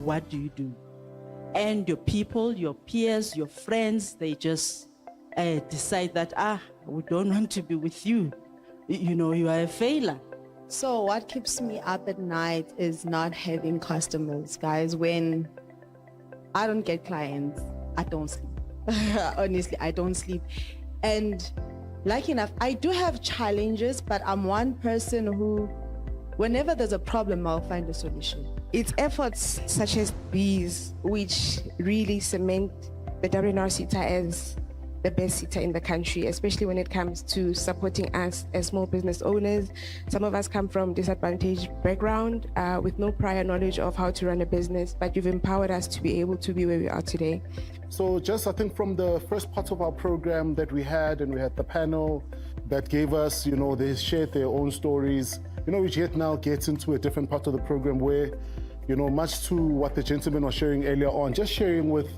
What do you do? And your people, your peers, your friends, they just decide that, we don't want to be with you. You know, you are a failure. So what keeps me up at night is not having customers, guys. When I don't get clients, I don't sleep. Honestly, I don't sleep. And lucky enough, I do have challenges, but I'm one person who, whenever there's a problem, I'll find a solution. It's efforts such as these which really cement the W&RSeta as the best SETA in the country, especially when it comes to supporting us as small business owners. Some of us come from disadvantaged background with no prior knowledge of how to run a business, but you've empowered us to be able to be where we are today. So just, I think, from the first part of our program that we had, and we had the panel that gave us, they shared their own stories, which yet now gets into a different part of the program where, much to what the gentleman was sharing earlier on, just sharing with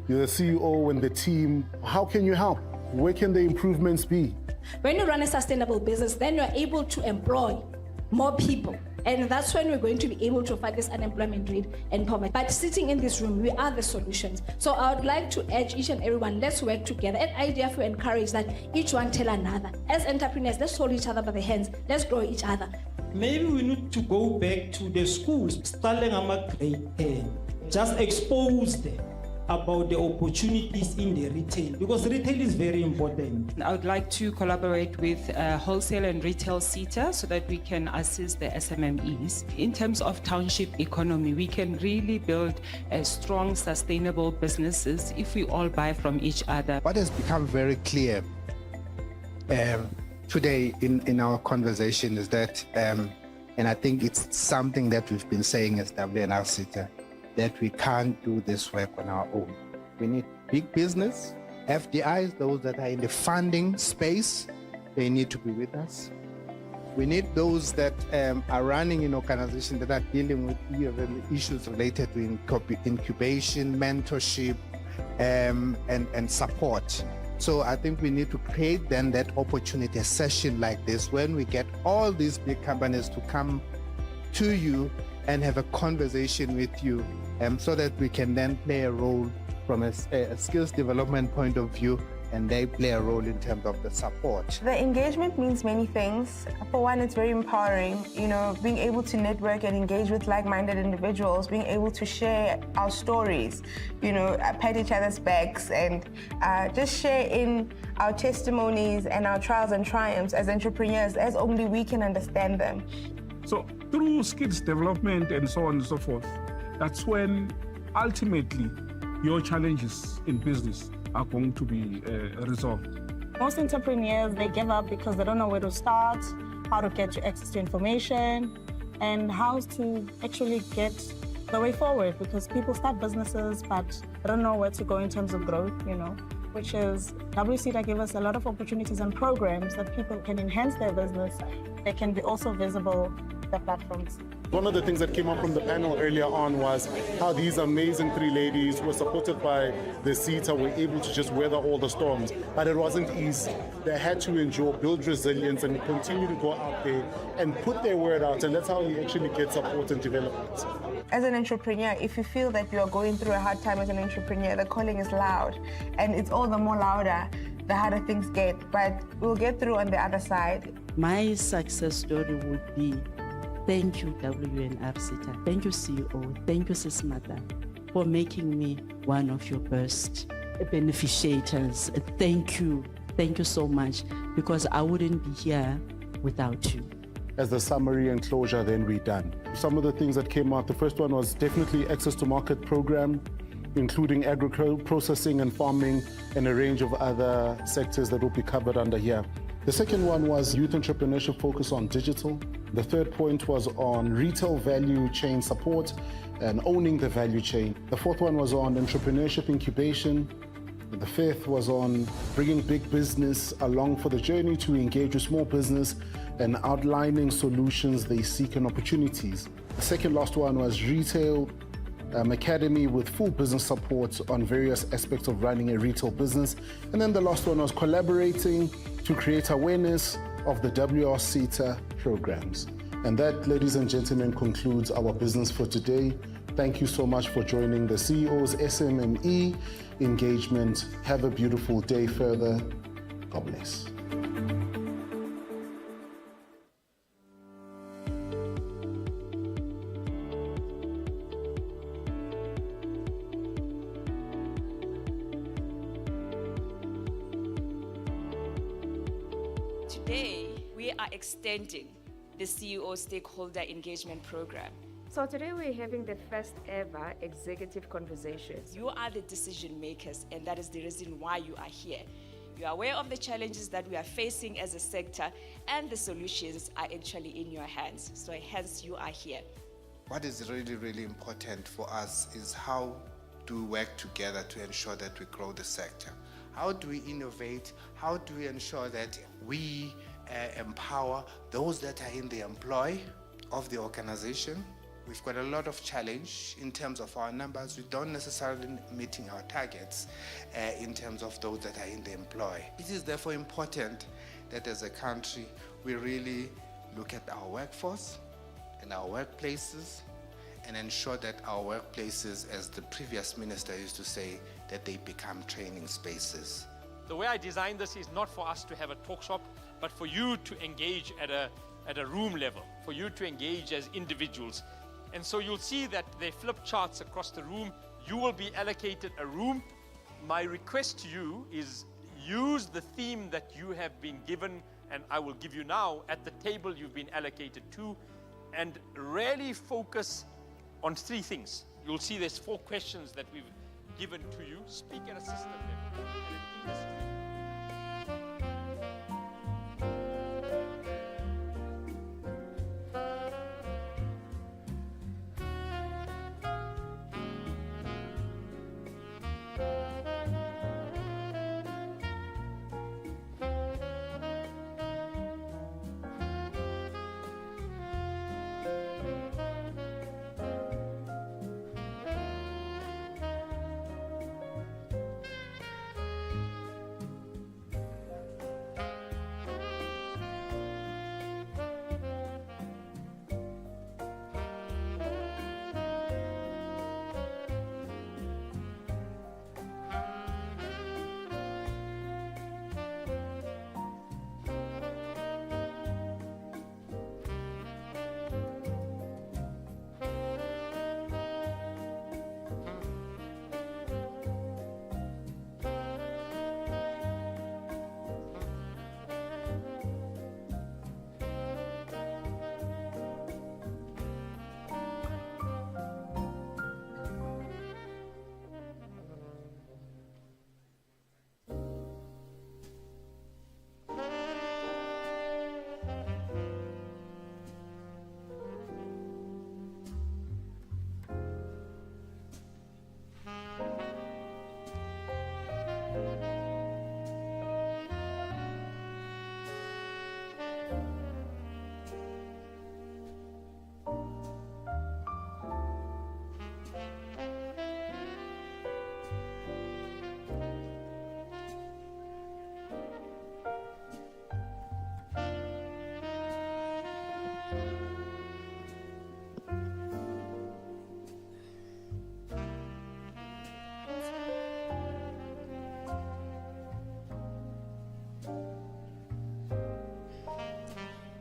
the CEO and the team, how can you help? Where can the improvements be? When you run a sustainable business, then you're able to employ more people. And that's when we're going to be able to fight this unemployment rate and poverty. But sitting in this room, we are the solutions. So I would like to urge each and everyone, let's work together. And I therefore encourage that each one tell another. As entrepreneurs, let's hold each other by the hands. Let's grow each other. Maybe we need to go back to the schools, starting at grade 10. Just expose them about the opportunities in the retail, because retail is very important. I would like to collaborate with wholesale and retail SETA so that we can assist the SMMEs. In terms of township economy, we can really build strong, sustainable businesses if we all buy from each other. What has become very clear today in our conversation is that, and I think it's something that we've been saying as W&RSeta, that we can't do this work on our own. We need big business, FDIs, those that are in the funding space, they need to be with us. We need those that are running in organizations that are dealing with issues related to incubation, mentorship, and support. So I think we need to create then that opportunity, a session like this, when we get all these big companies to come to you and have a conversation with you, so that we can then play a role from a skills development point of view, and they play a role in terms of the support. The engagement means many things. For one, it's very empowering, being able to network and engage with like-minded individuals, being able to share our stories, pat each other's backs, and just share in our testimonies and our trials and triumphs as entrepreneurs, as only we can understand them. So through skills development and so on and so forth, that's when ultimately your challenges in business are going to be resolved. Most entrepreneurs, they give up because they don't know where to start, how to get access to information, and how to actually get the way forward, because people start businesses, but they don't know where to go in terms of growth, which is W&RSeta give us a lot of opportunities and programs that people can enhance their business. They can be also visible the platforms. One of the things that came up from the panel earlier on was how these amazing three ladies who were supported by the SETA were able to just weather all the storms, but it wasn't easy. They had to endure, build resilience, and continue to go out there and put their word out, and that's how you actually get support and development. As an entrepreneur, if you feel that you are going through a hard time as an entrepreneur, the calling is loud, and it's all the more louder the harder things get, but we'll get through on the other side. My success story would be, thank you, W&RSeta. Thank you, CEO. Thank you, Sis Mata, for making me one of your best beneficiaries. Thank you. Thank you so much, because I wouldn't be here without you. As the summary and closure, then we're done. Some of the things that came out, the first one was definitely access to market program, including agriculture, processing and farming, and a range of other sectors that will be covered under here. The second one was youth entrepreneurship focus on digital. The third point was on retail value chain support and owning the value chain. The fourth one was on entrepreneurship incubation. The fifth was on bringing big business along for the journey to engage with small business and outlining solutions they seek and opportunities. The second last one was retail academy with full business support on various aspects of running a retail business. And then the last one was collaborating to create awareness of the W&RSeta programs. And that, ladies and gentlemen, concludes our business for today. Thank you so much for joining the CEO's SMME engagement. Have a beautiful day further. God bless. Today, we are extending the CEO Stakeholder Engagement Program. So today we're having the first ever executive conversations. You are the decision makers, and that is the reason why you are here. You are aware of the challenges that we are facing as a sector, and the solutions are actually in your hands. So hence you are here. What is really, really important for us is how do we work together to ensure that we grow the sector? How do we innovate? How do we ensure that we empower those that are in the employ of the organization? We've got a lot of challenge in terms of our numbers. We don't necessarily meeting our targets in terms of those that are in the employ. It is therefore important that as a country, we really look at our workforce and our workplaces and ensure that our workplaces, as the previous minister used to say, that they become training spaces. The way I designed this is not for us to have a talk shop, but for you to engage at a room level, for you to engage as individuals. And so you'll see that they flip charts across the room. You will be allocated a room. My request to you is use the theme that you have been given, and I will give you now at the table you've been allocated to, and really focus on three things. You'll see there's 4 questions that we've given to you. Speak at a system level, at an industry.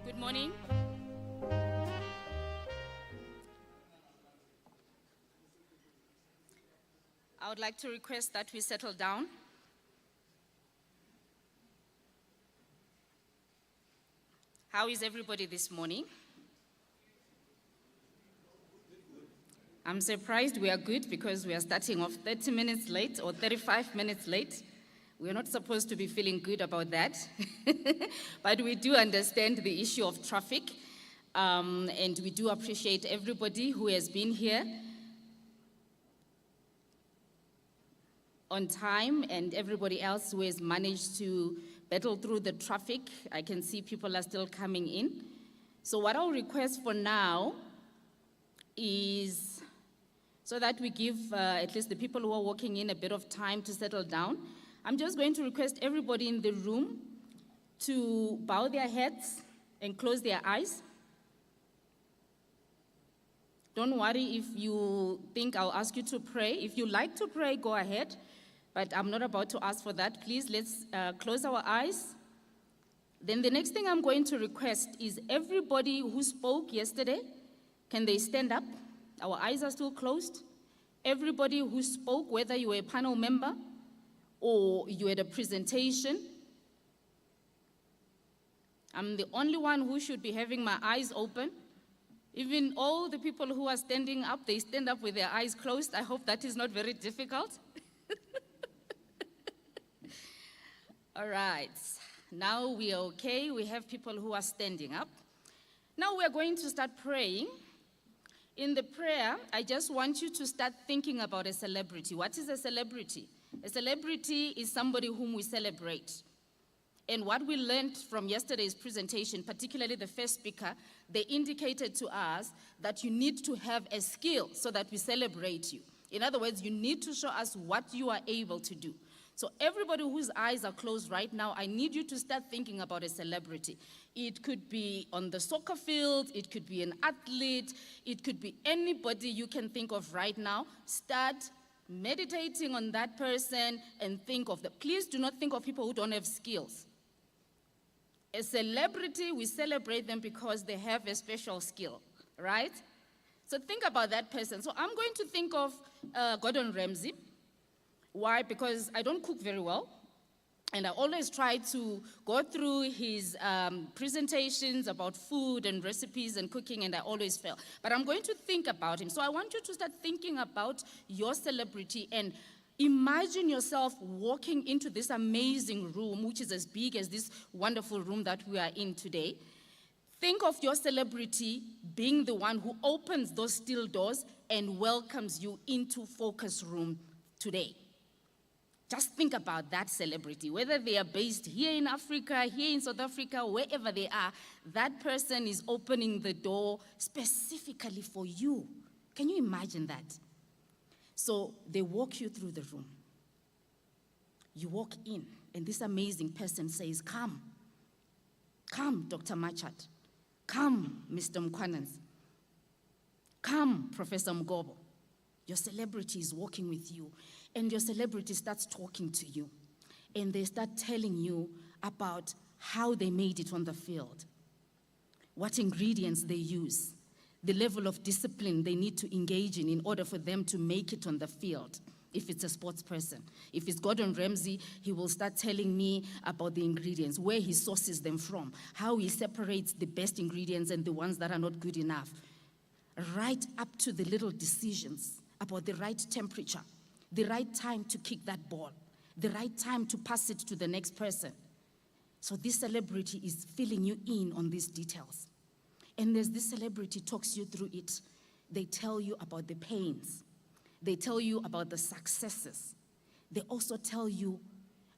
Good morning. I would like to request that we settle down. How is everybody this morning? I'm surprised we are good because we are starting off 30 minutes late or 35 minutes late. We're not supposed to be feeling good about that. But we do understand the issue of traffic, and we do appreciate everybody who has been here on time and everybody else who has managed to battle through the traffic. I can see people are still coming in. So what I'll request for now is, so that we give at least the people who are walking in a bit of time to settle down, I'm just going to request everybody in the room to bow their heads and close their eyes. Don't worry if you think I'll ask you to pray. If you like to pray, go ahead. But I'm not about to ask for that. Please, let's close our eyes. Then the next thing I'm going to request is everybody who spoke yesterday, can they stand up? Our eyes are still closed. Everybody who spoke, whether you were a panel member or you had a presentation, I'm the only one who should be having my eyes open. Even all the people who are standing up, they stand up with their eyes closed. I hope that is not very difficult. All right, now we are okay. We have people who are standing up. Now we are going to start praying. In the prayer, I just want you to start thinking about a celebrity. What is a celebrity? A celebrity is somebody whom we celebrate. And what we learned from yesterday's presentation, particularly the first speaker, they indicated to us that you need to have a skill so that we celebrate you. In other words, you need to show us what you are able to do. So everybody whose eyes are closed right now, I need you to start thinking about a celebrity. It could be on the soccer field, it could be an athlete, it could be anybody you can think of right now. Start meditating on that person and think of them. Please do not think of people who don't have skills. A celebrity, we celebrate them because they have a special skill, right? So think about that person. So I'm going to think of Gordon Ramsay. Why? Because I don't cook very well. And I always try to go through his presentations about food and recipes and cooking, and I always fail. But I'm going to think about him. So I want you to start thinking about your celebrity and imagine yourself walking into this amazing room, which is as big as this wonderful room that we are in today. Think of your celebrity being the one who opens those steel doors and welcomes you into Focus Room today. Just think about that celebrity, whether they are based here in Africa, here in South Africa, wherever they are, that person is opening the door specifically for you. Can you imagine that? So they walk you through the room. You walk in, and this amazing person says, "Come. Come, Dr. Machat. Come, Mr. Mkwanans. Come, Professor Mgobo." Your celebrity is walking with you, and your celebrity starts talking to you, and they start telling you about how they made it on the field, what ingredients they use, the level of discipline they need to engage in order for them to make it on the field, if it's a sports person. If it's Gordon Ramsay, he will start telling me about the ingredients, where he sources them from, how he separates the best ingredients and the ones that are not good enough, right up to the little decisions about the right temperature, the right time to kick that ball, the right time to pass it to the next person. So this celebrity is filling you in on these details. And as this celebrity talks you through it, they tell you about the pains. They tell you about the successes. They also tell you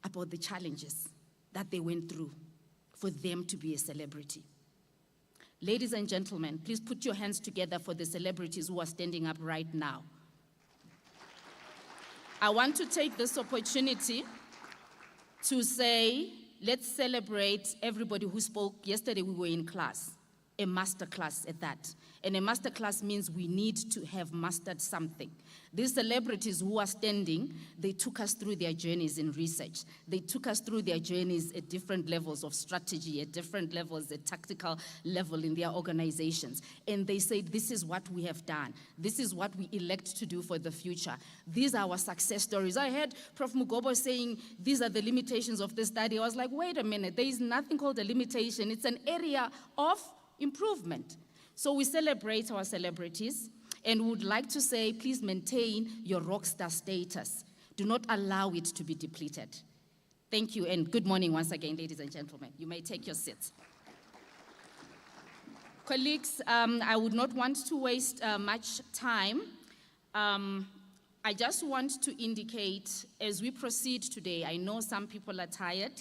about the challenges that they went through for them to be a celebrity. Ladies and gentlemen, please put your hands together for the celebrities who are standing up right now. I want to take this opportunity to say, let's celebrate everybody who spoke. Yesterday we were in class. A master class at that. And a master class means we need to have mastered something. These celebrities who are standing, they took us through their journeys in research. They took us through their journeys at different levels of strategy, at different levels, at tactical level in their organizations. And they said, this is what we have done. This is what we elect to do for the future. These are our success stories. I heard Prof. Mugobo saying, these are the limitations of the study. I was like, wait a minute, there is nothing called a limitation. It's an area of improvement. So we celebrate our celebrities and would like to say, please maintain your rock star status. Do not allow it to be depleted. Thank you, and good morning once again, ladies and gentlemen. You may take your seats. Colleagues, I would not want to waste much time. I just want to indicate, as we proceed today, I know some people are tired.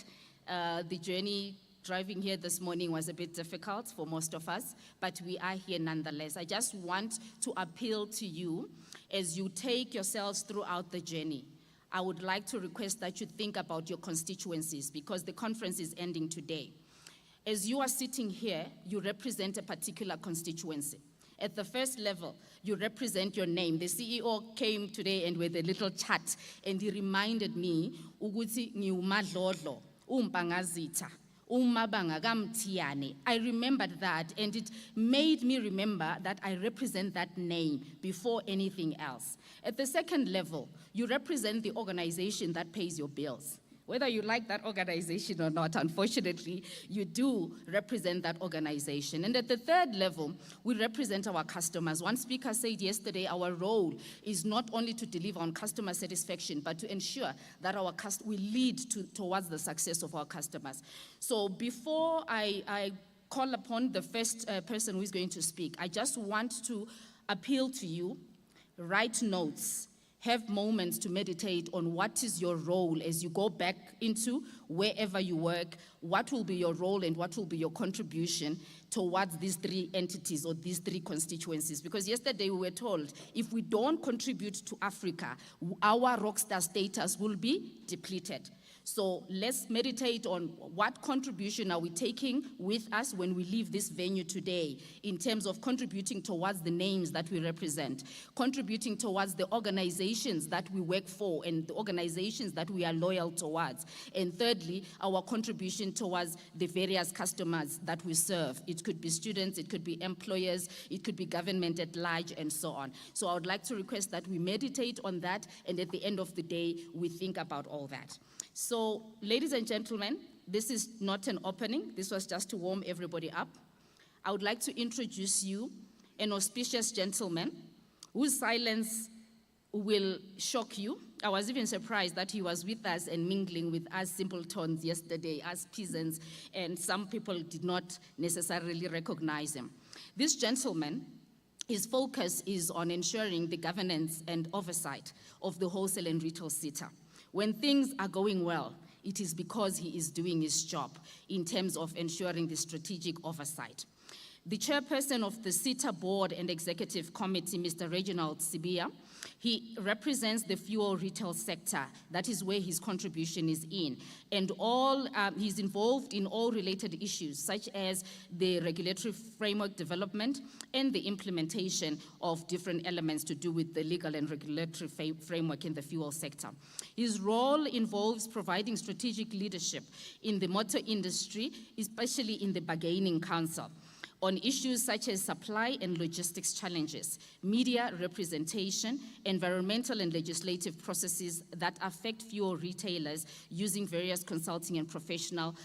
The journey driving here this morning was a bit difficult for most of us, but we are here nonetheless. I just want to appeal to you as you take yourselves throughout the journey. I would like to request that you think about your constituencies because the conference is ending today. As you are sitting here, you represent a particular constituency. At the first level, you represent your name. The CEO came today and with a little chat, and he reminded me, ukuthi ngiumadlodlo, umpangazitha. I remembered that, and it made me remember that I represent that name before anything else. At the second level, you represent the organization that pays your bills. Whether you like that organization or not, unfortunately, you do represent that organization. And at the third level, we represent our customers. One speaker said yesterday, our role is not only to deliver on customer satisfaction, but to ensure that we lead towards the success of our customers. So before I call upon the first person who is going to speak, I just want to appeal to you, write notes, have moments to meditate on what is your role as you go back into wherever you work, what will be your role and what will be your contribution towards these three entities or these three constituencies. Because yesterday we were told if we don't contribute to Africa, our rockstar status will be depleted. So let's meditate on what contribution are we taking with us when we leave this venue today in terms of contributing towards the names that we represent, contributing towards the organizations that we work for and the organizations that we are loyal towards. And thirdly, our contribution towards the various customers that we serve. It could be students, it could be employers, it could be government at large, and so on. So I would like to request that we meditate on that, and at the end of the day, we think about all that. So, ladies and gentlemen, this is not an opening. This was just to warm everybody up. I would like to introduce you an auspicious gentleman whose silence will shock you. I was even surprised that he was with us and mingling with us simpletons yesterday, as peasants, and some people did not necessarily recognize him. This gentleman, his focus is on ensuring the governance and oversight of the wholesale and retail sector. When things are going well, it is because he is doing his job in terms of ensuring the strategic oversight. The chairperson of the SETA Board and Executive Committee, Mr. Reginald Sibia, he represents the fuel retail sector. That is where his contribution is in. And he's involved in all related issues, such as the regulatory framework development and the implementation of different elements to do with the legal and regulatory framework in the fuel sector. His role involves providing strategic leadership in the motor industry, especially in the bargaining council, on issues such as supply and logistics challenges, media representation, environmental and legislative processes that affect fuel retailers using various consulting and professional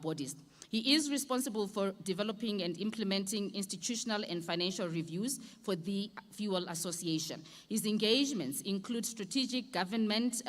bodies. He is responsible for developing and implementing institutional and financial reviews for the Fuel Association. His engagements include strategic government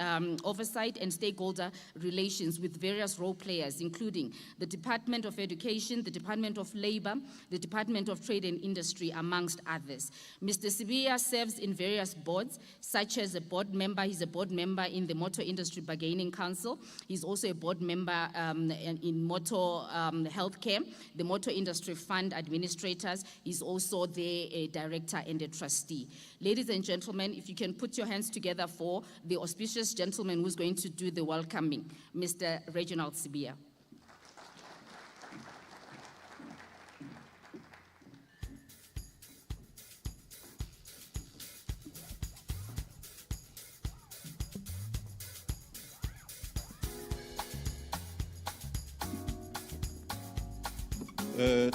oversight and stakeholder relations with various role players, including the Department of Education, the Department of Labor, the Department of Trade and Industry, amongst others. Mr. Sibia serves in various boards, such as a board member. He's a board member in the Motor Industry Bargaining Council. He's also a board member in Motor Healthcare, the Motor Industry Fund Administrators. He's also a director and a trustee. Ladies and gentlemen, if you can put your hands together for the auspicious gentleman who's going to do the welcoming, Mr. Reginald Sibia.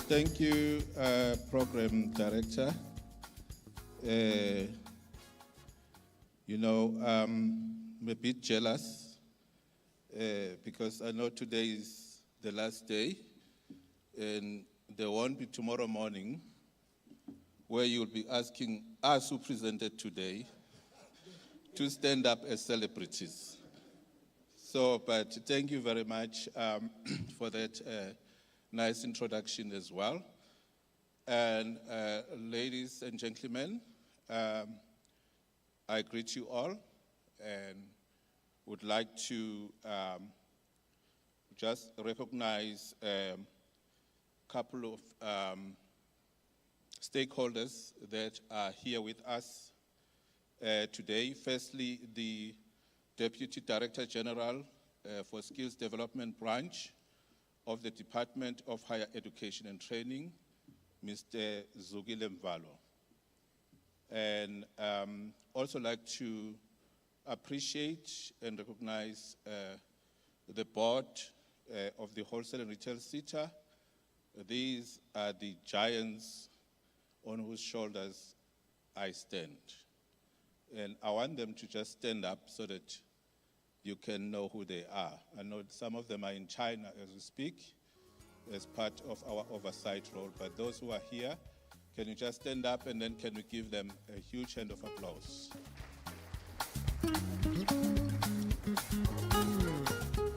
Thank you, Program Director. I'm a bit jealous because I know today is the last day, and there won't be tomorrow morning where you'll be asking us who presented today to stand up as celebrities. But thank you very much for that nice introduction as well. And ladies and gentlemen, I greet you all and would like to just recognize a couple of stakeholders that are here with us today. Firstly, the Deputy Director General for Skills Development Branch of the Department of Higher Education and Training, Mr. Zugile Mvalo. And also like to appreciate and recognize the board of the Wholesale and Retail SETA. These are the giants on whose shoulders I stand. And I want them to just stand up so that you can know who they are. I know some of them are in China as we speak, as part of our oversight role, but those who are here, can you just stand up and then can we give them a huge hand of applause?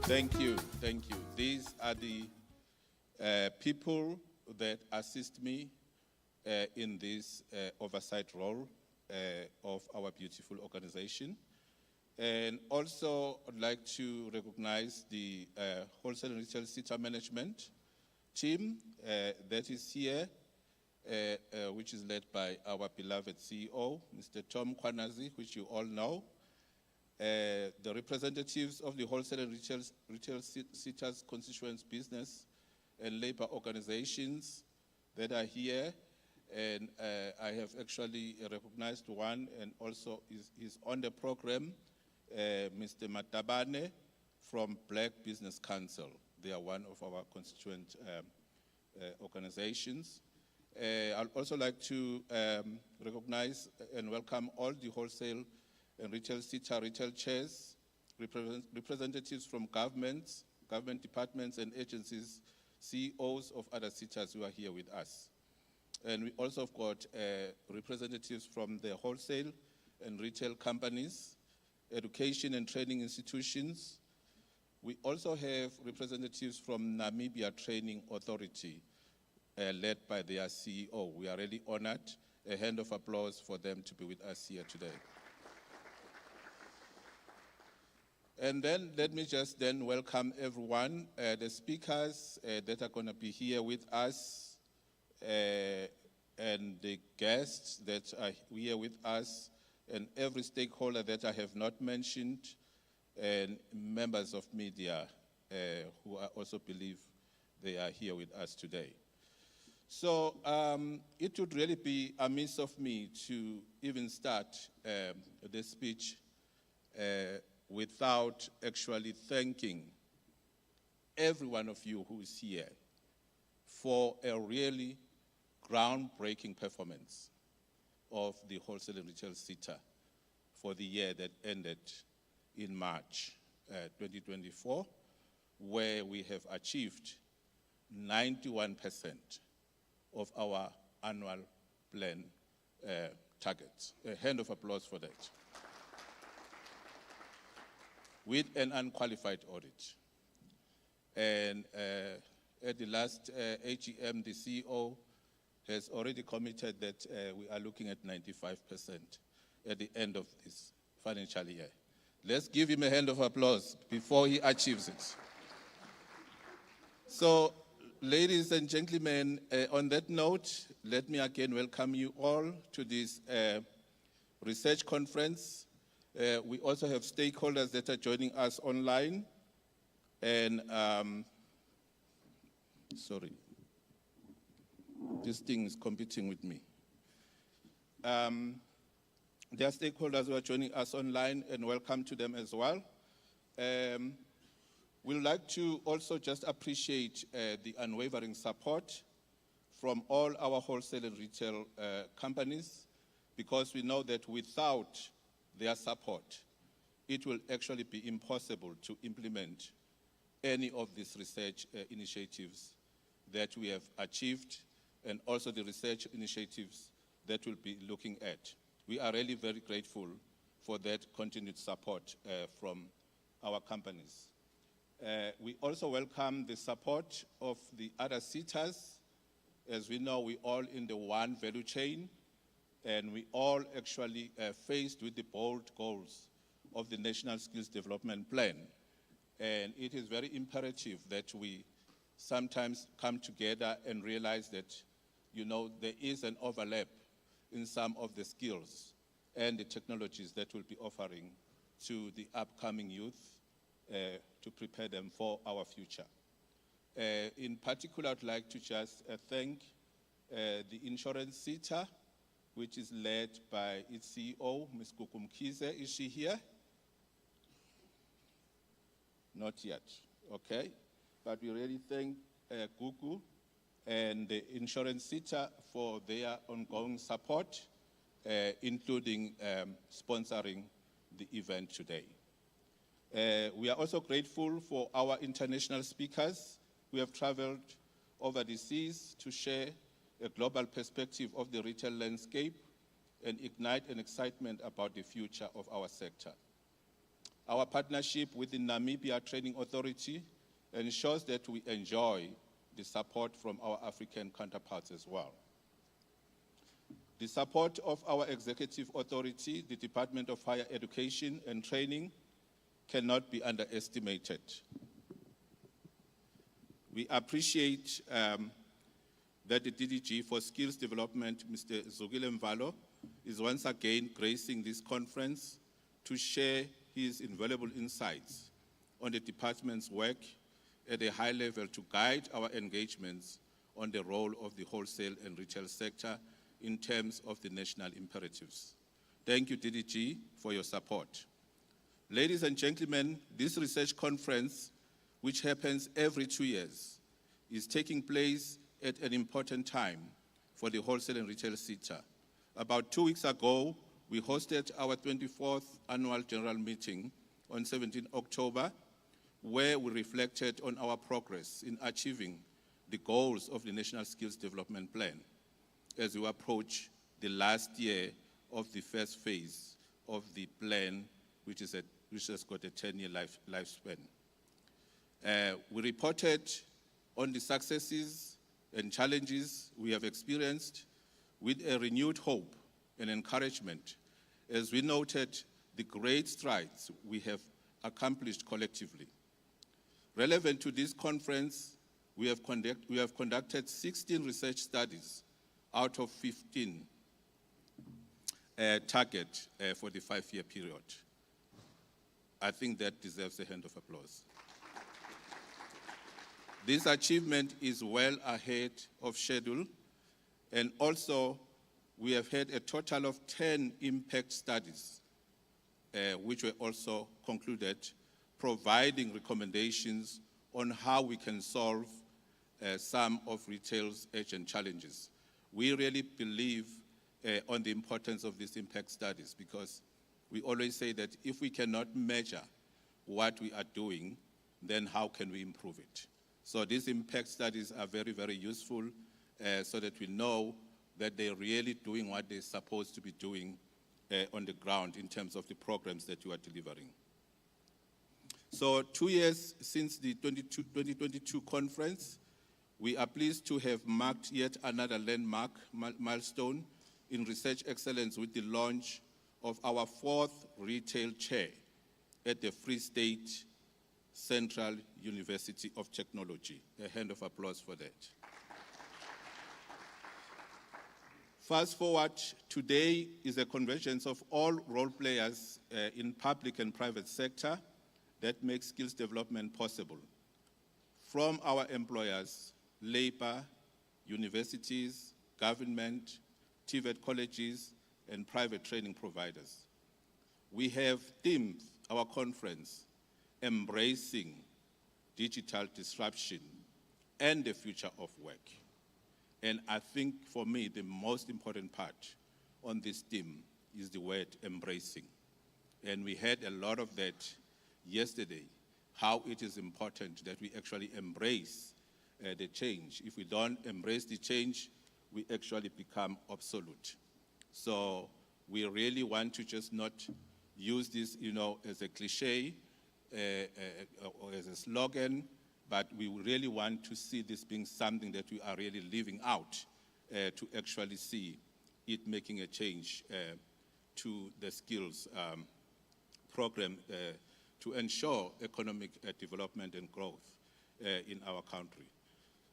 Thank you, thank you. These are the people that assist me in this oversight role of our beautiful organization. And also, I'd like to recognize the Wholesale and Retail SETA management team that is here, which is led by our beloved CEO, Mr. Tom Kwanazi, which you all know. The representatives of the Wholesale and Retail SETA's constituents, business and labor organizations that are here. And I have actually recognized one, and also is on the program, Mr. Matabane from Black Business Council. They are one of our constituent organizations. I'd also like to recognize and welcome all the Wholesale and Retail SETA retail chairs, representatives from government departments and agencies, CEOs of other SETAs who are here with us. And we also have got representatives from the wholesale and retail companies, education and training institutions. We also have representatives from Namibia Training Authority, led by their CEO. We are really honored. A hand of applause for them to be with us here today. And then let me just then welcome everyone, the speakers that are going to be here with us, and the guests that are here with us, and every stakeholder that I have not mentioned, and members of media who I also believe they are here with us today. So it would really be amiss of me to even start this speech without actually thanking every one of you who is here for a really groundbreaking performance of the Wholesale and Retail SETA for the year that ended in March 2024, where we have achieved 91% of our annual plan targets. A hand of applause for that. With an unqualified audit. And at the last AGM, the CEO has already committed that we are looking at 95% at the end of this financial year. Let's give him a hand of applause before he achieves it. So, ladies and gentlemen, on that note, let me again welcome you all to this research conference. We also have stakeholders that are joining us online. And, sorry, this thing is competing with me. There are stakeholders who are joining us online, and welcome to them as well. We'd like to also just appreciate the unwavering support from all our wholesale and retail companies, because we know that without their support, it will actually be impossible to implement any of these research initiatives that we have achieved, and also the research initiatives that we'll be looking at. We are really very grateful for that continued support from our companies. We also welcome the support of the other SETAs. As we know, we all in the one value chain, and we all actually faced with the bold goals of the National Skills Development Plan. And it is very imperative that we sometimes come together and realize that, you know, there is an overlap in some of the skills and the technologies that we'll be offering to the upcoming youth to prepare them for our future. In particular, I'd like to just thank the Insurance SETA which is led by its CEO, Ms. Kukumkize. Is she here? Not yet, okay. But we really thank Gugu and the W&RSeta for their ongoing support, including sponsoring the event today. We are also grateful for our international speakers who have traveled over the seas to share a global perspective of the retail landscape and ignite an excitement about the future of our sector. Our partnership with the Namibia Training Authority ensures that we enjoy the support from our African counterparts as well. The support of our executive authority, the Department of Higher Education and Training, cannot be underestimated. We appreciate that the DDG for Skills Development, Mr. Zogile Mvalo, is once again gracing this conference to share his invaluable insights on the department's work at a high level to guide our engagements on the role of the wholesale and retail sector in terms of the national imperatives. Thank you, DDG, for your support. Ladies and gentlemen, this research conference, which happens every 2 years, is taking place at an important time for the wholesale and retail sector. About 2 weeks ago, we hosted our 24th annual general meeting on 17 October, where we reflected on our progress in achieving the goals of the National Skills Development Plan as we approach the last year of the first phase of the plan, which has got a 10-year lifespan. We reported on the successes and challenges we have experienced with a renewed hope and encouragement, as we noted the great strides we have accomplished collectively. Relevant to this conference, we have conducted 16 research studies out of 15 target for the 5-year period. I think that deserves a hand of applause. This achievement is well ahead of schedule, and also we have had a total of 10 impact studies, which were also concluded, providing recommendations on how we can solve some of retail's urgent challenges. We really believe on the importance of these impact studies, because we always say that if we cannot measure what we are doing, then how can we improve it? So these impact studies are very, very useful so that we know that they're really doing what they're supposed to be doing on the ground in terms of the programs that you are delivering. So 2 years since the 2022 conference, we are pleased to have marked yet another landmark milestone in research excellence with the launch of our 4th retail chair at the Free State Central University of Technology. A hand of applause for that. Fast forward, today is a convergence of all role players in public and private sector that makes skills development possible. From our employers, labor, universities, government, TVET colleges, and private training providers. We have themed our conference, Embracing Digital Disruption and the Future of Work. And I think for me, the most important part on this theme is the word embracing. And we had a lot of that yesterday, how it is important that we actually embrace the change. If we don't embrace the change, we actually become obsolete. So we really want to just not use this, as a cliche or as a slogan, but we really want to see this being something that we are really living out to actually see it making a change to the skills program to ensure economic development and growth in our country.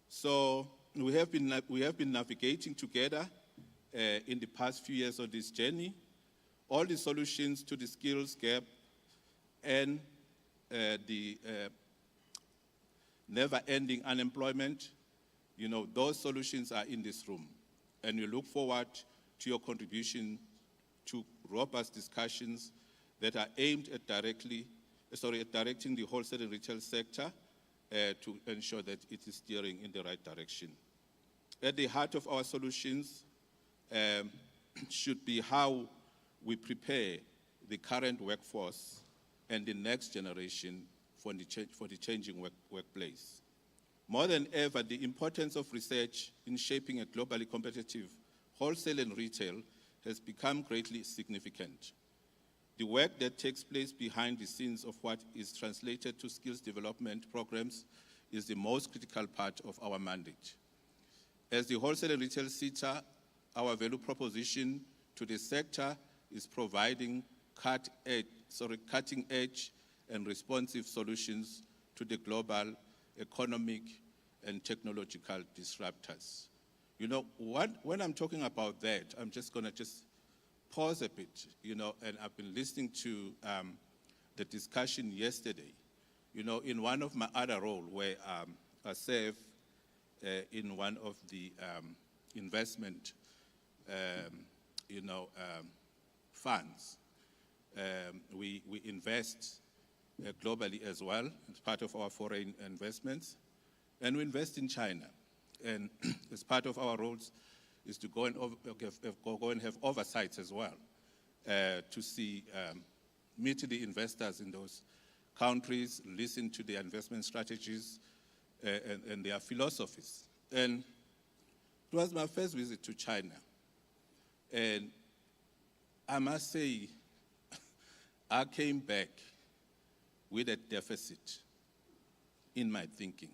So we have been navigating together in the past few years of this journey. All the solutions to the skills gap and the never-ending unemployment, those solutions are in this room. And we look forward to your contribution to robust discussions that are aimed at directing the wholesale and retail sector to ensure that it is steering in the right direction. At the heart of our solutions should be how we prepare the current workforce and the next generation for the changing workplace. More than ever, the importance of research in shaping a globally competitive wholesale and retail has become greatly significant. The work that takes place behind the scenes of what is translated to skills development programs is the most critical part of our mandate. As the wholesale and retail SETA, our value proposition to the sector is providing cutting edge and responsive solutions to the global economic and technological disruptors. You know, when I'm talking about that, I'm just going to pause a bit, you know, and I've been listening to the discussion yesterday. You know, in one of my other roles where I serve in one of the investment, funds. We invest globally as well as part of our foreign investments, and we invest in China. And as part of our roles is to go and have oversights as well to see, meet the investors in those countries, listen to their investment strategies and their philosophies. And it was my first visit to China. And I must say, I came back with a deficit in my thinking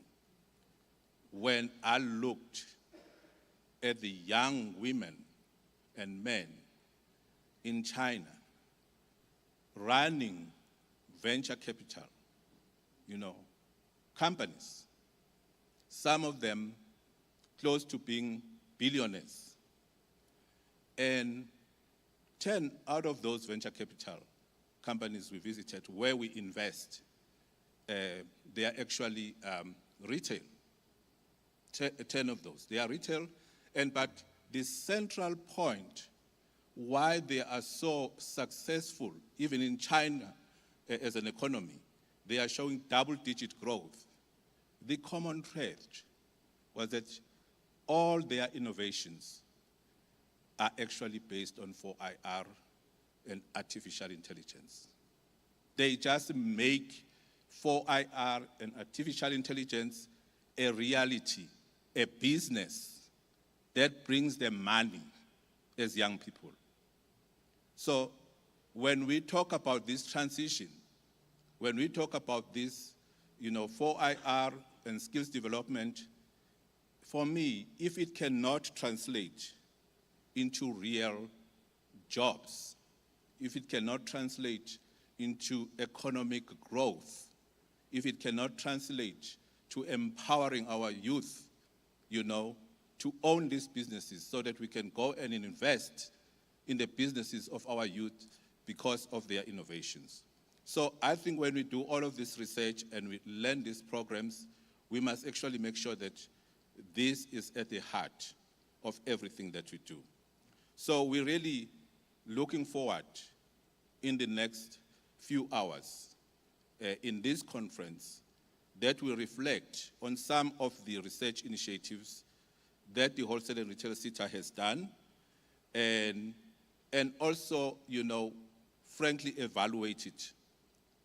when I looked at the young women and men in China running venture capital, you know, companies, some of them close to being billionaires. And 10 out of those venture capital companies we visited, where we invest, they are actually retail. 10 of those, they are retail. But the central point why they are so successful, even in China as an economy, they are showing double-digit growth. The common thread was that all their innovations are actually based on 4IR and artificial intelligence. They just make 4IR and artificial intelligence a reality, a business that brings them money as young people. So when we talk about this transition, when we talk about this, 4IR and skills development, for me, if it cannot translate into real jobs, if it cannot translate into economic growth, if it cannot translate to empowering our youth, to own these businesses so that we can go and invest in the businesses of our youth because of their innovations. So I think when we do all of this research and we learn these programs, we must actually make sure that this is at the heart of everything that we do. So we're really looking forward in the next few hours in this conference that will reflect on some of the research initiatives that the wholesale and retail SETA has done, and also, frankly evaluate it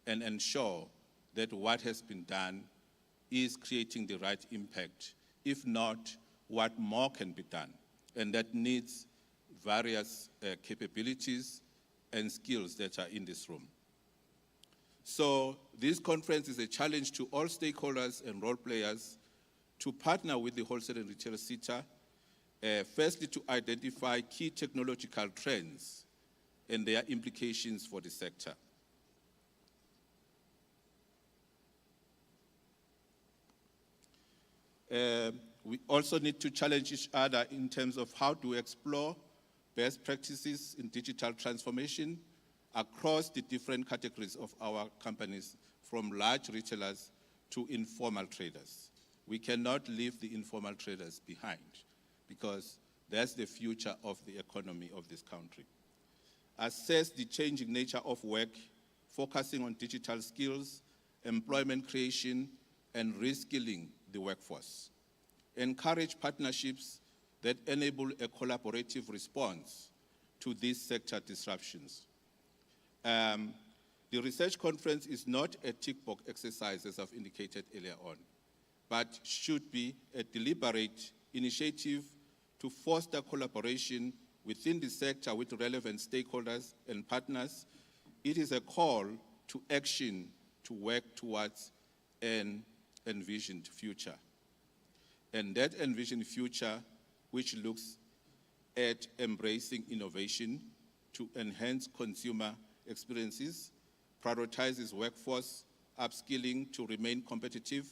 and ensure that what has been done is creating the right impact. If not, what more can be done? And that needs various capabilities and skills that are in this room. So this conference is a challenge to all stakeholders and role players to partner with the wholesale and retail SETA, firstly to identify key technological trends and their implications for the sector. We also need to challenge each other in terms of how to explore best practices in digital transformation across the different categories of our companies, from large retailers to informal traders. We cannot leave the informal traders behind because That's the future of the economy of this country. Assess the changing nature of work, focusing on digital skills, employment creation, and reskilling the workforce. Encourage partnerships that enable a collaborative response to these sector disruptions. The research conference is not a tick box exercise, as I've indicated earlier on, but should be a deliberate initiative to foster collaboration within the sector with relevant stakeholders and partners. It is a call to action to work towards an envisioned future. And that envisioned future, which looks at embracing innovation to enhance consumer experiences, prioritizes workforce upskilling to remain competitive,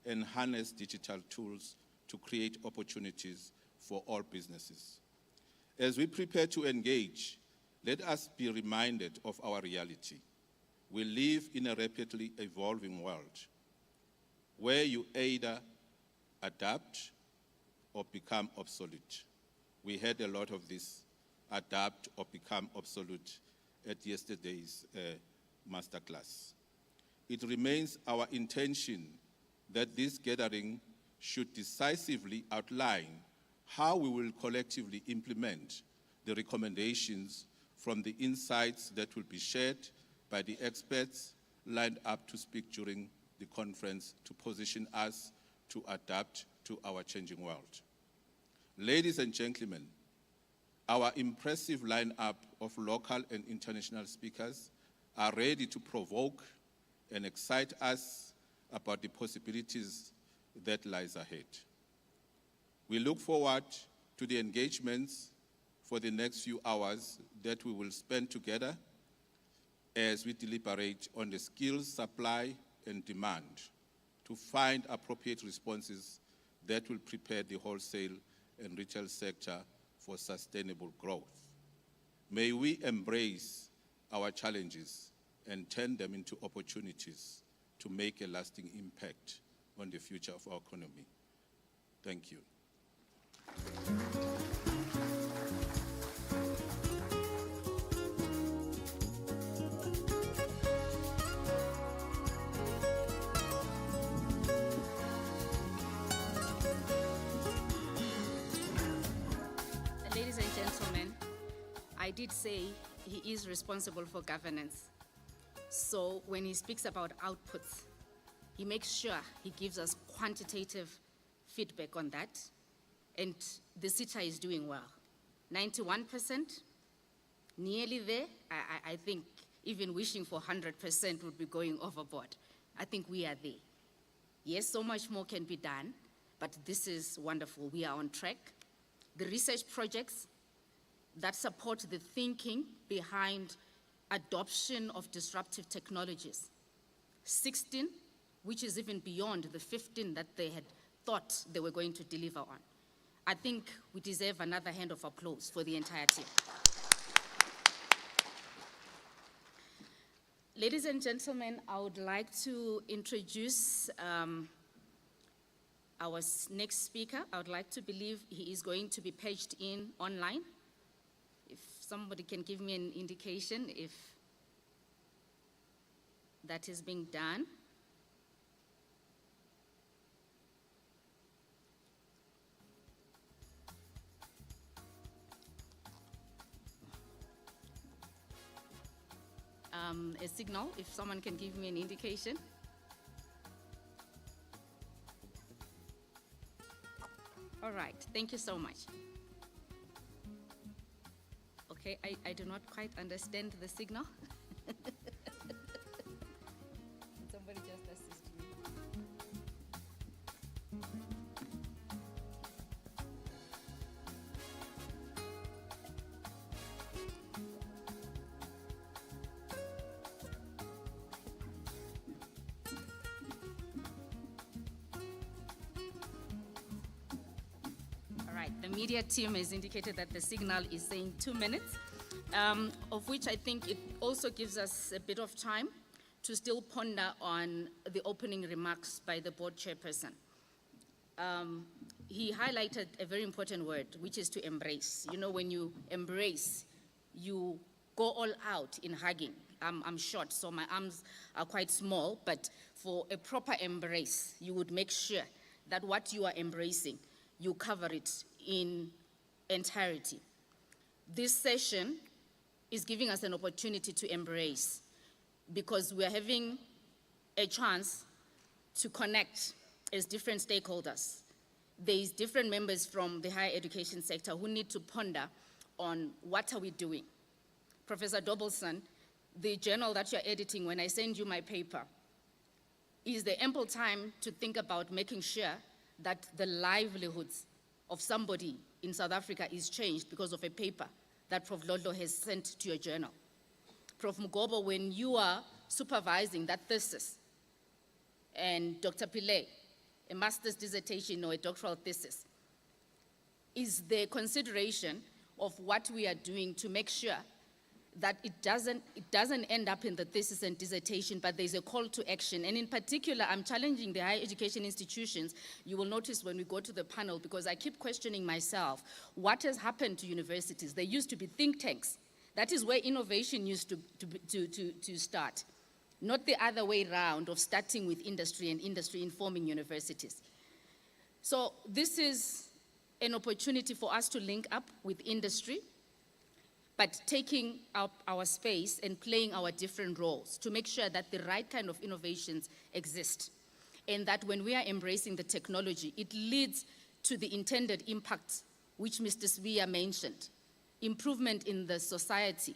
and harness digital tools to create opportunities for all businesses. As we prepare to engage, let us be reminded of our reality. We live in a rapidly evolving world where you either adapt or become obsolete. We had a lot of this, adapt or become obsolete, at yesterday's masterclass. It remains our intention that this gathering should decisively outline how we will collectively implement the recommendations from the insights that will be shared by the experts lined up to speak during the conference to position us to adapt to our changing world. Ladies and gentlemen, our impressive lineup of local and international speakers are ready to provoke and excite us about the possibilities that lies ahead. We look forward to the engagements for the next few hours that we will spend together as we deliberate on the skills, supply, and demand to find appropriate responses that will prepare the wholesale and retail sector for sustainable growth. May we embrace our challenges and turn them into opportunities to make a lasting impact on the future of our economy. Thank you. Ladies and gentlemen, I did say he is responsible for governance. So when he speaks about outputs, he makes sure he gives us quantitative feedback on that. And the SETA is doing well. 91%, nearly there. I think even wishing for 100% would be going overboard. I think we are there. Yes, so much more can be done, but this is wonderful. We are on track. The research projects that support the thinking behind adoption of disruptive technologies. 16, which is even beyond the 15 that they had thought they were going to deliver on. I think we deserve another hand of applause for the entire team. Ladies and gentlemen, I would like to introduce our next speaker. I would like to believe he is going to be paged in online. If somebody can give me an indication if that is being done. A signal, if someone can give me an indication. All right, thank you so much. Okay, I do not quite understand the signal. Somebody just assist me. The media team has indicated that the signal is saying 2 minutes, of which I think it also gives us a bit of time to still ponder on the opening remarks by the board chairperson. he highlighted a very important word, which is to embrace. You know, when you embrace, you go all out in hugging. I'm short, so my arms are quite small, but for a proper embrace, you would make sure that what you are embracing, you cover it in entirety. This session is giving us an opportunity to embrace, because we are having a chance to connect as different stakeholders. There's different members from the higher education sector who need to ponder on what are we doing. Professor Dobelson, the journal that you're editing, when I send you my paper, is the ample time to think about making sure that the livelihoods of somebody in South Africa is changed because of a paper that Prof. Lodlo has sent to your journal. Prof. Mugobo, when you are supervising that thesis, and Dr. Pillay, a master's dissertation or a doctoral thesis, is the consideration of what we are doing to make sure that it doesn't end up in the thesis and dissertation, but there's a call to action. And in particular, I'm challenging the higher education institutions. You will notice when we go to the panel, because I keep questioning myself, what has happened to universities? They used to be think tanks. That is where innovation used to start. Not the other way around of starting with industry and industry informing universities. So this is an opportunity for us to link up with industry, but taking up our space and playing our different roles to make sure that the right kind of innovations exist, and that when we are embracing the technology, it leads to the intended impacts which Mr. Swiya mentioned: improvement in the society,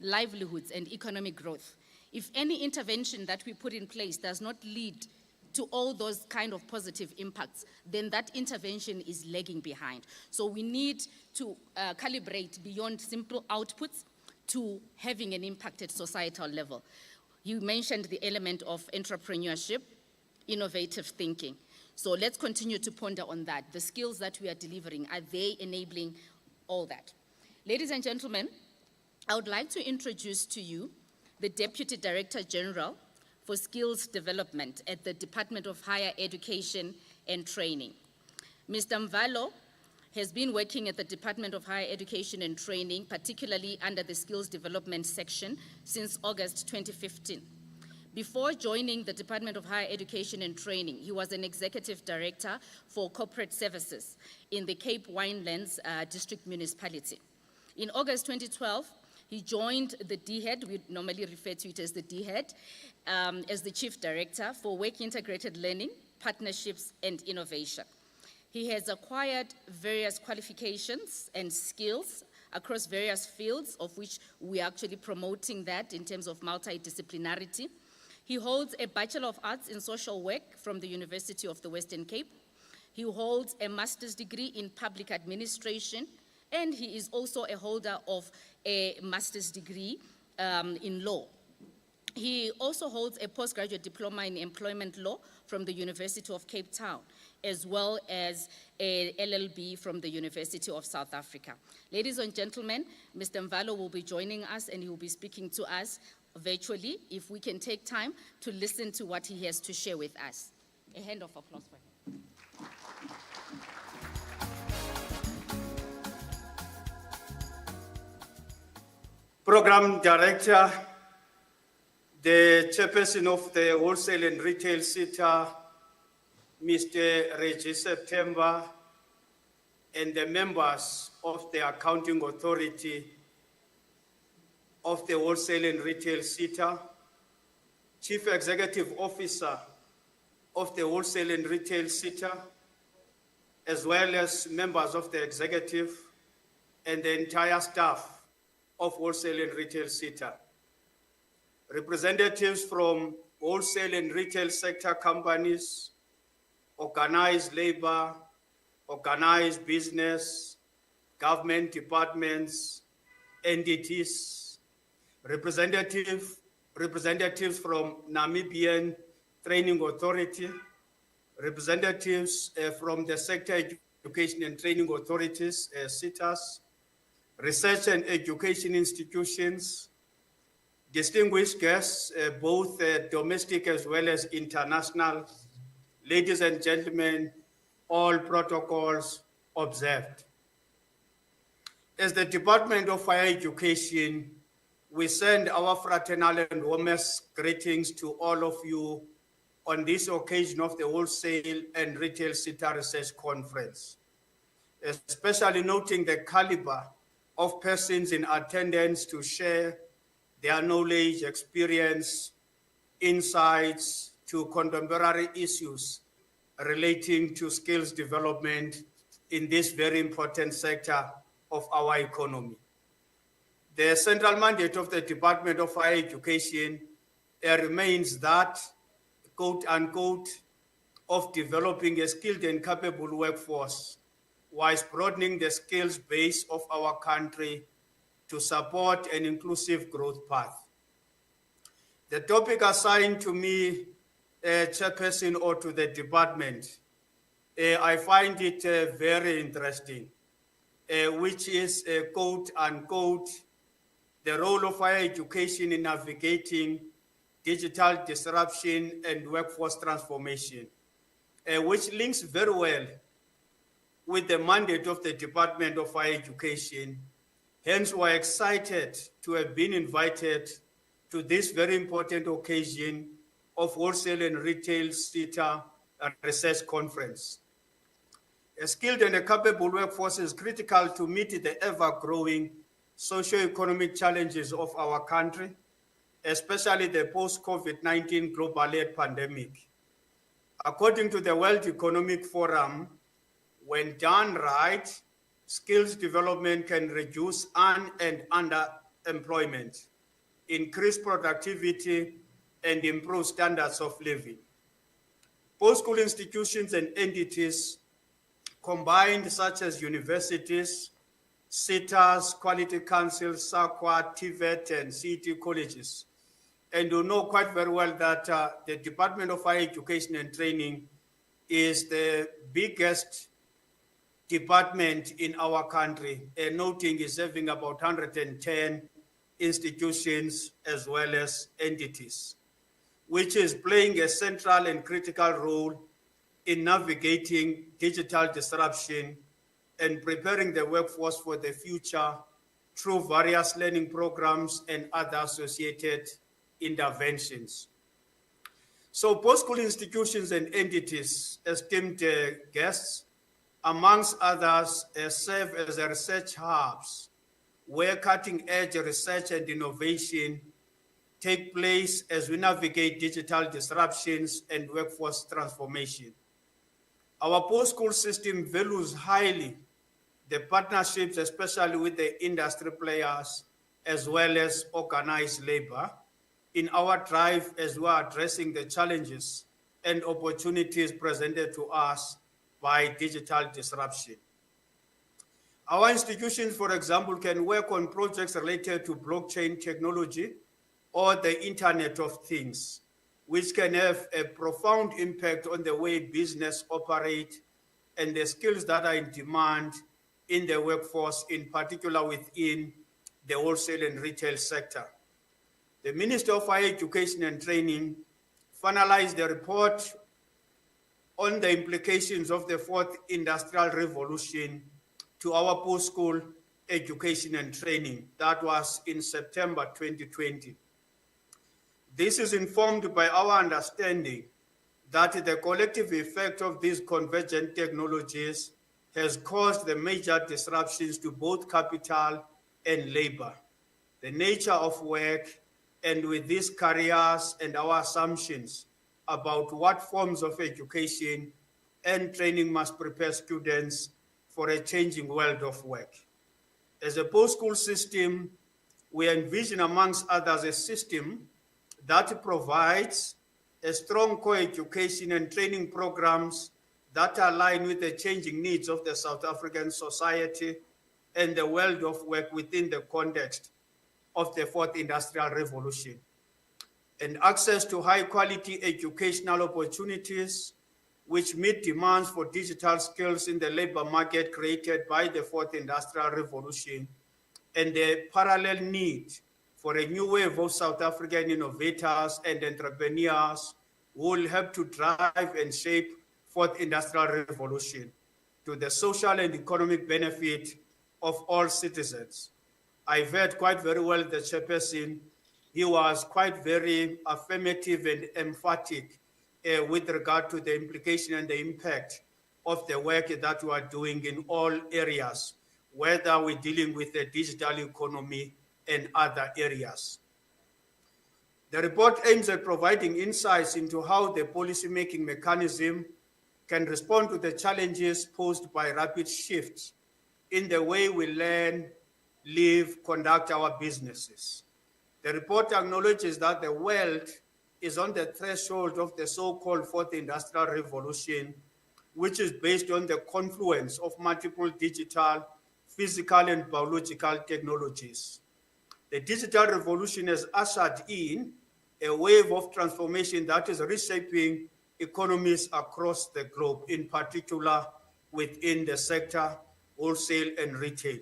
livelihoods, and economic growth. If any intervention that we put in place does not lead to all those kind of positive impacts, then that intervention is lagging behind. So we need to calibrate beyond simple outputs to having an impact at societal level. You mentioned the element of entrepreneurship, innovative thinking. So let's continue to ponder on that. The skills that we are delivering, are they enabling all that? Ladies and gentlemen, I would like to introduce to you the Deputy Director General for Skills Development at the Department of Higher Education and Training. Mr. Mvalo has been working at the Department of Higher Education and Training, particularly under the Skills Development section, since August 2015. Before joining the Department of Higher Education and Training, he was an Executive Director for Corporate Services in the Cape Winelands District Municipality. In August 2012, he joined the DHED, we normally refer to it as the DHED, as the Chief Director for Work Integrated Learning, Partnerships, and Innovation. He has acquired various qualifications and skills across various fields, of which we are actually promoting that in terms of multidisciplinarity. He holds a Bachelor of Arts in Social Work from the University of the Western Cape. He holds a master's degree in Public Administration, and he is also a holder of a master's degree in law. He also holds a postgraduate diploma in employment law from the University of Cape Town, as well as a LLB from the University of South Africa. Ladies and gentlemen, Mr. Mvalo will be joining us, and he will be speaking to us virtually, if we can take time to listen to what he has to share with us. A hand of applause for him. Program Director, the Chairperson of the Wholesale and Retail SETA, Mr. Reggie September, and the members of the Accounting Authority of the Wholesale and Retail SETA, Chief Executive Officer of the Wholesale and Retail SETA, as well as members of the executive and the entire staff of Wholesale and Retail SETA. Representatives from wholesale and retail sector companies, organized labor, organized business, government departments, entities, representatives from Namibian Training Authority, representatives from the Sector Education and Training Authorities, SETAs, research and education institutions, distinguished guests, both domestic as well as international, ladies and gentlemen, all protocols observed. As the Department of Higher Education, we send our fraternal and warmest greetings to all of you on this occasion of the Wholesale and Retail SETA Research Conference, especially noting the caliber of persons in attendance to share their knowledge, experience, insights to contemporary issues relating to skills development in this very important sector of our economy. The central mandate of the Department of Higher Education remains that, quote unquote, of developing a skilled and capable workforce, whilst broadening the skills base of our country to support an inclusive growth path. The topic assigned to me, chairperson, or to the department, I find it very interesting, which is, quote unquote, the role of higher education in navigating digital disruption and workforce transformation, which links very well with the mandate of the Department of Higher Education. Hence, we're excited to have been invited to this very important occasion of Wholesale and Retail SETA Research Conference. A skilled and a capable workforce is critical to meet the ever-growing socio-economic challenges of our country, especially the post-COVID-19 global pandemic. According to the World Economic Forum, when done right, skills development can reduce un- and underemployment, increase productivity, and improve standards of living. Post-school institutions and entities combined, such as universities, SETAs, quality councils, SAQA, TVET, and CET colleges, and you know quite very well that the Department of Higher Education and Training is the biggest department in our country, and noting is having about 110 institutions as well as entities, which is playing a central and critical role in navigating digital disruption and preparing the workforce for the future through various learning programs and other associated interventions. So post-school institutions and entities, esteemed guests, amongst others, serve as research hubs where cutting-edge research and innovation take place as we navigate digital disruptions and workforce transformation. Our post-school system values highly the partnerships, especially with the industry players, as well as organized labor, in our drive as we are addressing the challenges and opportunities presented to us by digital disruption. Our institutions, for example, can work on projects related to blockchain technology or the Internet of Things, which can have a profound impact on the way business operate and the skills that are in demand in the workforce, in particular within the wholesale and retail sector. The Minister of Higher Education and Training finalized the report on the implications of the fourth industrial revolution to our post-school education and training. That was in September 2020. This is informed by our understanding that the collective effect of these convergent technologies has caused the major disruptions to both capital and labor, the nature of work, and with these careers and our assumptions about what forms of education and training must prepare students for a changing world of work. As a post-school system, we envision, amongst others, a system that provides a strong co-education and training programs that align with the changing needs of the South African society and the world of work within the context of the fourth industrial revolution. And access to high quality educational opportunities which meet demands for digital skills in the labor market created by the fourth industrial revolution, and the parallel need for a new wave of South African innovators and entrepreneurs who will help to drive and shape fourth industrial revolution to the social and economic benefit of all citizens. I've heard quite very well the chairperson. He was quite very affirmative and emphatic with regard to the implication and the impact of the work that we are doing in all areas, whether we're dealing with the digital economy and other areas. The report aims at providing insights into how the policy-making mechanism can respond to the challenges posed by rapid shifts in the way we learn, live, conduct our businesses. The report acknowledges that the world is on the threshold of the so-called fourth industrial revolution, which is based on the confluence of multiple digital, physical, and biological technologies. The digital revolution has ushered in a wave of transformation that is reshaping economies across the globe, in particular within the sector, wholesale and retail.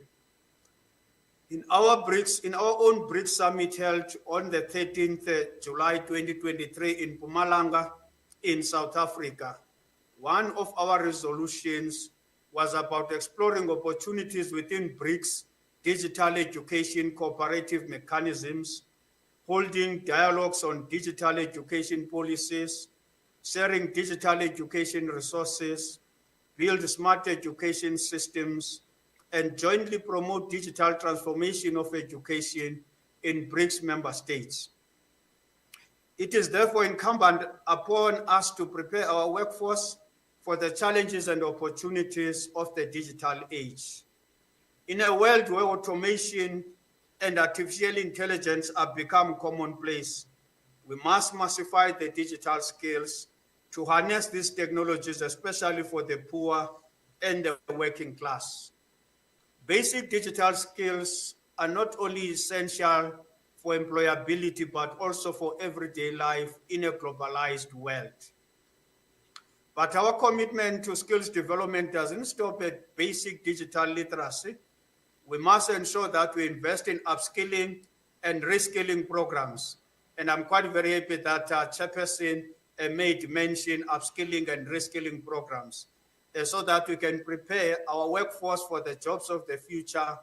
In our own BRICS summit held on the 13th July 2023 in Mpumalanga in South Africa, one of our resolutions was about exploring opportunities within BRICS digital education cooperative mechanisms, holding dialogues on digital education policies, sharing digital education resources, build smart education systems, and jointly promote digital transformation of education in BRICS member states. It is therefore incumbent upon us to prepare our workforce for the challenges and opportunities of the digital age. In a world where automation and artificial intelligence have become commonplace, we must massify the digital skills to harness these technologies, especially for the poor and the working class. Basic digital skills are not only essential for employability, but also for everyday life in a globalized world. But our commitment to skills development doesn't stop at basic digital literacy. We must ensure that we invest in upskilling and reskilling programs. And I'm quite very happy that Chairperson made mention upskilling and reskilling programs so that we can prepare our workforce for the jobs of the future,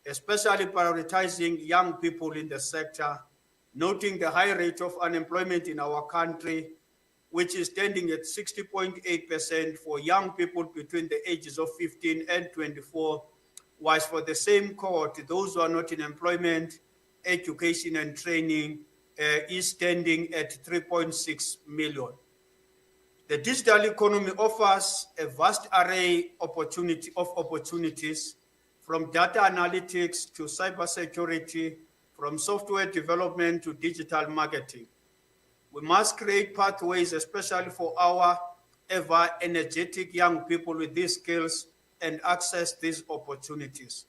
especially prioritizing young people in the sector, noting the high rate of unemployment in our country, which is standing at 60.8% for young people between the ages of 15 and 24, whilst for the same cohort, those who are not in employment, education and training is standing at 3.6 million. The digital economy offers a vast array of opportunities, from data analytics to cybersecurity, from software development to digital marketing. We must create pathways, especially for our ever energetic young people with these skills, and access these opportunities.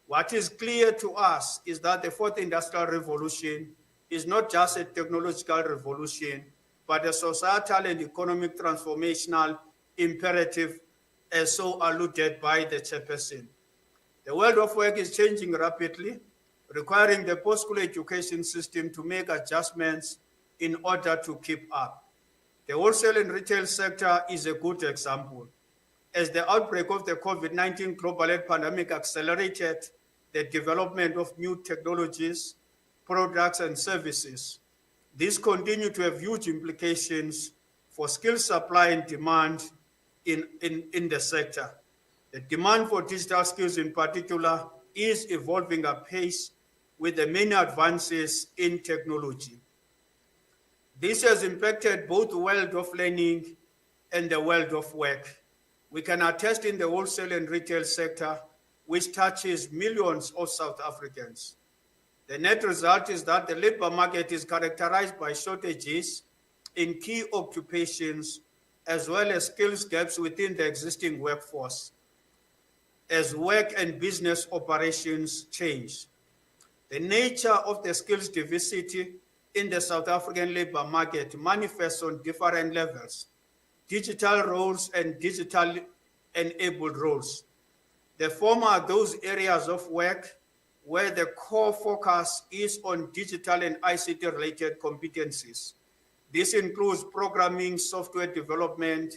What is clear to us is that the fourth industrial revolution is not just a technological revolution, but a societal and economic transformational imperative, as so alluded by the chairperson. The world of work is changing rapidly, requiring the post-school education system to make adjustments in order to keep up. The wholesale and retail sector is a good example. As the outbreak of the COVID-19 global health pandemic accelerated the development of new technologies, products, and services, these continue to have huge implications for skill supply and demand in the sector. The demand for digital skills in particular is evolving apace with the many advances in technology. This has impacted both the world of learning and the world of work. We can attest in the wholesale and retail sector, which touches millions of South Africans. The net result is that the labor market is characterized by shortages in key occupations, as well as skills gaps within the existing workforce, as work and business operations change. The nature of the skills diversity in the South African labor market manifests on different levels: digital roles and digital enabled roles. The former are those areas of work where the core focus is on digital and ICT related competencies. This includes programming, software development,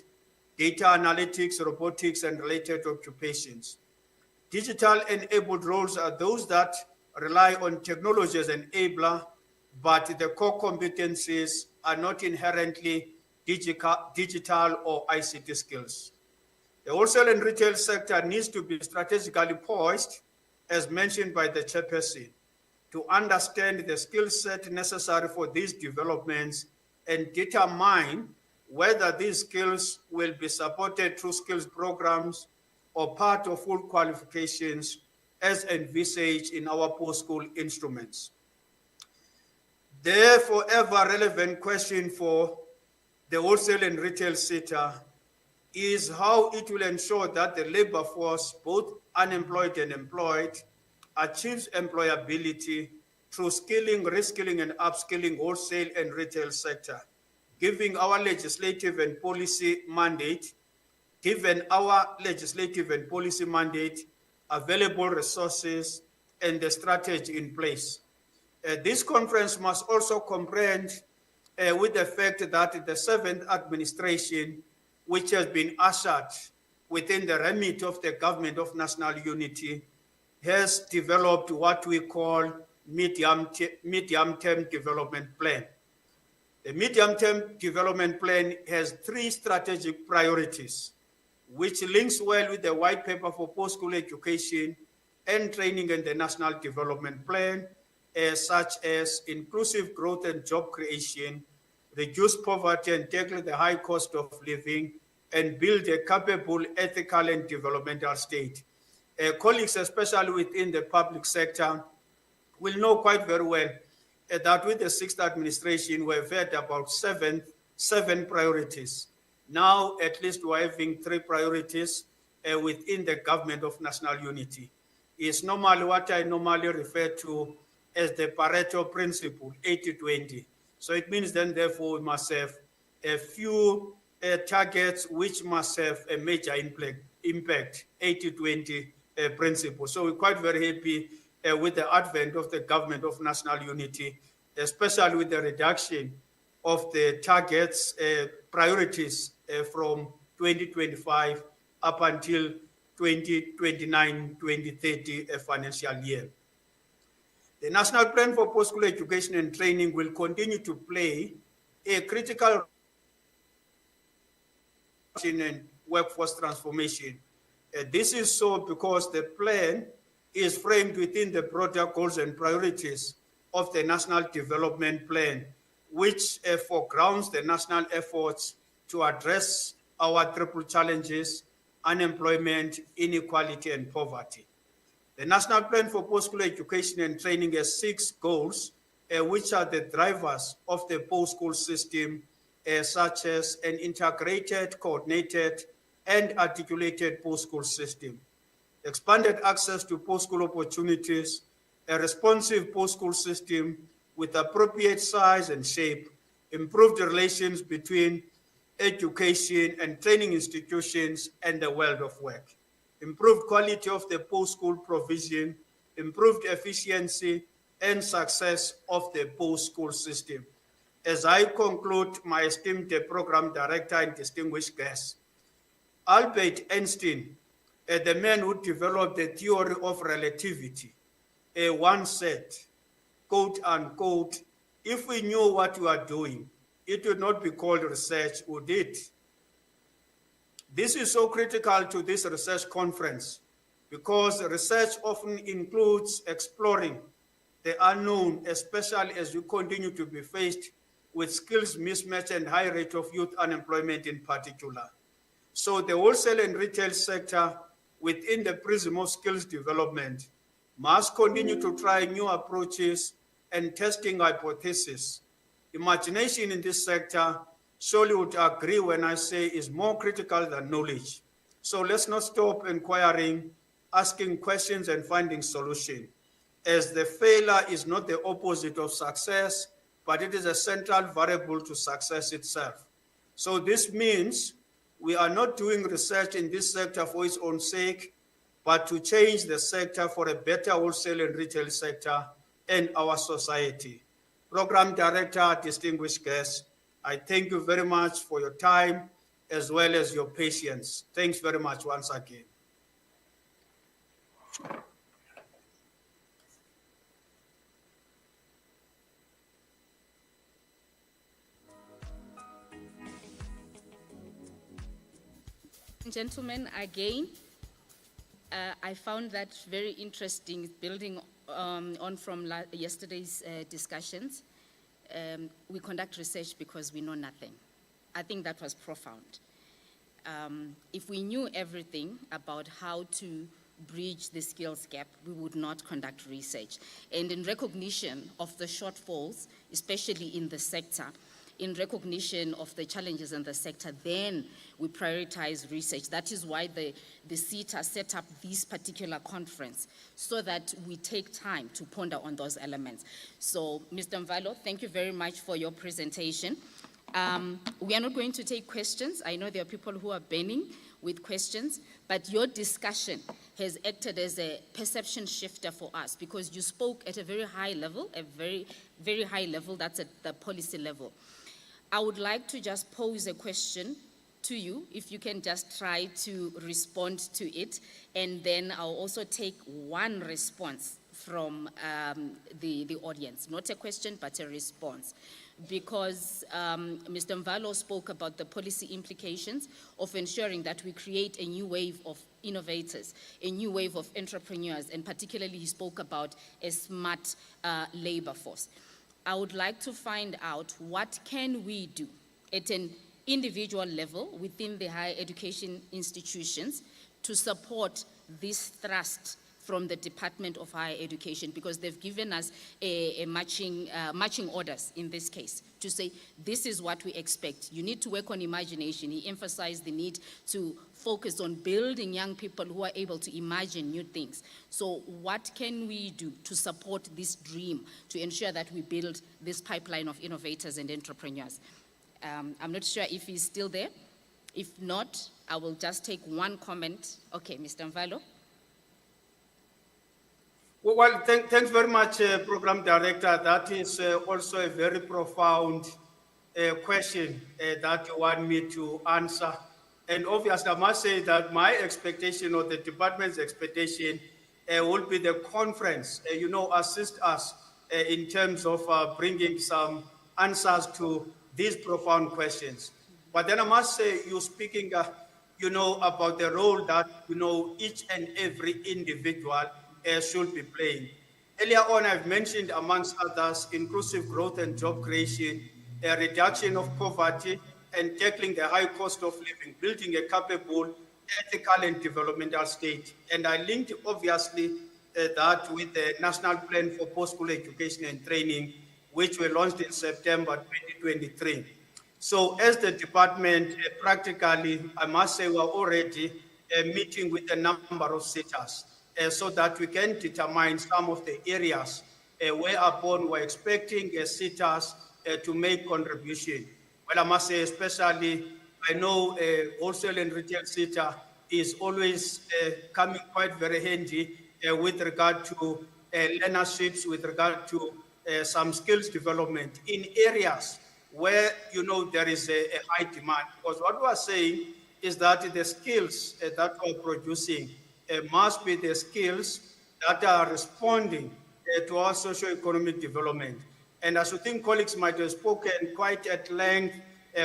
data analytics, robotics, and related occupations. Digital-enabled roles are those that rely on technology as an enabler, but the core competencies are not inherently digital or ICT skills. The wholesale and retail sector needs to be strategically poised, as mentioned by the chairperson, to understand the skill set necessary for these developments and determine whether these skills will be supported through skills programs or part of full qualifications as envisaged in our post-school instruments. The forever relevant question for the wholesale and retail sector is how it will ensure that the labor force, both unemployed and employed, achieves employability through skilling, reskilling, and upskilling wholesale and retail sector, given our legislative and policy mandate, available resources, and the strategy in place. This conference must also comprehend with the fact that the seventh administration, which has been ushered within the remit of the Government of National Unity, has developed what we call medium-term development plan. The medium-term development plan has 3 strategic priorities, which links well with the white paper for post-school education and training and the National Development Plan, such as inclusive growth and job creation, reduce poverty and tackle the high cost of living, and build a capable, ethical, and developmental state. Colleagues, especially within the public sector, will know quite very well that with the 6th administration, we've had about seven priorities. Now, at least we're having 3 priorities within the Government of National Unity. It's normally what I normally refer to as the Pareto principle, 80-20. So it means then, therefore, we must have a few targets which must have a major impact, 80-20 principle. So we're quite very happy with the advent of the Government of National Unity, especially with the reduction of the targets, priorities from 2025 up until 2029-2030 financial year. The National Plan for Post-School Education and Training will continue to play a critical role in workforce transformation. This is so because the plan is framed within the broader goals and priorities of the National Development Plan, which foregrounds the national efforts to address our triple challenges: unemployment, inequality, and poverty. The National Plan for Post-School Education and Training has 6 goals, which are the drivers of the post-school system, such as an integrated, coordinated, and articulated post-school system, expanded access to post-school opportunities, a responsive post-school system with appropriate size and shape, improved relations between education and training institutions and the world of work, improved quality of the post-school provision, improved efficiency and success of the post-school system. As I conclude, my esteemed program director and distinguished guests, Albert Einstein, the man who developed the theory of relativity, once said, quote unquote, "If we knew what we are doing, it would not be called research, would it?" This is so critical to this research conference because research often includes exploring the unknown, especially as we continue to be faced with skills mismatch and high rate of youth unemployment in particular. So the wholesale and retail sector within the prism of skills development must continue to try new approaches and testing hypotheses. Imagination in this sector, surely would agree when I say is more critical than knowledge. So let's not stop inquiring, asking questions and finding solutions, as the failure is not the opposite of success, but it is a central variable to success itself. So this means we are not doing research in this sector for its own sake, but to change the sector for a better wholesale and retail sector and our society. Program Director, distinguished guests, I thank you very much for your time as well as your patience. Thanks very much once again. Gentlemen, again, I found that very interesting, building on from yesterday's discussions. We conduct research because we know nothing. I think that was profound. If we knew everything about how to bridge the skills gap, we would not conduct research. And in recognition of the shortfalls, especially in the sector, in recognition of the challenges in the sector, then we prioritize research. That is why the SETA set up this particular conference, so that we take time to ponder on those elements. So, Mr. Mvalo, thank you very much for your presentation. We are not going to take questions. I know there are people who are burning with questions, but your discussion has acted as a perception shifter for us, because you spoke at a very high level, a very, very high level, that's at the policy level. I would like to just pose a question to you, if you can just try to respond to it, and then I'll also take one response from the audience, not a question, but a response. Because Mr. Mvalo spoke about the policy implications of ensuring that we create a new wave of innovators, a new wave of entrepreneurs, and particularly he spoke about a smart labor force. I would like to find out, what can we do at an individual level within the higher education institutions to support this thrust from the Department of Higher Education, because they've given us a matching orders in this case to say, this is what we expect. You need to work on imagination. He emphasized the need to focus on building young people who are able to imagine new things. So what can we do to support this dream, to ensure that we build this pipeline of innovators and entrepreneurs? I'm not sure if he's still there. If not, I will just take one comment. Okay, Mr. Mvalo. Well, thanks very much, Program Director. That is also a very profound question that you want me to answer. And obviously, I must say that my expectation, or the department's expectation, will be the conference, assist us in terms of bringing some answers to these profound questions. But then I must say, you're speaking, about the role that, each and every individual should be playing. Earlier on, I've mentioned, amongst others, inclusive growth and job creation, a reduction of poverty, and tackling the high cost of living, building a capable, ethical, and developmental state. And I linked, obviously, that with the National Plan for Post-School Education and Training, which were launched in September 2023. So as the department, practically, I must say, we're already meeting with a number of sectors, so that we can determine some of the areas whereupon we're expecting SETAs to make contribution. Well, I must say, especially, I know wholesale and retail SETA is always coming quite very handy with regard to learnerships, with regard to some skills development in areas where, there is a high demand. Because what we are saying is that the skills that we're producing must be the skills that are responding to our socio-economic development. And as you think colleagues might have spoken quite at length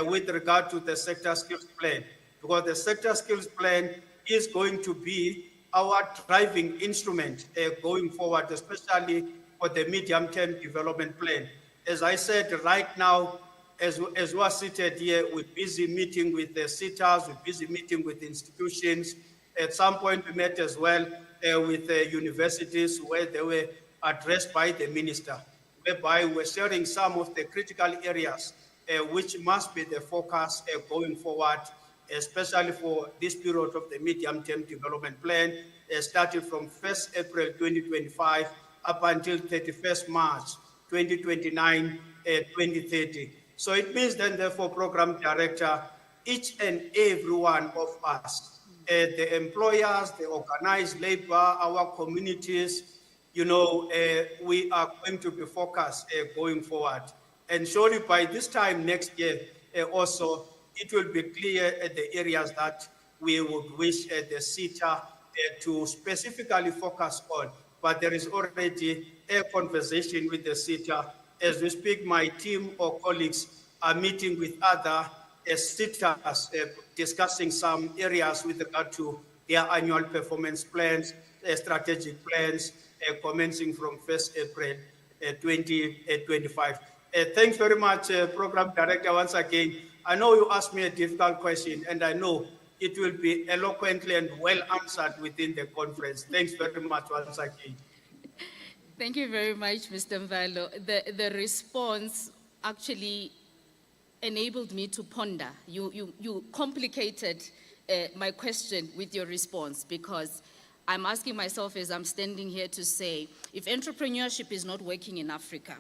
with regard to the sector skills plan, because the sector skills plan is going to be our driving instrument going forward, especially for the medium-term development plan. As I said, right now, as we are seated here, we're busy meeting with the SETAs, we're busy meeting with institutions. At some point, we met as well with universities where they were addressed by the minister, whereby we're sharing some of the critical areas which must be the focus going forward, especially for this period of the medium-term development plan, starting from 1st April 2025 up until 31st March 2029, 2030. So it means then, therefore, Program Director, each and every one of us, the employers, the organized labor, our communities, we are going to be focused going forward. And surely by this time next year, also, it will be clear at the areas that we would wish the SETA to specifically focus on. But there is already a conversation with the SETA. As we speak, my team or colleagues are meeting with other SETAs, discussing some areas with regard to their annual performance plans, strategic plans, commencing from 1st April 2025. Thanks very much, Program Director, once again. I know you asked me a difficult question, and I know it will be eloquently and well answered within the conference. Thanks very much once again. Thank you very much, Mr. Mvalo. The response actually enabled me to ponder. You complicated my question with your response, because I'm asking myself as I'm standing here to say, if entrepreneurship is not working in Africa,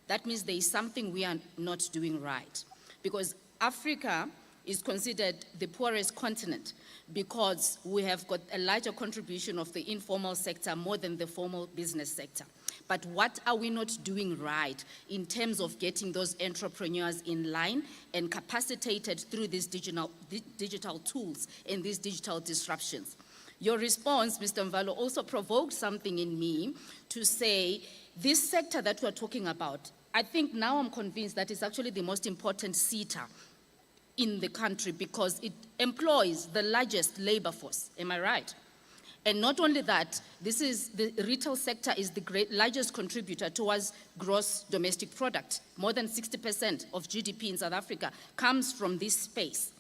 that means there is something we are not doing right. Because Africa is considered the poorest continent because we have got a larger contribution of the informal sector more than the formal business sector. But what are we not doing right in terms of getting those entrepreneurs in line and capacitated through these digital tools and these digital disruptions? Your response, Mr. Mvalo, also provoked something in me to say, this sector that we're talking about, I think now I'm convinced that it's actually the most important SETA in the country because it employs the largest labor force. Am I right? And not only that, the retail sector is the largest contributor towards gross domestic product. More than 60% of GDP in South Africa comes from this space.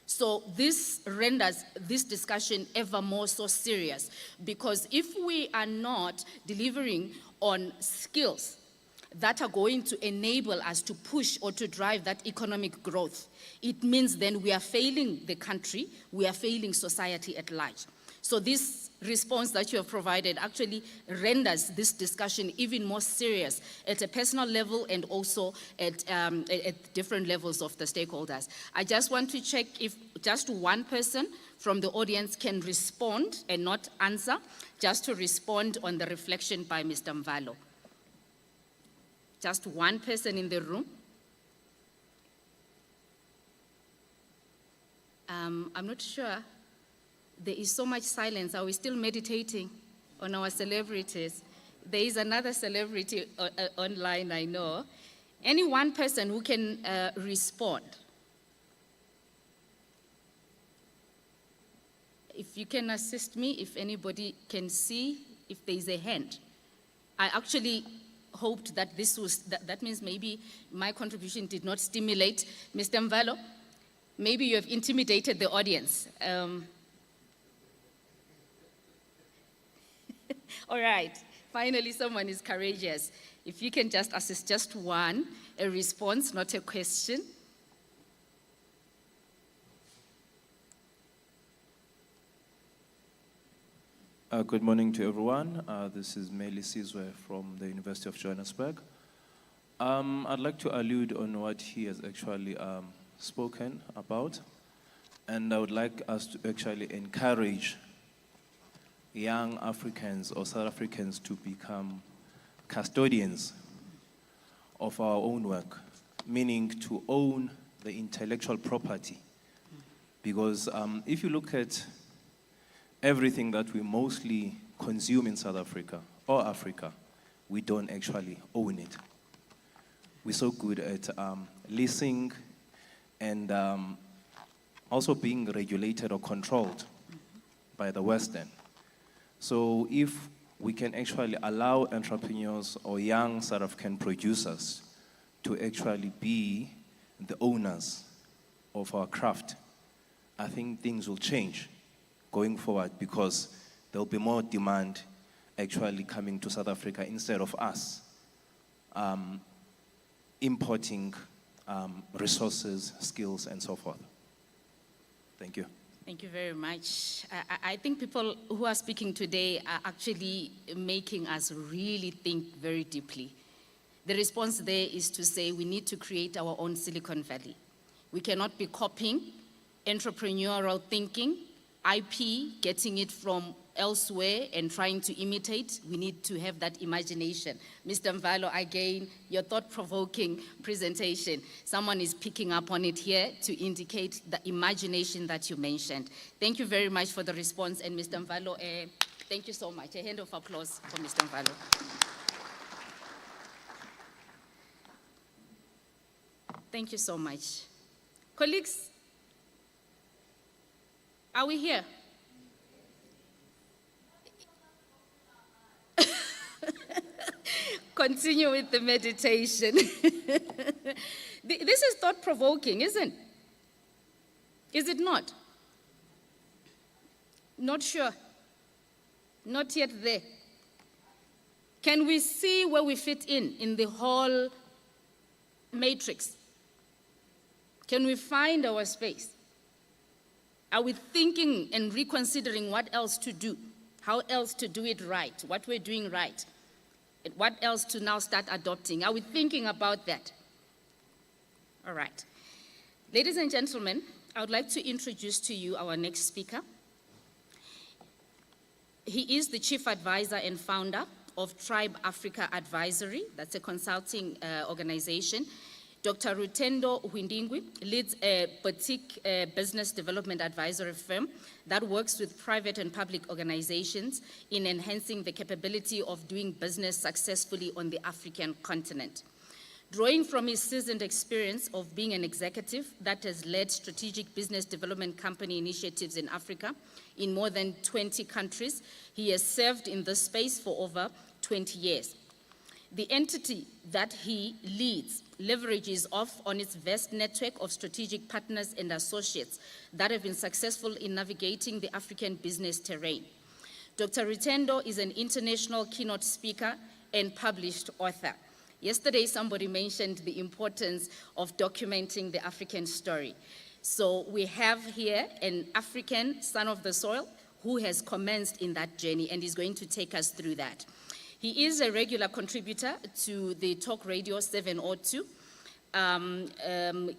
So this renders this discussion ever more so serious, because if we are not delivering on skills that are going to enable us to push or to drive that economic growth, it means then we are failing the country, we are failing society at large. So this response that you have provided actually renders this discussion even more serious at a personal level and also at different levels of the stakeholders. I just want to check if just one person from the audience can respond and not answer, just to respond on the reflection by Mr. Mvalo. Just one person in the room. I'm not sure. There is so much silence. Are we still meditating on our celebrities? There is another celebrity online, I know. Any one person who can respond. If you can assist me, if anybody can see if there is a hand. I actually hoped that that means maybe my contribution did not stimulate. Mr. Mvalo, maybe you have intimidated the audience. All right, finally someone is courageous. If you can just assist just one, a response, not a question. Good morning to everyone. This is Meli Sizwe from the University of Johannesburg. I'd like to allude on what he has actually spoken about, and I would like us to actually encourage young Africans or South Africans to become custodians of our own work, meaning to own the intellectual property. Because if you look at everything that we mostly consume in South Africa or Africa, we don't actually own it. We're so good at leasing and also being regulated or controlled by the Western. So if we can actually allow entrepreneurs or young South African producers to actually be the owners of our craft, I think things will change going forward, because there'll be more demand actually coming to South Africa instead of us importing resources, skills, and so forth. Thank you. Thank you very much. I think people who are speaking today are actually making us really think very deeply. The response there is to say we need to create our own Silicon Valley. We cannot be copying entrepreneurial thinking, IP, getting it from elsewhere and trying to imitate. We need to have that imagination. Mr. Mvalo, again, your thought-provoking presentation. Someone is picking up on it here to indicate the imagination that you mentioned. Thank you very much for the response. And Mr. Mvalo, thank you so much. A hand of applause for Mr. Mvalo. Thank you so much. Colleagues, are we here? Continue with the meditation. This is thought-provoking, isn't it? Is it not? Not sure. Not yet there. Can we see where we fit in the whole matrix? Can we find our space? Are we thinking and reconsidering what else to do? How else to do it right? What we're doing right? And what else to now start adopting? Are we thinking about that? All right. Ladies and gentlemen, I would like to introduce to you our next speaker. He is the Chief Advisor and founder of Tribe Africa Advisory. That's a consulting organization. Dr. Rutendo Huindingwi leads a boutique business development advisory firm that works with private and public organizations in enhancing the capability of doing business successfully on the African continent. Drawing from his seasoned experience of being an executive that has led strategic business development company initiatives in Africa in more than 20 countries, he has served in this space for over 20 years. The entity that he leads leverages off on its vast network of strategic partners and associates that have been successful in navigating the African business terrain. Dr. Rutendo is an international keynote speaker and published author. Yesterday, somebody mentioned the importance of documenting the African story. So we have here an African son of the soil who has commenced in that journey and is going to take us through that. He is a regular contributor to the talk radio 702,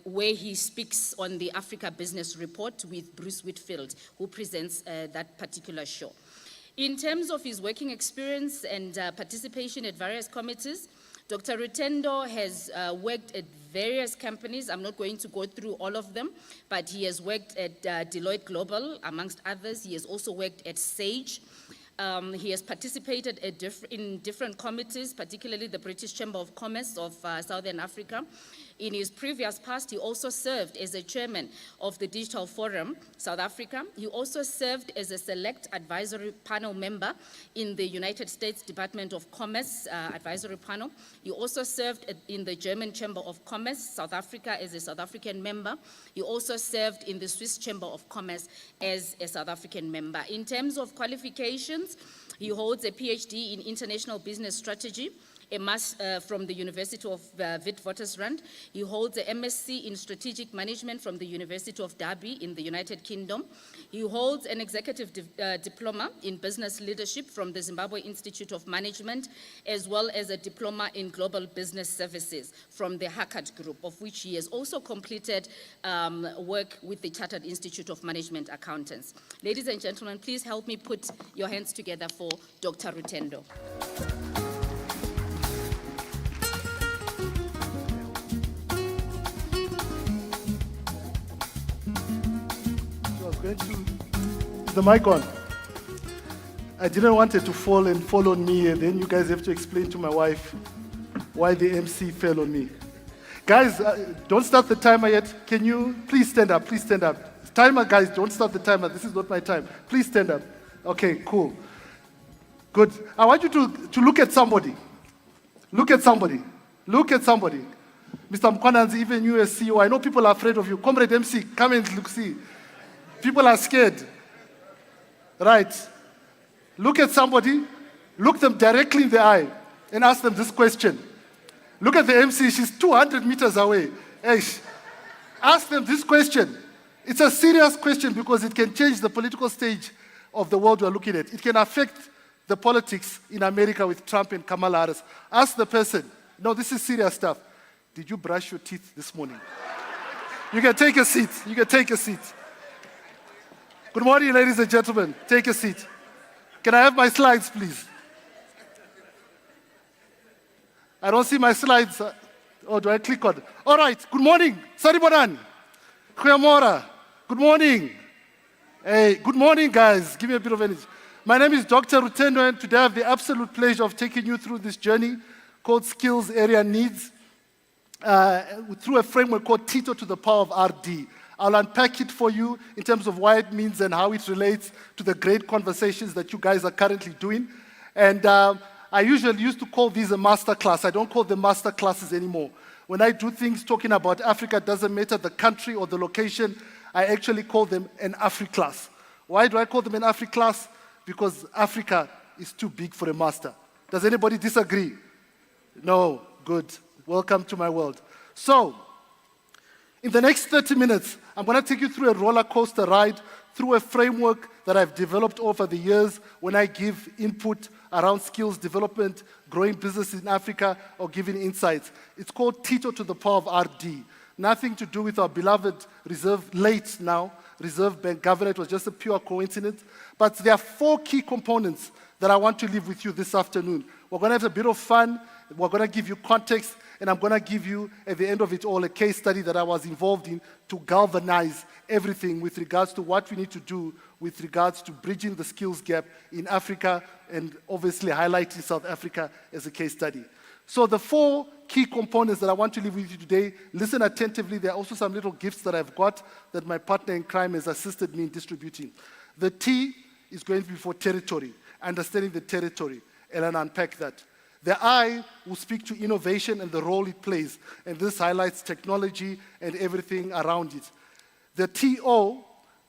where he speaks on the Africa Business Report with Bruce Whitfield, who presents that particular show. In terms of his working experience and participation at various committees, Dr. Rutendo has worked at various companies. I'm not going to go through all of them, but he has worked at Deloitte Global, amongst others. He has also worked at Sage. He has participated in different committees, particularly the British Chamber of Commerce of Southern Africa. In his previous past, he also served as a chairman of the Digital Forum, South Africa. He also served as a select advisory panel member in the United States Department of Commerce advisory panel. He also served in the German Chamber of Commerce, South Africa, as a South African member. He also served in the Swiss Chamber of Commerce as a South African member. In terms of qualifications, he holds a PhD in International Business Strategy, a Master from the University of Witwatersrand. He holds a MSc in Strategic Management from the University of Derby in the United Kingdom. He holds an Executive Diploma in Business Leadership from the Zimbabwe Institute of Management, as well as a Diploma in Global Business Services from the Hackett Group, of which he has also completed work with the Chartered Institute of Management Accountants. Ladies and gentlemen, please help me put your hands together for Dr. Rutendo. Is the mic on? I didn't want it to fall and fall on me, and then you guys have to explain to my wife why the MC fell on me. Guys, don't start the timer yet. Can you please stand up? Please stand up. Timer, guys, don't start the timer. This is not my time. Please stand up. Okay, cool. Good. I want you to look at somebody. Look at somebody. Look at somebody. Mr. Mkwananzi, even you as CEO, I know people are afraid of you. Comrade MC, come and look, see. People are scared. Right. Look at somebody, look them directly in the eye, and ask them this question. Look at the MC, she's 200 meters away. Ask them this question. It's a serious question because it can change the political stage of the world we're looking at. It can affect the politics in America with Trump and Kamala Harris. Ask the person, no, this is serious stuff. Did you brush your teeth this morning? You can take a seat. You can take a seat. Good morning, ladies and gentlemen. Take a seat. Can I have my slides, please? I don't see my slides. Oh, do I click on? All right. Good morning. Saribonan. Kuyamora. Good morning. Hey, good morning, guys. Give me a bit of energy. My name is Dr. Rutendo, and today I have the absolute pleasure of taking you through this journey called Skills Area Needs through a framework called TITO to the power of RD. I'll unpack it for you in terms of why it means and how it relates to the great conversations that you guys are currently doing. And I usually used to call these a master class. I don't call them master classes anymore. When I do things talking about Africa, it doesn't matter the country or the location, I actually call them an Afri-class. Why do I call them an Afri-class? Because Africa is too big for a master. Does anybody disagree? No, good. Welcome to my world. So, in the next 30 minutes, I'm going to take you through a roller coaster ride through a framework that I've developed over the years when I give input around skills development, growing business in Africa, or giving insights. It's called TITO to the power of RD. Nothing to do with our beloved Reserve Bank governor. It was just a pure coincidence. But there are 4 key components that I want to leave with you this afternoon. We're going to have a bit of fun. We're going to give you context. And I'm going to give you, at the end of it all, a case study that I was involved in to galvanize everything with regards to what we need to do with regards to bridging the skills gap in Africa and obviously highlighting South Africa as a case study. So the 4 key components that I want to leave with you today, listen attentively. There are also some little gifts that I've got that my partner in crime has assisted me in distributing. The T is going to be for territory, understanding the territory, and I'll unpack that. The I will speak to innovation and the role it plays, and this highlights technology and everything around it. The TO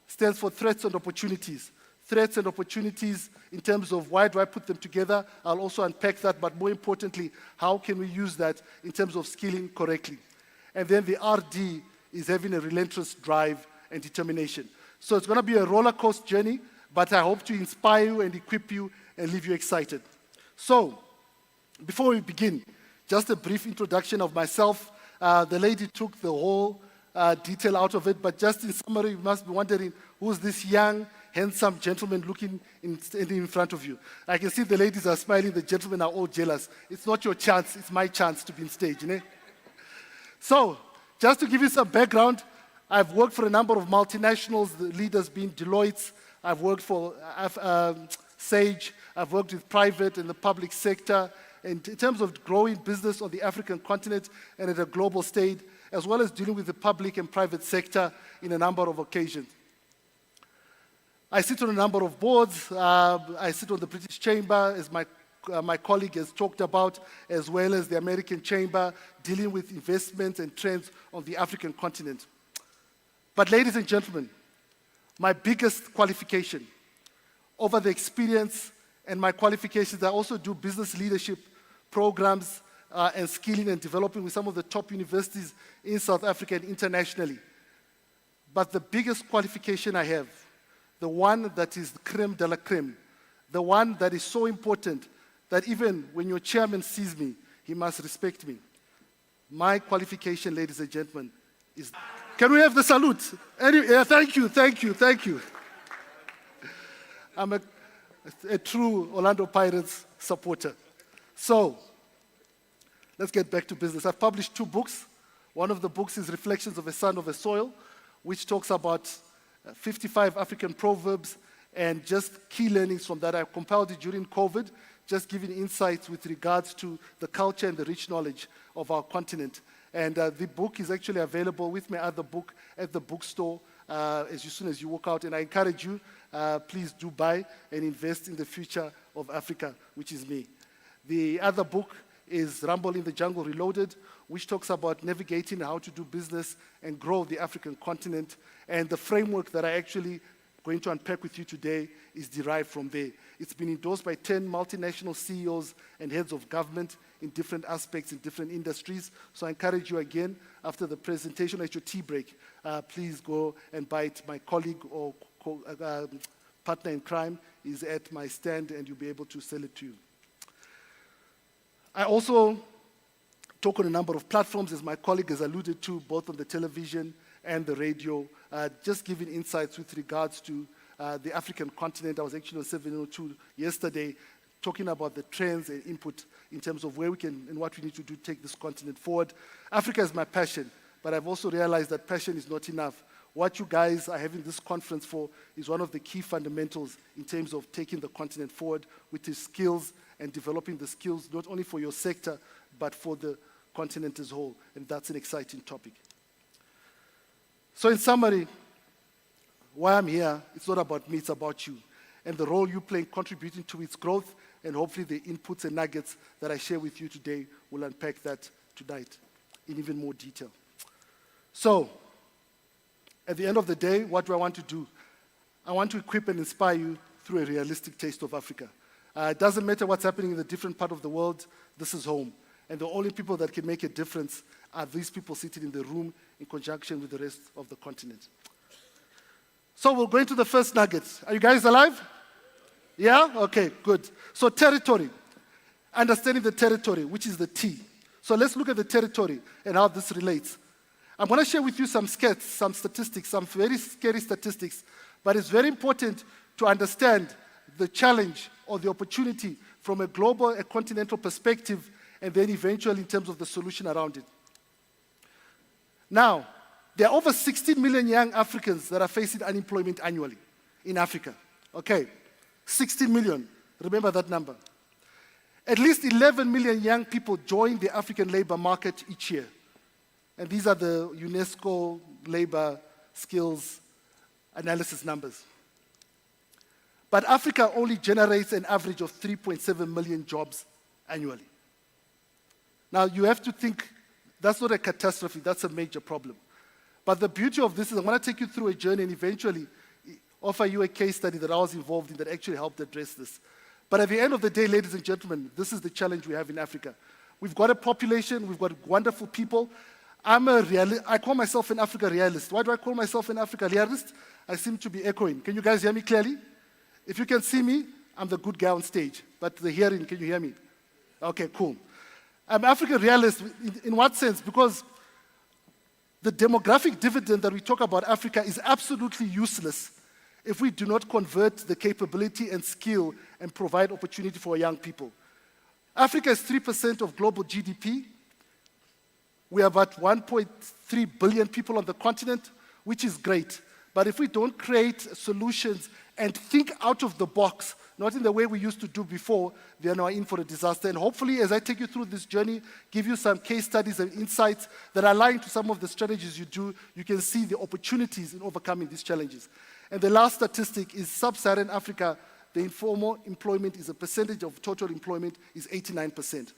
stands for threats and opportunities. Threats and opportunities in terms of why do I put them together. I'll also unpack that, but more importantly, how can we use that in terms of skilling correctly? And then the RD is having a relentless drive and determination. So it's going to be a roller coaster journey, but I hope to inspire you and equip you and leave you excited. So, before we begin, just a brief introduction of myself. The lady took the whole detail out of it, but just in summary, you must be wondering, who's this young, handsome gentleman standing in front of you? I can see the ladies are smiling, the gentlemen are all jealous. It's not your chance, it's my chance to be on stage. So, just to give you some background, I've worked for a number of multinationals, the leaders being Deloitte. I've worked for Sage. I've worked with private and the public sector. And in terms of growing business on the African continent and at a global stage, as well as dealing with the public and private sector in a number of occasions. I sit on a number of boards. I sit on the British Chamber, as my colleague has talked about, as well as the American Chamber, dealing with investments and trends on the African continent. But ladies and gentlemen, my biggest qualification over the experience and my qualifications, I also do business leadership programs and skilling and developing with some of the top universities in South Africa and internationally. But the biggest qualification I have, the one that is creme de la creme, the one that is so important that even when your chairman sees me, he must respect me. My qualification, ladies and gentlemen, is... Can we have the salute? Thank you. I'm a true Orlando Pirates supporter. So, let's get back to business. I've published 2 books. One of the books is Reflections of a Son of the Soil, which talks about 55 African proverbs and just key learnings from that. I compiled it during COVID, just giving insights with regards to the culture and the rich knowledge of our continent. And the book is actually available with my other book at the bookstore as soon as you walk out. And I encourage you, please do buy and invest in the future of Africa, which is me. The other book is Rumble in the Jungle Reloaded, which talks about navigating how to do business and grow the African continent. And the framework that I actually going to unpack with you today is derived from there. It's been endorsed by 10 multinational CEOs and heads of government in different aspects, in different industries. So I encourage you again, after the presentation at your tea break, please go and buy it. My colleague or partner in crime is at my stand, and you'll be able to sell it to you. I also talk on a number of platforms, as my colleague has alluded to, both on the television and the radio, just giving insights with regards to the African continent. I was actually on 702 yesterday, talking about the trends and input in terms of where we can and what we need to do to take this continent forward. Africa is my passion, but I've also realized that passion is not enough. What you guys are having this conference for is one of the key fundamentals in terms of taking the continent forward, with the skills and developing the skills, not only for your sector, but for the continent as a whole, and that's an exciting topic. So in summary, why I'm here, it's not about me, it's about you, and the role you play in contributing to its growth, and hopefully the inputs and nuggets that I share with you today will unpack that tonight in even more detail. So, at the end of the day, what do I want to do? I want to equip and inspire you through a realistic taste of Africa. It doesn't matter what's happening in the different part of the world, this is home. And the only people that can make a difference are these people sitting in the room in conjunction with the rest of the continent. So we'll go into the first nugget. Are you guys alive? Yeah? Okay, good. So territory. Understanding the territory, which is the T. So let's look at the territory and how this relates. I'm going to share with you some stats, some statistics, some very scary statistics, but it's very important to understand the challenge or the opportunity from a global, a continental perspective, and then eventually in terms of the solution around it. Now, there are over 16 million young Africans that are facing unemployment annually in Africa. Okay, 16 million, remember that number. At least 11 million young people join the African labor market each year. And these are the UNESCO labor skills analysis numbers. But Africa only generates an average of 3.7 million jobs annually. Now, you have to think, that's not a catastrophe, that's a major problem. But the beauty of this is I'm going to take you through a journey and eventually offer you a case study that I was involved in that actually helped address this. But at the end of the day, ladies and gentlemen, this is the challenge we have in Africa. We've got a population, we've got wonderful people. I call myself an Africa realist. Why do I call myself an Africa realist? I seem to be echoing. Can you guys hear me clearly? If you can see me, I'm the good guy on stage. But the hearing, can you hear me? Okay, cool. I'm African realist in what sense? Because the demographic dividend that we talk about Africa is absolutely useless if we do not convert the capability and skill and provide opportunity for young people. Africa is 3% of global GDP. We have about 1.3 billion people on the continent, which is great. But if we don't create solutions and think out of the box, not in the way we used to do before, then we're in for a disaster. And hopefully, as I take you through this journey, give you some case studies and insights that align to some of the strategies you do, you can see the opportunities in overcoming these challenges. And the last statistic is sub-Saharan Africa, the informal employment is a percentage of total employment is 89%.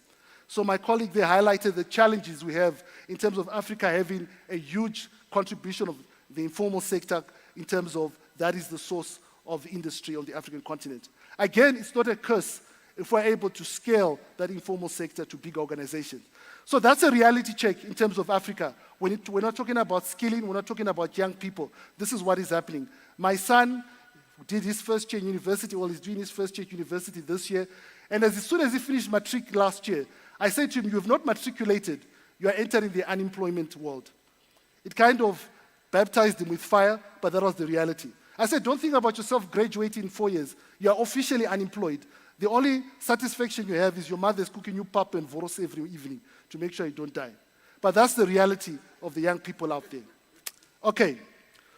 So my colleague there highlighted the challenges we have in terms of Africa having a huge contribution of the informal sector in terms of that is the source of industry on the African continent. Again, it's not a curse if we're able to scale that informal sector to big organizations. So that's a reality check in terms of Africa. We're not talking about skilling, we're not talking about young people. This is what is happening. My son did his first year in university, well, he's doing his first year at university this year, and as soon as he finished matric last year, I said to him, you have not matriculated, you are entering the unemployment world. It kind of baptized him with fire, but that was the reality. I said, don't think about yourself graduating in 4 years. You are officially unemployed. The only satisfaction you have is your mother is cooking you pap and voros every evening to make sure you don't die. But that's the reality of the young people out there. Okay,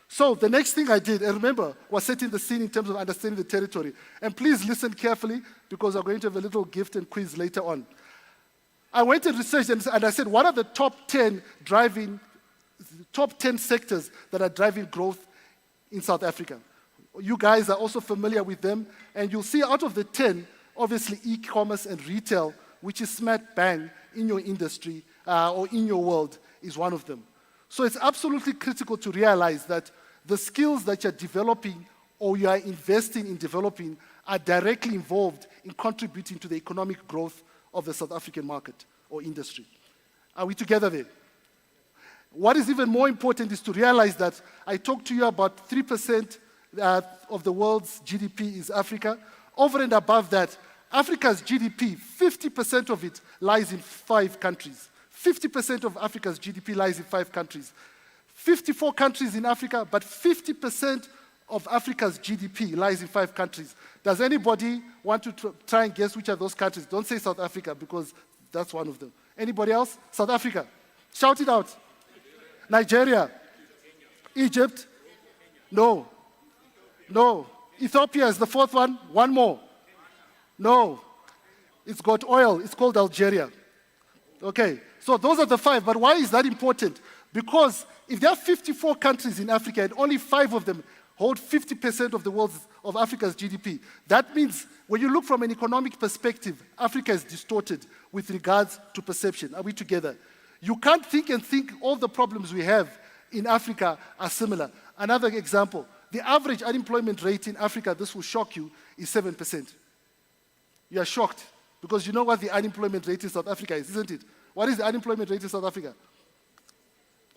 so the next thing I did, and remember, was setting the scene in terms of understanding the territory. And please listen carefully because I'm going to have a little gift and quiz later on. I went and researched and I said, what are the top 10 sectors that are driving growth in South Africa? You guys are also familiar with them, and you'll see out of the 10, obviously e-commerce and retail, which is smack bang in your industry or in your world, is one of them. So it's absolutely critical to realize that the skills that you're developing or you are investing in developing are directly involved in contributing to the economic growth of the South African market or industry. Are we together there? What is even more important is to realize that I talked to you about 3% of the world's GDP is Africa. Over and above that, Africa's GDP, 50% of it lies in 5 countries. 50% of Africa's GDP lies in 5 countries. 54 countries in Africa, but 50% of Africa's GDP lies in 5 countries. Does anybody want to try and guess which are those countries? Don't say South Africa, because that's one of them. Anybody else? South Africa. Shout it out. Nigeria. Egypt. No. No. Ethiopia is the 4th one. One more. No. It's got oil. It's called Algeria. Okay. So those are the 5. But why is that important? Because if there are 54 countries in Africa and only 5 of them hold 50% of Africa's GDP, that means when you look from an economic perspective, Africa is distorted with regards to perception. Are we together? You can't think all the problems we have in Africa are similar. Another example, the average unemployment rate in Africa, this will shock you, is 7%. You are shocked because you know what the unemployment rate in South Africa is, isn't it? What is the unemployment rate in South Africa?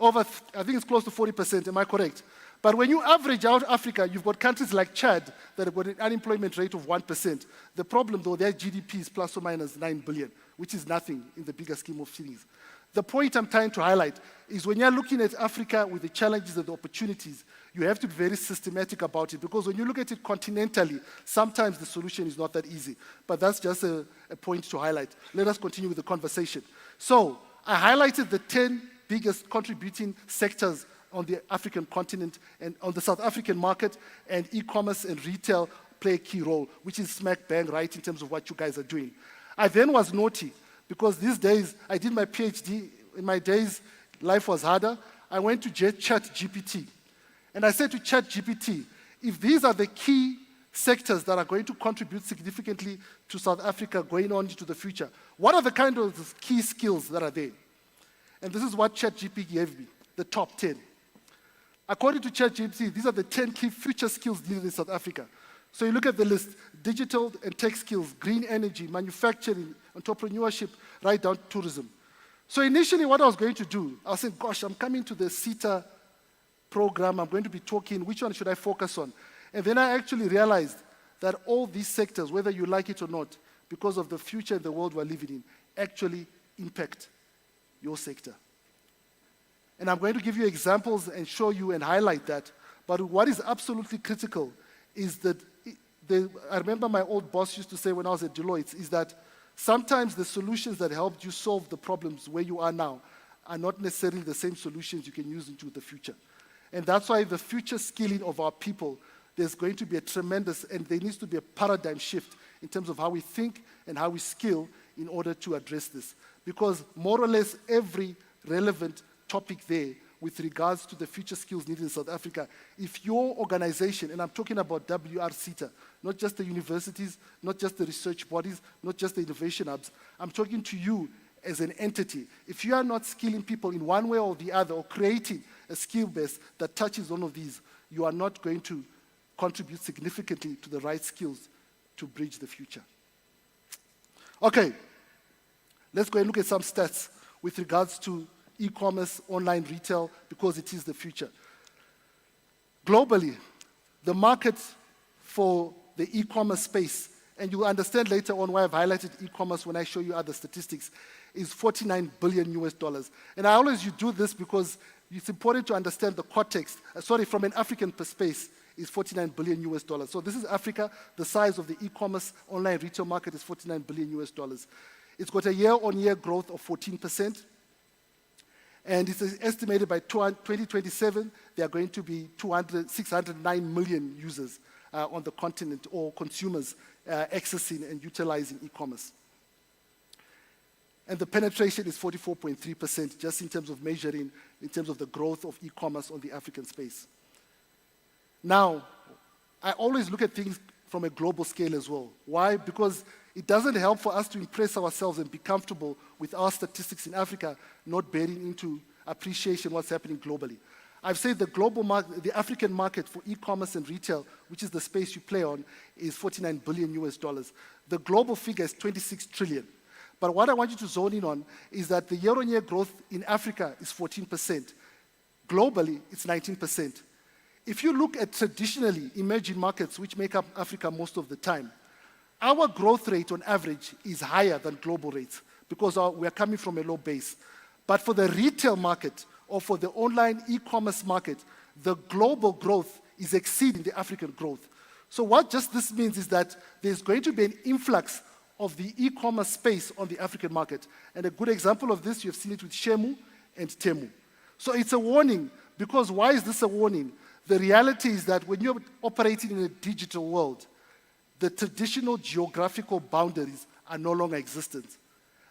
I think it's close to 40%, am I correct? But when you average out Africa, you've got countries like Chad that have got an unemployment rate of 1%. The problem, though, their GDP is plus or minus 9 billion, which is nothing in the bigger scheme of things. The point I'm trying to highlight is when you're looking at Africa with the challenges and the opportunities, you have to be very systematic about it, because when you look at it continentally, sometimes the solution is not that easy. But that's just a point to highlight. Let us continue with the conversation. So I highlighted the 10 biggest contributing sectors on the African continent and on the South African market, and e-commerce and retail play a key role, which is smack bang right in terms of what you guys are doing. I then was naughty, because these days, I did my PhD, in my days, life was harder. I went to ChatGPT, and I said to ChatGPT, if these are the key sectors that are going to contribute significantly to South Africa going on into the future, what are the kind of key skills that are there? And this is what ChatGPT gave me, the top 10. According to ChatGPT, these are the 10 key future skills needed in South Africa. So you look at the list: digital and tech skills, green energy, manufacturing, entrepreneurship, right down to tourism. So initially what I was going to do, I was saying, gosh, I'm coming to the SETA program, I'm going to be talking, which one should I focus on? And then I actually realized that all these sectors, whether you like it or not, because of the future and the world we're living in, actually impact your sector. And I'm going to give you examples and show you and highlight that. But what is absolutely critical is that, I remember my old boss used to say when I was at Deloitte, is that sometimes the solutions that helped you solve the problems where you are now are not necessarily the same solutions you can use into the future. And that's why the future skilling of our people, there's going to be a tremendous, and there needs to be a paradigm shift in terms of how we think and how we skill in order to address this. Because more or less every relevant topic there with regards to the future skills needed in South Africa, if your organization, and I'm talking about W&RSeta, not just the universities, not just the research bodies, not just the innovation hubs, I'm talking to you as an entity. If you are not skilling people in one way or the other, or creating a skill base that touches one of these, you are not going to contribute significantly to the right skills to bridge the future. Okay, let's go and look at some stats with regards to e-commerce, online retail, because it is the future. Globally, the market for the e-commerce space, and you'll understand later on why I've highlighted e-commerce when I show you other statistics, is $49 billion US. And I always do this because it's important to understand the context. From an African perspective, is $49 billion US. So this is Africa. The size of the e-commerce online retail market is $49 billion US. It's got a year-on-year growth of 14%. And it's estimated by 2027, there are going to be 609 million users on the continent, or consumers accessing and utilizing e-commerce. And the penetration is 44.3%, just in terms of measuring, in terms of the growth of e-commerce on the African space. Now, I always look at things from a global scale as well. Why? Because it doesn't help for us to impress ourselves and be comfortable with our statistics in Africa not bearing into appreciation what's happening globally. I've said the global market, the African market for e-commerce and retail, which is the space you play on, is $49 billion US. The global figure is 26 trillion. But what I want you to zone in on is that the year-on-year growth in Africa is 14%. Globally, it's 19%. If you look at traditionally emerging markets, which make up Africa most of the time, our growth rate on average is higher than global rates because we are coming from a low base. But for the retail market or for the online e-commerce market, the global growth is exceeding the African growth. So what just this means is that there's going to be an influx of the e-commerce space on the African market. And a good example of this, you've seen it with Shemu and Temu. So it's a warning, because why is this a warning? The reality is that when you're operating in a digital world, the traditional geographical boundaries are no longer existent.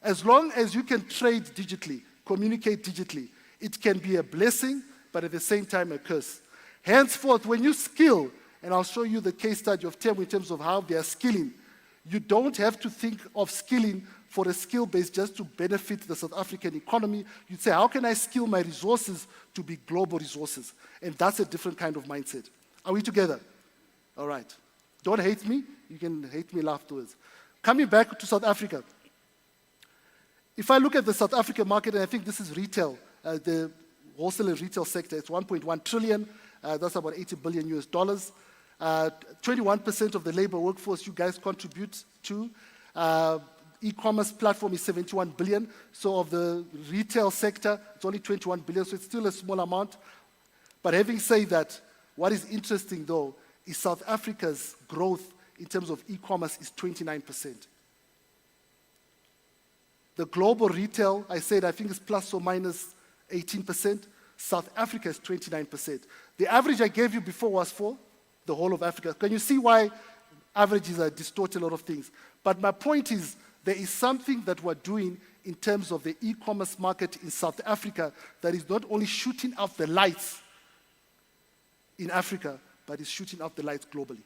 As long as you can trade digitally, communicate digitally, it can be a blessing, but at the same time a curse. Henceforth, when you skill, and I'll show you the case study of Temu in terms of how they are skilling, you don't have to think of skilling for a skill base just to benefit the South African economy. You'd say, how can I skill my resources to be global resources? And that's a different kind of mindset. Are we together? All right. Don't hate me. You can hate me afterwards. Coming back to South Africa. If I look at the South African market, and I think this is retail, the wholesale and retail sector, it's 1.1 trillion. That's about $80 billion US dollars. 21% of the labor workforce you guys contribute to. E-commerce platform is 71 billion. So of the retail sector, it's only 21 billion, so it's still a small amount. But having said that, what is interesting though is South Africa's growth in terms of e-commerce is 29%. The global retail, I said, I think is plus or minus 18%. South Africa is 29%. The average I gave you before was for the whole of Africa. Can you see why averages are distort a lot of things? But my point is, there is something that we're doing in terms of the e-commerce market in South Africa that is not only shooting out the lights in Africa, but is shooting out the lights globally.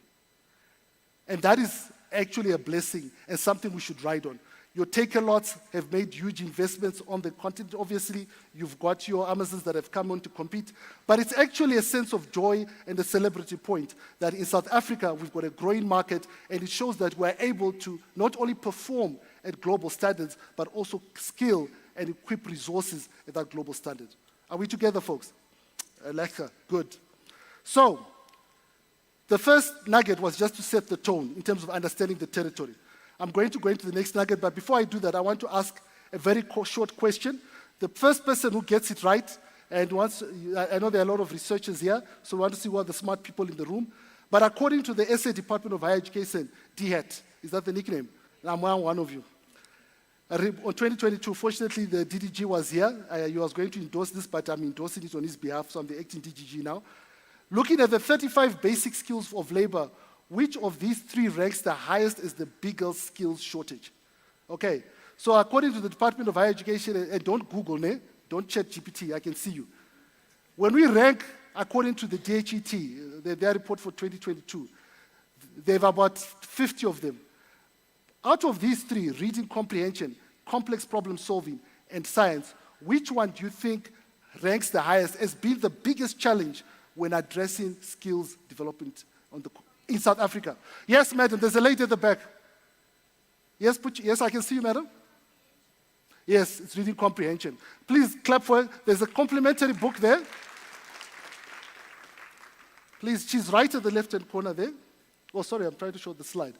And that is actually a blessing and something we should ride on. Your Takealots have made huge investments on the continent. Obviously, you've got your Amazons that have come on to compete. But it's actually a sense of joy and a celebrity point that in South Africa, we've got a growing market, and it shows that we're able to not only perform at global standards, but also skill and equip resources at that global standard. Are we together, folks? Alexa, good. So, the first nugget was just to set the tone in terms of understanding the territory. I'm going to go into the next nugget, but before I do that, I want to ask a very short question. The first person who gets it right, and once, I know there are a lot of researchers here, so we want to see who are the smart people in the room. But according to the SA Department of Higher Education, DHET, is that the nickname? I'm one of you. On 2022, fortunately, the DDG was here. He was going to endorse this, but I'm endorsing it on his behalf, so I'm the acting DDG now. Looking at the 35 basic skills of labor, which of these three ranks the highest as the biggest skills shortage? Okay, so according to the Department of Higher Education, and don't Google, don't chat GPT, I can see you. When we rank according to the DHET, their report for 2022, they have about 50 of them. Out of these three, reading comprehension, complex problem solving, and science, which one do you think ranks the highest as being the biggest challenge when addressing skills development in South Africa? Yes, madam, there's a lady at the back. Yes, yes, I can see you, madam. Yes, it's reading comprehension. Please clap for her. There's a complimentary book there. Please, she's right at the left-hand corner there. Oh, sorry, I'm trying to show the slide.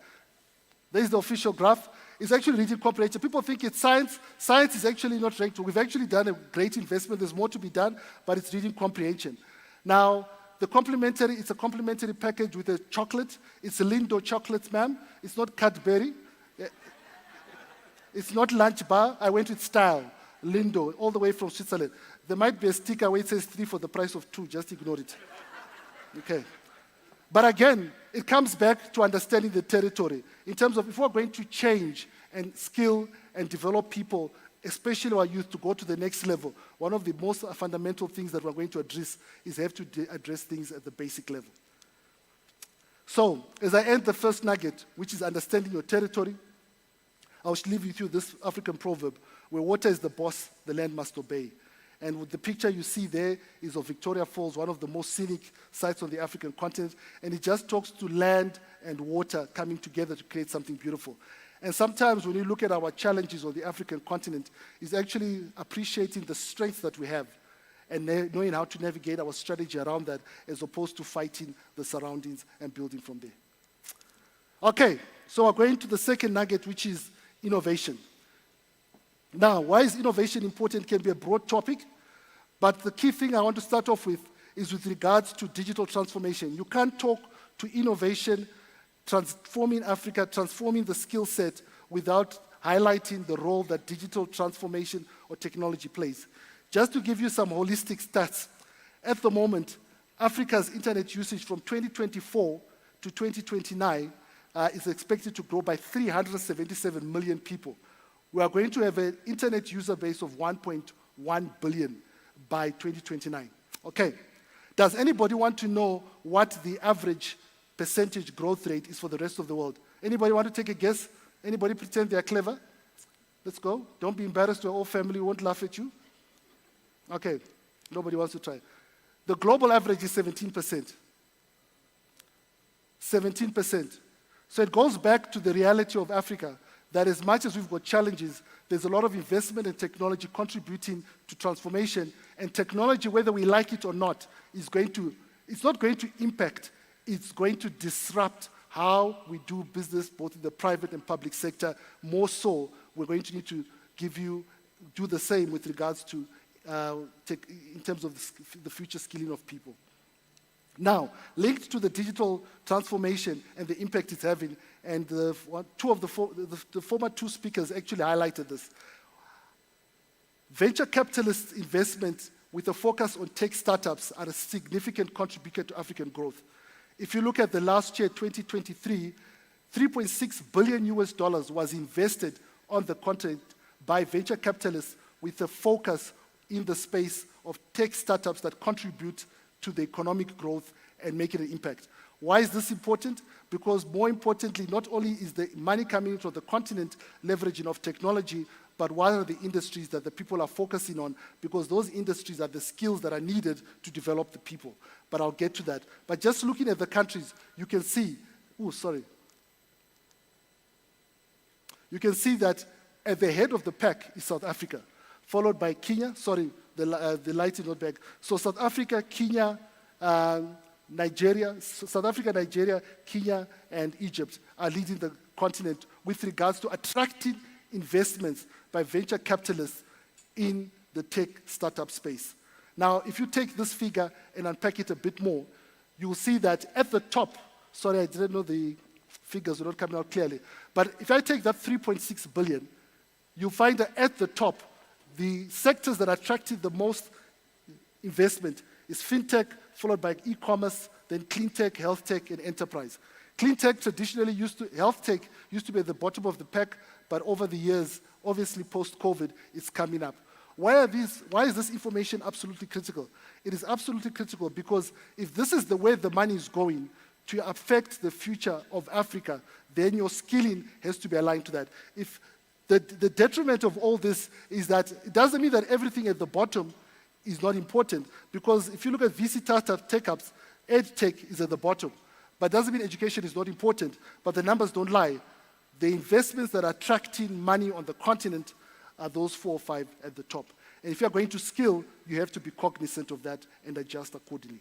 There's the official graph. It's actually reading comprehension. People think it's science. Science is actually not ranked. We've actually done a great investment. There's more to be done, but it's reading comprehension. Now, it's a complimentary package with a chocolate. It's a Lindo chocolate, ma'am. It's not Cadbury. It's not Lunch Bar. I went with style, Lindo, all the way from Switzerland. There might be a sticker where it says 3 for the price of 2. Just ignore it. Okay. But again, it comes back to understanding the territory. In terms of if we're going to change and skill and develop people, especially our youth, to go to the next level, one of the most fundamental things that we're going to address is have to address things at the basic level. So, as I end the first nugget, which is understanding your territory, I'll leave with you this African proverb, where water is the boss, the land must obey. And with the picture you see there is of Victoria Falls, one of the most scenic sites on the African continent, and it just talks to land and water coming together to create something beautiful. And sometimes when you look at our challenges on the African continent, it's actually appreciating the strengths that we have and knowing how to navigate our strategy around that as opposed to fighting the surroundings and building from there. Okay, so we're going to the second nugget, which is innovation. Now, why is innovation important? It can be a broad topic, but the key thing I want to start off with is with regards to digital transformation. You can't talk to innovation, transforming Africa, transforming the skill set without highlighting the role that digital transformation or technology plays. Just to give you some holistic stats, at the moment, Africa's internet usage from 2024 to 2029 is expected to grow by 377 million people. We are going to have an internet user base of 1.1 billion by 2029. Okay. Does anybody want to know what the average percentage growth rate is for the rest of the world? Anybody want to take a guess? Anybody pretend they're clever? Let's go. Don't be embarrassed. Your whole family won't laugh at you. Okay. Nobody wants to try. The global average is 17%. 17%. So it goes back to the reality of Africa, that as much as we've got challenges, there's a lot of investment in technology contributing to transformation. And technology, whether we like it or not, it's not going to impact, it's going to disrupt how we do business, both in the private and public sector. More so, we're going to need to do the same with regards to, in terms of the future skilling of people. Now, linked to the digital transformation and the impact it's having, and the former two speakers actually highlighted this. Venture capitalist investment with a focus on tech startups are a significant contributor to African growth. If you look at the last year, 2023, $3.6 billion was invested on the continent by venture capitalists with a focus in the space of tech startups that contribute to the economic growth and making an impact. Why is this important? Because more importantly, not only is the money coming into the continent leveraging of technology, but what are the industries that the people are focusing on? Because those industries are the skills that are needed to develop the people. But I'll get to that. But just looking at the countries, you can see, you can see that at the head of the pack is South Africa, followed by Kenya. The light is not back. So South Africa, Kenya, Nigeria, Kenya, and Egypt are leading the continent with regards to attracting investments by venture capitalists in the tech startup space. Now, if you take this figure and unpack it a bit more, you will see that at the top, sorry, I didn't know the figures were not coming out clearly, but if I take that 3.6 billion, you'll find that at the top, the sectors that attracted the most investment is fintech, followed by e-commerce, then clean tech, health tech, and enterprise. Clean tech traditionally health tech used to be at the bottom of the pack, but over the years, obviously post-COVID, it's coming up. Why is this information absolutely critical? It is absolutely critical because if this is the way the money is going to affect the future of Africa, then your skilling has to be aligned to that. If the detriment of all this is that it doesn't mean that everything at the bottom is not important, because if you look at VC startup take-ups, ed tech is at the bottom. But it doesn't mean education is not important, but the numbers don't lie. The investments that are attracting money on the continent are those 4 or 5 at the top. And if you're going to skill, you have to be cognizant of that and adjust accordingly.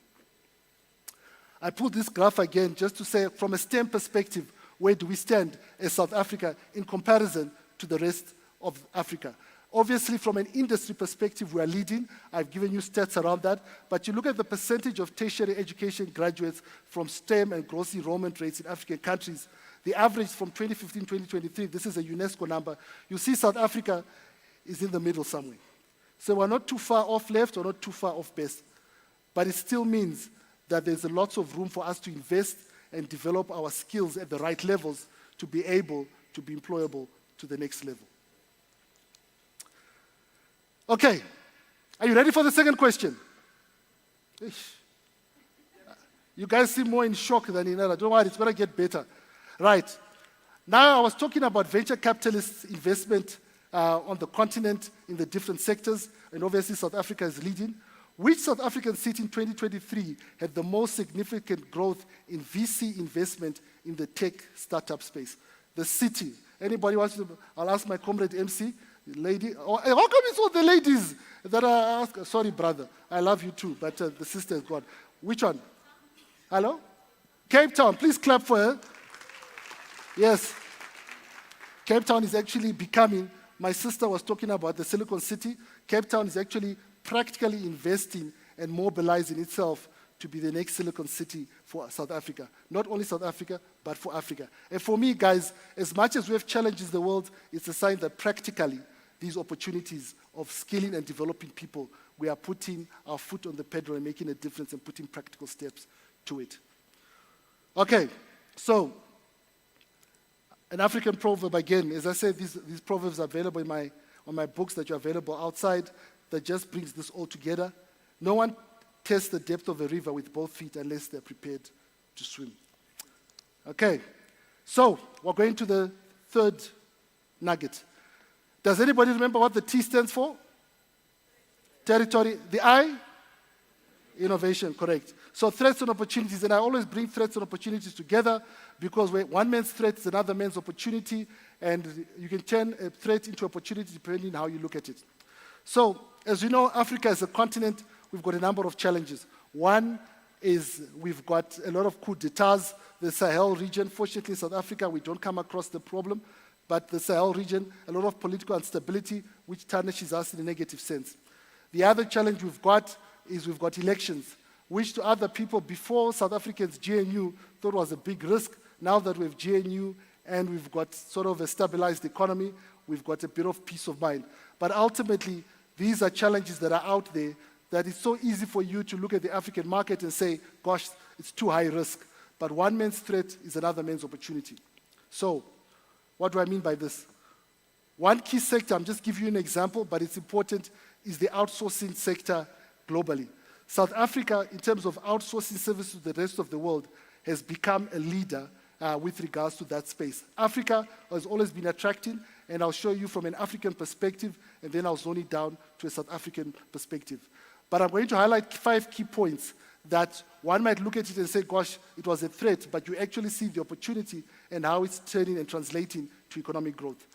I pulled this graph again just to say, from a STEM perspective, where do we stand as South Africa in comparison to the rest of Africa? Obviously, from an industry perspective, we are leading. I've given you stats around that. But you look at the percentage of tertiary education graduates from STEM and gross enrollment rates in African countries, the average from 2015 to 2023, this is a UNESCO number, you see South Africa is in the middle somewhere. So we're not too far off left or not too far off best. But it still means that there's a lot of room for us to invest and develop our skills at the right levels to be able to be employable to the next level. Okay, are you ready for the second question? You guys seem more in shock than in other. Don't worry, it's going to get better. Right. Now I was talking about venture capitalist investment on the continent in the different sectors, and obviously South Africa is leading. Which South African city in 2023 had the most significant growth in VC investment in the tech startup space? The city. Anybody wants to? I'll ask my comrade MC, the lady. Oh, how come it's all the ladies that are asking? Sorry, brother. I love you too, but the sister is gone. Which one? Hello? Cape Town. Please clap for her. Yes. Cape Town is actually becoming, my sister was talking about the Silicon City. Cape Town is actually practically investing and mobilizing itself to be the next Silicon City for South Africa. Not only South Africa, but for Africa. And for me, guys, as much as we have challenges in the world, it's a sign that practically these opportunities of skilling and developing people, we are putting our foot on the pedal and making a difference and putting practical steps to it. Okay, so an African proverb again. As I said, these proverbs are available on my books that are available outside, that just brings this all together. No one tests the depth of a river with both feet unless they're prepared to swim. Okay, so we're going to the third nugget. Does anybody remember what the T stands for? Territory. The I? Innovation, correct. So threats and opportunities, and I always bring threats and opportunities together because one man's threat is another man's opportunity, and you can turn a threat into opportunity depending on how you look at it. So, as you know, Africa is a continent. We've got a number of challenges. One is we've got a lot of coup d'etats. The Sahel region, fortunately in South Africa, we don't come across the problem, but the Sahel region, a lot of political instability, which tarnishes us in a negative sense. The other challenge we've got is we've got elections, which to other people before South Africans, GNU, thought was a big risk. Now that we have GNU and we've got sort of a stabilized economy, we've got a bit of peace of mind. But ultimately, these are challenges that are out there that it's so easy for you to look at the African market and say, gosh, it's too high risk. But one man's threat is another man's opportunity. So, what do I mean by this? One key sector, I'm just giving you an example, but it's important, is the outsourcing sector globally. South Africa, in terms of outsourcing services to the rest of the world, has become a leader with regards to that space. Africa has always been attracting, and I'll show you from an African perspective, and then I'll zone it down to a South African perspective. But I'm going to highlight 5 key points that one might look at it and say, gosh, it was a threat, but you actually see the opportunity and how it's turning and translating to economic growth.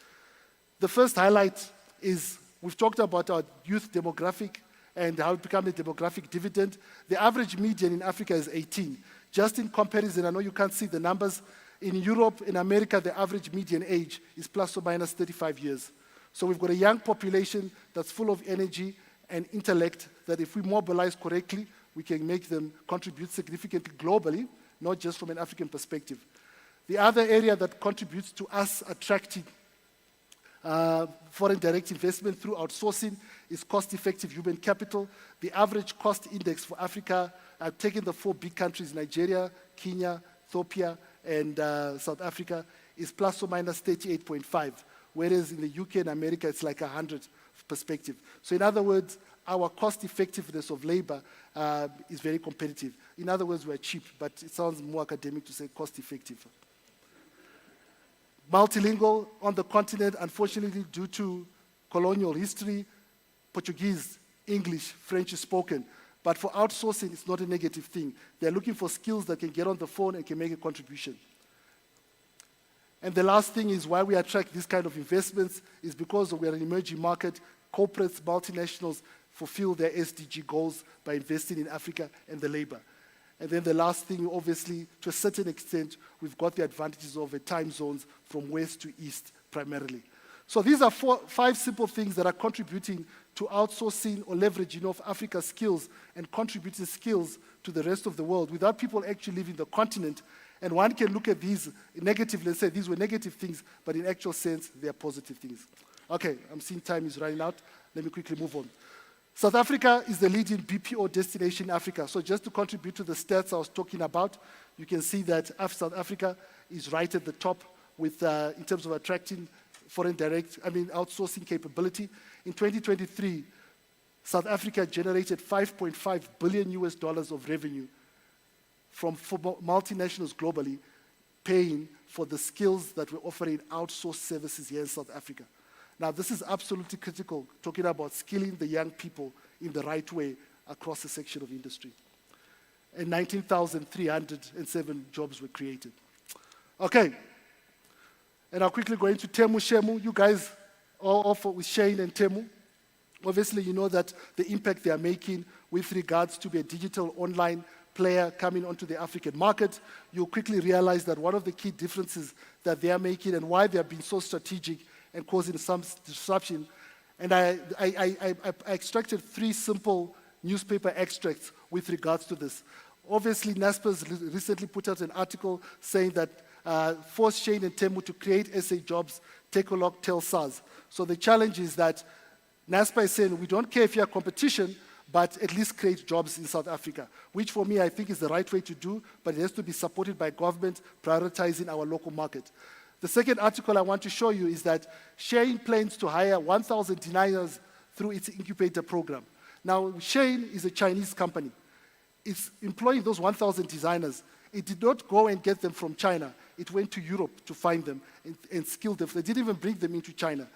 The first highlight is we've talked about our youth demographic and how it became a demographic dividend. The average median in Africa is 18. Just in comparison, I know you can't see the numbers. In Europe, in America, the average median age is plus or minus 35 years. So we've got a young population that's full of energy and intellect that if we mobilize correctly, we can make them contribute significantly globally, not just from an African perspective. The other area that contributes to us attracting foreign direct investment through outsourcing is cost-effective human capital. The average cost index for Africa, I've taken the 4 big countries, Nigeria, Kenya, Ethiopia, and South Africa, is plus or minus 38.5, whereas in the UK and America, it's like 100 perspective. So in other words, our cost effectiveness of labor is very competitive. In other words, we're cheap, but it sounds more academic to say cost effective. Multilingual on the continent, unfortunately, due to colonial history, Portuguese, English, French is spoken. But for outsourcing, it's not a negative thing. They're looking for skills that can get on the phone and can make a contribution. And the last thing is why we attract this kind of investments is because we're an emerging market. Corporates, multinationals fulfill their SDG goals by investing in Africa and the labor. And then the last thing, obviously, to a certain extent, we've got the advantages of the time zones from west to east primarily. So these are 5 simple things that are contributing to outsourcing or leveraging of Africa's skills and contributing skills to the rest of the world without people actually leaving the continent. And one can look at these negatively and say these were negative things, but in actual sense, they are positive things. Okay, I'm seeing time is running out. Let me quickly move on. South Africa is the leading BPO destination in Africa. So just to contribute to the stats I was talking about, you can see that South Africa is right at the top with, in terms of attracting foreign direct, outsourcing capability. In 2023, South Africa generated $5.5 billion of revenue from multinationals globally paying for the skills that we're offering outsourced services here in South Africa. Now, this is absolutely critical, talking about skilling the young people in the right way across the section of industry. And 19,307 jobs were created. Okay. And I'll quickly go into Temu Shemu. You guys all offer with Shane and Temu. Obviously, you know that the impact they are making with regards to be a digital online player coming onto the African market. You'll quickly realize that one of the key differences that they are making and why they have been so strategic and causing some disruption. And I extracted 3 simple newspaper extracts with regards to this. Obviously, NASPA's recently put out an article saying that force Shane and Temu to create SA jobs, take a look, tell SARS. So the challenge is that NASPA is saying, we don't care if you have competition, but at least create jobs in South Africa, which for me I think is the right way to do, but it has to be supported by government prioritizing our local market. The second article I want to show you is that Shane plans to hire 1,000 designers through its incubator program. Now, Shane is a Chinese company. It's employing those 1,000 designers. It did not go and get them from China. It went to Europe to find them and skill them. They didn't even bring them into China.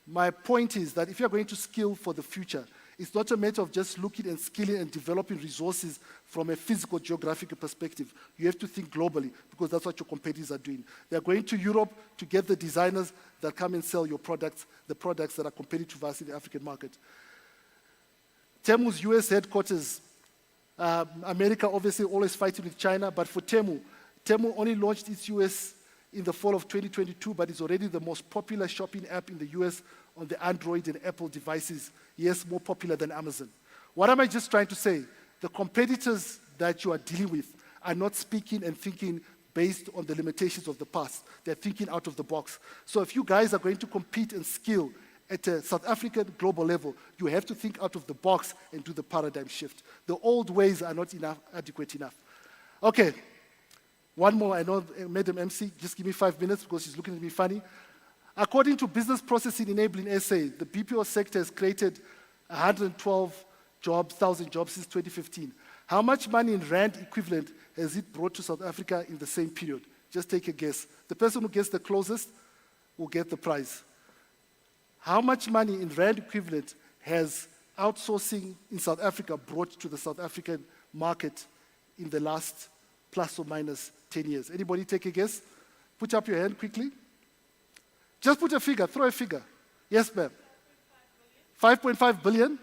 My point is that if you're going to skill for the future, it's not a matter of just looking and skilling and developing resources from a physical, geographical perspective. You have to think globally, because that's what your competitors are doing. They're going to Europe to get the designers that come and sell your products, the products that are competitive to us in the African market. Temu's US headquarters, America obviously always fighting with China, but for Temu only launched its US in the fall of 2022, but it's already the most popular shopping app in the US on the Android and Apple devices. Yes, more popular than Amazon. What am I just trying to say? The competitors that you are dealing with are not speaking and thinking based on the limitations of the past. They're thinking out of the box. So if you guys are going to compete and skill at a South African global level, you have to think out of the box and do the paradigm shift. The old ways are not adequate enough. Okay, one more. I know, Madam MC, just give me 5 minutes because she's looking at me funny. According to Business Processing Enabling SA, the BPO sector has created 112,000 jobs since 2015. How much money in rand equivalent has it brought to South Africa in the same period? Just take a guess. The person who gets the closest will get the prize. How much money in rand equivalent has outsourcing in South Africa brought to the South African market in the last plus or minus 10 years? Anybody take a guess? Put up your hand quickly. Just put a figure, throw a figure. Yes, ma'am. 5.5 billion?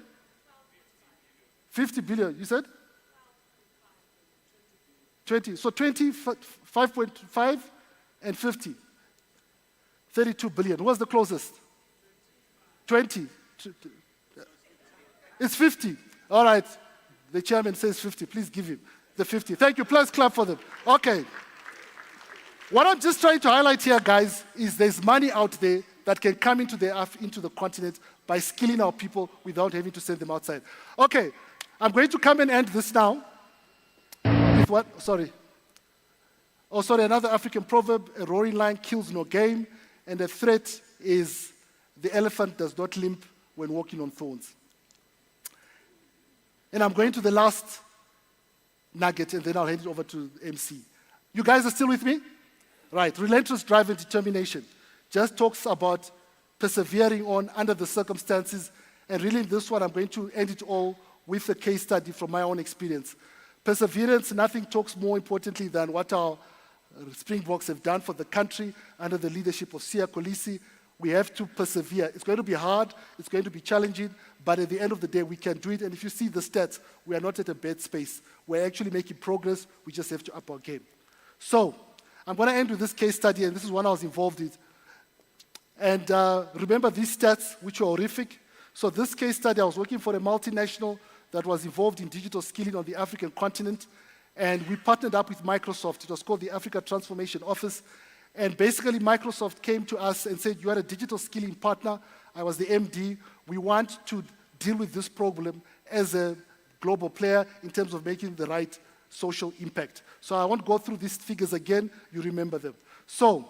50 billion, you said? 20. So 20, 5.5 and 50. 32 billion. What's the closest? 20. It's 50. All right. The chairman says 50. Please give him the 50. Thank you. Please clap for them. Okay. What I'm just trying to highlight here, guys, is there's money out there that can come into the continent by skilling our people without having to send them outside. Okay. I'm going to come and end this now. With what? Sorry. Oh, sorry. Another African proverb: a roaring lion kills no game, and a threat is the elephant does not limp when walking on thorns. And I'm going to the last nugget, and then I'll hand it over to MC. You guys are still with me? Right. Relentless drive and determination just talks about persevering on under the circumstances. And really, in this one, I'm going to end it all with a case study from my own experience. Perseverance, nothing talks more importantly than what our Springboks have done for the country under the leadership of Siya Kolisi. We have to persevere. It's going to be hard, it's going to be challenging, but at the end of the day, we can do it. And if you see the stats, we are not at a bad space. We're actually making progress. We just have to up our game. So, I'm going to end with this case study, and this is one I was involved in. And remember these stats, which were horrific. So this case study, I was working for a multinational that was involved in digital skilling on the African continent, and we partnered up with Microsoft. It was called the Africa Transformation Office. And basically, Microsoft came to us and said, you are a digital skilling partner. I was the MD. We want to deal with this problem as a global player in terms of making the right social impact. So I won't go through these figures again. You remember them. So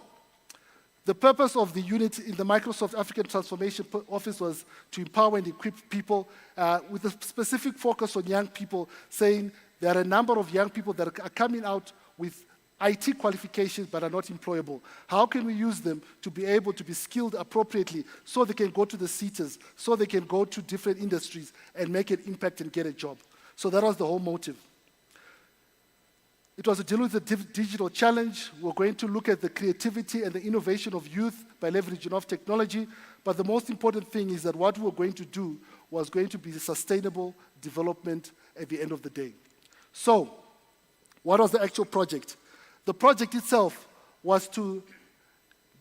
the purpose of the unit in the Microsoft African Transformation Office was to empower and equip people with a specific focus on young people, saying there are a number of young people that are coming out with IT qualifications but are not employable. How can we use them to be able to be skilled appropriately so they can go to the SETAs, so they can go to different industries and make an impact and get a job? So that was the whole motive. It was to deal with the digital challenge. We're going to look at the creativity and the innovation of youth by leveraging off technology. But the most important thing is that what we were going to do was going to be sustainable development at the end of the day. So, what was the actual project? The project itself was to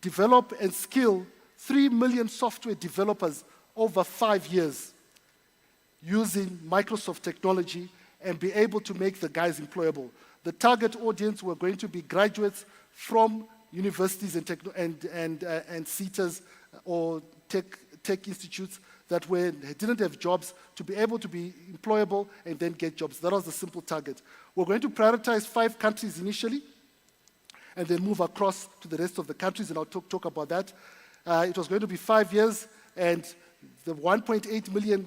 develop and skill 3 million software developers over 5 years. using Microsoft technology and be able to make the guys employable. The target audience were going to be graduates from universities and SETAs or tech institutes that didn't have jobs, to be able to be employable and then get jobs. That was the simple target. We're going to prioritize 5 countries initially and then move across to the rest of the countries, and I'll talk about that. It was going to be 5 years, and the 1.8 million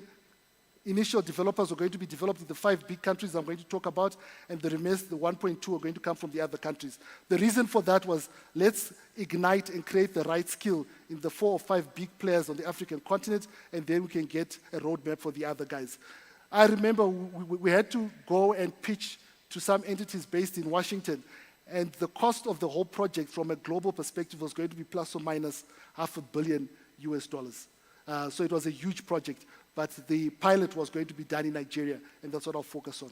initial developers were going to be developed in the 5 big countries I'm going to talk about, and the remains, the 1.2, are going to come from the other countries. The reason for that was, let's ignite and create the right skill in the 4 or 5 big players on the African continent, and then we can get a roadmap for the other guys. I remember we had to go and pitch to some entities based in Washington, and the cost of the whole project from a global perspective was going to be plus or minus $500 million US. So it was a huge project, but the pilot was going to be done in Nigeria, and that's what I'll focus on.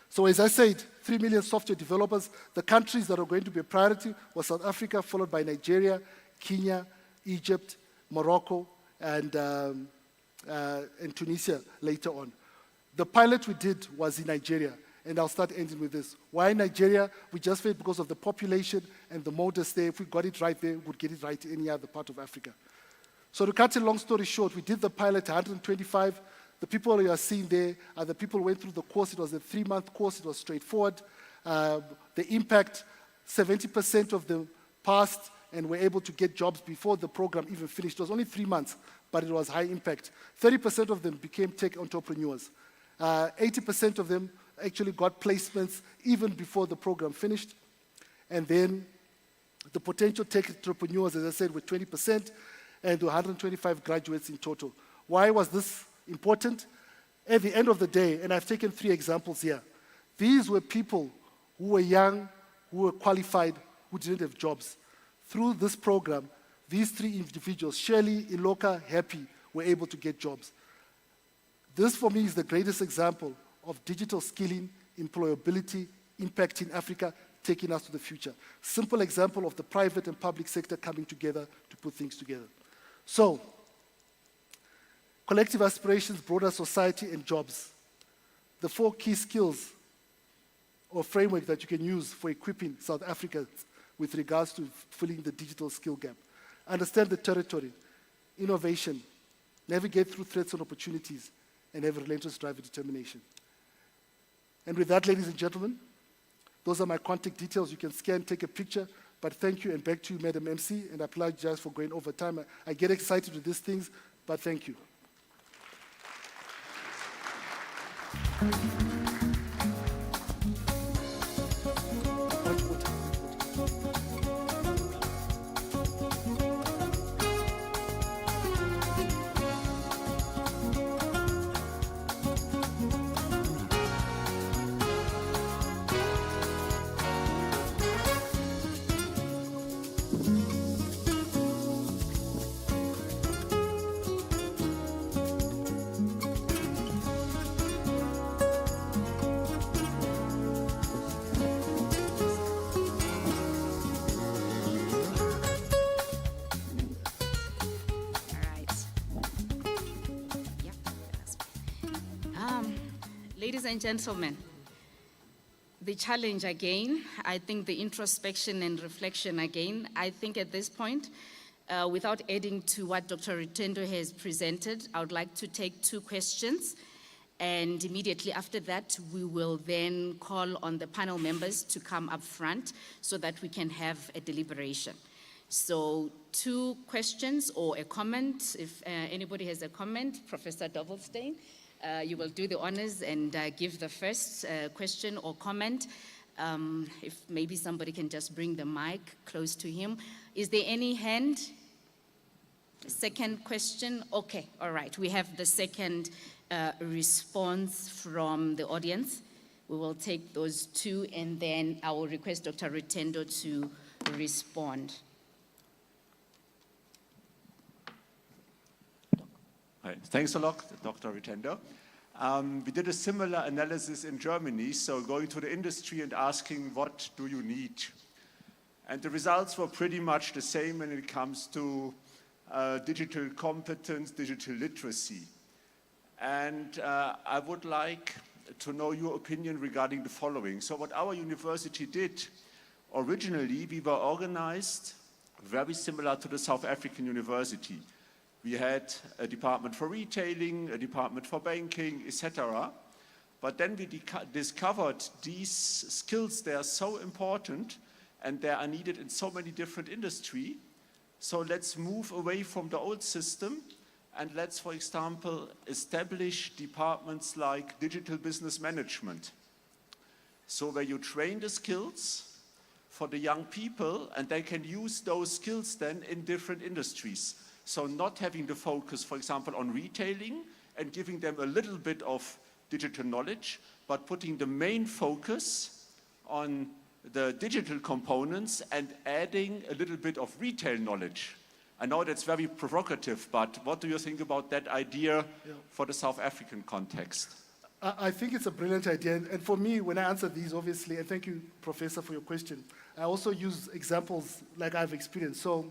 So as I said, 3 million software developers. The countries that are going to be a priority were South Africa, followed by Nigeria, Kenya, Egypt, Morocco, and Tunisia later on. The pilot we did was in Nigeria, and I'll start ending with this. Why Nigeria? We just felt because of the population and the modus there. If we got it right there, we would get it right in any other part of Africa. So to cut a long story short, we did the pilot, 125. The people you are seeing there are the people who went through the course. It was a 3-month course. It was straightforward. The impact, 70% of them passed and were able to get jobs before the program even finished. It was only 3 months, but it was high impact. 30% of them became tech entrepreneurs. 80% of them actually got placements even before the program finished. And then the potential tech entrepreneurs, as I said, were 20%, and 125 graduates in total. Why was this important? At the end of the day, and I've taken 3 examples here, these were people who were young, who were qualified, who didn't have jobs. Through this program, these 3 individuals, Shirley, Iloka, Happy, were able to get jobs. This, for me, is the greatest example of digital skilling, employability, impact in Africa, taking us to the future. Simple example of the private and public sector coming together to put things together. So, collective aspirations, broader society, and jobs. The 4 key skills or framework that you can use for equipping South Africans with regards to filling the digital skill gap. Understand the territory, innovation, navigate through threats and opportunities, and have a relentless drive and determination. And with that, ladies and gentlemen, those are my contact details. You can scan, take a picture, but thank you, and back to you, Madam MC, and I apologize for going over time. I get excited with these things, but thank you. Ladies and gentlemen, the challenge again, I think the introspection and reflection again, I think at this point, without adding to what Dr. Rutendo has presented, I would like to take 2 questions, and immediately after that, we will then call on the panel members to come up front so that we can have a deliberation. So 2 questions or a comment. If anybody has a comment, Professor Dovelstein, you will do the honors and give the first question or comment. If maybe somebody can just bring the mic close to him. Is there any hand? Second question? Okay, all right. We have the second response from the audience. We will take those 2, and then I will request Dr. Rutendo to respond. Hi. Thanks a lot, Dr. Rutendo. We did a similar analysis in Germany, so going to the industry and asking, what do you need? And the results were pretty much the same when it comes to digital competence, digital literacy. And I would like to know your opinion regarding the following. So what our university did, originally we were organized very similar to the South African university. We had a department for retailing, a department for banking, etc. But then we discovered these skills, they are so important and they are needed in so many different industries. So let's move away from the old system and let's, for example, establish departments like digital business management. So where you train the skills for the young people and they can use those skills then in different industries. So not having the focus, for example, on retailing and giving them a little bit of digital knowledge, but putting the main focus on the digital components and adding a little bit of retail knowledge. I know that's very provocative, but what do you think about that idea for the South African context? I think it's a brilliant idea. And for me, when I answer these, obviously, and thank you, Professor, for your question, I also use examples like I've experienced. So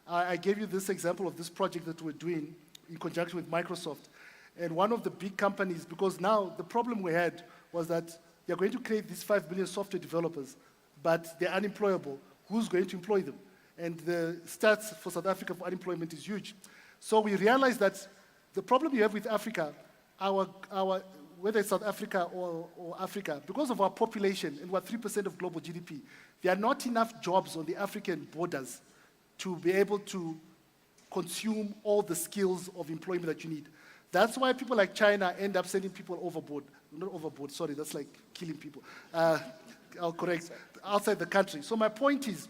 I gave you this example of this project that we're doing in conjunction with Microsoft. And one of the big companies, because now the problem we had was that they're going to create these 5 million software developers, but they're unemployable. Who's going to employ them? And the stats for South Africa for unemployment is huge. So we realized that the problem you have with Africa, whether it's South Africa or Africa, because of our population and we're 3% of global GDP, there are not enough jobs on the African borders to be able to consume all the skills of employment that you need. That's why people like China end up sending people overboard. Not overboard, sorry, that's like killing people. I'll correct, outside the country. So my point is,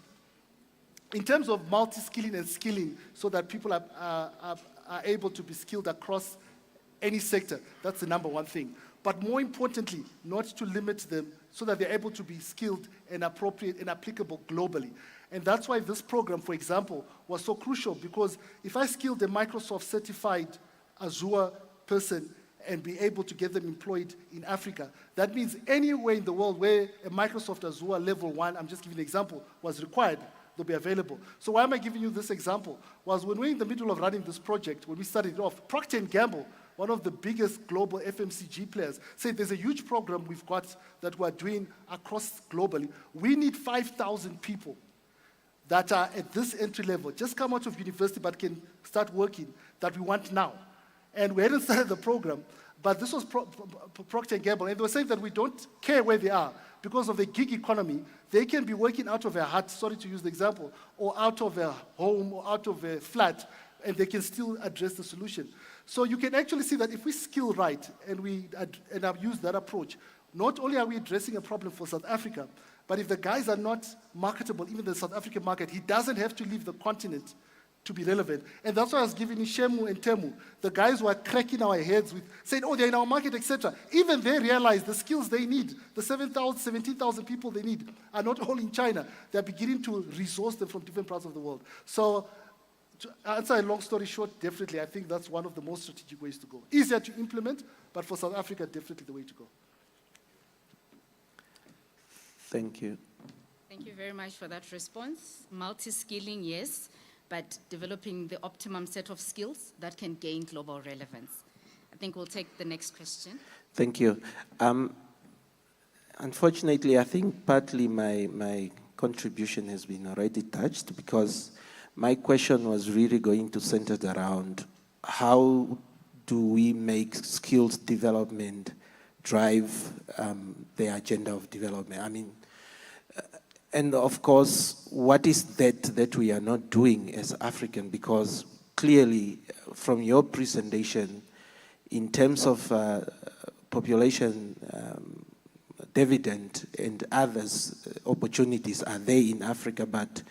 in terms of multi-skilling and skilling so that people are able to be skilled across any sector, that's the number one thing. But more importantly, not to limit them so that they're able to be skilled and appropriate and applicable globally. And that's why this program, for example, was so crucial, because if I skilled a Microsoft certified Azure person and be able to get them employed in Africa, that means anywhere in the world where a Microsoft Azure level 1, I'm just giving an example, was required, they'll be available. So why am I giving you this example? Was when we're in the middle of running this project, when we started it off, Procter & Gamble, one of the biggest global FMCG players, said there's a huge program we've got that we're doing across globally. We need 5,000 people that are at this entry level, just come out of university but can start working, that we want now. And we hadn't started the program, but this was Procter & Gamble, and they were saying that we don't care where they are. Because of the gig economy, they can be working out of a hut, sorry to use the example, or out of a home or out of a flat, and they can still address the solution. So you can actually see that if we skill right, and I've used that approach, not only are we addressing a problem for South Africa, but if the guys are not marketable, even the South African market, he doesn't have to leave the continent to be relevant. And that's why I was giving Shemu and Temu, the guys who are cracking our heads with saying, oh, they're in our market, etc. Even they realize the skills they need, the 17,000 people they need, are not all in China. They're beginning to resource them from different parts of the world. So to answer a long story short, definitely, I think that's one of the most strategic ways to go. Easier to implement, but for South Africa, definitely the way to go. Thank you. Thank you very much for that response. Multi-skilling, yes, but developing the optimum set of skills that can gain global relevance. I think we'll take the next question. Thank you. Unfortunately, I think partly my contribution has been already touched, because my question was really going to center around how do we make skills development drive the agenda of development. I mean, and of course, what is that we are not doing as African? Because clearly, from your presentation, in terms of population dividend and others opportunities are there in Africa, but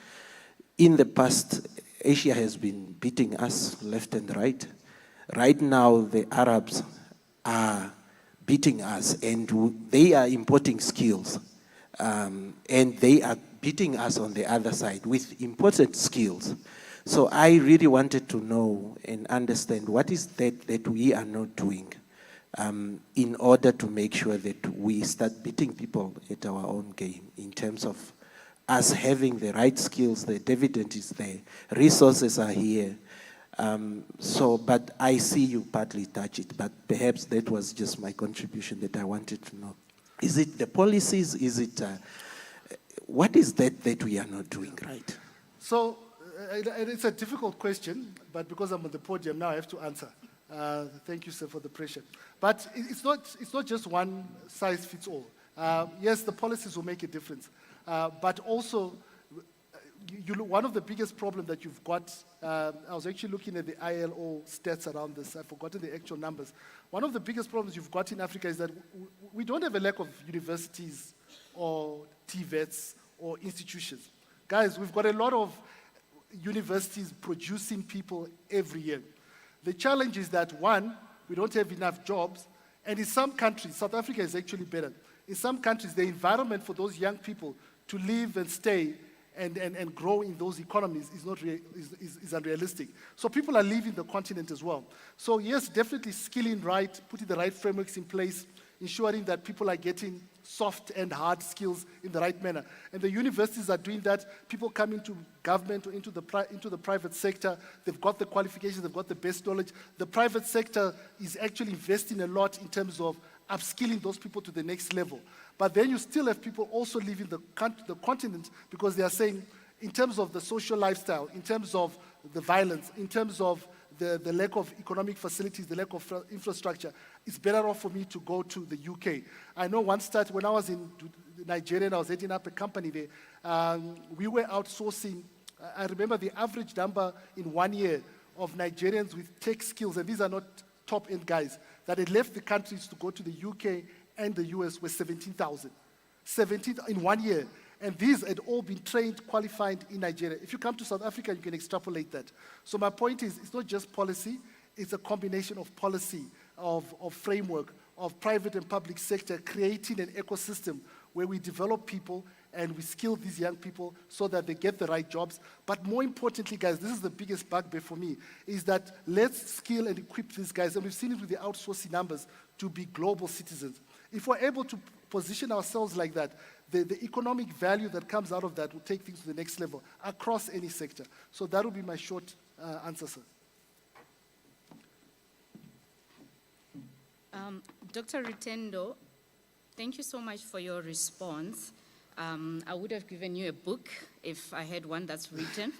in the past, Asia has been beating us left and right. Right now, the Arabs are beating us, and they are importing skills. And they are beating us on the other side with imported skills. So I really wanted to know and understand what is that we are not doing in order to make sure that we start beating people at our own game in terms of us having the right skills, the dividend is there, resources are here, But I see you partly touch it, but perhaps that was just my contribution that I wanted to know. Is it the policies? Is it, what is that we are not doing right? So it's a difficult question, but because I'm on the podium now, I have to answer. Thank you, sir, for the pressure. But it's not just one size fits all. Yes, the policies will make a difference, but also one of the biggest problems that you've got, I was actually looking at the ILO stats around this, I've forgotten the actual numbers. One of the biggest problems you've got in Africa is that we don't have a lack of universities or TVETs or institutions. Guys, we've got a lot of universities producing people every year. The challenge is that, one, we don't have enough jobs, and in some countries, South Africa is actually better. In some countries, the environment for those young people to live and stay and grow in those economies is unrealistic. So people are leaving the continent as well. So yes, definitely skilling right, putting the right frameworks in place, ensuring that people are getting soft and hard skills in the right manner. And the universities are doing that. People come into government or into the private sector. They've got the qualifications, they've got the best knowledge. The private sector is actually investing a lot in terms of upskilling those people to the next level. But then you still have people also leaving the continent because they are saying, in terms of the social lifestyle, in terms of the violence, in terms of the lack of economic facilities, the lack of infrastructure, it's better off for me to go to the UK. I know one start, when I was in Nigeria and I was heading up a company there, we were outsourcing, I remember the average number in 1 year of Nigerians with tech skills, and these are not top-end guys, that had left the countries to go to the UK and the US were 17,000. 17 in 1 year. And these had all been trained, qualified in Nigeria. If you come to South Africa, you can extrapolate that. So my point is, it's not just policy, it's a combination of policy, of framework, of private and public sector, creating an ecosystem where we develop people and we skill these young people so that they get the right jobs. But more importantly, guys, this is the biggest bugbear for me, is that let's skill and equip these guys, and we've seen it with the outsourcing numbers, to be global citizens. If we're able to position ourselves like that, the economic value that comes out of that will take things to the next level across any sector. So that will be my short answer, sir. Dr. Rutendo, thank you so much for your response. I would have given you a book if I had one that's written,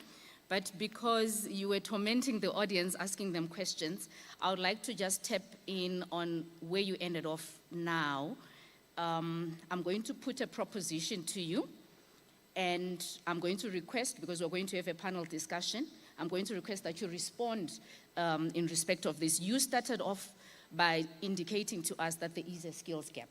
but because you were tormenting the audience, asking them questions, I would like to just tap in on where you ended off now. I'm going to put a proposition to you, and I'm going to request, because we're going to have a panel discussion, I'm going to request that you respond in respect of this. You started off by indicating to us that there is a skills gap.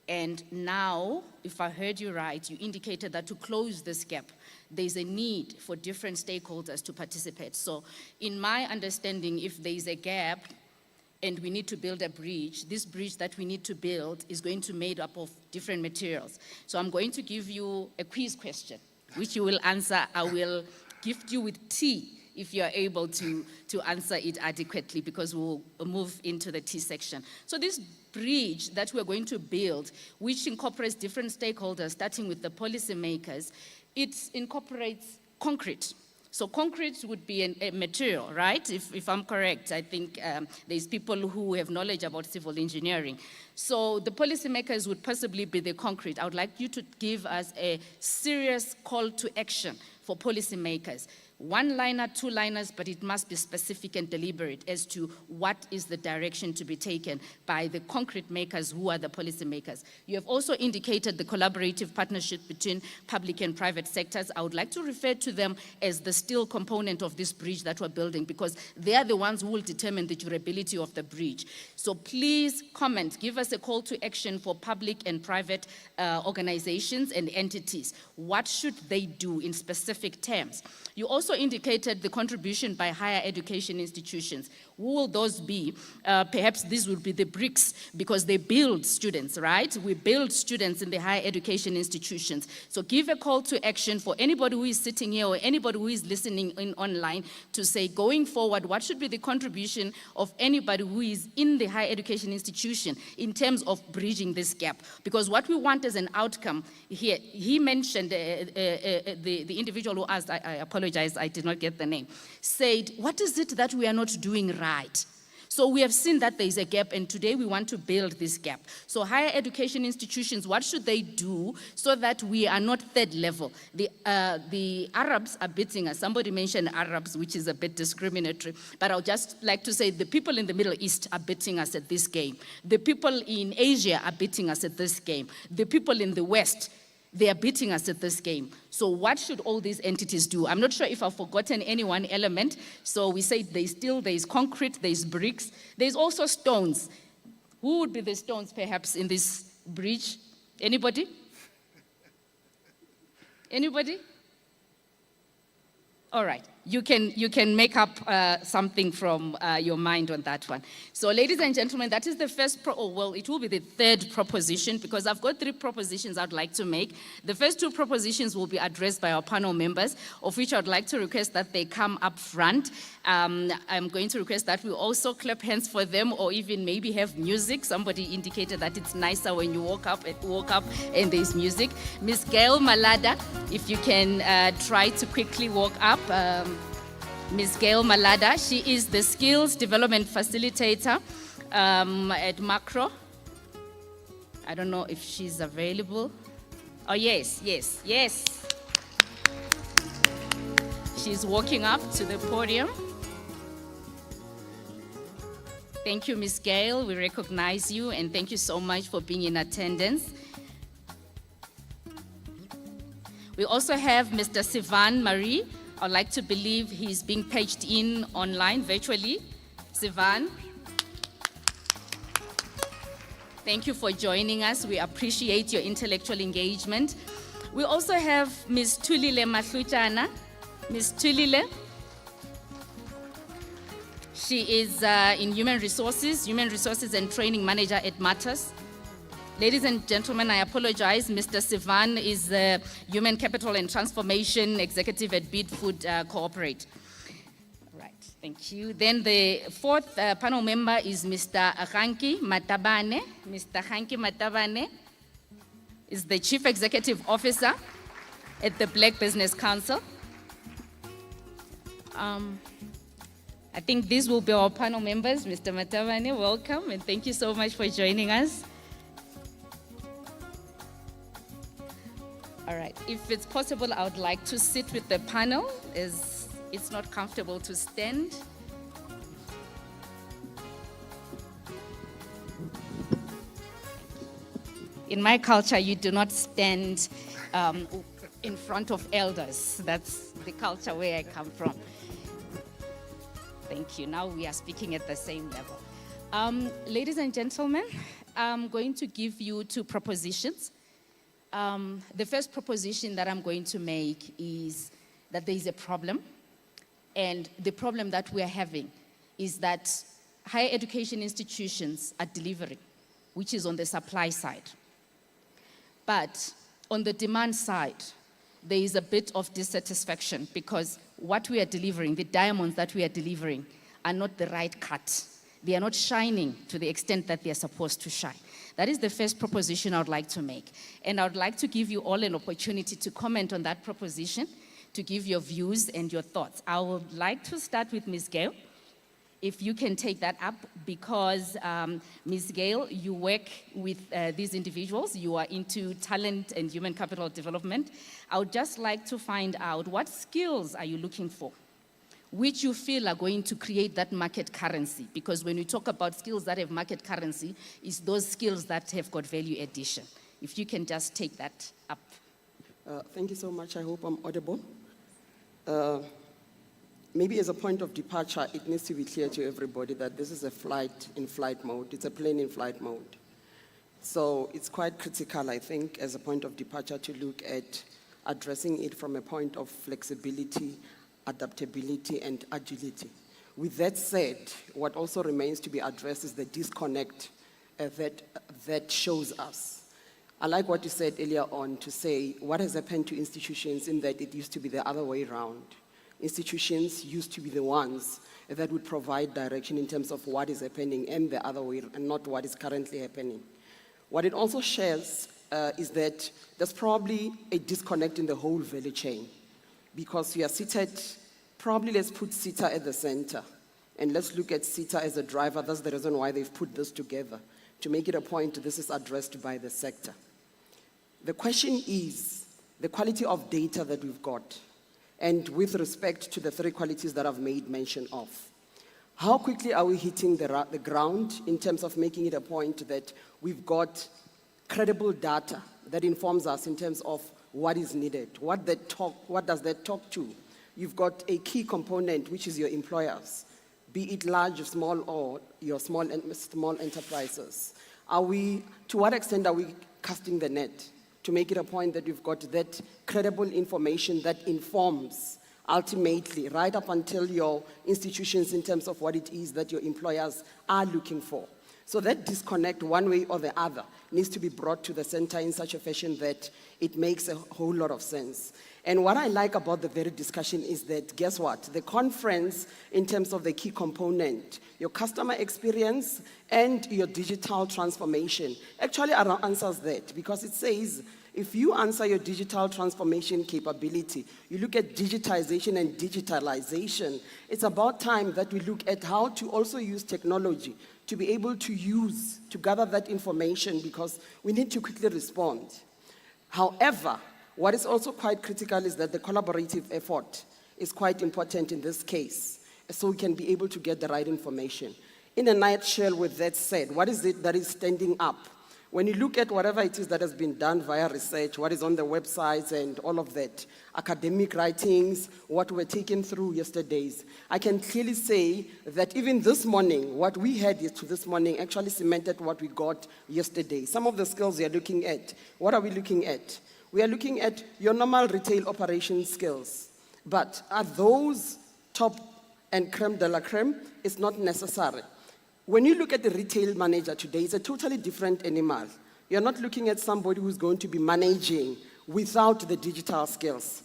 And now, if I heard you right, you indicated that to close this gap, there's a need for different stakeholders to participate. So in my understanding, if there's a gap and we need to build a bridge, this bridge that we need to build is going to be made up of different materials. So I'm going to give you a quiz question, which you will answer. I will gift you with tea if you are able to answer it adequately, because we'll move into the T section. So this bridge that we're going to build, which incorporates different stakeholders, starting with the policymakers, it incorporates concrete. So concrete would be a material, right? If I'm correct, I think there's people who have knowledge about civil engineering. So the policymakers would possibly be the concrete. I would like you to give us a serious call to action for policymakers. One-liner, two-liners, but it must be specific and deliberate as to what is the direction to be taken by the concrete makers who are the policy makers. You have also indicated the collaborative partnership between public and private sectors. I would like to refer to them as the steel component of this bridge that we're building, because they are the ones who will determine the durability of the bridge. So please comment, give us a call to action for public and private organizations and entities. What should they do in specific terms? You also indicated the contribution by higher education institutions. Who will those be? Perhaps these will be the bricks, because they build students, right? We build students in the higher education institutions. So give a call to action for anybody who is sitting here or anybody who is listening in online to say, going forward, what should be the contribution of anybody who is in the higher education institution in terms of bridging this gap? Because what we want as an outcome here, he mentioned, the individual who asked, I apologize, I did not get the name, said, what is it that we are not doing right? So we have seen that there is a gap, and today we want to build this gap. So higher education institutions, what should they do so that we are not third level? The Arabs are beating us. Somebody mentioned Arabs, which is a bit discriminatory, but I would just like to say the people in the Middle East are beating us at this game. The people in Asia are beating us at this game. The people in the West, they are beating us at this game. So what should all these entities do? I'm not sure if I've forgotten any one element. So we say there's concrete, there's bricks, there's also stones. Who would be the stones perhaps in this bridge? Anybody? Anybody? All right. You can make up something from your mind on that one. So, ladies and gentlemen, that is the first, it will be the third proposition, because I've got 3 propositions I'd like to make. The first 2 propositions will be addressed by our panel members, of which I'd like to request that they come up front. I'm going to request that we also clap hands for them, or even maybe have music. Somebody indicated that it's nicer when you walk up and there's music. Ms. Gail Malada, if you can try to quickly walk up. Ms. Gail Malada, she is the Skills Development Facilitator at Macro. I don't know if she's available. Oh, yes. She's walking up to the podium. Thank you, Ms. Gail. We recognize you, and thank you so much for being in attendance. We also have Mr. Sivan Marie. I'd like to believe he's being paged in online, virtually. Sivan, thank you for joining us. We appreciate your intellectual engagement. We also have Ms. Tulile Mahluchana. Ms. Tulile, she is in Human Resources and Training Manager at Matters. Ladies and gentlemen, I apologize. Mr. Sivan is the Human Capital and Transformation Executive at Bid Food Corporate. Right, thank you. Then the 4th panel member is Mr. Hanki Matabane. Mr. Hanki Matabane is the Chief Executive Officer at the Black Business Council. I think these will be our panel members. Mr. Matabane, welcome, and thank you so much for joining us. All right, if it's possible, I would like to sit with the panel, as it's not comfortable to stand. In my culture, you do not stand in front of elders. That's the culture where I come from. Thank you. Now we are speaking at the same level. Ladies and gentlemen, I'm going to give you 2 propositions. The first proposition that I'm going to make is that there is a problem, and the problem that we are having is that higher education institutions are delivering, which is on the supply side. But on the demand side, there is a bit of dissatisfaction, because what we are delivering, the diamonds that we are delivering, are not the right cut. They are not shining to the extent that they are supposed to shine. That is the first proposition I would like to make. And I would like to give you all an opportunity to comment on that proposition, to give your views and your thoughts. I would like to start with Ms. Gail, if you can take that up, because Ms. Gail, you work with these individuals. You are into talent and human capital development. I would just like to find out, what skills are you looking for, which you feel are going to create that market currency? Because when we talk about skills that have market currency, it's those skills that have got value addition. If you can just take that up. Thank you so much. I hope I'm audible. Maybe as a point of departure, it needs to be clear to everybody that this is a flight in flight mode. It's a plane in flight mode. So it's quite critical, I think, as a point of departure, to look at addressing it from a point of flexibility, adaptability, and agility. With that said, what also remains to be addressed is the disconnect that shows us. I like what you said earlier on, to say what has happened to institutions, in that it used to be the other way around. Institutions used to be the ones that would provide direction in terms of what is happening, and the other way, and not what is currently happening. What it also shares is that there's probably a disconnect in the whole value chain, because you are seated probably let's put SETA at the center. And let's look at SETA as a driver. That's the reason why they've put this together, to make it a point this is addressed by the sector. The question is the quality of data that we've got, and with respect to the 3 qualities that I've made mention of. How quickly are we hitting the ground in terms of making it a point that we've got credible data that informs us in terms of what is needed, what does that talk to? You've got a key component, which is your employers, be it large or small, or your small enterprises. To what extent are we casting the net to make it a point that we've got that credible information that informs ultimately right up until your institutions in terms of what it is that your employers are looking for? So that disconnect, one way or the other, needs to be brought to the center in such a fashion that it makes a whole lot of sense. And what I like about the very discussion is that, guess what? The conference, in terms of the key component, your customer experience and your digital transformation, actually answers that, because it says, if you answer your digital transformation capability, you look at digitization and digitalization, it's about time that we look at how to also use technology to be able to gather that information, because we need to quickly respond. However, what is also quite critical is that the collaborative effort is quite important in this case, so we can be able to get the right information. In a nutshell, with that said, what is it that is standing up? When you look at whatever it is that has been done via research, what is on the websites and all of that, academic writings, what we're taken through yesterday's, I can clearly say that even this morning, what we had this morning actually cemented what we got yesterday. Some of the skills we are looking at, what are we looking at? We are looking at your normal retail operation skills. But are those top and creme de la creme? It's not necessary. When you look at the retail manager today, it's a totally different animal. You're not looking at somebody who's going to be managing without the digital skills.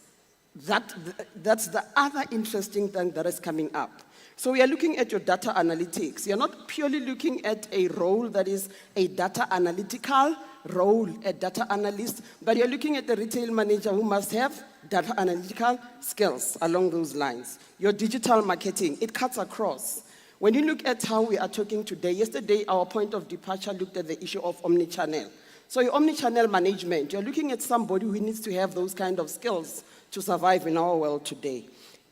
That's the other interesting thing that is coming up. So we are looking at your data analytics. You're not purely looking at a role that is a data analytical role, a data analyst, but you're looking at the retail manager who must have data analytical skills along those lines. Your digital marketing, it cuts across. When you look at how we are talking today, yesterday our point of departure looked at the issue of omnichannel. So your omnichannel management, you're looking at somebody who needs to have those kind of skills to survive in our world today.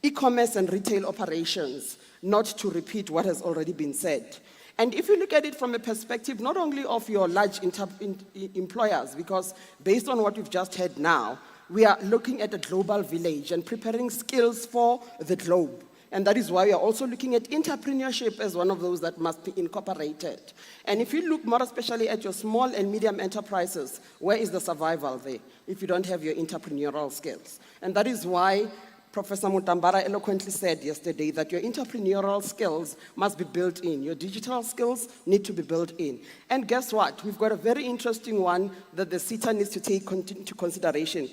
E-commerce and retail operations, not to repeat what has already been said. And if you look at it from a perspective not only of your large employers, because based on what we've just heard now, we are looking at a global village and preparing skills for the globe. And that is why we are also looking at entrepreneurship as one of those that must be incorporated. And if you look more especially at your small and medium enterprises, where is the survival there if you don't have your entrepreneurial skills? And that is why Professor Mutambara eloquently said yesterday that your entrepreneurial skills must be built in. Your digital skills need to be built in. And guess what? We've got a very interesting one that the SETA needs to take into consideration: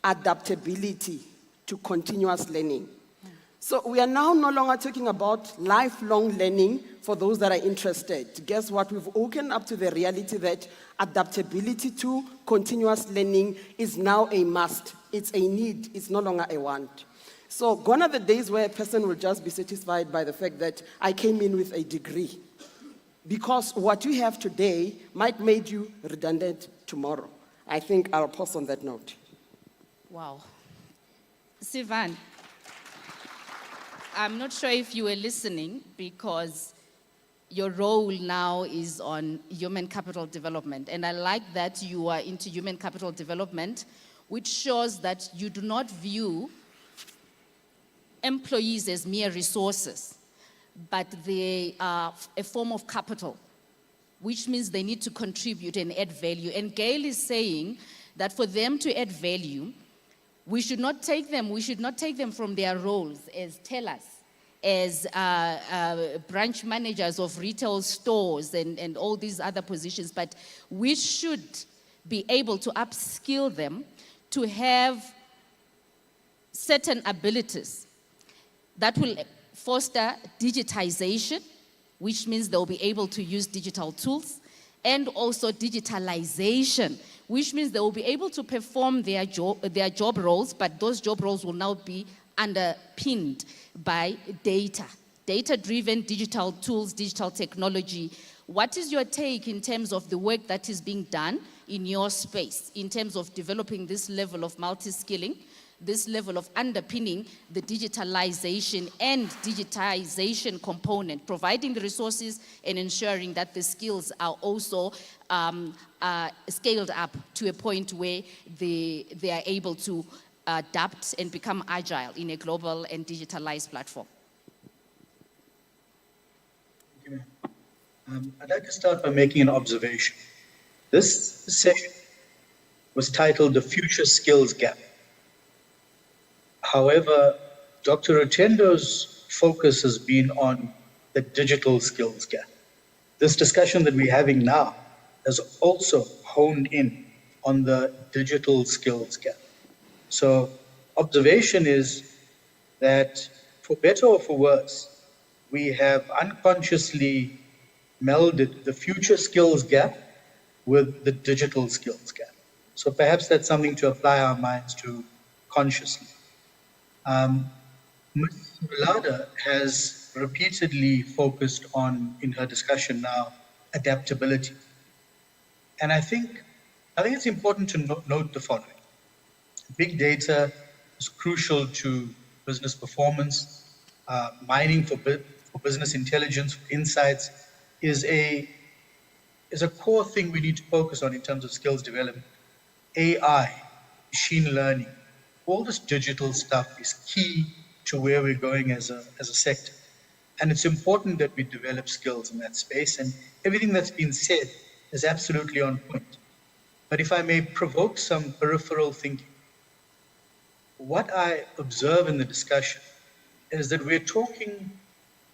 adaptability to continuous learning. So we are now no longer talking about lifelong learning for those that are interested. Guess what? We've woken up to the reality that adaptability to continuous learning is now a must. It's a need. It's no longer a want. So gone are the days where a person will just be satisfied by the fact that I came in with a degree. Because what you have today might make you redundant tomorrow. I think I'll pause on that note. Wow. Sivan, I'm not sure if you were listening, because your role now is on human capital development. And I like that you are into human capital development, which shows that you do not view employees as mere resources, but they are a form of capital, which means they need to contribute and add value. And Gail is saying that for them to add value, we should not take them from their roles as tellers, as branch managers of retail stores and all these other positions, but we should be able to upskill them to have certain abilities that will foster digitization, which means they'll be able to use digital tools, and also digitalization, which means they will be able to perform their job roles, but those job roles will now be underpinned by data, data-driven digital tools, digital technology. What is your take in terms of the work that is being done in your space, in terms of developing this level of multi-skilling, this level of underpinning the digitalization and digitization component, providing the resources and ensuring that the skills are also scaled up to a point where they are able to adapt and become agile in a global and digitalized platform? I'd like to start by making an observation. This session was titled The Future Skills Gap. However, Dr. Rotendo's focus has been on the digital skills gap. This discussion that we're having now has also honed in on the digital skills gap. So observation is that for better or for worse, we have unconsciously melded the future skills gap with the digital skills gap. So perhaps that's something to apply our minds to consciously. Ms. Mulada has repeatedly focused on, in her discussion now, adaptability. And I think it's important to note the following. Big data is crucial to business performance. Mining for business intelligence, for insights, is a core thing we need to focus on in terms of skills development. AI, machine learning, all this digital stuff is key to where we're going as a sector. And it's important that we develop skills in that space, and everything that's been said is absolutely on point. But if I may provoke some peripheral thinking, what I observe in the discussion is that we're talking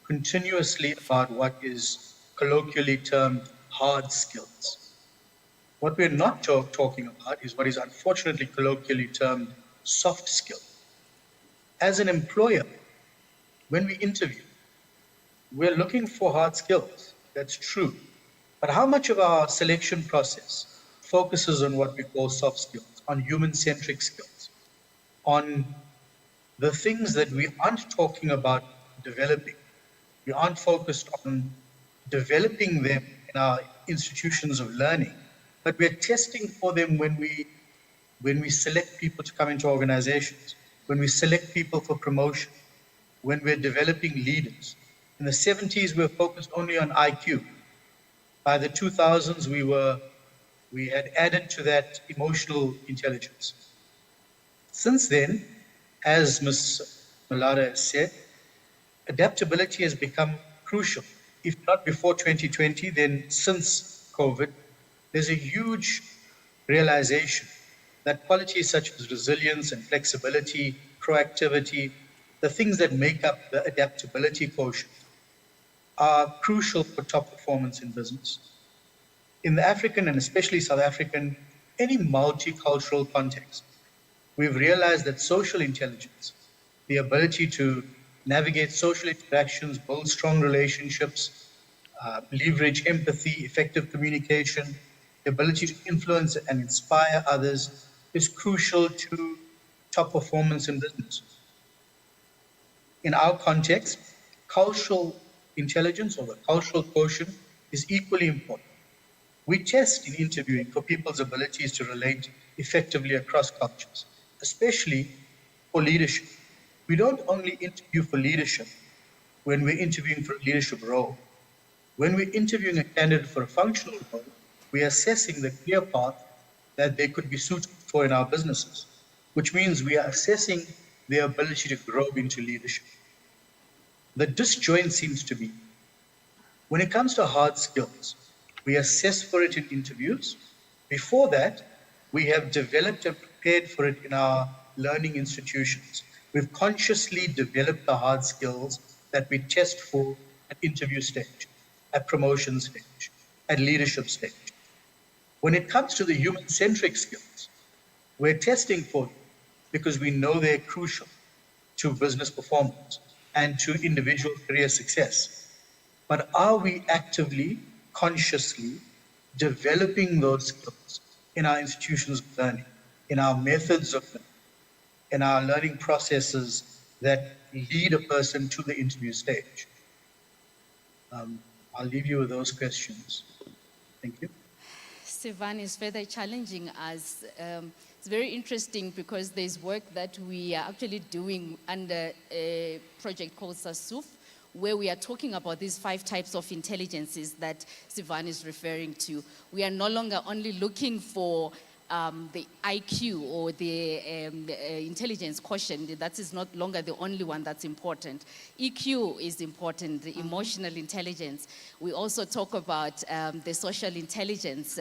continuously about what is colloquially termed hard skills. What we're not talking about is what is unfortunately colloquially termed soft skills. As an employer, when we interview, we're looking for hard skills. That's true. But how much of our selection process focuses on what we call soft skills, on human-centric skills, on the things that we aren't talking about developing? We aren't focused on developing them in our institutions of learning, but we're testing for them when we select people to come into organizations, when we select people for promotion, when we're developing leaders. In the 70s, we were focused only on IQ. By the 2000s, we had added to that emotional intelligence. Since then, as Ms. Mulada has said, adaptability has become crucial. If not before 2020, then since COVID, there's a huge realization that qualities such as resilience and flexibility, proactivity, the things that make up the adaptability quotient, are crucial for top performance in business. In the African and especially South African, any multicultural context, we've realized that social intelligence, the ability to navigate social interactions, build strong relationships, leverage empathy, effective communication, the ability to influence and inspire others is crucial to top performance in business. In our context, cultural intelligence or the cultural quotient is equally important. We test in interviewing for people's abilities to relate effectively across cultures, especially for leadership. We don't only interview for leadership when we're interviewing for a leadership role. When we're interviewing a candidate for a functional role, we're assessing the clear path that they could be suited for in our businesses, which means we are assessing their ability to grow into leadership. The disjoint seems to be, when it comes to hard skills, we assess for it in interviews. Before that, we have developed and prepared for it in our learning institutions. We've consciously developed the hard skills that we test for at interview stage, at promotion stage, at leadership stage. When it comes to the human-centric skills, we're testing for them because we know they're crucial to business performance and to individual career success. But are we actively, consciously developing those skills in our institutions of learning, in our methods of learning, in our learning processes that lead a person to the interview stage? I'll leave you with those questions. Thank you. Sivan is further challenging us. It's very interesting because there's work that we are actually doing under a project called SASUF, where we are talking about these 5 types of intelligences that Sivan is referring to. We are no longer only looking for the IQ or the intelligence quotient. That is not longer the only one that's important. EQ is important, the emotional intelligence. We also talk about the social intelligence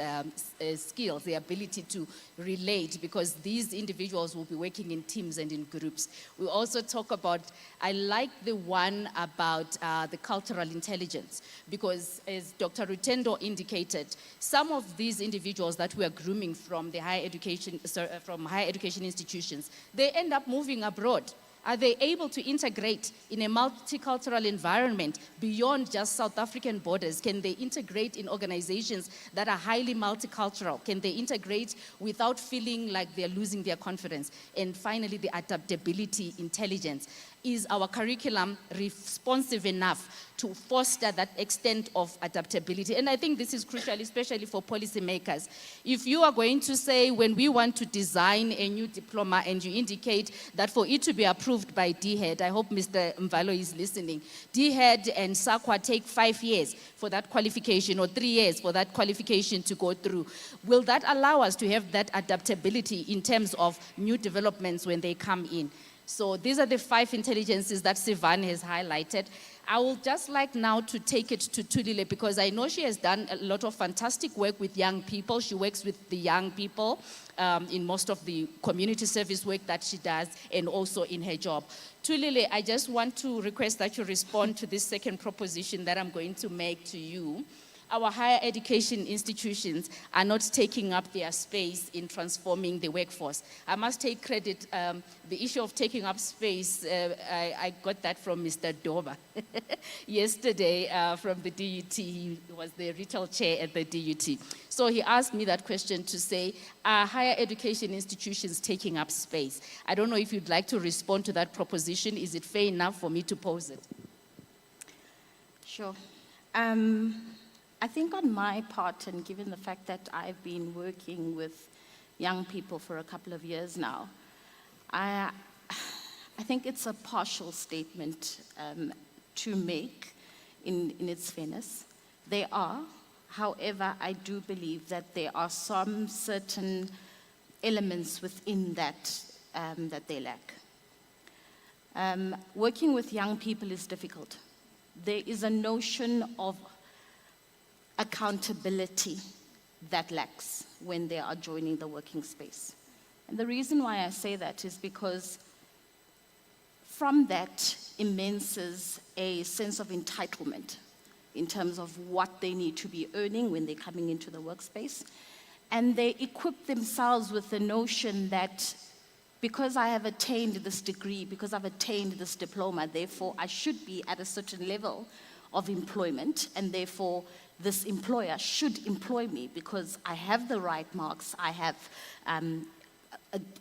skills, the ability to relate, because these individuals will be working in teams and in groups. We also talk about, I like the one about the cultural intelligence, because as Dr. Rutendo indicated, some of these individuals that we are grooming from the higher education, from higher education institutions, they end up moving abroad. Are they able to integrate in a multicultural environment beyond just South African borders? Can they integrate in organizations that are highly multicultural? Can they integrate without feeling like they're losing their confidence? And finally, the adaptability intelligence. Is our curriculum responsive enough to foster that extent of adaptability? And I think this is crucial, especially for policymakers. If you are going to say, when we want to design a new diploma and you indicate that for it to be approved by DHED, I hope Mr. Mvalo is listening, DHED and SAQA take 5 years for that qualification or 3 years for that qualification to go through. Will that allow us to have that adaptability in terms of new developments when they come in? So these are the 5 intelligences that Sivan has highlighted. I would just like now to take it to Tulile, because I know she has done a lot of fantastic work with young people. She works with the young people in most of the community service work that she does, and also in her job. Tulile, I just want to request that you respond to this second proposition that I'm going to make to you. Our higher education institutions are not taking up their space in transforming the workforce. I must take credit, the issue of taking up space, I got that from Mr. Doba yesterday from the DUT. He was the retail chair at the DUT. So he asked me that question to say, are higher education institutions taking up space? I don't know if you'd like to respond to that proposition. Is it fair enough for me to pose it? Sure. I think on my part, and given the fact that I've been working with young people for a couple of years now, I think it's a partial statement to make in its fairness. They are. However, I do believe that there are some certain elements within that that they lack. Working with young people is difficult. There is a notion of accountability that lacks when they are joining the working space. And the reason why I say that is because from that immenses a sense of entitlement in terms of what they need to be earning when they're coming into the workspace. And they equip themselves with the notion that because I have attained this degree, because I've attained this diploma, therefore I should be at a certain level of employment, and therefore this employer should employ me because I have the right marks, I have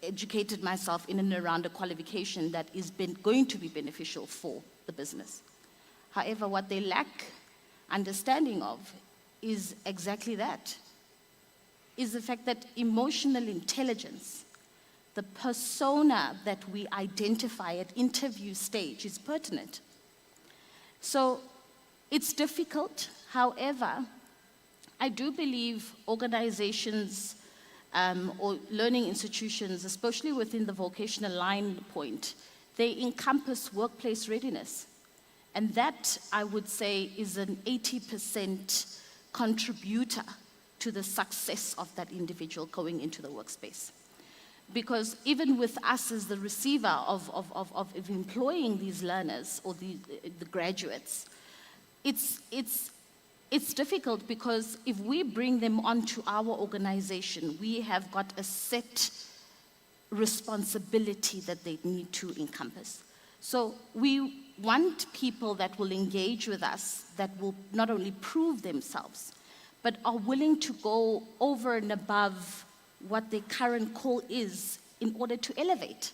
educated myself in and around a qualification that is going to be beneficial for the business. However, what they lack understanding of is exactly that, is the fact that emotional intelligence, the persona that we identify at interview stage, is pertinent. So it's difficult. However, I do believe organizations or learning institutions, especially within the vocational line point, they encompass workplace readiness. And that, I would say, is an 80% contributor to the success of that individual going into the workspace. Because even with us as the receiver of employing these learners or the graduates, it's difficult because if we bring them onto our organization, we have got a set responsibility that they need to encompass. So we want people that will engage with us, that will not only prove themselves, but are willing to go over and above what their current call is in order to elevate.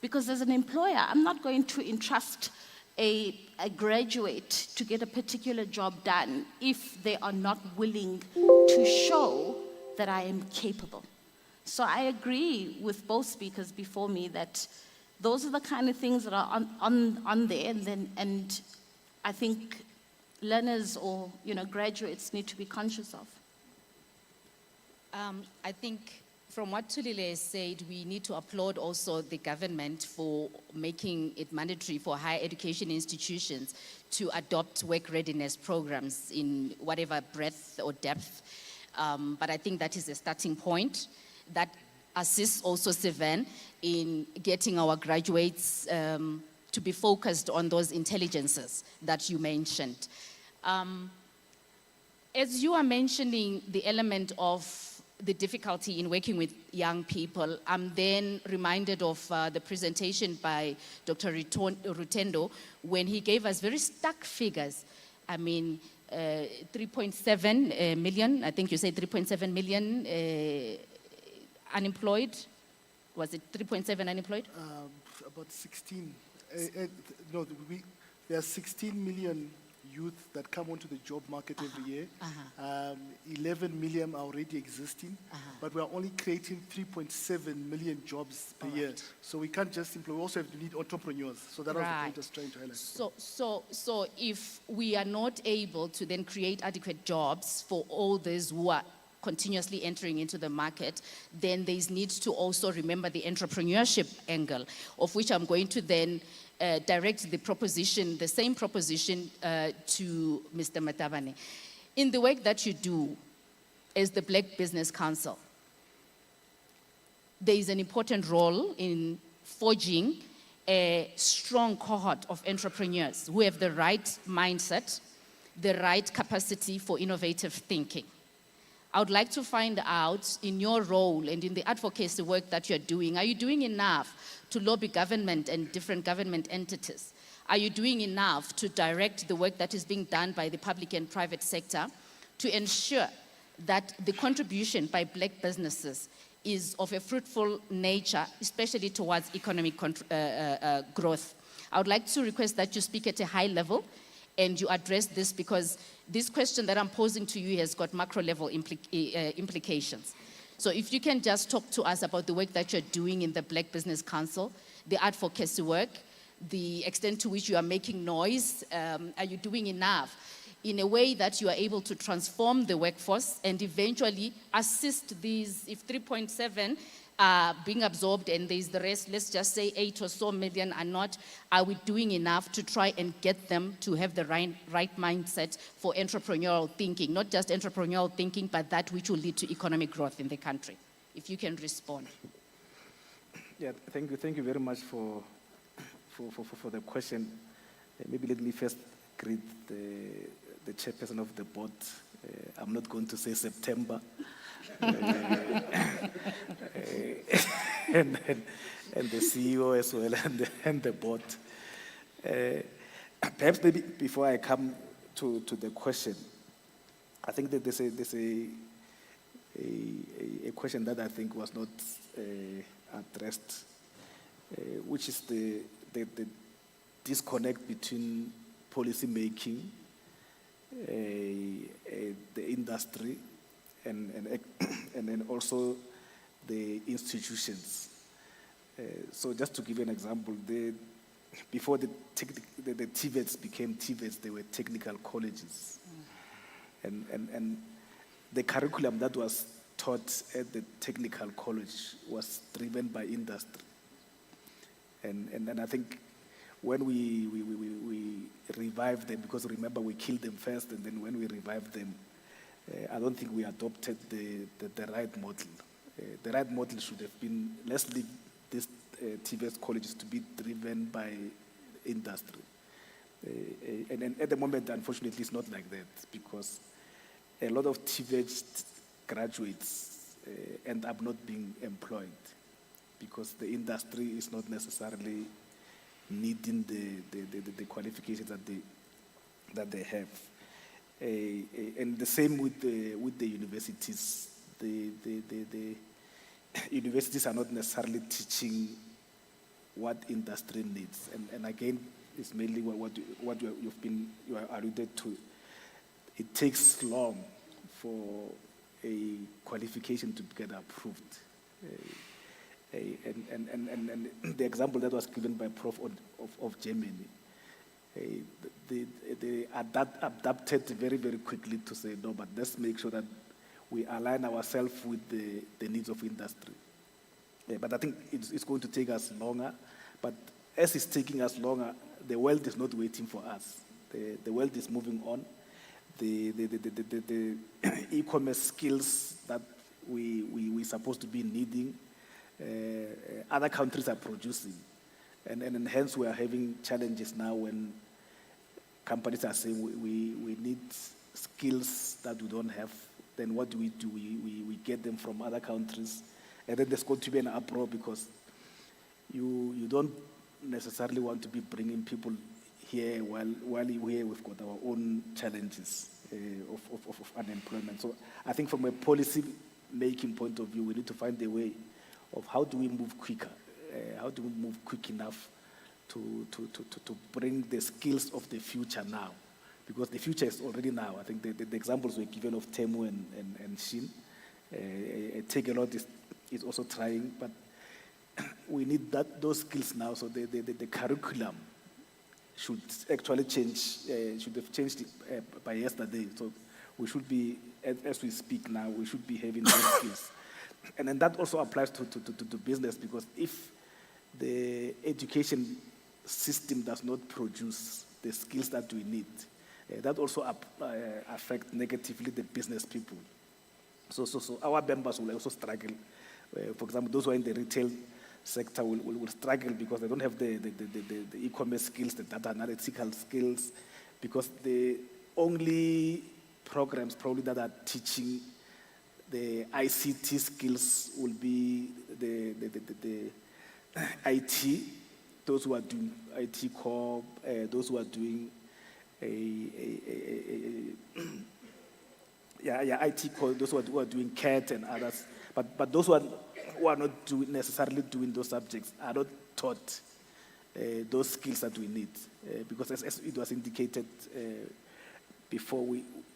Because as an employer, I'm not going to entrust a graduate to get a particular job done if they are not willing to show that I am capable. So I agree with both speakers before me that those are the kind of things that are on there, and I think learners or graduates need to be conscious of. I think from what Tulile has said, we need to applaud also the government for making it mandatory for higher education institutions to adopt work readiness programs in whatever breadth or depth. But I think that is a starting point that assists also Seven in getting our graduates to be focused on those intelligences that you mentioned. As you are mentioning the element of the difficulty in working with young people, I'm then reminded of the presentation by Dr. Rutendo when he gave us very stark figures. I mean, 3.7 million, I think you said 3.7 million unemployed. Was it 3.7 unemployed? About 16. No, there are 16 million youth that come onto the job market every year. 11 million are already existing, but we are only creating 3.7 million jobs per year. So we can't just employ, we also have to need entrepreneurs. So that was the point I was trying to highlight. So if we are not able to then create adequate jobs for all those who are continuously entering into the market, then there is need to also remember the entrepreneurship angle, of which I'm going to then direct the same proposition to Mr. Matabane. In the work that you do as the Black Business Council, there is an important role in forging a strong cohort of entrepreneurs who have the right mindset, the right capacity for innovative thinking. I would like to find out, in your role and in the advocacy work that you're doing, are you doing enough to lobby government and different government entities? Are you doing enough to direct the work that is being done by the public and private sector to ensure that the contribution by Black businesses is of a fruitful nature, especially towards economic growth? I would like to request that you speak at a high level and you address this, because this question that I'm posing to you has got macro level implications. So if you can just talk to us about the work that you're doing in the Black Business Council, the advocacy work, the extent to which you are making noise, are you doing enough in a way that you are able to transform the workforce and eventually assist these, if 3.7 are being absorbed and there's the rest, let's just say 8 or so million are not, are we doing enough to try and get them to have the right mindset for entrepreneurial thinking, not just entrepreneurial thinking, but that which will lead to economic growth in the country? If you can respond. Yeah, thank you very much for the question. Maybe let me first greet the chairperson of the board. I'm not going to say September. And the CEO as well, and the board. Perhaps maybe before I come to the question, I think that there's a question that I think was not addressed, which is the disconnect between policy making, the industry, and then also the institutions. So just to give you an example, before the TVETs became TVETs, they were technical colleges. And the curriculum that was taught at the technical college was driven by industry. And I think when we revived them, because remember we killed them first, and then when we revived them, I don't think we adopted the right model. The right model should have been, let's leave these TVET colleges to be driven by industry. And at the moment, unfortunately, it's not like that, because a lot of TVET graduates end up not being employed because the industry is not necessarily needing the qualifications that they have. And the same with the universities. The universities are not necessarily teaching what industry needs. And again, it's mainly what you are alluded to. It takes long for a qualification to get approved. And the example that was given by Prof of Germany, they adapted very, very quickly to say, no, but let's make sure that we align ourselves with the needs of industry. But I think it's going to take us longer. But as it's taking us longer, the world is not waiting for us. The world is moving on. The e-commerce skills that we're supposed to be needing, other countries are producing. And hence we are having challenges now when companies are saying we need skills that we don't have. Then what do? We get them from other countries. And then there's going to be an uproar because you don't necessarily want to be bringing people here while here we've got our own challenges of unemployment. So I think from a policy making point of view, we need to find a way of how do we move quicker, how do we move quick enough to bring the skills of the future now, because the future is already now. I think the examples were given of Temu and Shin. Take a lot is also trying, but we need those skills now. So the curriculum should actually change, should have changed by yesterday. So we should be, as we speak now, we should be having those skills. And then that also applies to business, because if the education system does not produce the skills that we need, that also affects negatively the business people. So our members will also struggle. For example, those who are in the retail sector will struggle because they don't have the e-commerce skills, the data analytical skills, because the only programs probably that are teaching the ICT skills will be the IT, those who are doing IT core, those who are doing IT core, those who are doing CAT and others. But those who are not necessarily doing those subjects are not taught those skills that we need. Because as it was indicated before,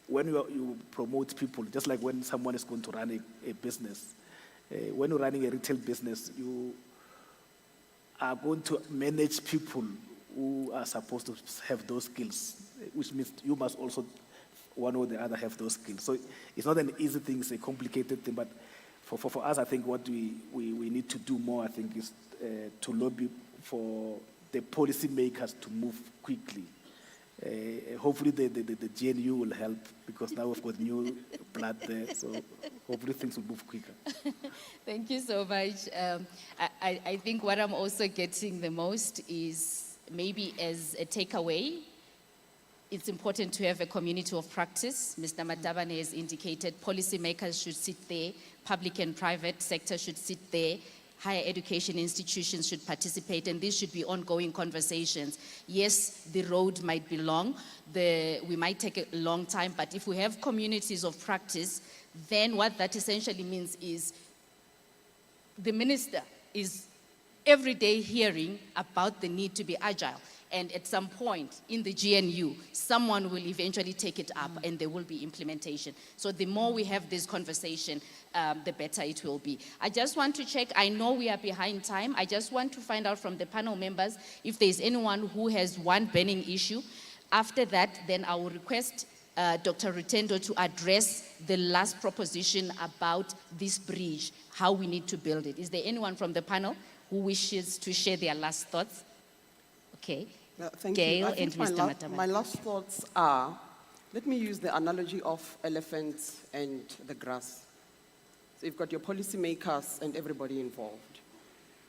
when you promote people, just like when someone is going to run a business, when you're running a retail business, you are going to manage people who are supposed to have those skills, which means you must also, one or the other, have those skills. So it's not an easy thing, it's a complicated thing, but for us, I think what we need to do more, I think, is to lobby for the policy makers to move quickly. Hopefully the GNU will help, because now we've got new blood there, so hopefully things will move quicker. Thank you so much. I think what I'm also getting the most is, maybe as a takeaway, it's important to have a community of practice. Mr. Matabane has indicated policymakers should sit there, public and private sector should sit there, higher education institutions should participate, and these should be ongoing conversations. Yes, the road might be long, we might take a long time, but if we have communities of practice, then what that essentially means is the minister is every day hearing about the need to be agile. And at some point in the GNU, someone will eventually take it up and there will be implementation. So the more we have this conversation, the better it will be. I just want to check, I know we are behind time. I just want to find out from the panel members if there's anyone who has one burning issue. After that, then I will request Dr. Rutendo to address the last proposition about this bridge, how we need to build it. Is there anyone from the panel who wishes to share their last thoughts? Okay. Thank Gail you. and Mr. Matabane. My last thoughts are, let me use the analogy of elephants and the grass. So you've got your policymakers and everybody involved.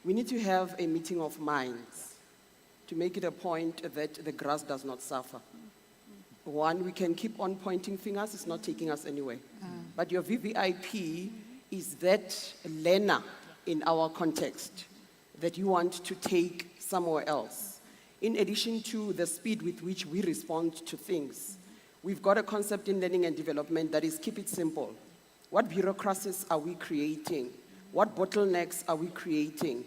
We need to have a meeting of minds to make it a point that the grass does not suffer. One, we can keep on pointing fingers, it's not taking us anywhere. But your VVIP is that learner in our context that you want to take somewhere else. In addition to the speed with which we respond to things, we've got a concept in learning and development that is keep it simple. What bureaucracies are we creating? What bottlenecks are we creating?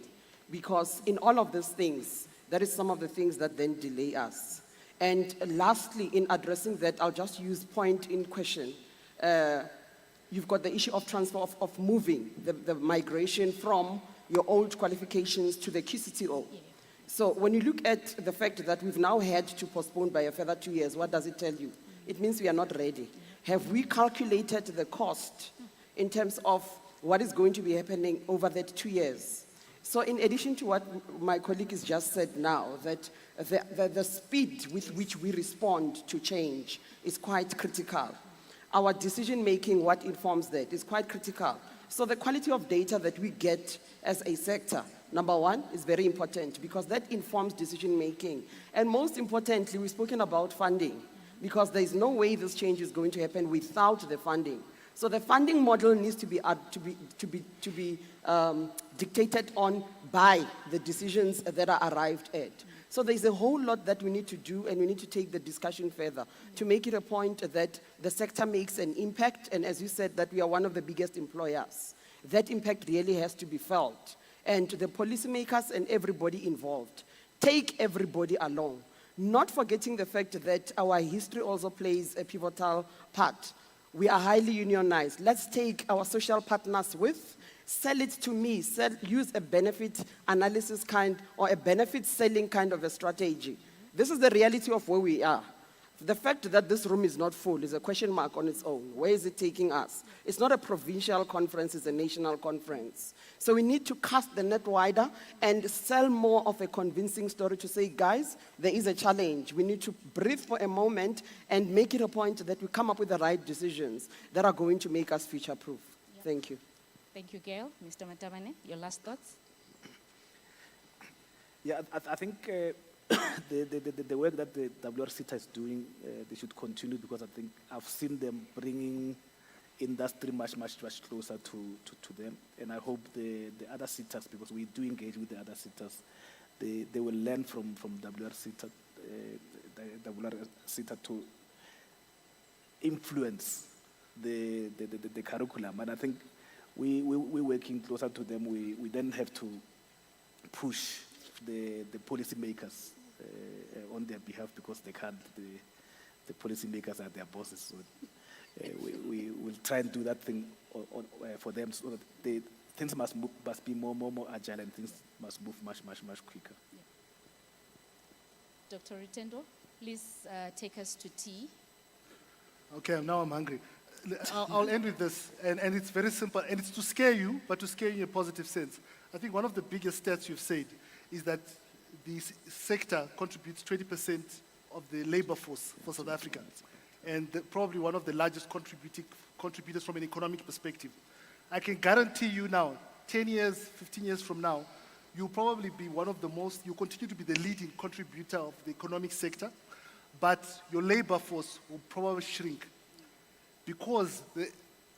because in all of these things, that is some of the things that then delay us. And lastly, in addressing that, I'll just use point in question. You've got the issue of transfer of moving, the migration from your old qualifications to the QCTO. So when you look at the fact that we've now had to postpone by a further 2 years, what does it tell you? It means we are not ready. Have we calculated the cost in terms of what is going to be happening over that 2 years? So in addition to what my colleague has just said now, that the speed with which we respond to change is quite critical. Our decision-making, what informs that, is quite critical. So the quality of data that we get as a sector, number one, is very important because that informs decision-making. And most importantly, we've spoken about funding because there is no way this change is going to happen without the funding. So the funding model needs to be dictated on by the decisions that are arrived at. So there's a whole lot that we need to do, and we need to take the discussion further to make it a point that the sector makes an impact, and as you said, that we are one of the biggest employers. That impact really has to be felt. And the policymakers and everybody involved, take everybody along, not forgetting the fact that our history also plays a pivotal part. We are highly unionized. Let's take our social partners with, sell it to me, use a benefit analysis kind or a benefit selling kind of a strategy. This is the reality of where we are. The fact that this room is not full is a question mark on its own. Where is it taking us? It's not a provincial conference, it's a national conference. So we need to cast the net wider and sell more of a convincing story to say, guys, there is a challenge. We need to breathe for a moment and make it a point that we come up with the right decisions that are going to make us future-proof. Yeah. Thank you. Thank you, Gail. Mr. Matabane, your last thoughts? Yeah, I think the work that the W&RSeta is doing, they should continue because I think I've seen them bringing industry much closer to them. And I hope the other SETAs, because we do engage with the other SETAs, they will learn from W&RSeta to influence the curriculum. And I think we're working closer to them. We then have to push the policymakers on their behalf because they can't. The policymakers are their bosses. So we will try and do that thing for them so that things must be more agile and things must move much quicker. Yeah. Dr. Ritendo, please take us to tea. Okay, now I'm hungry. I'll end with this, and it's very simple, and it's to scare you, but to scare you in a positive sense. I think one of the biggest stats you've said is that this sector contributes 20% of the labor force for South Africa, and probably one of the largest contributors from an economic perspective. I can guarantee you now, 10 years, 15 years from now, you'll probably be you'll continue to be the leading contributor of the economic sector, but your labor force will probably shrink because the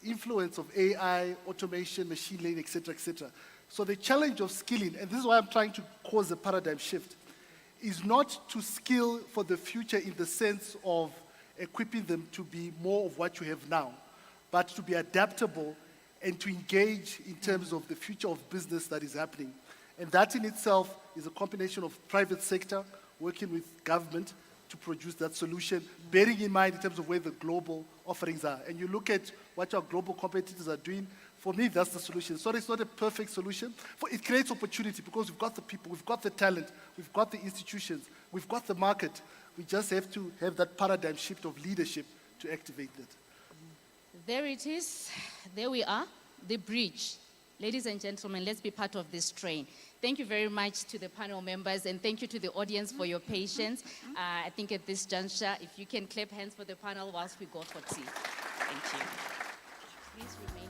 influence of AI, automation, machine learning, et cetera. So the challenge of skilling, and this is why I'm trying to cause a paradigm shift, is not to skill for the future in the sense of equipping them to be more of what you have now, but to be adaptable and to engage in terms of the future of business that is happening. And that in itself is a combination of private sector working with government to produce that solution, bearing in mind in terms of where the global offerings are. And you look at what our global competitors are doing, for me, that's the solution. So it's not a perfect solution. It creates opportunity because we've got the people, we've got the talent, we've got the institutions, we've got the market. We just have to have that paradigm shift of leadership to activate that. There it is. There we are, the bridge. Ladies and gentlemen, let's be part of this train. Thank you very much to the panel members, and thank you to the audience for your patience. I think at this juncture, if you can clap hands for the panel whilst we go for tea. Thank you. Please remain.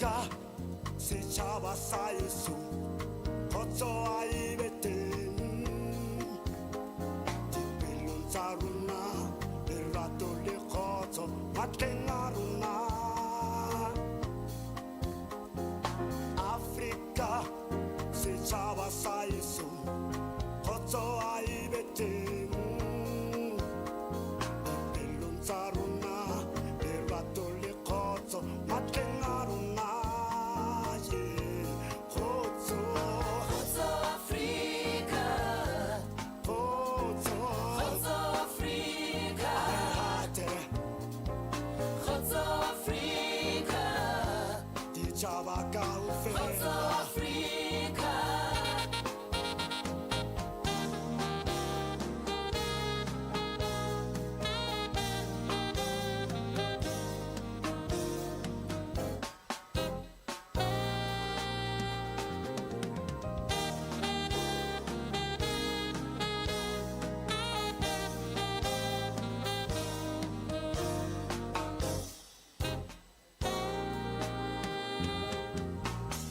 Africa, setšhaba sa yeso, kgotso a e be teng. Dipelong tsa rona, lerato le kgotso, matleng a rona. Africa, setšhaba sa yeso, kgotso a e be teng. Dipelong tsa rona, lerato le kgotso, matleng a rona.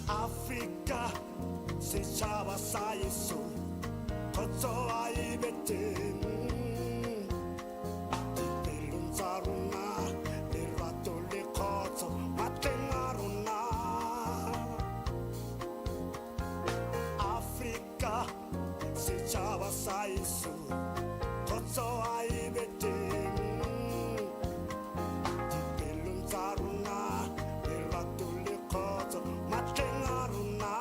Africa, setšhaba sa yeso, kgotso a e be teng. Dipelong tsa rona, lerato le kgotso, matleng a rona. Africa, setšhaba sa yeso, kgotso a e be teng. Dipelong tsa rona, lerato le kgotso, matleng a rona.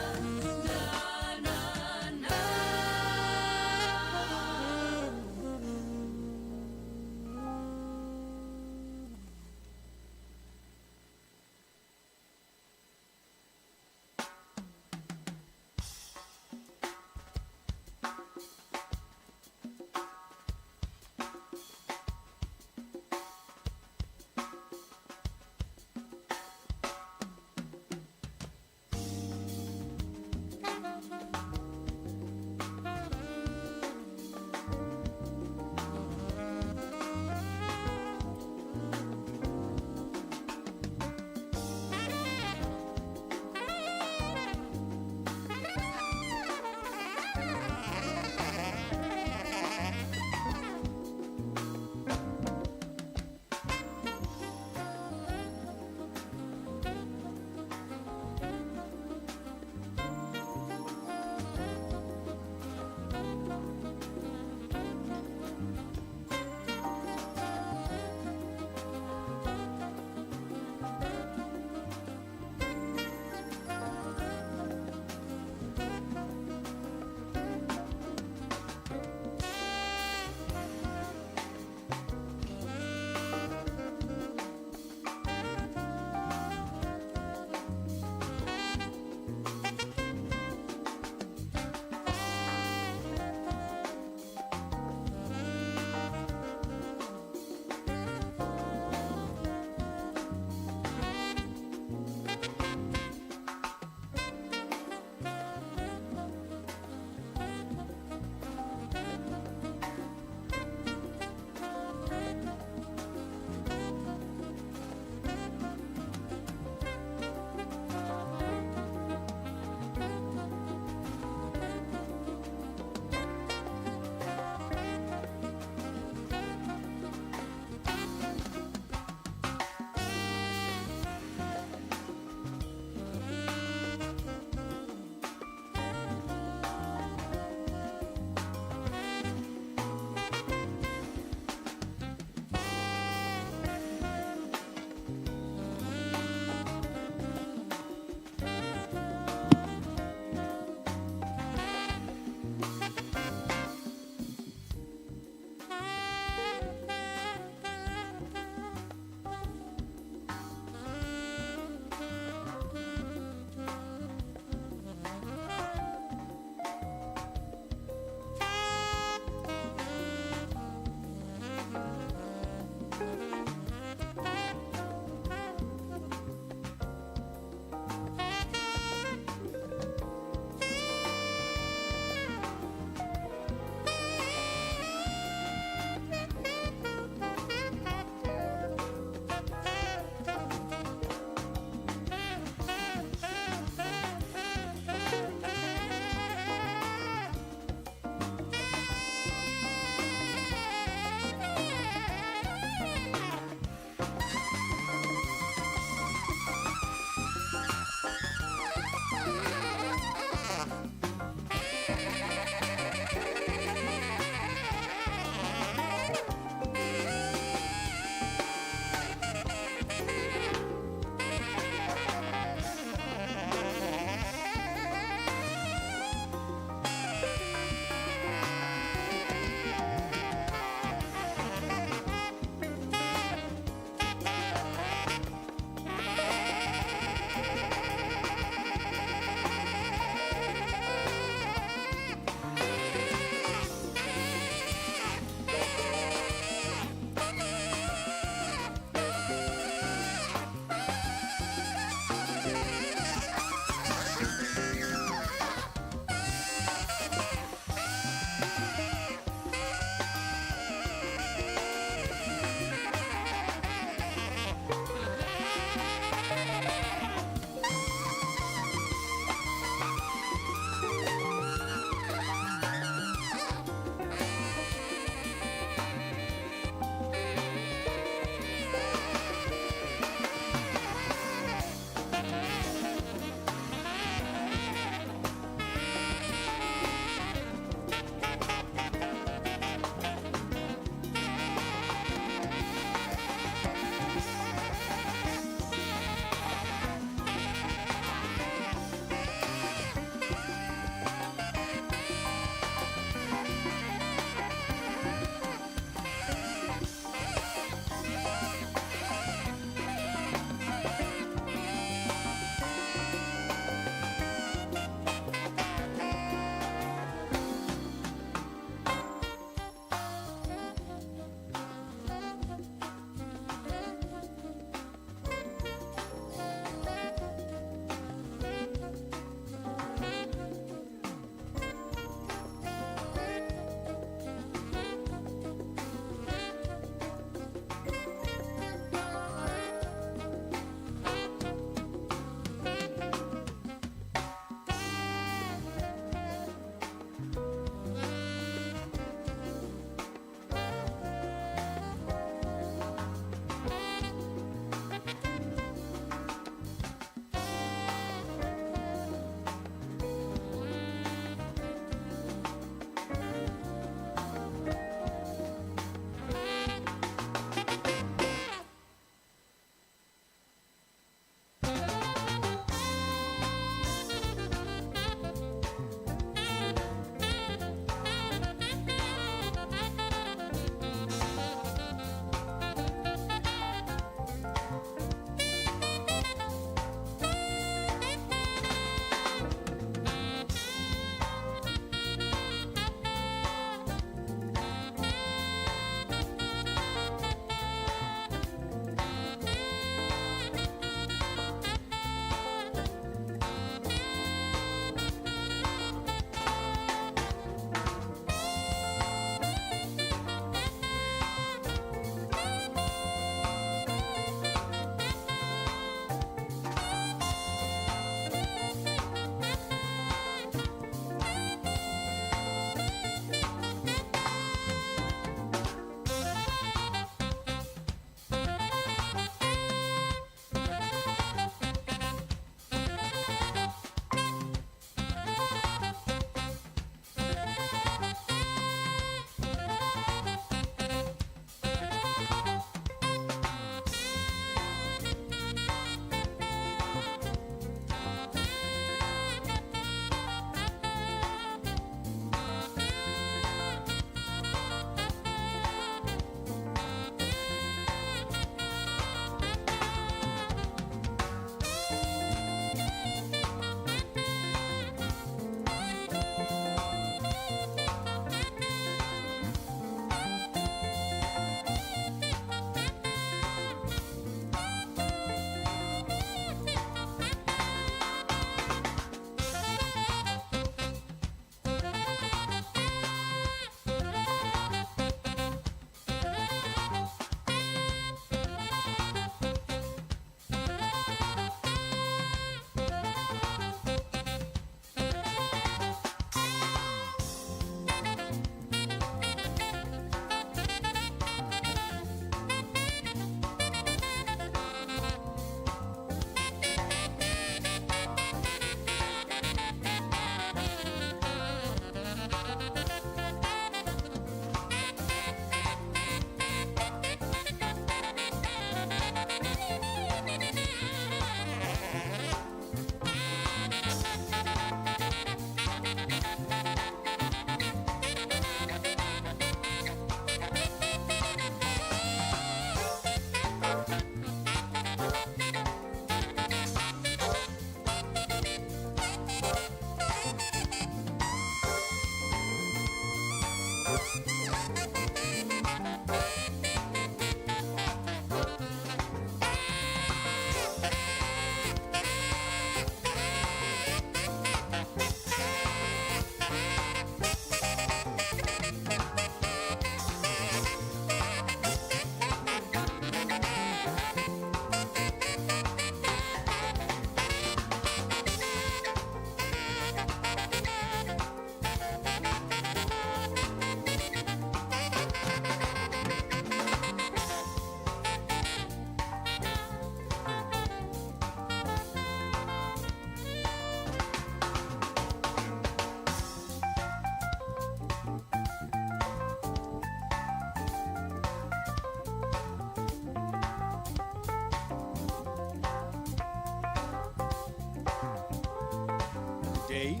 Day.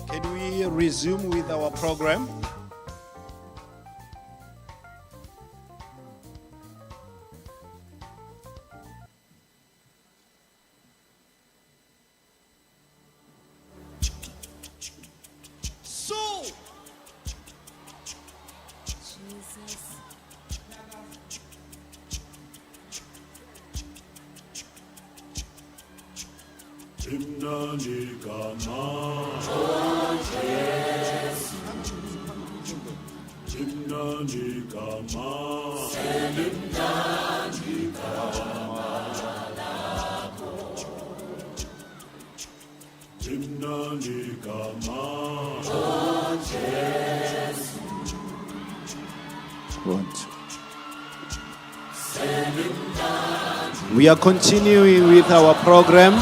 Can we resume with our program? So, Imnani Kama, Imnani Kama, Imnani Kama, Imnani Kama. We are continuing with our program.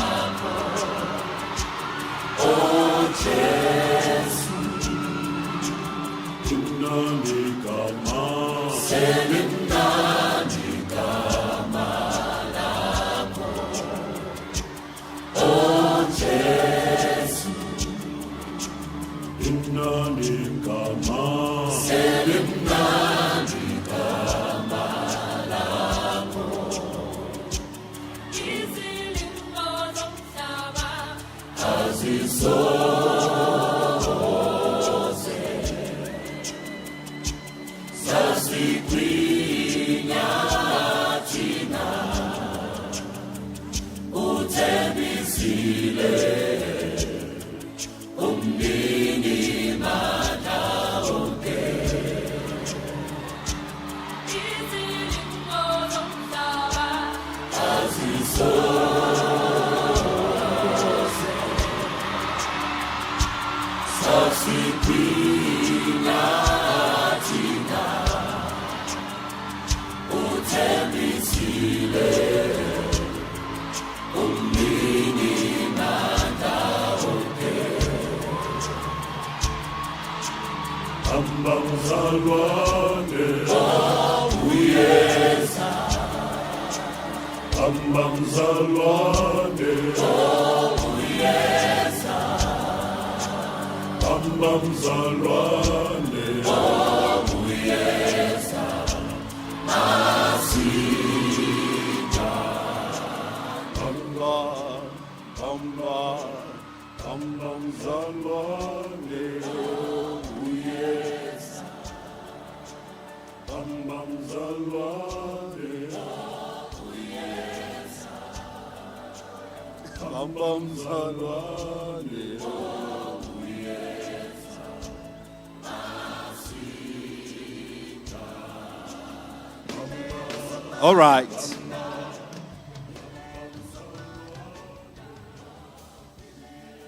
All right.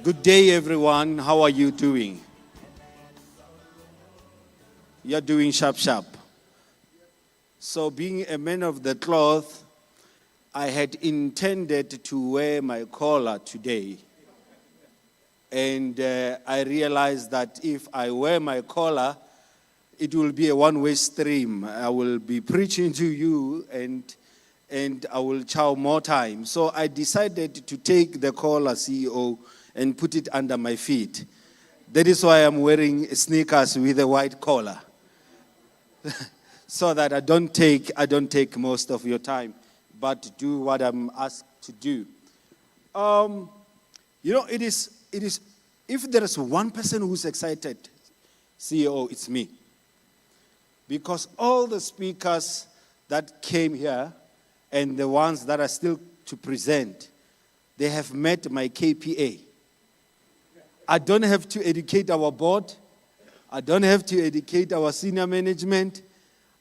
Good day, everyone. How are you doing? You're doing sharp. So, being a man of the cloth, I had intended to wear my collar today. And I realized that if I wear my collar, it will be a one-way stream. I will be preaching to you and I will chow more time. So I decided to take the collar, CEO, and put it under my feet. That is why I'm wearing sneakers with a white collar. So that I don't take most of your time, but do what I'm asked to do. It is if there is one person who's excited, CEO, it's me. Because all the speakers that came here and the ones that are still to present, they have met my KPA. I don't have to educate our board. I don't have to educate our senior management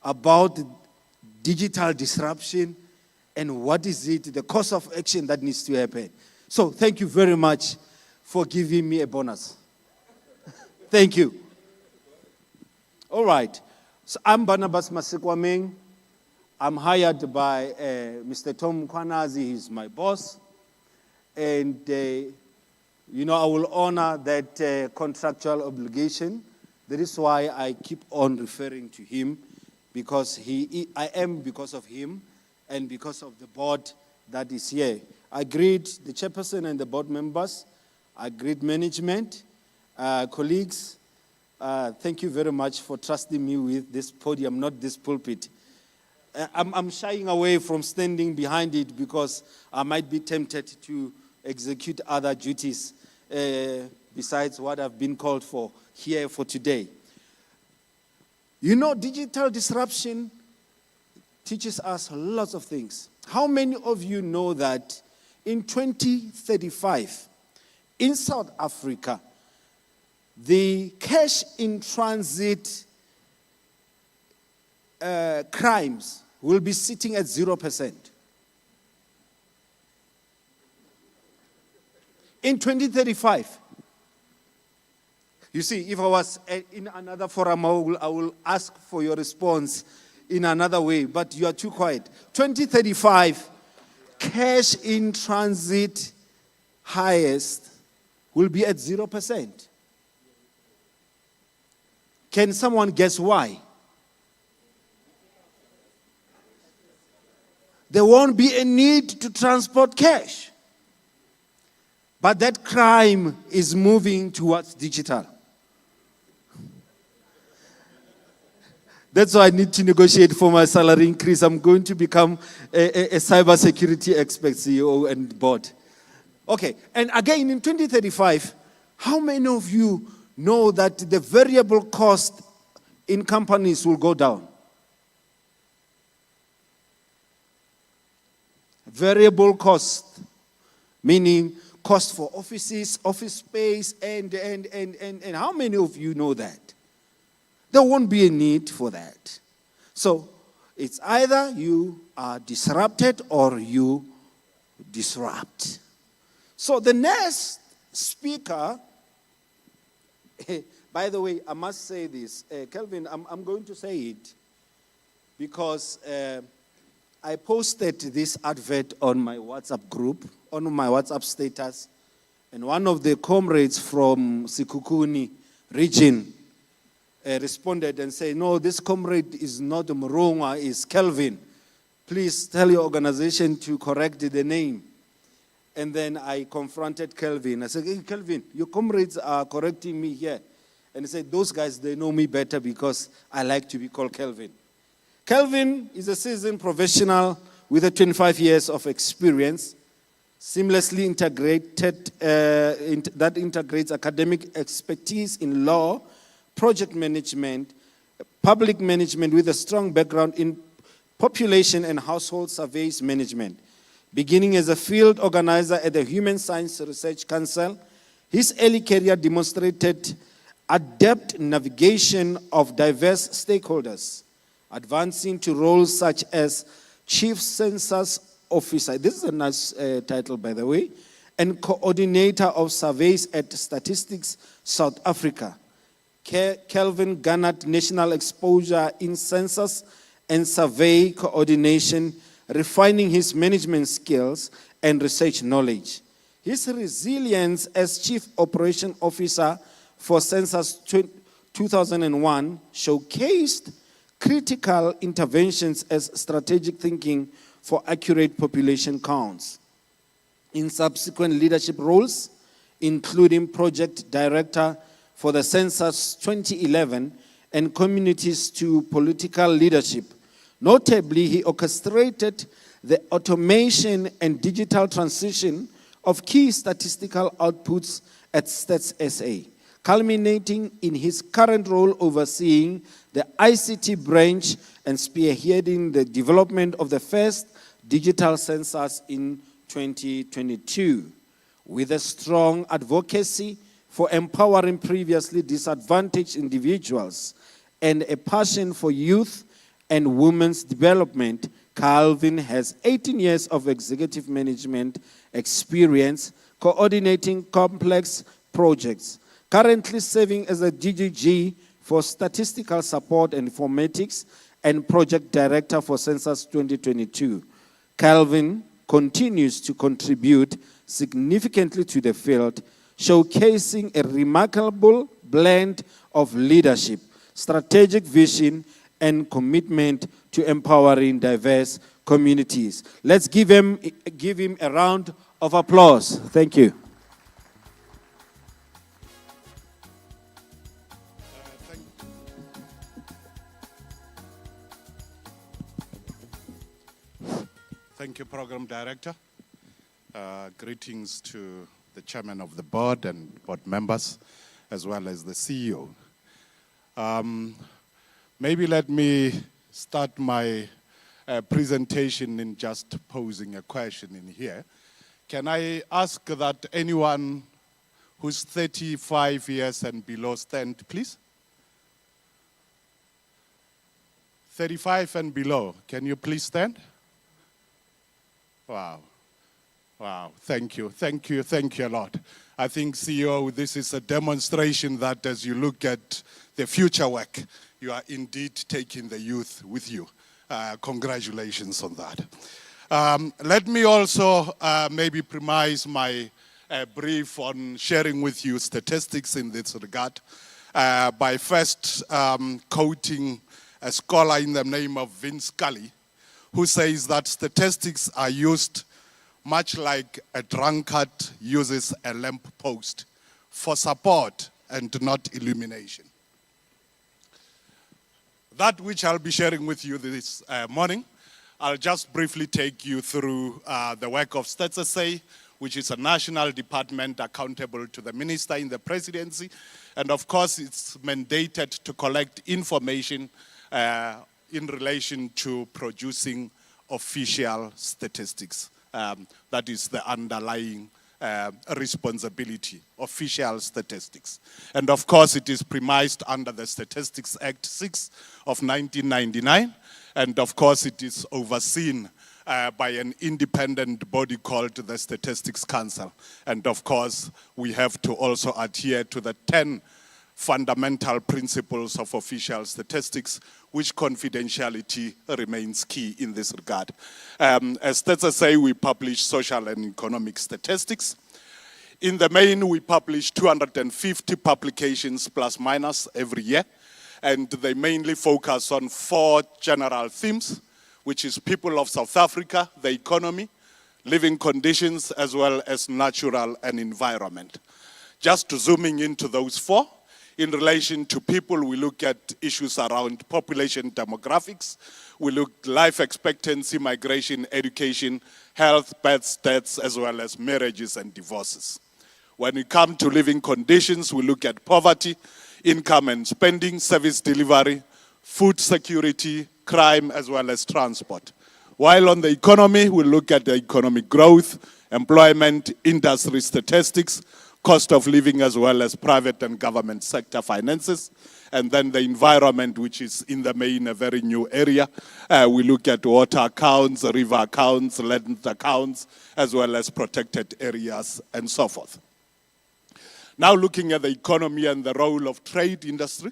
about digital disruption and what is it, the course of action that needs to happen. So thank you very much for giving me a bonus. Thank you. All right. So I'm Barnabas Masikwameng. I'm hired by Mr. Tom Kwanazi. He's my boss. And, you know, I will honor that contractual obligation. That is why I keep on referring to him, because I am because of him and because of the board that is here. I greet the chairperson and the board members. I greet management, colleagues. Thank you very much for trusting me with this podium, not this pulpit. I'm shying away from standing behind it because I might be tempted to execute other duties besides what I've been called for here for today. You know, digital disruption teaches us lots of things. How many of you know that in 2035, in South Africa, the cash in transit crimes will be sitting at 0%. In 2035, you see, if I was in another forum, I will ask for your response in another way, but you are too quiet. 2035, cash in transit highest will be at 0%. Can someone guess why? There won't be a need to transport cash. But that crime is moving towards digital. That's why I need to negotiate for my salary increase. I'm going to become a cybersecurity expert, CEO and board. Okay, and again in 2035, how many of you know that the variable cost in companies will go down? Variable cost, meaning cost for offices, office space, and how many of you know that? There won't be a need for that. So it's either you are disrupted or you disrupt. So the next speaker, by the way, I must say this. Kelvin, I'm going to say it because I posted this advert on my WhatsApp group, on my WhatsApp status, and one of the comrades from Sikukuni region responded and said, no, this comrade is not Murunga, it's Kelvin. Please tell your organization to correct the name. And then I confronted Kelvin. I said, hey, Kelvin, your comrades are correcting me here. And he said, those guys, they know me better because I like to be called Kelvin. Kelvin is a seasoned professional with 25 years of experience, seamlessly integrated, that integrates academic expertise in law, project management, public management with a strong background in population and household surveys management. Beginning as a field organizer at the Human Science Research Council, his early career demonstrated adept navigation of diverse stakeholders, advancing to roles such as Chief Census Officer, this is a nice title by the way, and Coordinator of Surveys at Statistics South Africa. Kelvin garnered national exposure in census and survey coordination, refining his management skills and research knowledge. His resilience as Chief Operation Officer for Census 2001 showcased critical interventions as strategic thinking for accurate population counts. In subsequent leadership roles, including Project Director for the Census 2011 and Communities to Political Leadership. Notably, he orchestrated the automation and digital transition of key statistical outputs at Stats SA, culminating in his current role overseeing the ICT branch and spearheading the development of the first digital census in 2022. With a strong advocacy for empowering previously disadvantaged individuals and a passion for youth and women's development, Calvin has 18 years of executive management experience coordinating complex projects. Currently serving as a DGG for Statistical Support and Informatics and Project Director for Census 2022. Calvin continues to contribute significantly to the field, showcasing a remarkable blend of leadership, strategic vision, and commitment to empowering diverse communities. Let's give him a round of applause. Thank you. Thank you, Program Director. Greetings to the Chairman of the Board and Board members, as well as the CEO. Maybe let me start my presentation in just posing a question in here. Can I ask that anyone who's 35 years and below stand, please? 35 and below, can you please stand? Wow. Wow, thank you a lot. I think, CEO, this is a demonstration that as you look at the future work, you are indeed taking the youth with you. Congratulations on that. Let me also maybe premise my brief on sharing with you statistics in this regard by first quoting a scholar in the name of Vince Scully, who says that statistics are used much like a drunkard uses a lamp post for support and not illumination. That which I'll be sharing with you this morning, I'll just briefly take you through the work of Stats SA, which is a national department accountable to the minister in the presidency. And of course, it's mandated to collect information in relation to producing official statistics. That is the underlying responsibility, official statistics. And of course, it is premised under the Statistics Act 6 of 1999. And of course, it is overseen by an independent body called the Statistics Council. And of course, we have to also adhere to the 10 fundamental principles of official statistics, which confidentiality remains key in this regard. As Stats SA, we publish social and economic statistics. In the main, we publish 250 publications plus minus every year, and they mainly focus on 4 general themes, which is people of South Africa, the economy, living conditions, as well as natural and environment. Just zooming into those 4, in relation to people, we look at issues around population demographics. We look at life expectancy, migration, education, health, births, deaths, as well as marriages and divorces. When we come to living conditions, we look at poverty, income and spending, service delivery, food security, crime, as well as transport. While on the economy, we look at the economic growth, employment, industry statistics, cost of living, as well as private and government sector finances. And then the environment, which is in the main a very new area. We look at water accounts, river accounts, land accounts, as well as protected areas and so forth. Now looking at the economy and the role of trade industry.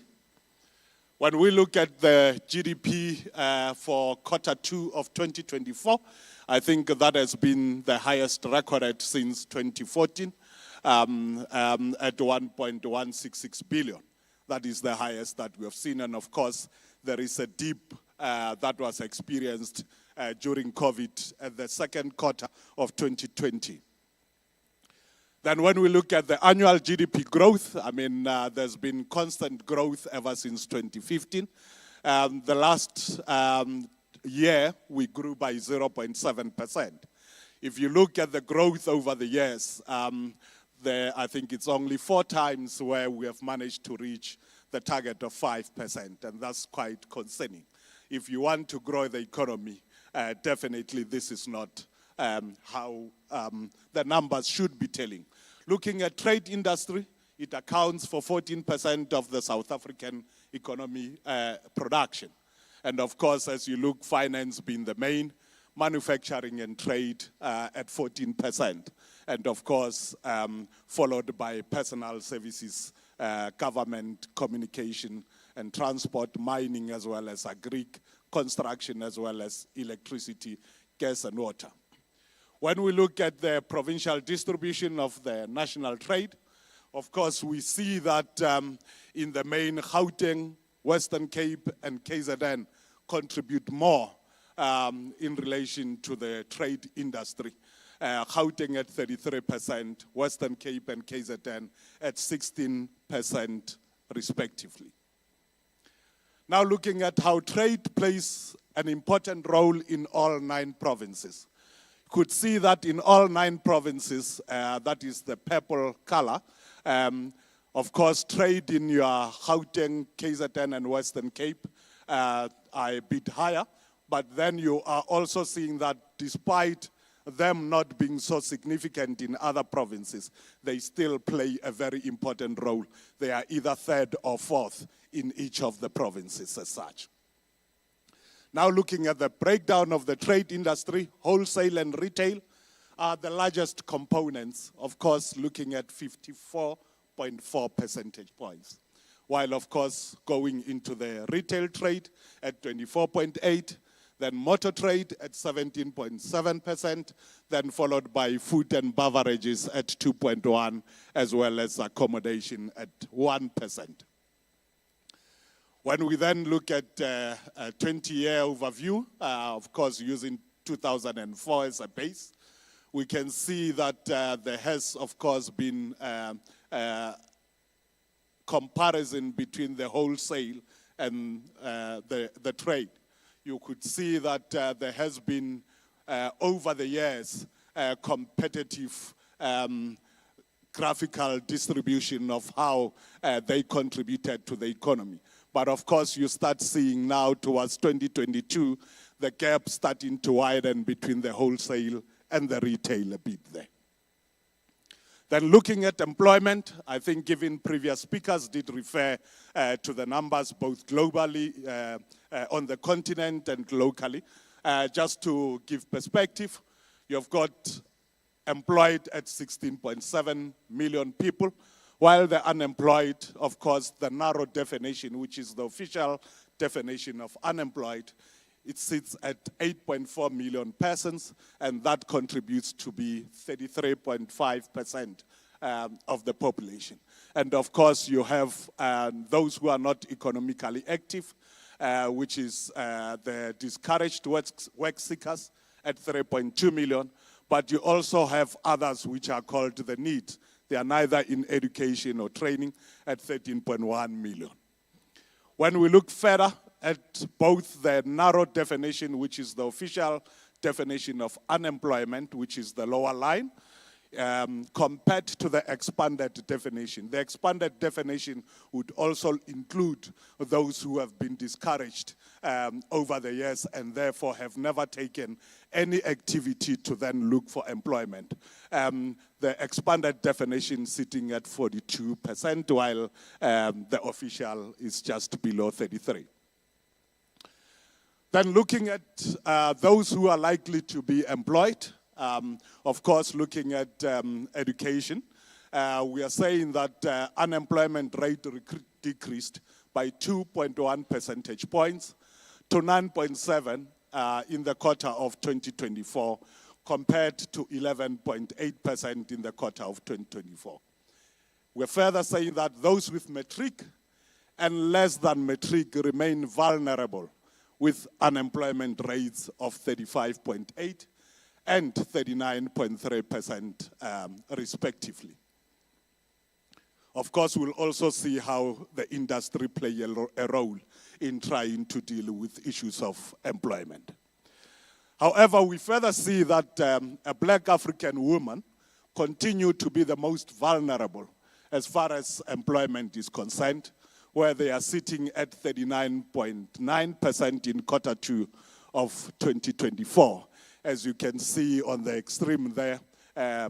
When we look at the GDP for Q2 of 2024, I think that has been the highest recorded since 2014. At 1.166 billion. That is the highest that we have seen. And of course, there is a dip that was experienced during COVID at the second quarter of 2020. Then when we look at the annual GDP growth, I mean, there's been constant growth ever since 2015. The last year, we grew by 0.7%. If you look at the growth over the years, I think it's only 4 times where we have managed to reach the target of 5%, and that's quite concerning. If you want to grow the economy, definitely this is not how the numbers should be telling. Looking at trade industry, it accounts for 14% of the South African economy production. And of course, as you look, finance being the main, manufacturing and trade at 14%. And of course, followed by personal services, government, communication and transport, mining, as well as agric, construction, as well as electricity, gas and water. When we look at the provincial distribution of the national trade, of course, we see that in the main, Gauteng, Western Cape, and KZN contribute more in relation to the trade industry. Gauteng at 33%, Western Cape and KZN at 16% respectively. Now looking at how trade plays an important role in all 9 provinces. You could see that in all 9 provinces, that is the purple color. Of course, trade in your Gauteng, KZN, and Western Cape are a bit higher, but then you are also seeing that despite them not being so significant in other provinces, they still play a very important role. They are either 3rd or 4th in each of the provinces as such. Now looking at the breakdown of the trade industry, wholesale and retail are the largest components, of course, looking at 54.4 percentage points. While, of course, going into the retail trade at 24.8, then motor trade at 17.7%, then followed by food and beverages at 2.1, as well as accommodation at 1%. When we then look at a 20-year overview, of course, using 2004 as a base, we can see that there has, of course, been comparison between the wholesale and the trade. You could see that there has been, over the years, competitive graphical distribution of how they contributed to the economy. But of course, you start seeing now towards 2022, the gap starting to widen between the wholesale and the retail a bit there. Then looking at employment, I think given previous speakers did refer to the numbers both globally, on the continent and locally. Just to give perspective, you've got employed at 16.7 million people, while the unemployed, of course, the narrow definition, which is the official definition of unemployed, it sits at 8.4 million persons, and that contributes to be 33.5% of the population. And of course, you have those who are not economically active, which is the discouraged work seekers at 3.2 million, but you also have others which are called the need. They are neither in education or training at 13.1 million. When we look further at both the narrow definition, which is the official definition of unemployment, which is the lower line, compared to the expanded definition. The expanded definition would also include those who have been discouraged over the years and therefore have never taken any activity to then look for employment. The expanded definition sitting at 42%, while the official is just below 33%. Then looking at those who are likely to be employed, of course, looking at education, we are saying that unemployment rate decreased by 2.1 percentage points to 9.7 in the quarter of 2024, compared to 11.8% in the quarter of 2024. We're further saying that those with matric and less than matric remain vulnerable, with unemployment rates of 35.8 and 39.3% respectively. Of course, we'll also see how the industry play a role in trying to deal with issues of employment. However, we further see that a black African woman continue to be the most vulnerable as far as employment is concerned, where they are sitting at 39.9% in quarter 2 of 2024. As you can see on the extreme there,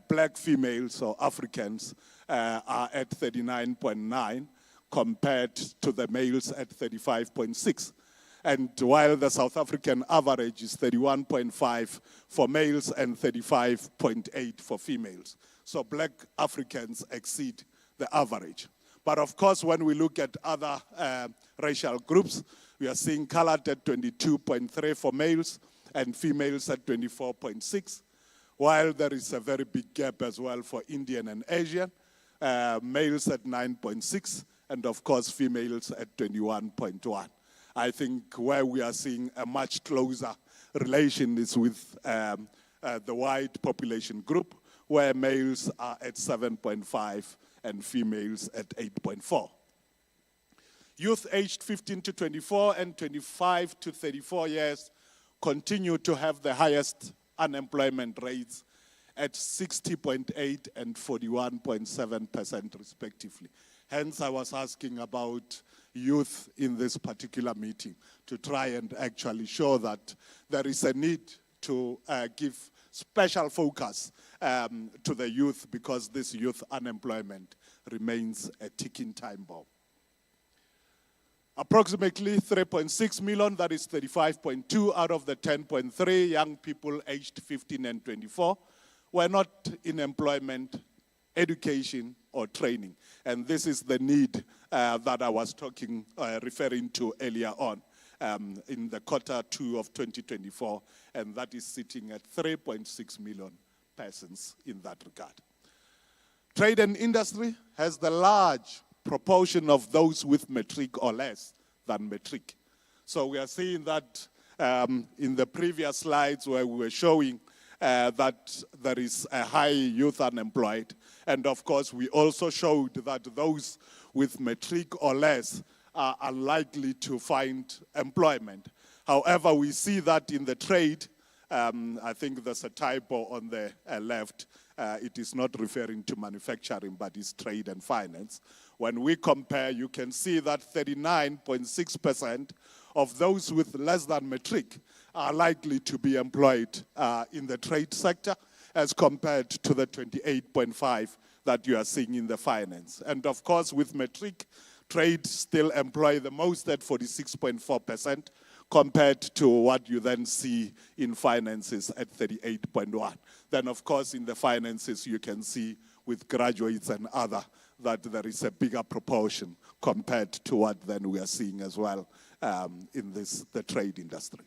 black females or Africans are at 39.9 compared to the males at 35.6. And while the South African average is 31.5 for males and 35.8 for females. So black Africans exceed the average. But of course, when we look at other racial groups, we are seeing colored at 22.3 for males and females at 24.6, while there is a very big gap as well for Indian and Asian, males at 9.6, and of course, females at 21.1. I think where we are seeing a much closer relation is with the white population group, where males are at 7.5 and females at 8.4. Youth aged 15 to 24 and 25 to 34 years continue to have the highest unemployment rates at 60.8 and 41.7% respectively. Hence, I was asking about youth in this particular meeting to try and actually show that there is a need to give special focus to the youth, because this youth unemployment remains a ticking time bomb. Approximately 3.6 million, that is 35.2 out of the 10.3 young people aged 15 and 24 were not in employment, education, or training. And this is the need that I was referring to earlier on in the quarter 2 of 2024, and that is sitting at 3.6 million persons in that regard. Trade and industry has the large proportion of those with matric or less than matric. So we are seeing that in the previous slides where we were showing that there is a high youth unemployed. And of course, we also showed that those with matric or less are unlikely to find employment. However, we see that in the trade, I think there's a typo on the left. It is not referring to manufacturing, but it's trade and finance. When we compare, you can see that 39.6% of those with less than matric are likely to be employed in the trade sector, as compared to the 28.5 that you are seeing in the finance. And of course, with matric, trade still employ the most at 46.4%, compared to what you then see in finances at 38.1. Then of course, in the finances, you can see with graduates and other that there is a bigger proportion compared to what then we are seeing as well in the trade industry.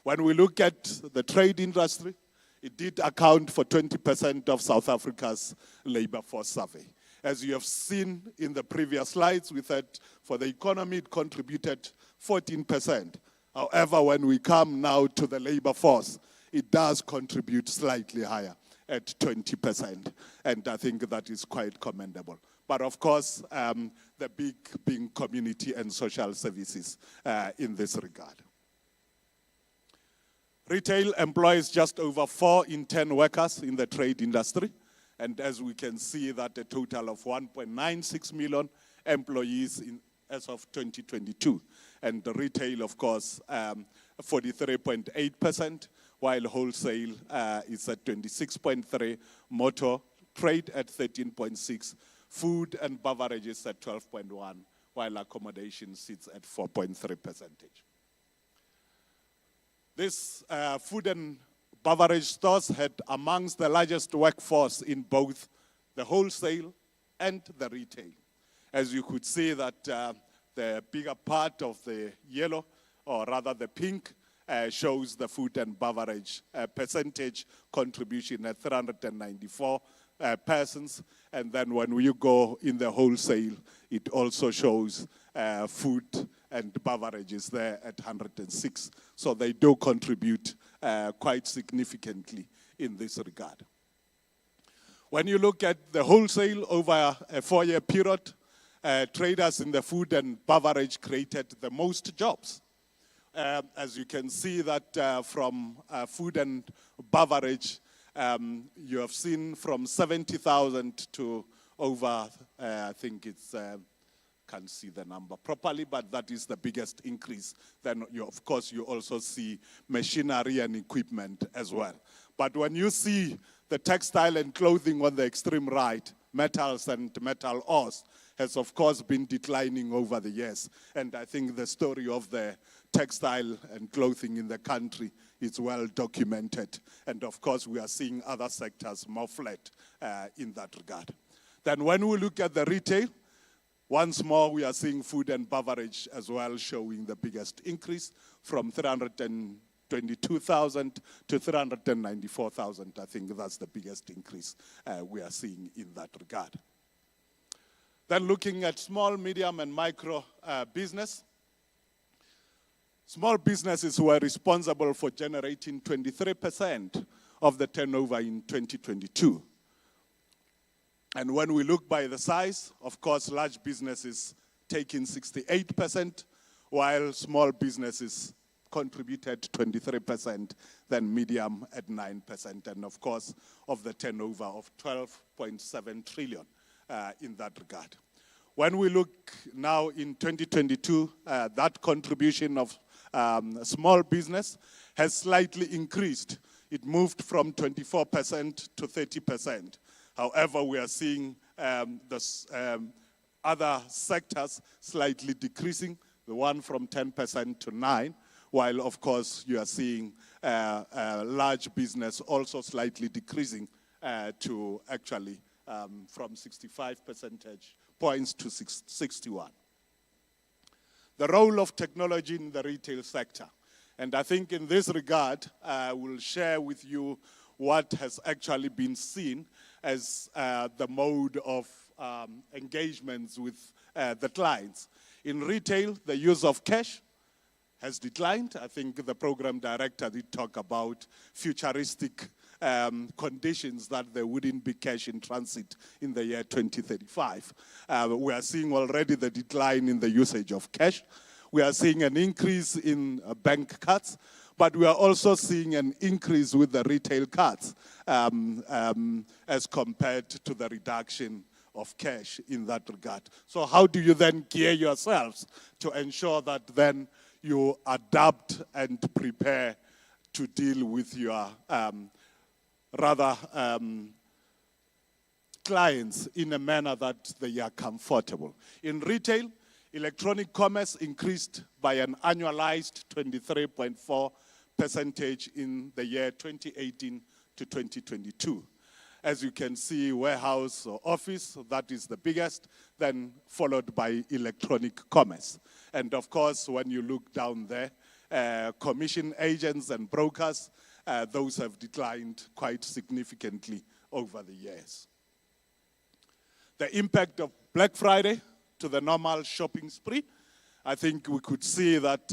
When we look at the trade industry, it did account for 20% of South Africa's labor force survey. As you have seen in the previous slides, we said for the economy it contributed 14%. However, when we come now to the labor force, it does contribute slightly higher at 20%. And I think that is quite commendable. But of course, the big being community and social services in this regard. Retail employs just over 4 in 10 workers in the trade industry. And as we can see that a total of 1.96 million employees as of 2022. And the retail, of course, 43.8%, while wholesale is at 26.3%, motor trade at 13.6%, food and beverages at 12.1%, while accommodation sits at 4.3%. This food and beverage stores had amongst the largest workforce in both the wholesale and the retail. As you could see that the bigger part of the yellow, or rather the pink, shows the food and beverage percentage contribution at 394 persons. And then when you go in the wholesale, it also shows food and beverages there at 106. So they do contribute quite significantly in this regard. When you look at the wholesale over a 4-year period, traders in the food and beverage created the most jobs. As you can see that from food and beverage, You have seen from 70,000 to over, I think it's, can't see the number properly, but that is the biggest increase. Then, of course, you also see machinery and equipment as well. But when you see the textile and clothing on the extreme right, metals and metal ores, has of course been declining over the years. And I think the story of the textile and clothing in the country is well documented. And of course, we are seeing other sectors more flat in that regard. Then when we look at the retail, once more, we are seeing food and beverage as well showing the biggest increase from 322,000 to 394,000. I think that's the biggest increase we are seeing in that regard. Then looking at small, medium, and micro business. Small businesses were responsible for generating 23% of the turnover in 2022. And when we look by the size, of course, large businesses taking 68%, while small businesses contributed 23%, then medium at 9%, and of course, of the turnover of 12.7 trillion in that regard. When we look now in 2022, that contribution of small business has slightly increased. It moved from 24% to 30%. However, we are seeing other sectors slightly decreasing, the one from 10% to 9%, while of course you are seeing large business also slightly decreasing to actually from 65 percentage points to 61. The role of technology in the retail sector. And I think in this regard, I will share with you what has actually been seen as the mode of engagements with the clients. In retail, the use of cash has declined. I think the program director did talk about futuristic conditions that there wouldn't be cash in transit in the year 2035. We are seeing already the decline in the usage of cash. We are seeing an increase in bank cards, but we are also seeing an increase with the retail cards as compared to the reduction of cash in that regard. So how do you then gear yourselves to ensure that then you adapt and prepare to deal with your clients in a manner that they are comfortable? In retail, electronic commerce increased by an annualized 23.4% in the year 2018 to 2022. As you can see, warehouse or office, that is the biggest, then followed by electronic commerce. And of course, when you look down there, commission agents and brokers, those have declined quite significantly over the years. The impact of Black Friday to the normal shopping spree, I think we could see that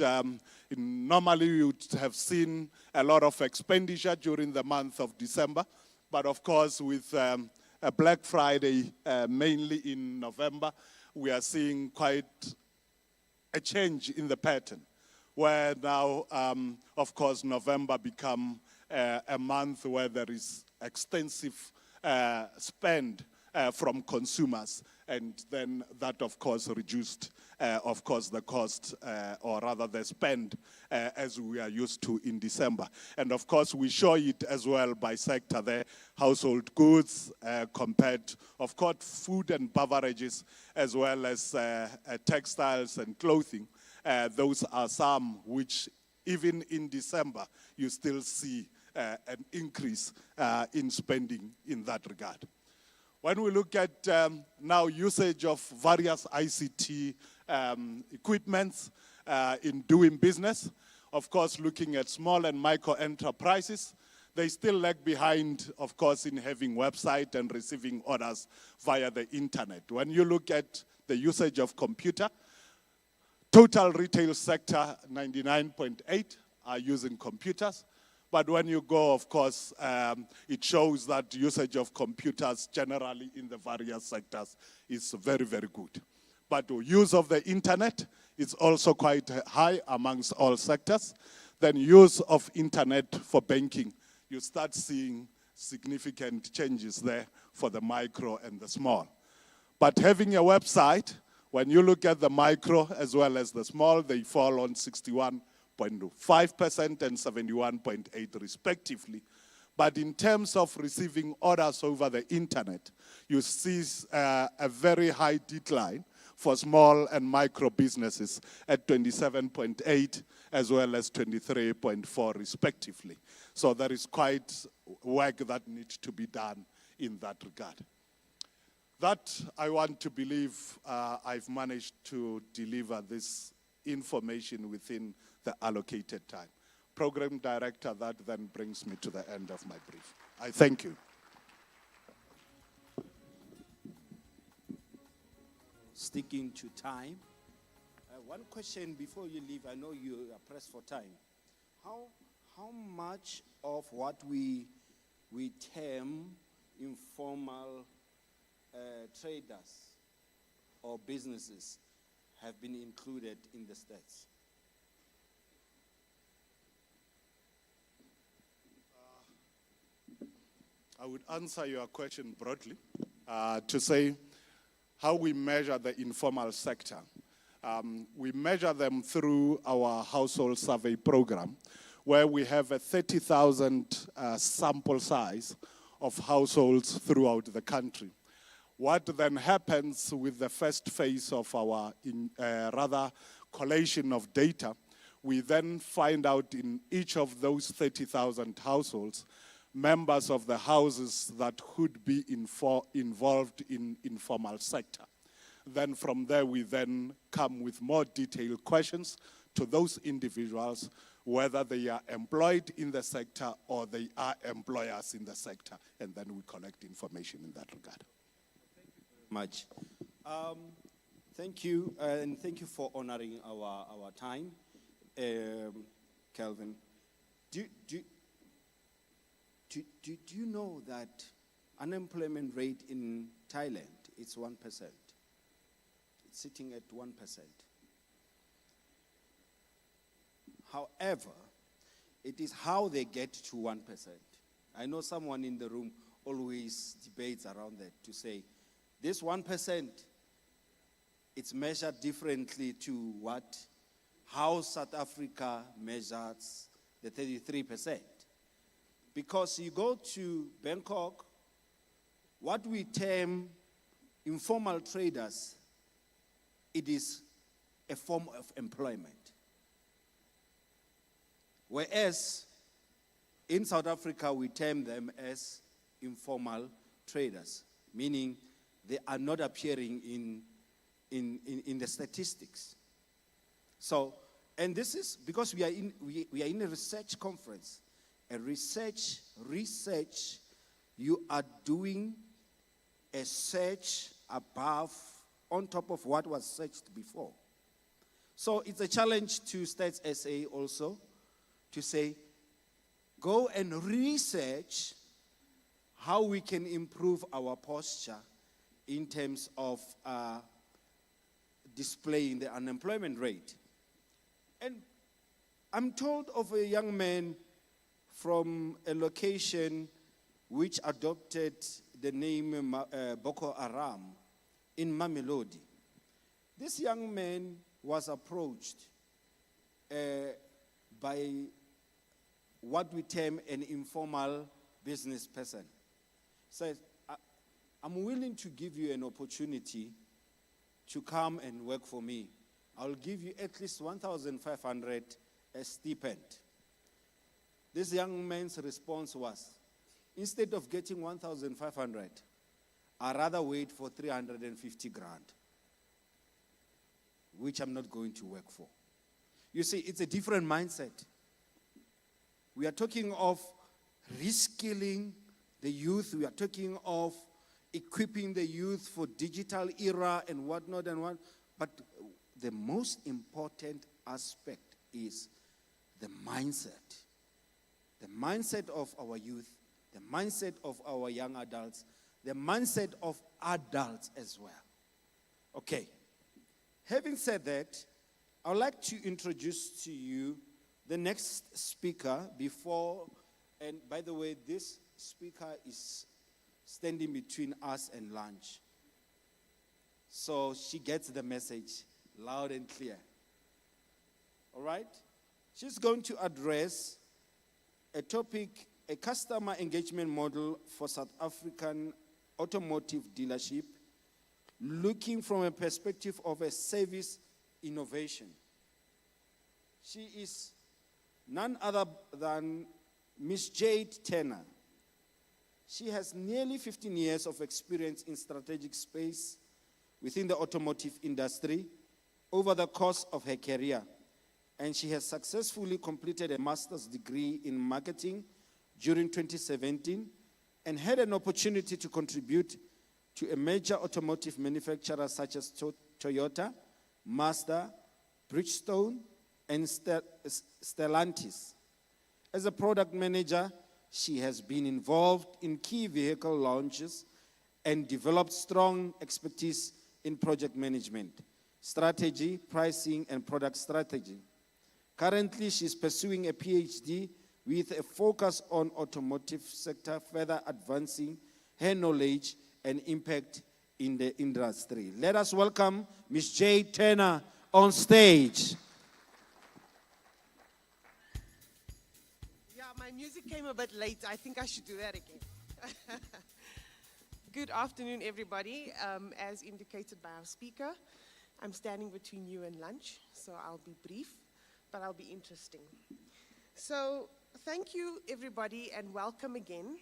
normally we would have seen a lot of expenditure during the month of December. But of course, with a Black Friday mainly in November, we are seeing quite a change in the pattern, where now, of course, November become a month where there is extensive spend from consumers, and then that, of course, reduced, of course, the cost, or rather the spend, as we are used to in December. And of course, we show it as well by sector there, household goods compared, of course, food and beverages, as well as textiles and clothing. Those are some which, even in December, you still see an increase in spending in that regard. When we look at now usage of various ICT equipments in doing business, of course, looking at small and micro enterprises, they still lag behind, of course, in having website and receiving orders via the internet. When you look at the usage of computer, total retail sector, 99.8 are using computers. But when you go, of course, it shows that usage of computers generally in the various sectors is very, very good. But use of the internet is also quite high amongst all sectors. Then use of internet for banking, you start seeing significant changes there for the micro and the small. But having a website, when you look at the micro as well as the small, they fall on 61.5% and 71.8% respectively. But in terms of receiving orders over the internet, you see a very high decline for small and micro businesses at 27.8 as well as 23.4 respectively. So there is quite work that needs to be done in that regard. That I want to believe I've managed to deliver this information within the allocated time. Program Director, that then brings me to the end of my brief. I thank you. Sticking to time. One question before you leave, I know you are pressed for time. How much of what we term informal traders or businesses have been included in the stats? I would answer your question broadly to say how we measure the informal sector. We measure them through our household survey program, where we have a 30,000 sample size of households throughout the country. What then happens with the first phase of our collation of data, we then find out in each of those 30,000 households members of the houses that could be involved in informal sector. Then from there, we then come with more detailed questions to those individuals, whether they are employed in the sector or they are employers in the sector, and then we collect information in that regard. Much. Thank you, and thank you for honoring our time. Kelvin, do you know that unemployment rate in Thailand is 1%? It's sitting at 1%. However, it is how they get to 1%. I know someone in the room always debates around that to say, this 1%, it's measured differently to how South Africa measures the 33%. Because you go to Bangkok, what we term informal traders, it is a form of employment. Whereas in South Africa, we term them as informal traders, meaning they are not appearing in the statistics. So, and this is because we are in a research conference. A research, you are doing a search above, on top of what was searched before. So it's a challenge to Stats SA also to say, go and research how we can improve our posture in terms of displaying the unemployment rate. And I'm told of a young man from a location which adopted the name Boko Haram in Mamelodi. This young man was approached by what we term an informal business person. Said, I'm willing to give you an opportunity to come and work for me. I'll give you at least 1,500 as stipend. This young man's response was, instead of getting 1,500, I'd rather wait for 350 grand, which I'm not going to work for. You see, it's a different mindset. We are talking of reskilling the youth. We are talking of equipping the youth for digital era and whatnot and what. But the most important aspect is the mindset. The mindset of our youth, the mindset of our young adults, the mindset of adults as well. Okay. Having said that, I would like to introduce to you the next speaker before, and by the way, this speaker is standing between us and lunch. So she gets the message loud and clear. All right? She's going to address a topic, a customer engagement model for South African automotive dealership, looking from a perspective of a service innovation. She is none other than Ms. Jade Turner. She has nearly 15 years of experience in strategic space within the automotive industry over the course of her career, and she has successfully completed a master's degree in marketing during 2017 and had an opportunity to contribute to a major automotive manufacturer such as Toyota, Mazda, Bridgestone, and Stellantis. As a product manager, she has been involved in key vehicle launches and developed strong expertise in project management, strategy, pricing, and product strategy. Currently, she's pursuing a PhD with a focus on automotive sector, further advancing her knowledge and impact in the industry. Let us welcome Ms. Jade Turner on stage. Yeah, my music came a bit late. I think I should do that again. Good afternoon, everybody. As indicated by our speaker, I'm standing between you and lunch, so I'll be brief, but I'll be interesting. So thank you, everybody, and welcome again.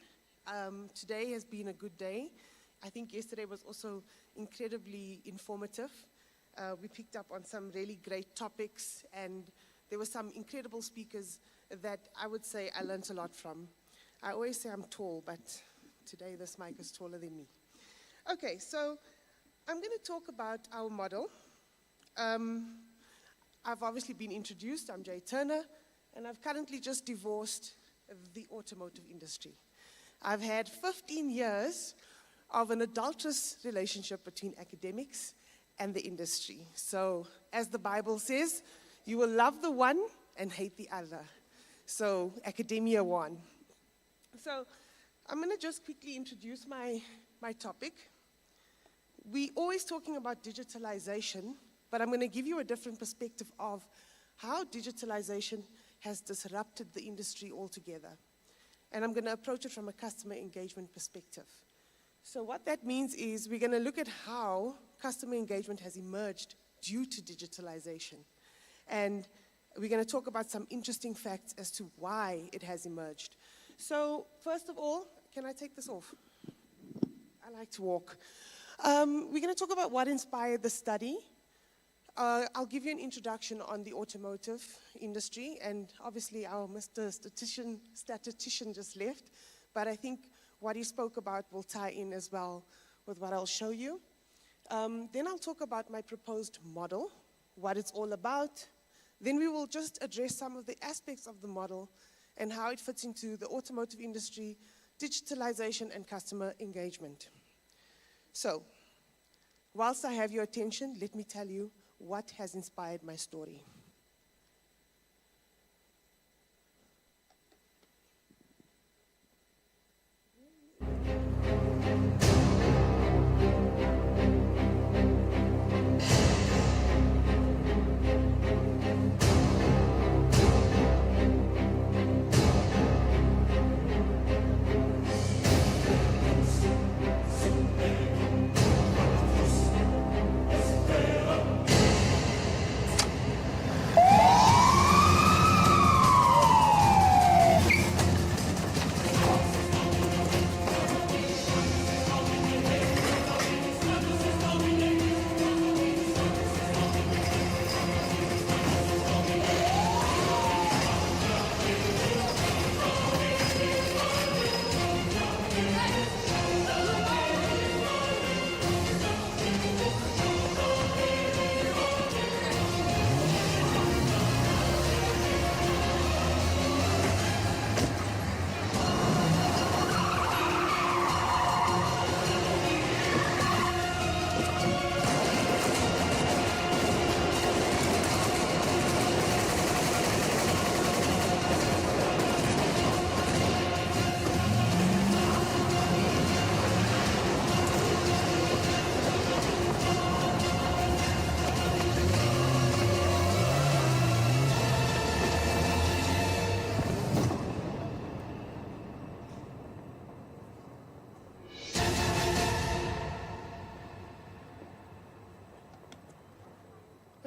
Today has been a good day. I think yesterday was also incredibly informative. We picked up on some really great topics, and there were some incredible speakers that I would say I learned a lot from. I always say I'm tall, but today this mic is taller than me. Okay, so I'm going to talk about our model. I've obviously been introduced. I'm Jade Turner, and I've currently just divorced the automotive industry. I've had 15 years of an adulterous relationship between academics and the industry. So, as the Bible says, you will love the one and hate the other. So, academia won. So, I'm going to just quickly introduce my topic. We're always talking about digitalization, but I'm going to give you a different perspective of how digitalization has disrupted the industry altogether. And I'm going to approach it from a customer engagement perspective. So what that means is we're going to look at how customer engagement has emerged due to digitalization. And we're going to talk about some interesting facts as to why it has emerged. So first of all, can I take this off? I like to walk. We're going to talk about what inspired the study. I'll give you an introduction on the automotive industry, and obviously our Mr. Statistician just left, but I think what he spoke about will tie in as well with what I'll show you. Then I'll talk about my proposed model, what it's all about. Then we will just address some of the aspects of the model and how it fits into the automotive industry, digitalization, and customer engagement. So, whilst I have your attention, let me tell you what has inspired my story.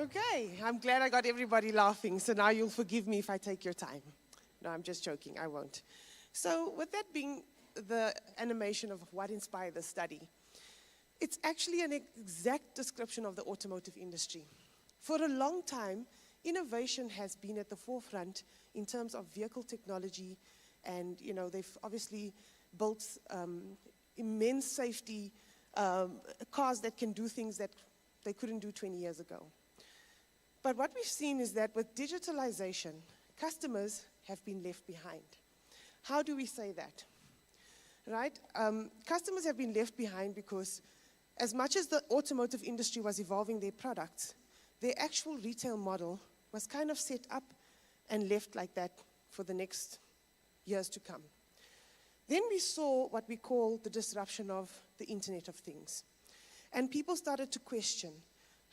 Okay, I'm glad I got everybody laughing, so now you'll forgive me if I take your time. No, I'm just joking, I won't. So with that being the animation of what inspired the study, it's actually an exact description of the automotive industry. For a long time, innovation has been at the forefront in terms of vehicle technology, and they've obviously built immense safety cars that can do things that they couldn't do 20 years ago. But what we've seen is that with digitalization, customers have been left behind. How do we say that? Right? Customers have been left behind because as much as the automotive industry was evolving their products, their actual retail model was kind of set up and left like that for the next years to come. Then we saw what we call the disruption of the Internet of Things. And people started to question,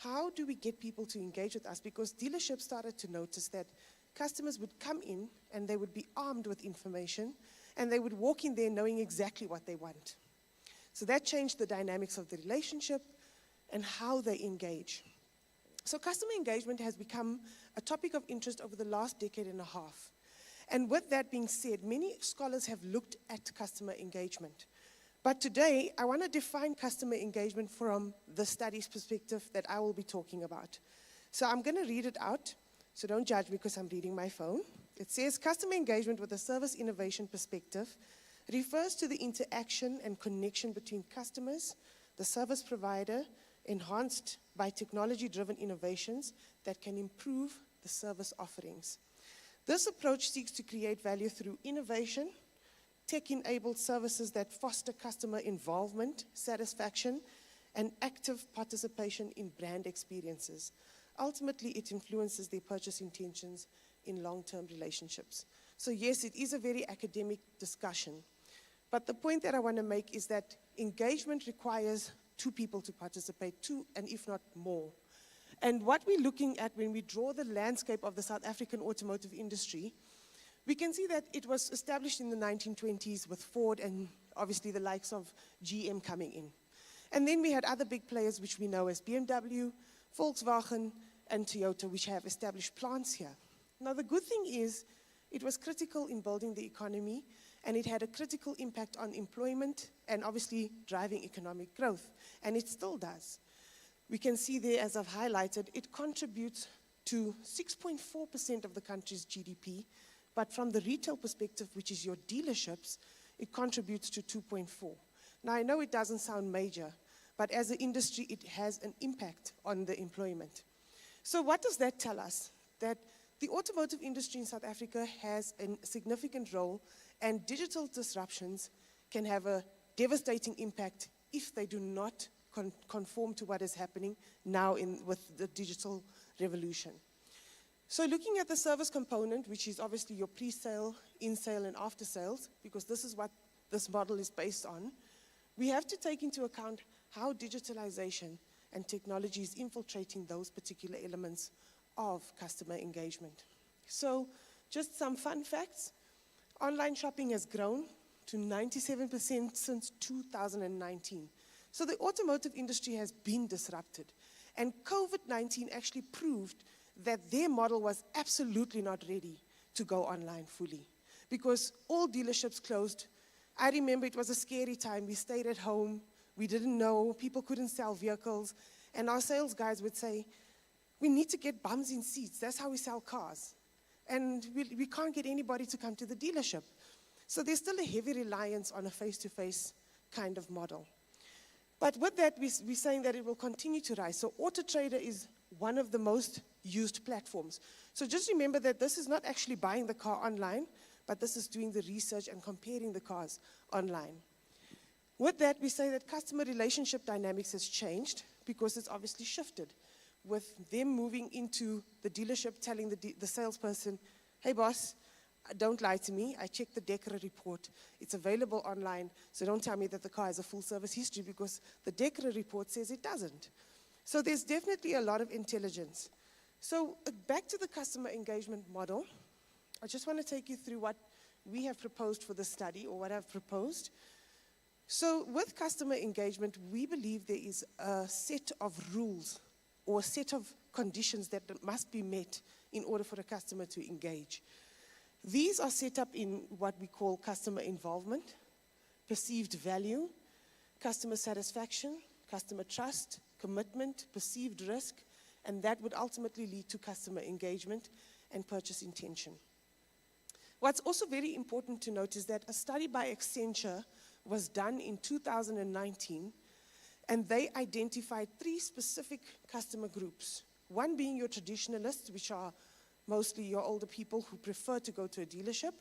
how do we get people to engage with us? Because dealerships started to notice that customers would come in and they would be armed with information and they would walk in there knowing exactly what they want. So that changed the dynamics of the relationship and how they engage. So customer engagement has become a topic of interest over the last decade and a half. And with that being said, many scholars have looked at customer engagement. But today, I want to define customer engagement from the study's perspective that I will be talking about. So I'm going to read it out, so don't judge me because I'm reading my phone. It says, customer engagement with a service innovation perspective refers to the interaction and connection between customers, the service provider, enhanced by technology-driven innovations that can improve the service offerings. This approach seeks to create value through innovation, tech-enabled services that foster customer involvement, satisfaction, and active participation in brand experiences. Ultimately, it influences their purchase intentions in long-term relationships. So yes, it is a very academic discussion, but the point that I want to make is that engagement requires two people to participate, two and if not more. And what we're looking at when we draw the landscape of the South African automotive industry, we can see that it was established in the 1920s with Ford and obviously the likes of GM coming in. And then we had other big players which we know as BMW, Volkswagen, and Toyota, which have established plants here. Now the good thing is it was critical in building the economy and it had a critical impact on employment and obviously driving economic growth, and it still does. We can see there, as I've highlighted, it contributes to 6.4% of the country's GDP, but from the retail perspective, which is your dealerships, it contributes to 2.4. Now, I know it doesn't sound major, but as an industry, it has an impact on the employment. So what does that tell us? That the automotive industry in South Africa has a significant role, and digital disruptions can have a devastating impact if they do not conform to what is happening now with the digital revolution. So looking at the service component, which is obviously your pre-sale, in-sale, and after-sales, because this is what this model is based on, we have to take into account how digitalization and technology is infiltrating those particular elements of customer engagement. So just some fun facts. Online shopping has grown to 97% since 2019. So the automotive industry has been disrupted. And COVID-19 actually proved that their model was absolutely not ready to go online fully because all dealerships closed. I remember it was a scary time. We stayed at home. We didn't know. People couldn't sell vehicles. And our sales guys would say, we need to get bums in seats. That's how we sell cars. And we can't get anybody to come to the dealership. So there's still a heavy reliance on a face-to-face kind of model. But with that, we're saying that it will continue to rise. So AutoTrader is one of the most used platforms. So just remember that this is not actually buying the car online, but this is doing the research and comparing the cars online. With that, we say that customer relationship dynamics has changed because it's obviously shifted with them moving into the dealership, telling the salesperson, hey boss, don't lie to me. I checked the DEKRA report. It's available online, so don't tell me that the car has a full service history because the DEKRA report says it doesn't. So there's definitely a lot of intelligence. So back to the customer engagement model, I just want to take you through what we have proposed for the study, or what I've proposed. So with customer engagement, we believe there is a set of rules or a set of conditions that must be met in order for a customer to engage. These are set up in what we call customer involvement, perceived value, customer satisfaction, customer trust, commitment, perceived risk, and that would ultimately lead to customer engagement and purchase intention. What's also very important to note is that a study by Accenture was done in 2019, and they identified 3 specific customer groups. One being your traditionalists, which are mostly your older people who prefer to go to a dealership.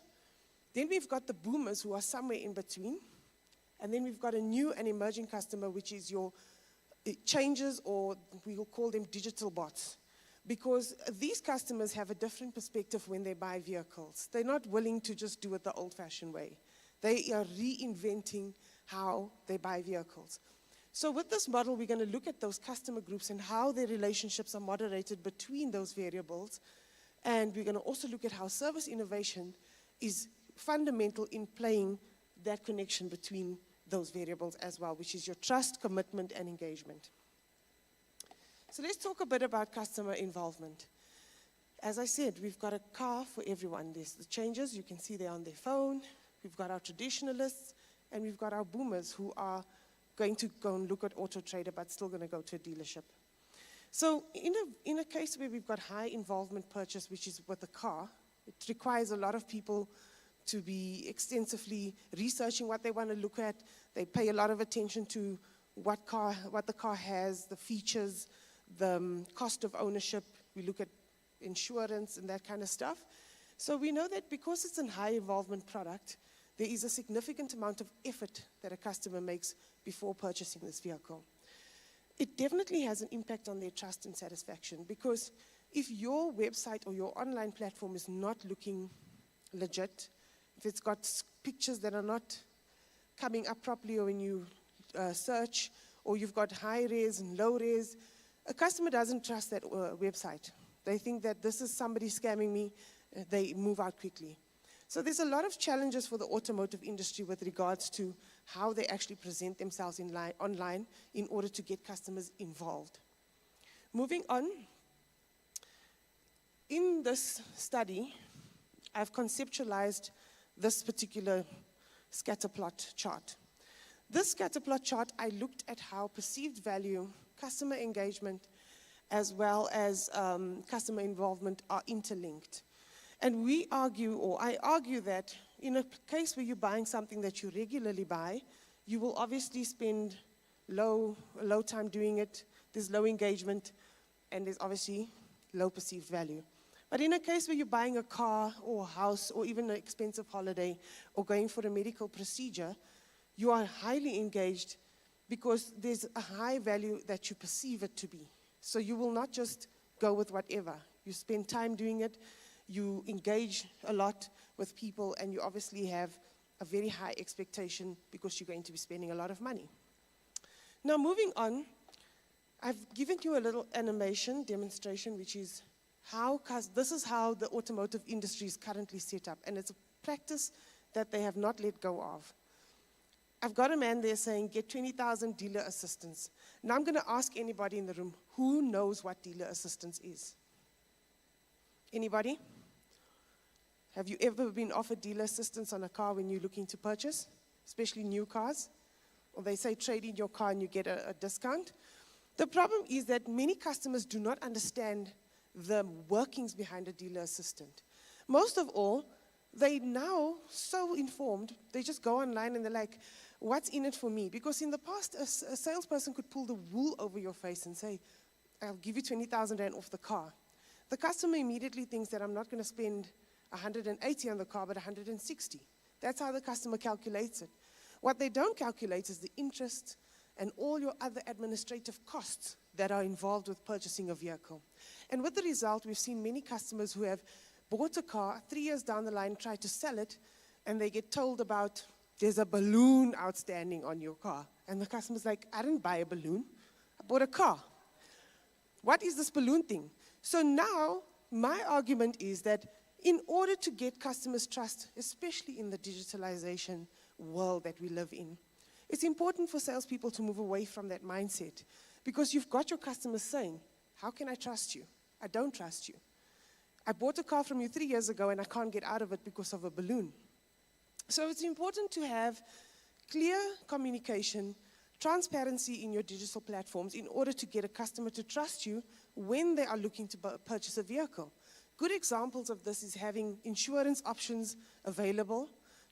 Then we've got the boomers, who are somewhere in between. And then we've got a new and emerging customer, which is your changes, or we will call them digital bots. Because these customers have a different perspective when they buy vehicles. They're not willing to just do it the old-fashioned way. They are reinventing how they buy vehicles. So with this model, we're going to look at those customer groups and how their relationships are moderated between those variables. And we're going to also look at how service innovation is fundamental in playing that connection between those variables as well, which is your trust, commitment, and engagement. So let's talk a bit about customer involvement. As I said, we've got a car for everyone. There's the changes, you can see they're on their phone. We've got our traditionalists, and we've got our boomers who are going to go and look at Auto Trader, but still going to go to a dealership. So in a case where we've got high involvement purchase, which is with the car, it requires a lot of people to be extensively researching what they want to look at. They pay a lot of attention to what the car has, the features, the cost of ownership. We look at insurance and that kind of stuff. So we know that because it's a high involvement product, there is a significant amount of effort that a customer makes before purchasing this vehicle. It definitely has an impact on their trust and satisfaction, because if your website or your online platform is not looking legit, if it's got pictures that are not coming up properly, or when you search, or you've got high res and low res, a customer doesn't trust that website. They think that this is somebody scamming me. They move out quickly. So there's a lot of challenges for the automotive industry with regards to how they actually present themselves online in order to get customers involved. Moving on, in this study, I've conceptualized this particular scatterplot chart. This scatterplot chart, I looked at how perceived value, customer engagement, as well as customer involvement are interlinked. And we argue, or I argue, that in a case where you're buying something that you regularly buy, you will obviously spend low time doing it, there's low engagement, and there's obviously low perceived value. But in a case where you're buying a car or a house or even an expensive holiday or going for a medical procedure, you are highly engaged because there's a high value that you perceive it to be. So you will not just go with whatever. You spend time doing it, you engage a lot with people, and you obviously have a very high expectation because you're going to be spending a lot of money. Now moving on, I've given you a little animation demonstration, which is this is how the automotive industry is currently set up, and it's a practice that they have not let go of. I've got a man there saying, get 20,000 dealer assistants. Now I'm going to ask anybody in the room, who knows what dealer assistance is? Anybody? Have you ever been offered dealer assistance on a car when you're looking to purchase, especially new cars? Or they say trade in your car and you get a discount. The problem is that many customers do not understand the workings behind a dealer assistant. Most of all, they're now so informed, they just go online and they're like, what's in it for me? Because in the past, a salesperson could pull the wool over your face and say, I'll give you 20,000 Rand off the car. The customer immediately thinks that I'm not going to spend 180 on the car, but 160. That's how the customer calculates it. What they don't calculate is the interest and all your other administrative costs that are involved with purchasing a vehicle. And with the result, we've seen many customers who have bought a car, 3 years down the line, try to sell it, and they get told about, there's a balloon outstanding on your car. And the customer's like, I didn't buy a balloon, I bought a car. What is this balloon thing? So now, my argument is that in order to get customers' trust, especially in the digitalization world that we live in, it's important for salespeople to move away from that mindset, because you've got your customers saying, How can I trust you? I don't trust you. I bought a car from you 3 years ago and I can't get out of it because of a balloon. So it's important to have clear communication, transparency in your digital platforms in order to get a customer to trust you when they are looking to purchase a vehicle. Good examples of this is having insurance options available,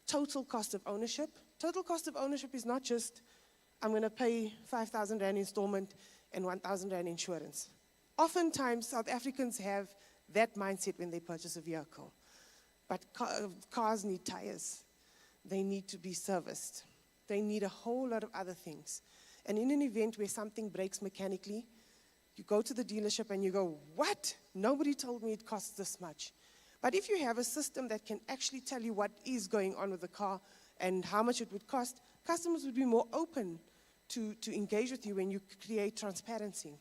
total cost of ownership. Total cost of ownership is not just, I'm going to pay 5,000 Rand installment and 1,000 Rand insurance. Oftentimes, South Africans have that mindset when they purchase a vehicle. But cars need tires. They need to be serviced. They need a whole lot of other things. And in an event where something breaks mechanically, you go to the dealership and you go, what? Nobody told me it costs this much. But if you have a system that can actually tell you what is going on with the car and how much it would cost, customers would be more open to engage with you when you create transparency.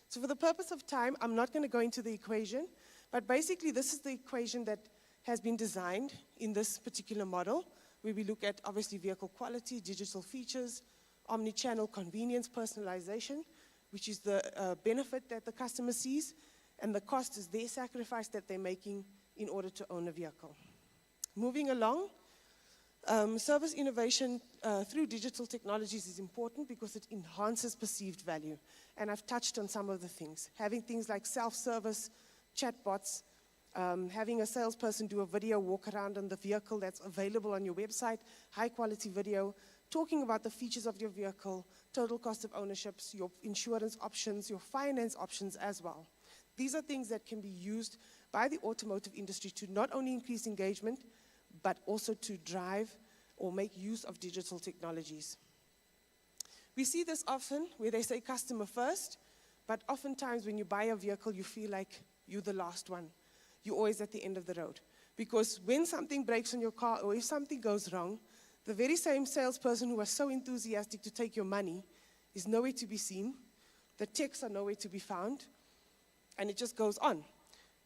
So for the purpose of time, I'm not going to go into the equation, but basically this is the equation that has been designed in this particular model, where we look at obviously vehicle quality, digital features, omni-channel convenience, personalization, which is the benefit that the customer sees, and the cost is their sacrifice that they're making in order to own a vehicle. Moving along, service innovation through digital technologies is important because it enhances perceived value. And I've touched on some of the things. Having things like self-service, chatbots, having a salesperson do a video walk around on the vehicle that's available on your website, high quality video, talking about the features of your vehicle, total cost of ownerships, your insurance options, your finance options as well. These are things that can be used by the automotive industry to not only increase engagement, but also to drive or make use of digital technologies. We see this often where they say customer first, but oftentimes when you buy a vehicle, you feel like you're the last one. You're always at the end of the road. Because when something breaks on your car or if something goes wrong, the very same salesperson who was so enthusiastic to take your money is nowhere to be seen. The techs are nowhere to be found. And it just goes on.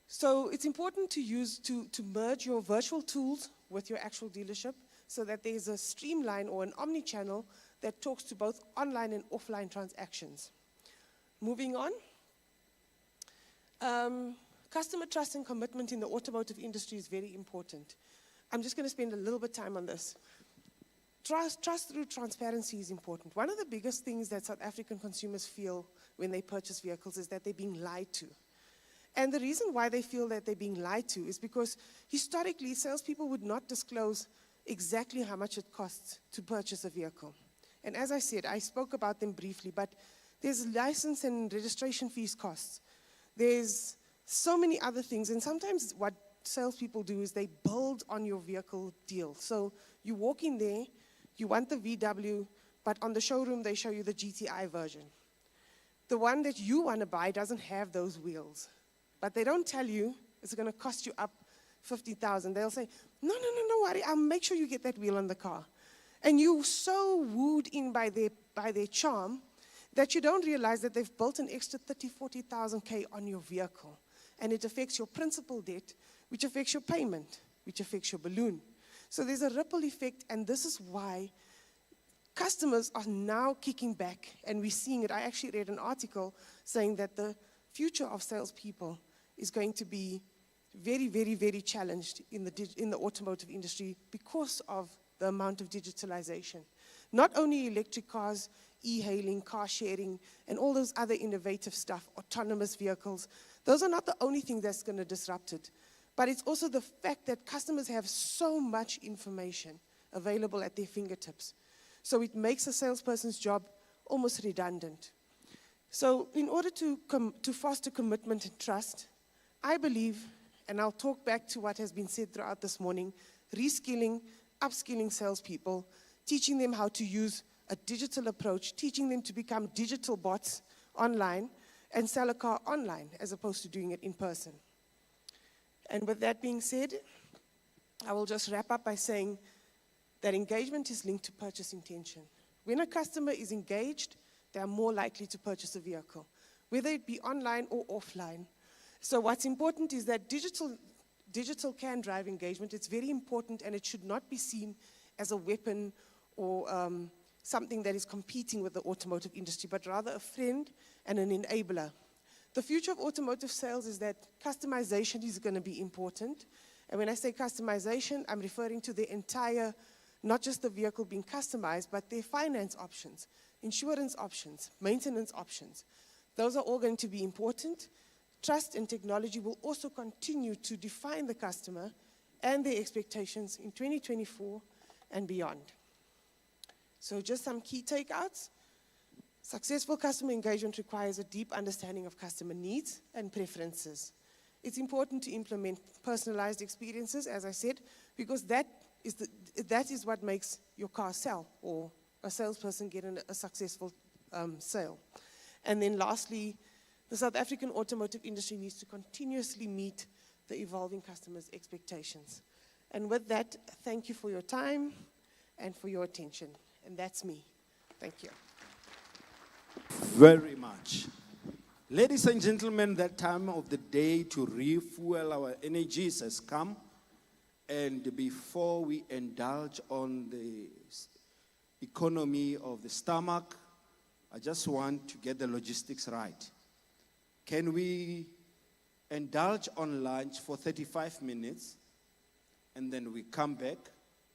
So it's important to merge your virtual tools with your actual dealership so that there's a streamline or an omni-channel that talks to both online and offline transactions. Moving on. Customer trust and commitment in the automotive industry is very important. I'm just going to spend a little bit of time on this. Trust through transparency is important. One of the biggest things that South African consumers feel when they purchase vehicles is that they're being lied to. And the reason why they feel that they're being lied to is because historically, salespeople would not disclose exactly how much it costs to purchase a vehicle. And as I said, I spoke about them briefly, but there's license and registration fees costs. There's so many other things, and sometimes what salespeople do is they build on your vehicle deal. So you walk in there, you want the VW, but on the showroom they show you the GTI version. The one that you want to buy doesn't have those wheels, but they don't tell you it's going to cost you up 50,000. They'll say, no worry, I'll make sure you get that wheel on the car. And you're so wooed in by their charm that you don't realize that they've built an extra 30,000, 40,000 K on your vehicle. And it affects your principal debt, which affects your payment, which affects your balloon. So there's a ripple effect, and this is why customers are now kicking back, and we're seeing it. I actually read an article saying that the future of salespeople is going to be very, very, very challenged in the automotive industry because of the amount of digitalization. Not only electric cars, e-hailing, car sharing, and all those other innovative stuff, autonomous vehicles, those are not the only thing that's going to disrupt it. But it's also the fact that customers have so much information available at their fingertips. So it makes a salesperson's job almost redundant. So in order to foster commitment and trust, I believe, and I'll talk back to what has been said throughout this morning, reskilling, upskilling salespeople, teaching them how to use a digital approach, teaching them to become digital bots online and sell a car online as opposed to doing it in person. And with that being said, I will just wrap up by saying that engagement is linked to purchase intention. When a customer is engaged, they are more likely to purchase a vehicle, whether it be online or offline. So what's important is that digital can drive engagement. It's very important, and it should not be seen as a weapon or something that is competing with the automotive industry, but rather a friend and an enabler. The future of automotive sales is that customization is going to be important. And when I say customization, I'm referring to the entire, not just the vehicle being customized, but their finance options, insurance options, maintenance options. Those are all going to be important. Trust and technology will also continue to define the customer and their expectations in 2024 and beyond. So just some key takeouts. Successful customer engagement requires a deep understanding of customer needs and preferences. It's important to implement personalized experiences, as I said, because that is what makes your car sell, or a salesperson get a successful sale. And then lastly, the South African automotive industry needs to continuously meet the evolving customers' expectations. And with that, thank you for your time and for your attention. And that's me. Thank you. Very much. Ladies and gentlemen, that time of the day to refuel our energies has come. And before we indulge on the economy of the stomach, I just want to get the logistics right. Can we indulge on lunch for 35 minutes and then we come back?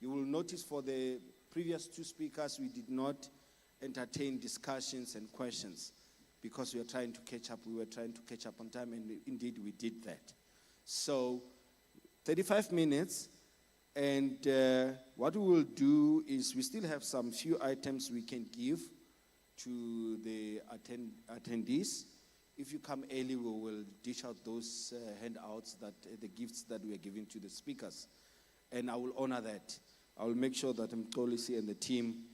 You will notice for the previous two speakers, we did not entertain discussions and questions because we were trying to catch up. We were trying to catch up on time, and indeed we did that. So 35 minutes, and what we will do is we still have some few items we can give to the attendees. If you come early, we will dish out those handouts, the gifts that we are giving to the speakers. And I will honor that. I will make sure that Mtolisi and the team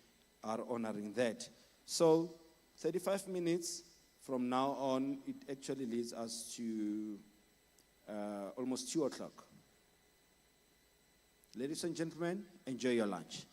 are honoring that. So 35 minutes from now on, it actually leads us to almost 2 o'clock. Ladies and gentlemen, enjoy your lunch.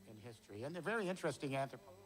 In history, and they're very interesting anthropologists.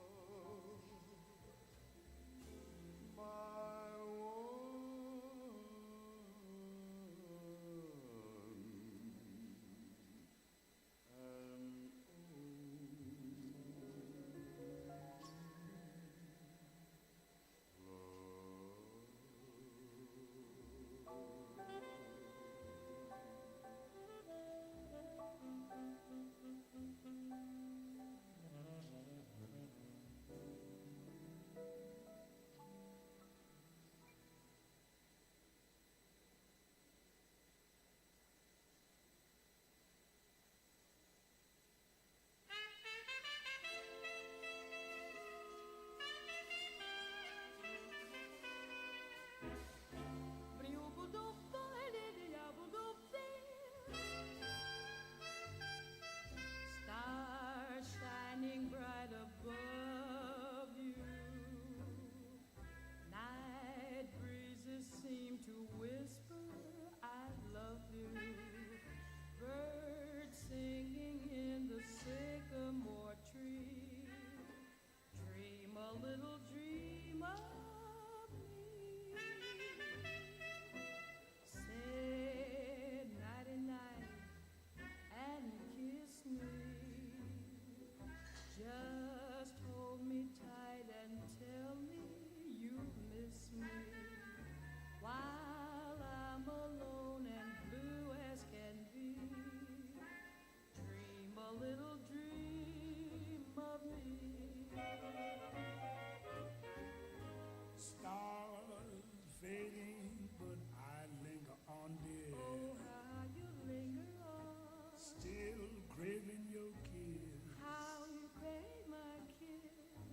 Stars shining bright above you. Night breezes seem to whisper, I love you. Birds singing in the sycamore tree. Dream a little dream of me. Say nighty-night and kiss me. Just hold me tight and tell me you miss me. While I'm alone and blue as can be, dream a little dream of me. Stars fading, but I linger on, dear. Oh, how you linger on. Still craving your kiss. How you crave my kiss.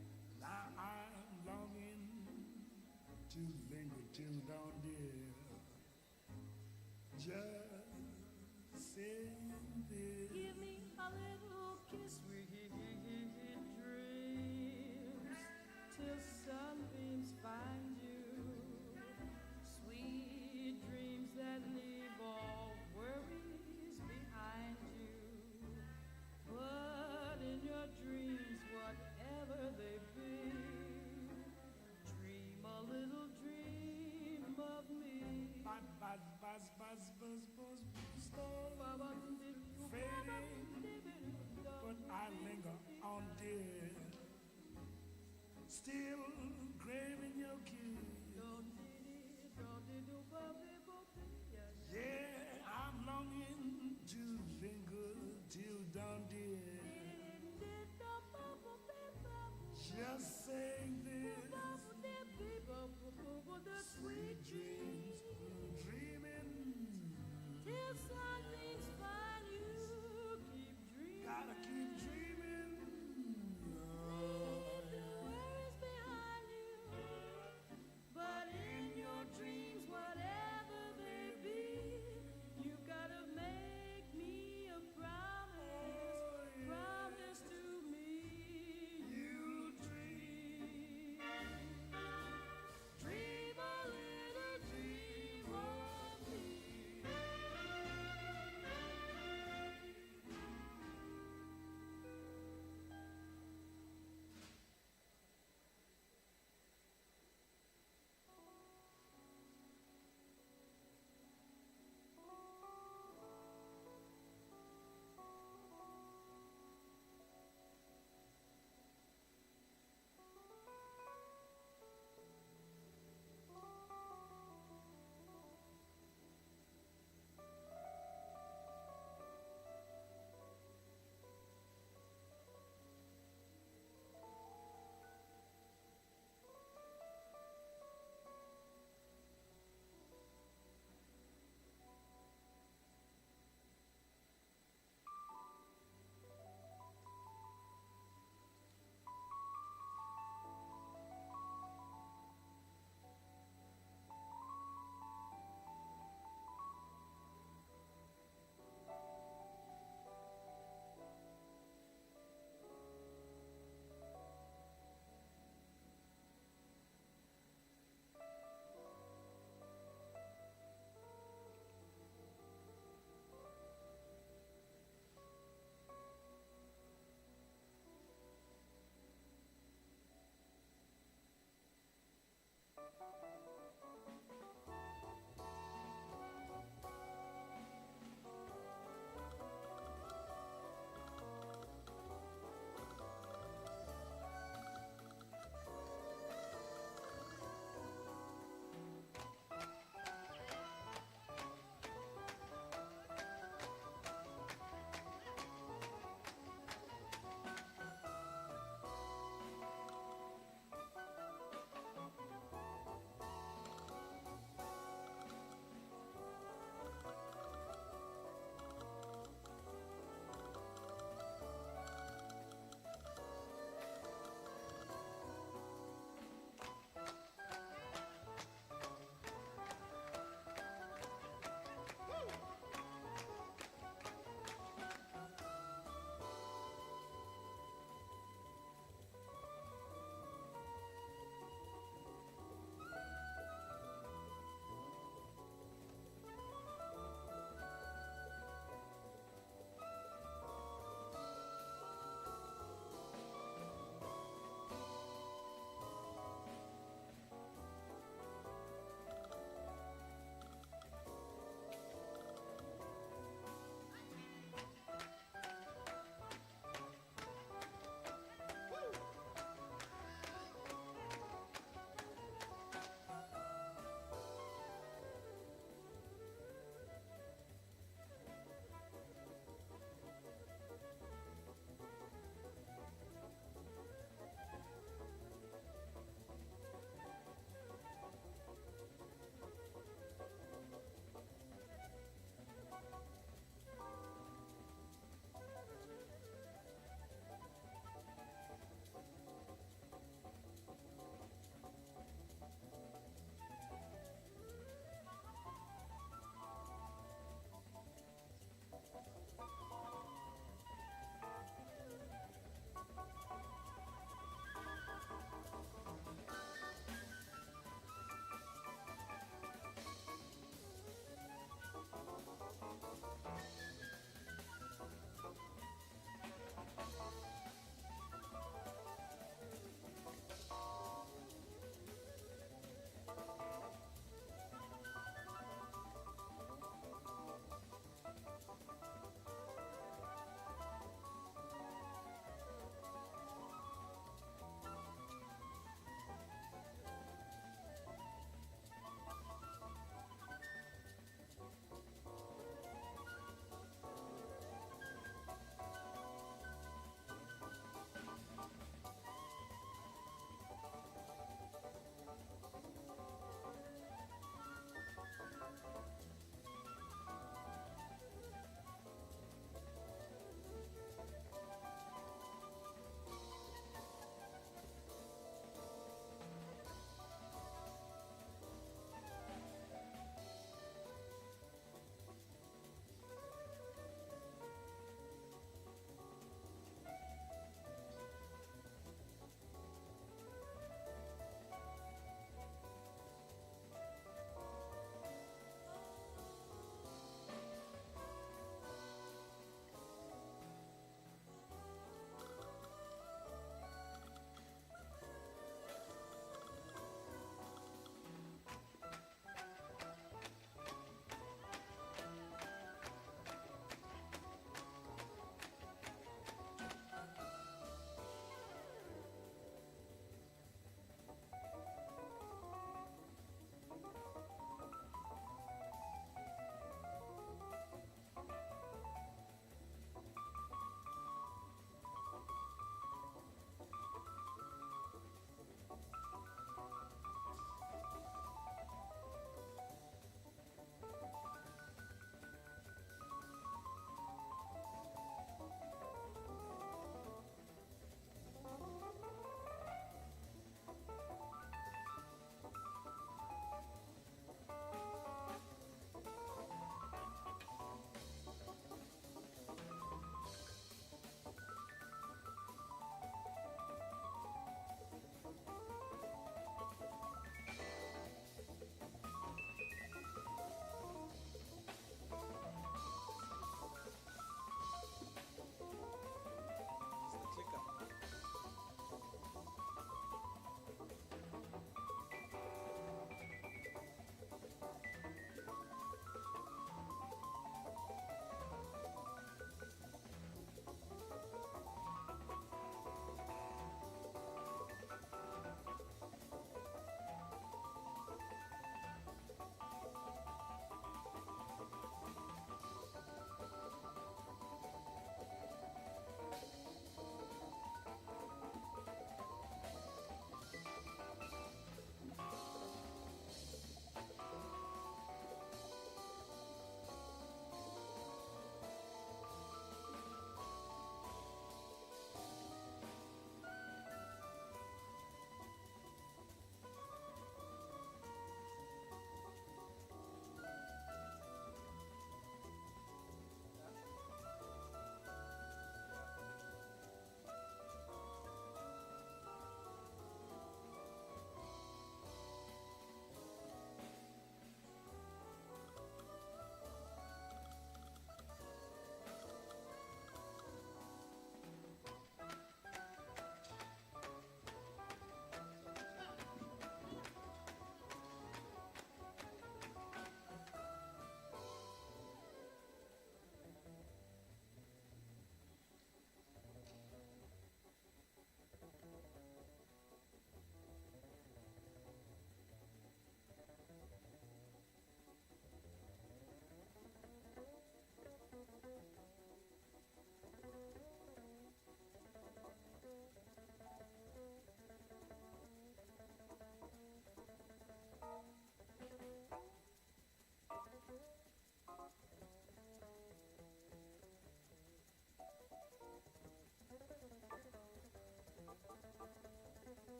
Now I'm longing to linger till dawn, dear. Just saying this. Give me a little kiss, sweet dreams, till sunbeams find you. Sweet dreams that leave all worries behind you. But in your dreams, whatever they be, dream a little dream of me. Buzz, buzz, buzz, buzz, buzz, stars fading, but I linger on, dear. Still craving your kiss. Yeah, I'm longing to linger till dawn, dear. Just saying this. Sweet dreams, dreaming. Till sunbeams find you, keep dreaming. Gotta keep dreaming. Leave the worries behind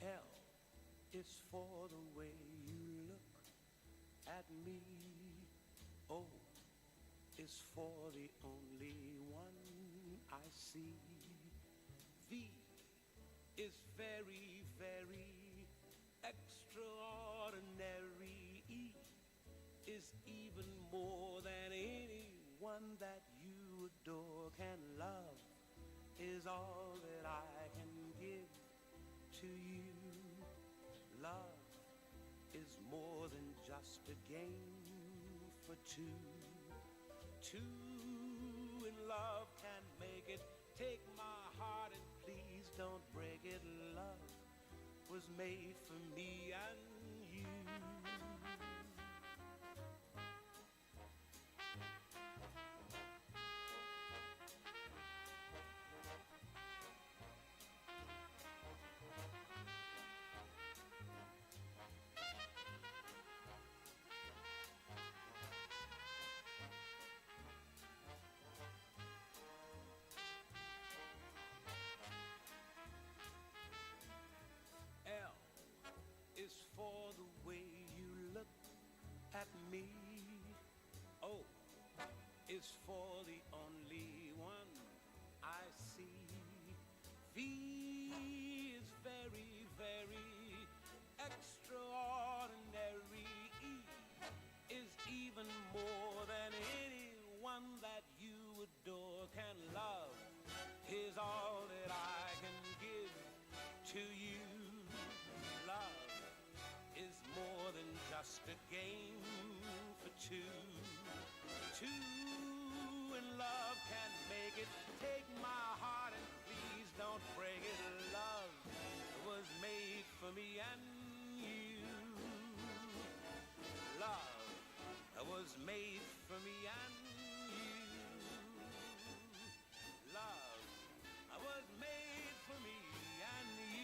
L is for the way you look at me. O is for the only one I see. V is very, very extraordinary. E is even more than anyone that you adore can love, is all that I can give to you. Love is more than just a game for two. Two in love can make it. Take my heart and please don't break it. Love was made for me and you. L is for the way you look at me. O is for the only one I see. V is very, very extraordinary. E is even more than anyone that you adore can love, is all that I can give to you. Love is more than just a game for two. Two in love can make it. Take my heart and please don't break it. Love was made for me and you. Love was made for me and you. Love was made for me and you.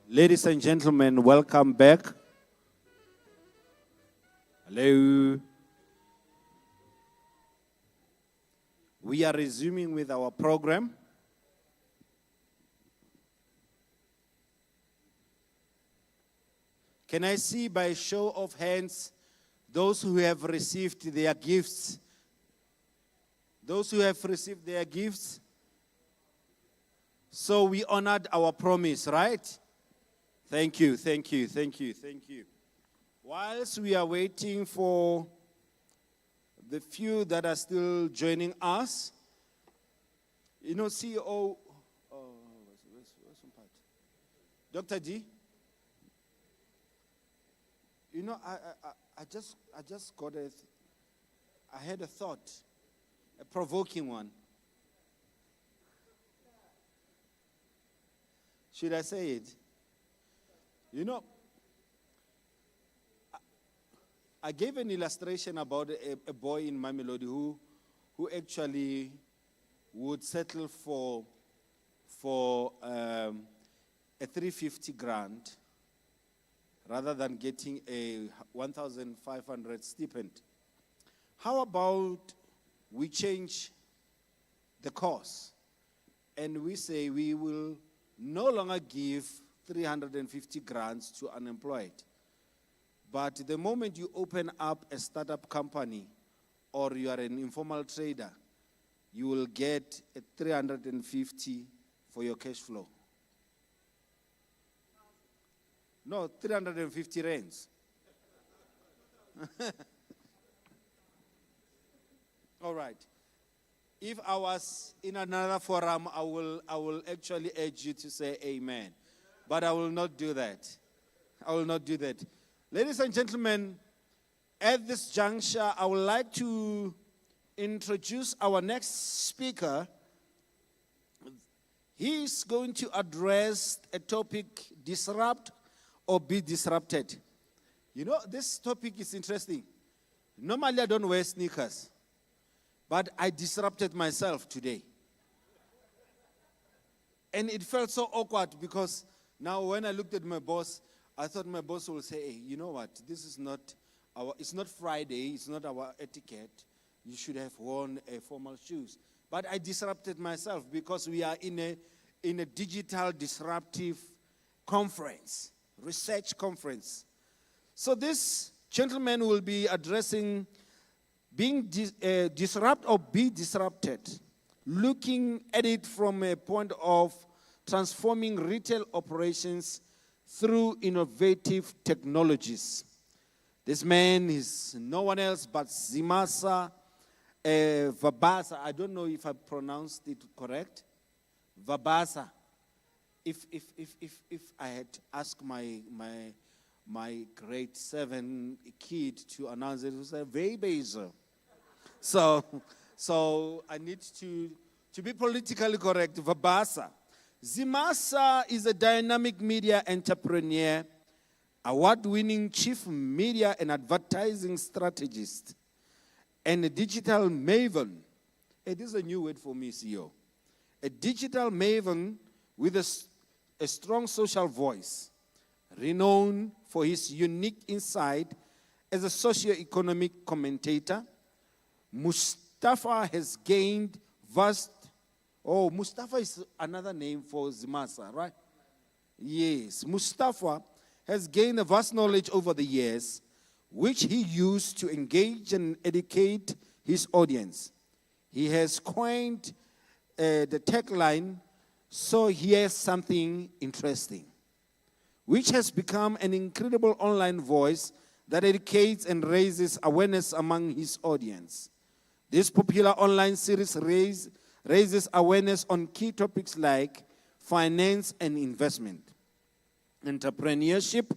Ladies and gentlemen, welcome back. Hello. We are resuming with our program. Can I see by show of hands those who have received their gifts Those who have received their gifts. So we honored our promise, right? Thank you, thank you, thank you, thank you. Whilst we are waiting for the few that are still joining us, you know, CEO, where's some part? Dr. D, you know, I just got I had a thought, a provoking one. Should I say it? You know, I gave an illustration about a boy in Mamelodi who actually would settle for a 350 grand rather than getting a 1,500 stipend. How about we change the course and we say we will no longer give 350 grants to unemployed. But the moment you open up a startup company or you are an informal trader, you will get a 350 for your cash flow. No, 350 rands. All right. If I was in another forum, I will actually urge you to say amen. But I will not do that. I will not do that. Ladies and gentlemen, at this juncture, I would like to introduce our next speaker. He is going to address a topic, disrupt or be disrupted. You know, this topic is interesting. Normally, I don't wear sneakers, but I disrupted myself today. And it felt so awkward because now when I looked at my boss, I thought my boss will say, hey, you know what, this is not it's not Friday, it's not our etiquette. You should have worn formal shoes. But I disrupted myself because we are in a digital disruptive conference, research conference. So this gentleman will be addressing being disrupt or be disrupted, looking at it from a point of transforming retail operations through innovative technologies. This man is no one else but Zimasa Vabasa. I don't know if I pronounced it correct. Vabasa. If I had asked my grade 7 kid to announce it, it was a Vabasa. So I need to be politically correct. Vabasa. Zimasa is a dynamic media entrepreneur, award-winning chief media and advertising strategist, and a digital maven. Hey, this is a new word for me, CEO. A digital maven with a strong social voice, renowned for his unique insight as a socio-economic commentator. Mustafa has gained vast. Oh, Mustafa is another name for Zimasa, right? Yes, Mustafa has gained a vast knowledge over the years, which he used to engage and educate his audience. He has coined the tagline, so here's something interesting, which has become an incredible online voice that educates and raises awareness among his audience. This popular online series raises awareness on key topics like finance and investment, entrepreneurship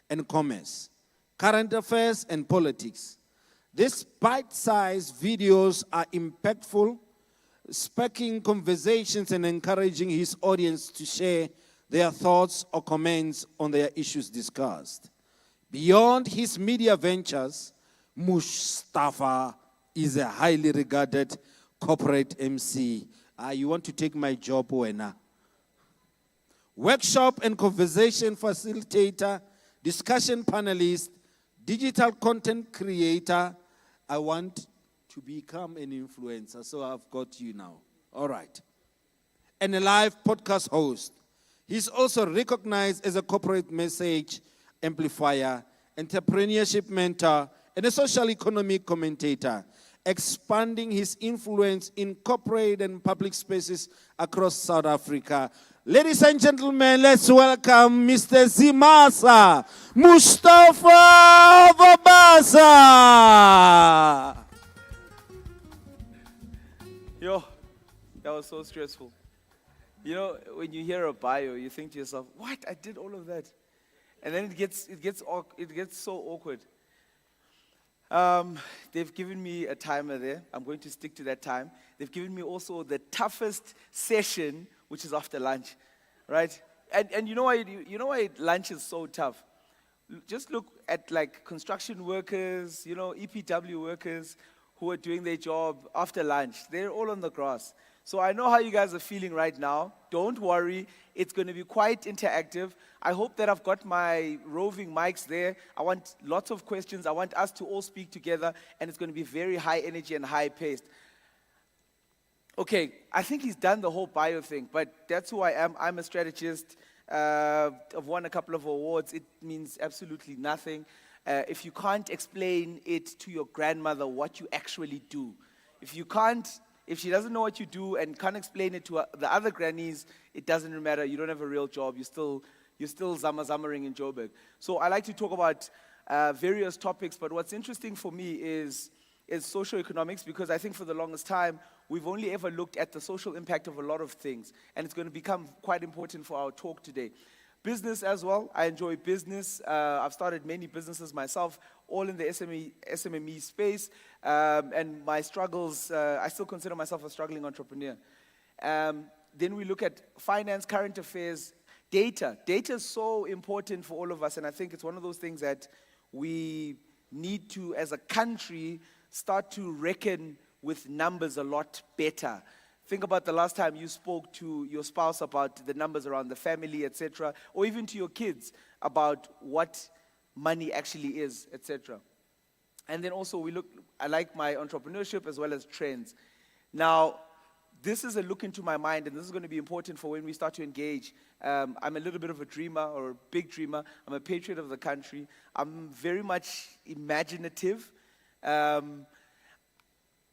and commerce, current affairs and politics. These bite-sized videos are impactful, sparking conversations and encouraging his audience to share their thoughts or comments on their issues discussed. Beyond his media ventures, Mustafa is a highly regarded corporate MC. You want to take my job, Wena? Workshop and conversation facilitator, discussion panelist, digital content creator. I want to become an influencer, so I've got you now. All right. And a live podcast host. He's also recognized as a corporate message amplifier, entrepreneurship mentor, and a social economic commentator. expanding his influence in corporate and public spaces across South Africa. Ladies and gentlemen, let's welcome Mr. Zimasa Mustafa Vabasa. Yo, that was so stressful. You know, when you hear a bio, you think to yourself, "What? I did all of that," and then it gets so awkward. They've given me a timer there. I'm going to stick to that time. They've given me also the toughest session, which is after lunch, right? And you know why lunch is so tough? Just look at like construction workers, EPW workers who are doing their job after lunch. They're all on the grass. So I know how you guys are feeling right now. Don't worry, it's going to be quite interactive. I hope that I've got my roving mics there. I want lots of questions. I want us to all speak together, and it's going to be very high energy and high paced. Okay, I think he's done the whole bio thing, but that's who I am. I'm a strategist. I've won a couple of awards. It means absolutely nothing if you can't explain it to your grandmother what you actually do. If she doesn't know what you do and can't explain it to the other grannies, it doesn't matter. You don't have a real job. You're still zama-zamaring in Joburg. So I like to talk about various topics, but what's interesting for me is socioeconomics, because I think for the longest time, we've only ever looked at the social impact of a lot of things, and it's going to become quite important for our talk today. Business as well. I enjoy business. I've started many businesses myself, all in the SMME space, and my struggles, I still consider myself a struggling entrepreneur. Then we look at finance, current affairs, data. Data is so important for all of us, and I think it's one of those things that we need to, as a country, start to reckon with numbers a lot better. Think about the last time you spoke to your spouse about the numbers around the family, etc., or even to your kids about what money actually is, etc. And then also I like my entrepreneurship as well as trends. Now, this is a look into my mind, and this is going to be important for when we start to engage. I'm a little bit of a dreamer, or a big dreamer. I'm a patriot of the country. I'm very much imaginative.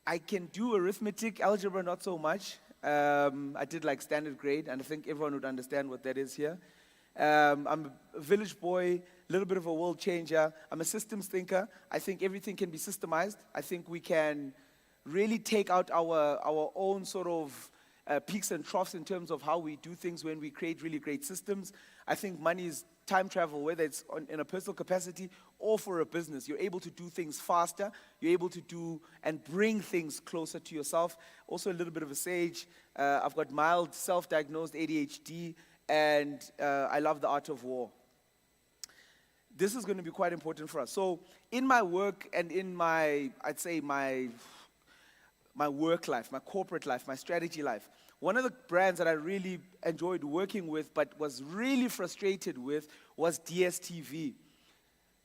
I can do arithmetic, algebra not so much. I did like standard grade, and I think everyone would understand what that is here. I'm a village boy, a little bit of a world changer. I'm a systems thinker. I think everything can be systemized. I think we can really take out our own sort of peaks and troughs in terms of how we do things when we create really great systems. I think money is time travel, whether it's in a personal capacity or for a business. You're able to do things faster. You're able to do and bring things closer to yourself. Also a little bit of a sage. I've got mild self-diagnosed ADHD, and I love the art of war. This is going to be quite important for us. So in my work and in my work life, my corporate life, my strategy life, one of the brands that I really enjoyed working with but was really frustrated with was DSTV.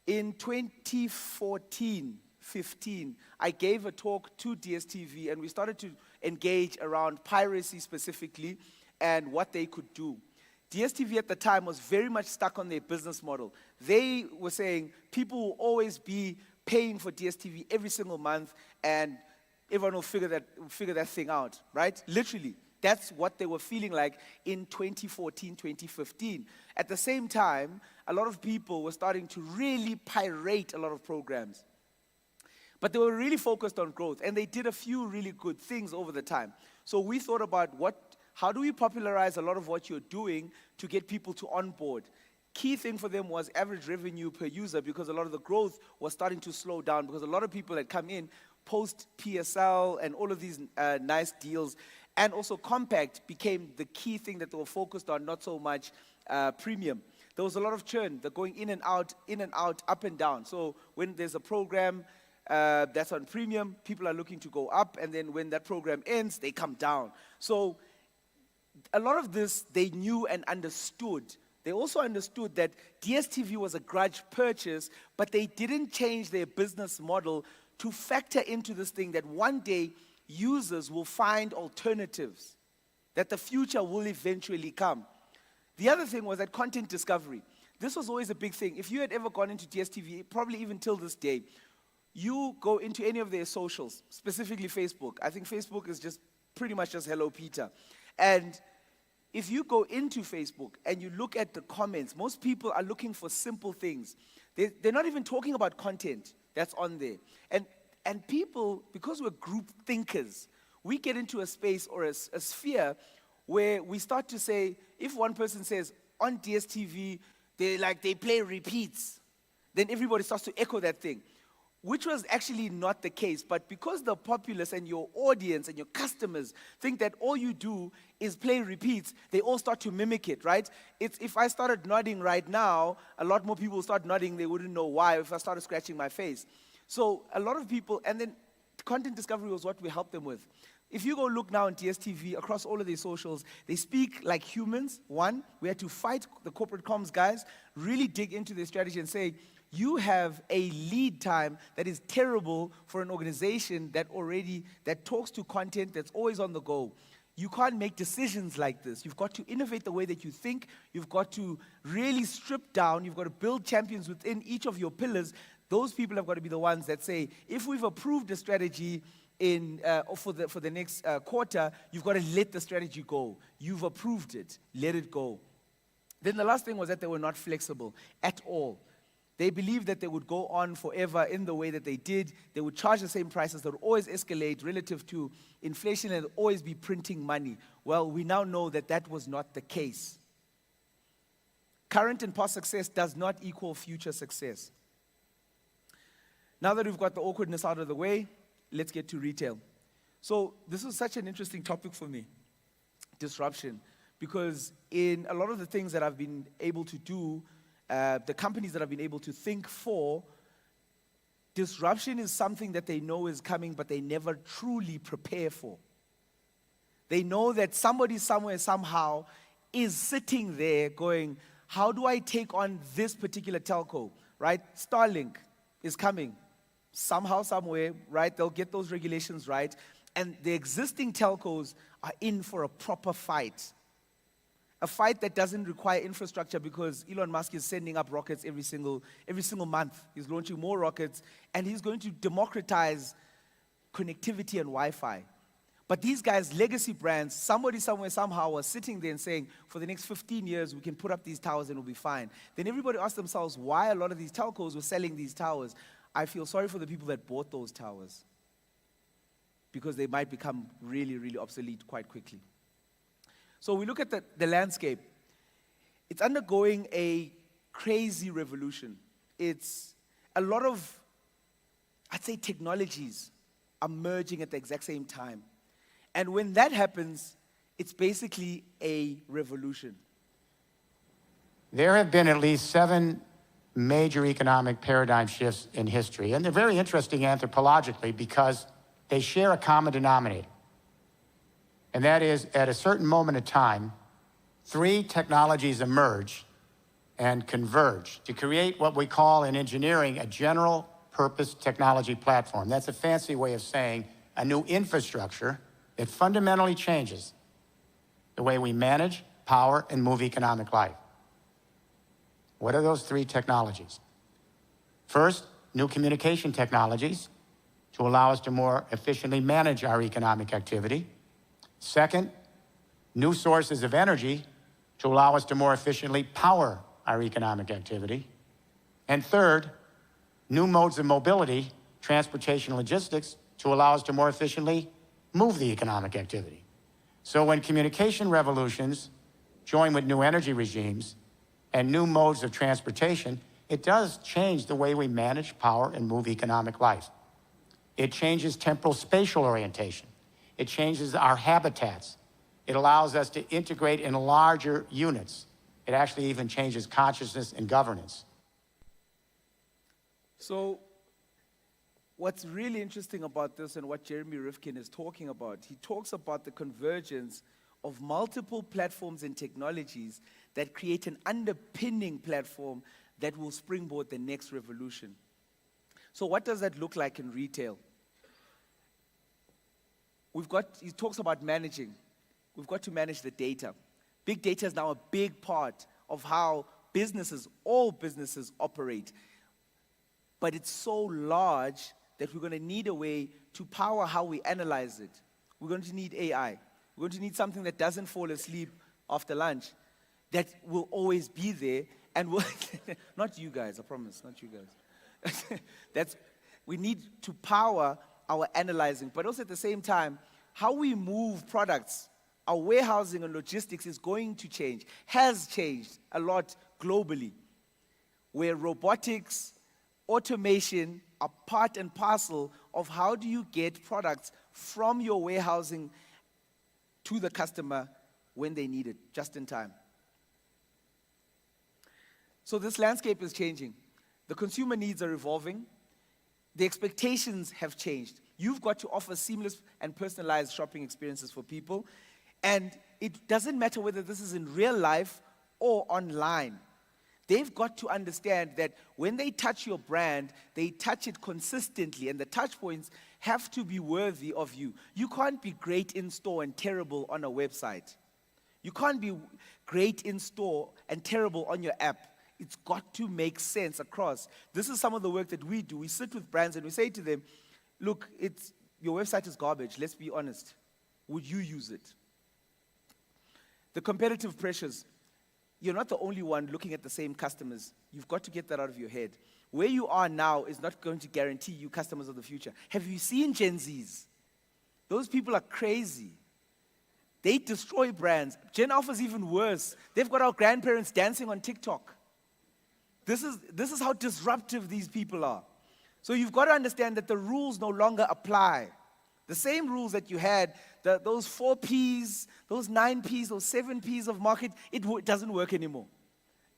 In 2014-15, I gave a talk to DSTV, and we started to engage around piracy specifically and what they could do. DSTV at the time was very much stuck on their business model. They were saying people will always be paying for DSTV every single month, and everyone will figure that thing out, right? Literally. That's what they were feeling like in 2014, 2015. At the same time, a lot of people were starting to really pirate a lot of programs. But they were really focused on growth, and they did a few really good things over the time. So we thought about how do we popularize a lot of what you're doing to get people to onboard? Key thing for them was average revenue per user, because a lot of the growth was starting to slow down, because a lot of people had come in post PSL and all of these nice deals. And also Compact became the key thing that they were focused on, not so much premium. There was a lot of churn. They're going in and out, up and down. So when there's a program that's on premium, people are looking to go up, and then when that program ends, they come down. So a lot of this they knew and understood. They also understood that DSTV was a grudge purchase, but they didn't change their business model to factor into this thing that one day users will find alternatives, that the future will eventually come. The other thing was that content discovery. This was always a big thing. If you had ever gone into DSTV, probably even till this day, You go into any of their socials, specifically Facebook. I think Facebook is just pretty much just Hello Peter. And if you go into Facebook and you look at the comments, most people are looking for simple things. They're not even talking about content that's on there. And people, because we're group thinkers, we get into a space or a sphere where we start to say, if one person says, on DSTV, they play repeats, then everybody starts to echo that thing, which was actually not the case. But because the populace and your audience and your customers think that all you do is play repeats, they all start to mimic it, right? If I started nodding right now, a lot more people start nodding. They wouldn't know why if I started scratching my face. So a lot of people, and then content discovery was what we helped them with. If you go look now on DSTV, across all of these socials, they speak like humans. One, we had to fight the corporate comms guys, really dig into their strategy and say, you have a lead time that is terrible for an organization that talks to content that's always on the go. You can't make decisions like this. You've got to innovate the way that you think. You've got to really strip down. You've got to build champions within each of your pillars. Those people have got to be the ones that say, if we've approved a strategy for the next quarter, you've got to let the strategy go. You've approved it. Let it go. Then the last thing was that they were not flexible at all. They believed that they would go on forever in the way that they did. They would charge the same prices. They would always escalate relative to inflation and always be printing money. Well, we now know that that was not the case. Current and past success does not equal future success. Now that we've got the awkwardness out of the way, let's get to retail. So this was such an interesting topic for me, disruption, because in a lot of the things that I've been able to do, the companies that I've been able to think for, disruption is something that they know is coming, but they never truly prepare for. They know that somebody somewhere, somehow, is sitting there going, how do I take on this particular telco, right? Starlink is coming. Somehow, somewhere, right? They'll get those regulations right. And the existing telcos are in for a proper fight. A fight that doesn't require infrastructure because Elon Musk is sending up rockets every single month. He's launching more rockets, and he's going to democratize connectivity and Wi-Fi. But these guys, legacy brands, somebody somewhere somehow was sitting there and saying, for the next 15 years, we can put up these towers and we'll be fine. Then everybody asked themselves why a lot of these telcos were selling these towers. I feel sorry for the people that bought those towers because they might become really, really obsolete quite quickly. So we look at the landscape. It's undergoing a crazy revolution. It's a lot of, I'd say, technologies are merging at the exact same time. And when that happens, it's basically a revolution. There have been at least 7 major economic paradigm shifts in history, and they're very interesting anthropologically because they share a common denominator. And that is, at a certain moment in time, 3 technologies emerge and converge to create what we call in engineering a general purpose technology platform. That's a fancy way of saying a new infrastructure that fundamentally changes the way we manage, power, and move economic life. What are those 3 technologies? First, new communication technologies to allow us to more efficiently manage our economic activity. Second, new sources of energy to allow us to more efficiently power our economic activity. And third, new modes of mobility, transportation, logistics, to allow us to more efficiently move the economic activity. So when communication revolutions join with new energy regimes and new modes of transportation, it does change the way we manage, power, and move economic life. It changes temporal spatial orientation. It changes our habitats. It allows us to integrate in larger units. It actually even changes consciousness and governance. So what's really interesting about this and what Jeremy Rifkin is talking about, he talks about the convergence of multiple platforms and technologies that create an underpinning platform that will springboard the next revolution. So what does that look like in retail? He talks about managing. We've got to manage the data. Big data is now a big part of how all businesses operate. But it's so large that we're going to need a way to power how we analyze it. We're going to need AI. We're going to need something that doesn't fall asleep after lunch, that will always be there, and will not you guys, I promise, not you guys. We need to power our analyzing, but also at the same time, how we move products, our warehousing and logistics is going to change, has changed a lot globally, where robotics, automation are part and parcel of how do you get products from your warehousing to the customer when they need it, just in time. So this landscape is changing. The consumer needs are evolving. The expectations have changed. You've got to offer seamless and personalized shopping experiences for people. And it doesn't matter whether this is in real life or online. They've got to understand that when they touch your brand, they touch it consistently, and the touch points have to be worthy of you. You can't be great in store and terrible on a website. You can't be great in store and terrible on your app. It's got to make sense across. This is some of the work that we do. We sit with brands and we say to them, look, your website is garbage, let's be honest. Would you use it? The competitive pressures. You're not the only one looking at the same customers. You've got to get that out of your head. Where you are now is not going to guarantee you customers of the future. Have you seen Gen Zs? Those people are crazy. They destroy brands. Gen Alpha's even worse. They've got our grandparents dancing on TikTok. This is how disruptive these people are. So you've got to understand that the rules no longer apply. The same rules that you had, those 4 Ps, those 9 Ps, those 7 Ps of market, it doesn't work anymore.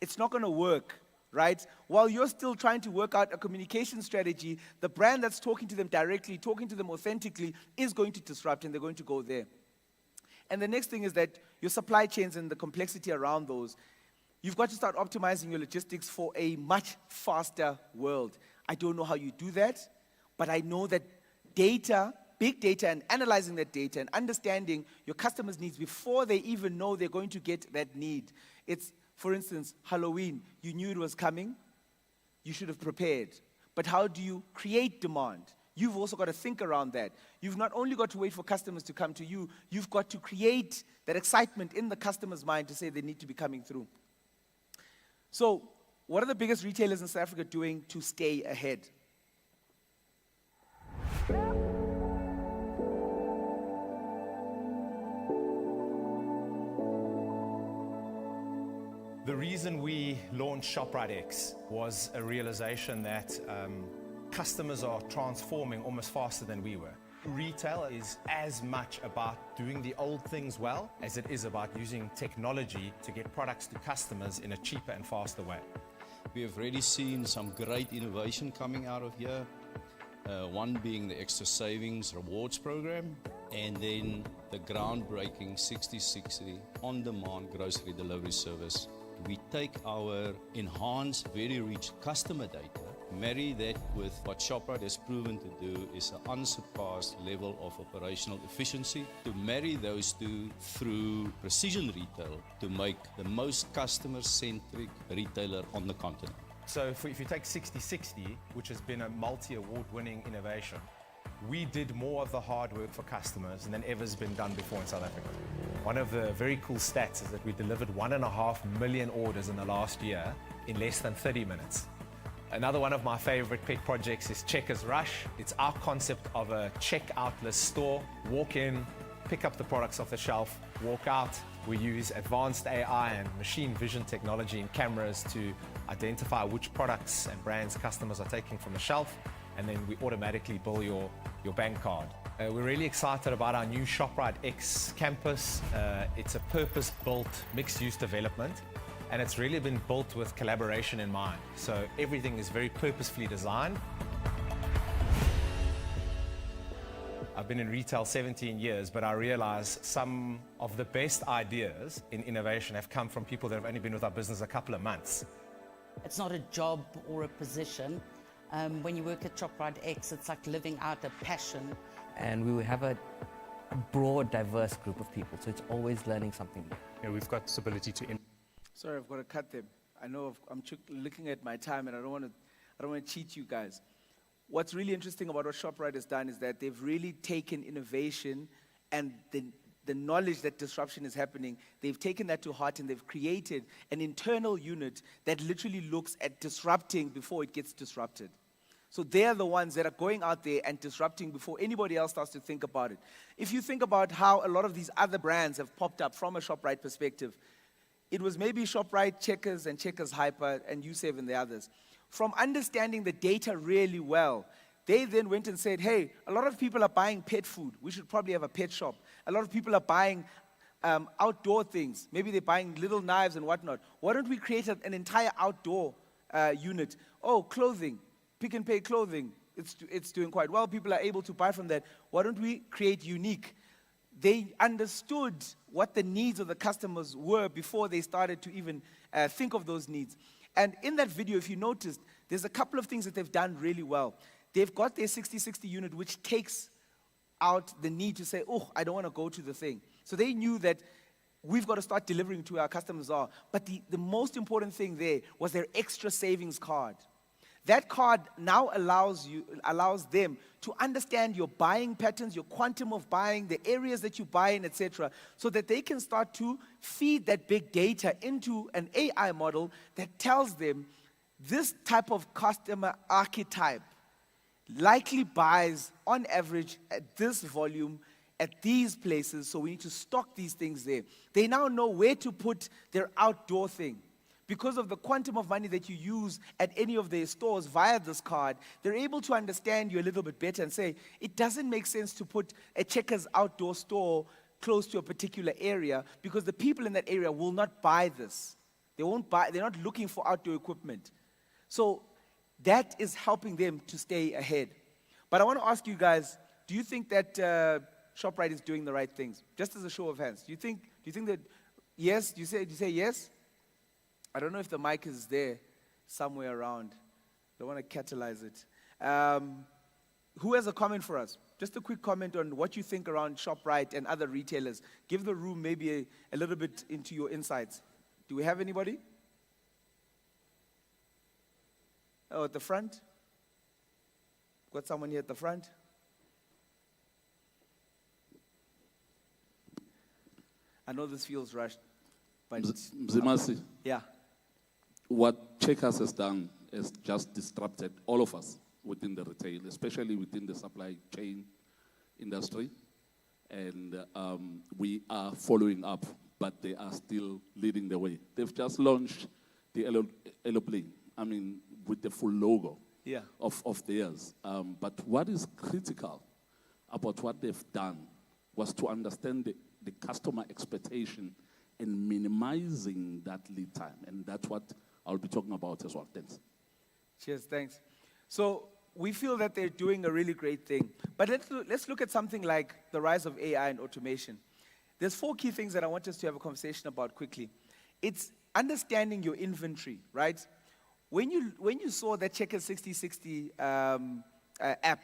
It's not going to work, right? While you're still trying to work out a communication strategy, the brand that's talking to them directly, talking to them authentically, is going to disrupt, and they're going to go there. And the next thing is that your supply chains and the complexity around those, you've got to start optimizing your logistics for a much faster world. I don't know how you do that, but I know that data, big data, and analyzing that data and understanding your customers' needs before they even know they're going to get that need. It's, for instance, Halloween. You knew it was coming. You should have prepared. But how do you create demand? You've also got to think around that. You've not only got to wait for customers to come to you, you've got to create that excitement in the customer's mind to say they need to be coming through. So, what are the biggest retailers in South Africa doing to stay ahead? The reason we launched ShopRite X was a realization that customers are transforming almost faster than we were. Retail is as much about doing the old things well as it is about using technology to get products to customers in a cheaper and faster way. We have already seen some great innovation coming out of here. One being the Extra Savings Rewards program, and then the groundbreaking 60/60 on-demand grocery delivery service. We take our enhanced, very rich customer data, marry that with what ShopRite has proven to do is an unsurpassed level of operational efficiency, to marry those two through precision retail to make the most customer-centric retailer on the continent. So if you take 60/60, which has been a multi-award-winning innovation, we did more of the hard work for customers than ever's been done before in South Africa. One of the very cool stats is that we delivered 1.5 million orders in the last year in less than 30 minutes. Another one of my favorite pet projects is Checkers Rush. It's our concept of a check-outless store. Walk in, pick up the products off the shelf, walk out. We use advanced AI and machine vision technology and cameras to identify which products and brands customers are taking from the shelf, and then we automatically bill your bank card. We're really excited about our new ShopRite X campus. It's a purpose-built mixed-use development, and it's really been built with collaboration in mind. So everything is very purposefully designed. I've been in retail 17 years, but I realize some of the best ideas in innovation have come from people that have only been with our business a couple of months. It's not a job or a position. When you work at ShopRite X, it's like living out a passion. And we have a broad, diverse group of people, so it's always learning something new. You know, we've got this ability to... Sorry, I've got to cut them. I know I'm looking at my time, and I don't want to cheat you guys. what's really interesting about what ShopRite has done is that they've really taken innovation and the knowledge that disruption is happening, they've taken that to heart and they've created an internal unit that literally looks at disrupting before it gets disrupted. So they're the ones that are going out there and disrupting before anybody else starts to think about it. If you think about how a lot of these other brands have popped up from a ShopRite perspective, it was maybe ShopRite, Checkers, and Checkers Hyper, and U7 and the others. From understanding the data really well, they then went and said, hey, a lot of people are buying pet food. We should probably have a pet shop. A lot of people are buying outdoor things. Maybe they're buying little knives and whatnot. Why don't we create an entire outdoor unit? Oh, clothing, Pick and Pay clothing. It's doing quite well. People are able to buy from that. Why don't we create Unique? They understood what the needs of the customers were before they started to even think of those needs. And in that video, if you noticed, there's a couple of things that they've done really well. They've got their 60/60 unit, which takes out the need to say, oh, I don't want to go to the thing. So they knew that we've got to start delivering to our customers. But the most important thing there was their extra savings card. That card now allows them to understand your buying patterns, your quantum of buying, the areas that you buy in, etc., so that they can start to feed that big data into an AI model that tells them this type of customer archetype likely buys on average at this volume at these places, so we need to stock these things there. They now know where to put their outdoor thing. Because of the quantum of money that you use at any of their stores via this card, they're able to understand you a little bit better and say, it doesn't make sense to put a Checkers outdoor store close to a particular area because the people in that area will not buy this. They're not looking for outdoor equipment. So that is helping them to stay ahead. But I want to ask you guys, do you think that ShopRite is doing the right things? Just as a show of hands. Do you think that, yes? Do you say yes? I don't know if the mic is there somewhere around. Don't want to catalyze it. Who has a comment for us? Just a quick comment on what you think around ShopRite and other retailers. Give the room maybe a little bit into your insights. Do we have anybody? Oh, at the front? Got someone here at the front? I know this feels rushed, but... Mzimasi. Yeah. What Checkers has done is just disrupted all of us within the retail, especially within the supply chain industry. And we are following up, but they are still leading the way. They've just launched the aeroplane, with the full logo of theirs. But what is critical about what they've done was to understand the customer expectation and minimizing that lead time. And that's what I'll be talking about as well. Thanks. Cheers, thanks. So we feel that they're doing a really great thing. But let's look at something like the rise of AI and automation. There's 4 key things that I want us to have a conversation about quickly. It's understanding your inventory, right? When you saw that Checkers 60/60 app,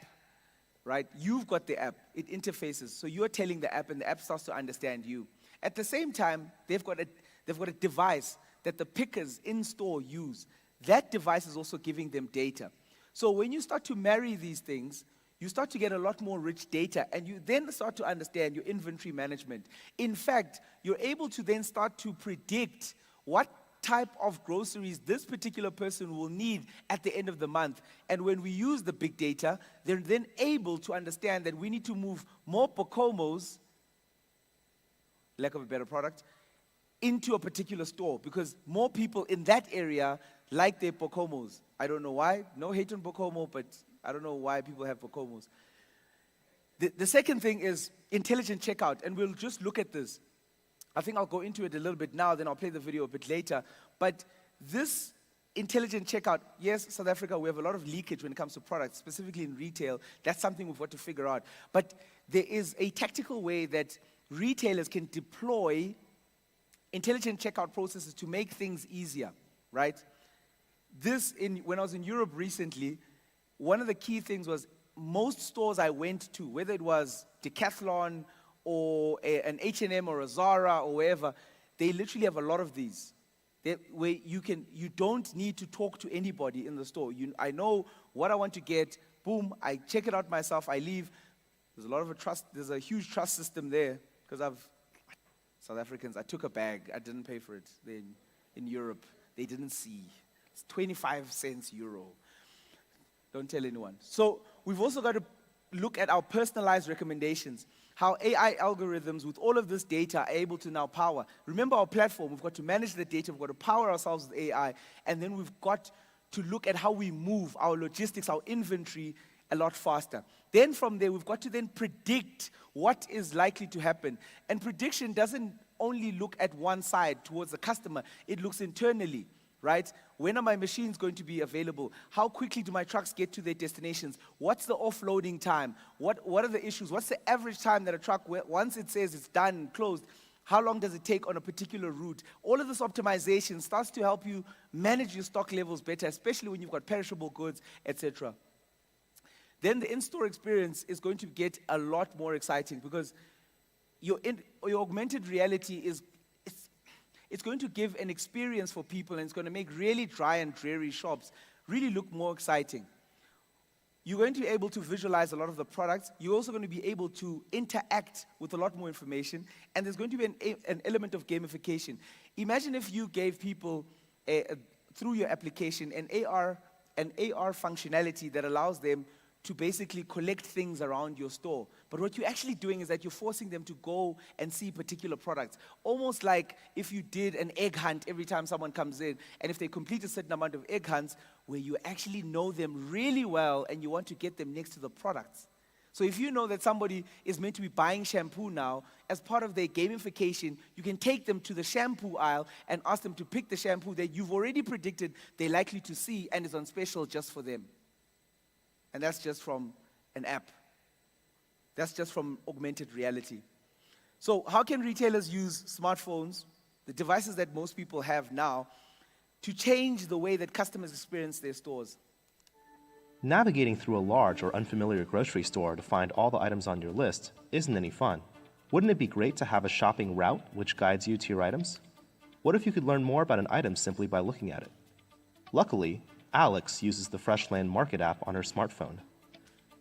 right? You've got the app. It interfaces. So you're telling the app, and the app starts to understand you. At the same time, they've got a device that the pickers in store use. That device is also giving them data. So when you start to marry these things, you start to get a lot more rich data, and you then start to understand your inventory management. In fact, you're able to then start to predict what type of groceries this particular person will need at the end of the month. And when we use the big data, they're then able to understand that we need to move more Pocomos, lack of a better product, into a particular store because more people in that area like their Pocomos. I don't know why. No hate on Pocomo, but I don't know why people have Pocomos. The second thing is intelligent checkout, and we'll just look at this. I think I'll go into it a little bit now, then I'll play the video a bit later. But this intelligent checkout, yes, South Africa, we have a lot of leakage when it comes to products, specifically in retail. That's something we've got to figure out. But there is a tactical way that retailers can deploy intelligent checkout processes to make things easier, right? When I was in Europe recently, one of the key things was most stores I went to, whether it was Decathlon or an H&M or a Zara or wherever, they literally have a lot of these. Where you don't need to talk to anybody in the store. I know what I want to get, Boom, I check it out myself, I leave. There's a huge trust system there, because South Africans, I took a bag, I didn't pay for it. Then in Europe, they didn't see. It's 25 cents euro. Don't tell anyone. So we've also got to look at our personalized recommendations, how AI algorithms with all of this data are able to now power. Remember our platform, we've got to manage the data, we've got to power ourselves with AI, and then we've got to look at how we move our logistics, our inventory a lot faster. Then from there, we've got to then predict what is likely to happen. And prediction doesn't only look at one side towards the customer, it looks internally, right? When are my machines going to be available? How quickly do my trucks get to their destinations? What's the offloading time? What are the issues? What's the average time that a truck, once it says it's done, closed, how long does it take on a particular route? All of this optimization starts to help you manage your stock levels better, especially when you've got perishable goods, etc. Then the in-store experience is going to get a lot more exciting, because your augmented reality it's going to give an experience for people, and it's going to make really dry and dreary shops really look more exciting. You're going to be able to visualize a lot of the products. You're also going to be able to interact with a lot more information, and there's going to be an element of gamification. Imagine if you gave people, through your application, an AR functionality that allows them to basically collect things around your store. But what you're actually doing is that you're forcing them to go and see particular products. Almost like if you did an egg hunt every time someone comes in, and if they complete a certain amount of egg hunts, where you actually know them really well and you want to get them next to the products. So if you know that somebody is meant to be buying shampoo now, as part of their gamification, you can take them to the shampoo aisle and ask them to pick the shampoo that you've already predicted they're likely to see and is on special just for them. And that's just from an app. That's just from augmented reality. So how can retailers use smartphones, the devices that most people have now, to change the way that customers experience their stores? Navigating through a large or unfamiliar grocery store to find all the items on your list isn't any fun. Wouldn't it be great to have a shopping route which guides you to your items? What if you could learn more about an item simply by looking at it? Luckily, Alex uses the Freshland Market app on her smartphone.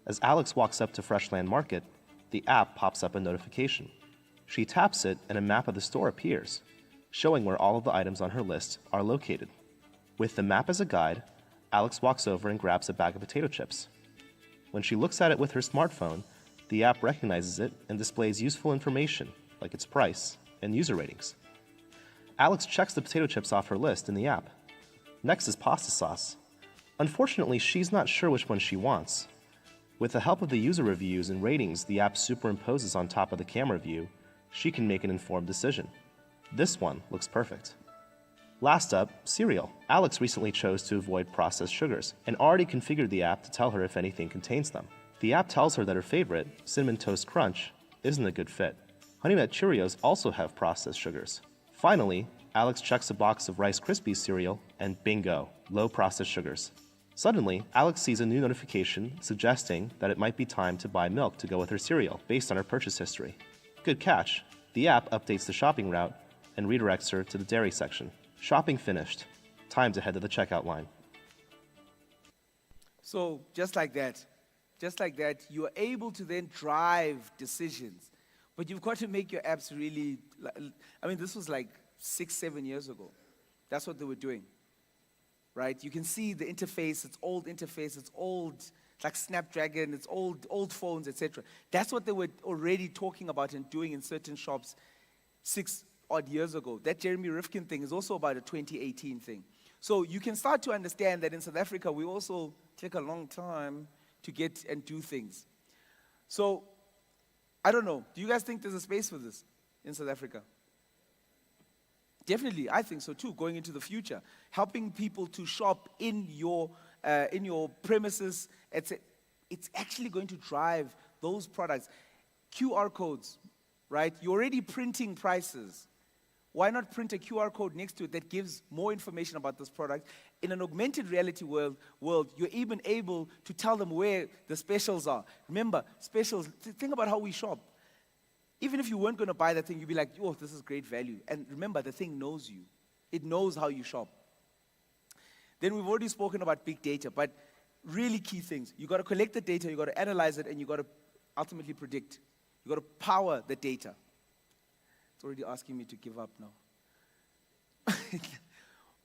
As Alex walks up to Freshland Market, the app pops up a notification. She taps it and a map of the store appears, showing where all of the items on her list are located. With the map as a guide, Alex walks over and grabs a bag of potato chips. When she looks at it with her smartphone, the app recognizes it and displays useful information, like its price and user ratings. Alex checks the potato chips off her list in the app. Next is pasta sauce. Unfortunately, she's not sure which one she wants. With the help of the user reviews and ratings the app superimposes on top of the camera view, she can make an informed decision. This one looks perfect. Last up, cereal. Alex recently chose to avoid processed sugars and already configured the app to tell her if anything contains them. The app tells her that her favorite, Cinnamon Toast Crunch, isn't a good fit. Honey Nut Cheerios also have processed sugars. Finally, Alex checks a box of Rice Krispies cereal and bingo, low processed sugars. Suddenly, Alex sees a new notification suggesting that it might be time to buy milk to go with her cereal based on her purchase history. Good catch. The app updates the shopping route and redirects her to the dairy section. Shopping finished. Time to head to the checkout line. So just like that, you are able to then drive decisions. But you've got to make your apps really, this was like 6-7 years ago. That's what they were doing, right? You can see the interface, it's old, it's like Snapdragon, it's old phones, etc. That's what they were already talking about and doing in certain shops 6-odd years ago. That Jeremy Rifkin thing is also about a 2018 thing. So you can start to understand that in South Africa, we also take a long time to get and do things. So, I don't know. Do you guys think there's a space for this in South Africa? Definitely, I think so too, going into the future. Helping people to shop in your premises, it's actually going to drive those products. QR codes, right? You're already printing prices. Why not print a QR code next to it that gives more information about this product? In an augmented reality world, you're even able to tell them where the specials are. Remember, specials, think about how we shop. Even if you weren't going to buy that thing, you'd be like, oh, this is great value. And remember, the thing knows you. It knows how you shop. Then we've already spoken about big data, but really key things. You got to collect the data, you got to analyze it, and you got to ultimately predict. You got to power the data. It's already asking me to give up now.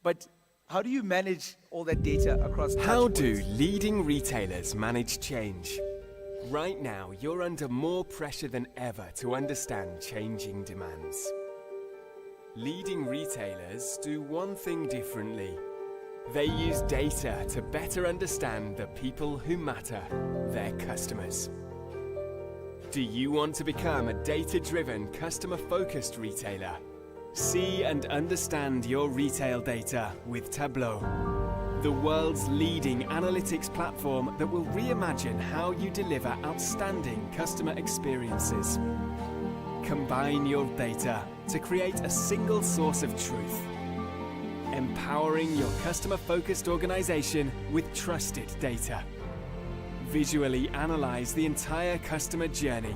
But how do you manage all that data across How touch do points? leading retailers manage change? Right now, you're under more pressure than ever to understand changing demands. Leading retailers do one thing differently. They use data to better understand the people who matter, their customers. Do you want to become a data-driven, customer-focused retailer? See and understand your retail data with Tableau, the world's leading analytics platform that will reimagine how you deliver outstanding customer experiences. Combine your data to create a single source of truth, empowering your customer-focused organization with trusted data. Visually analyze the entire customer journey,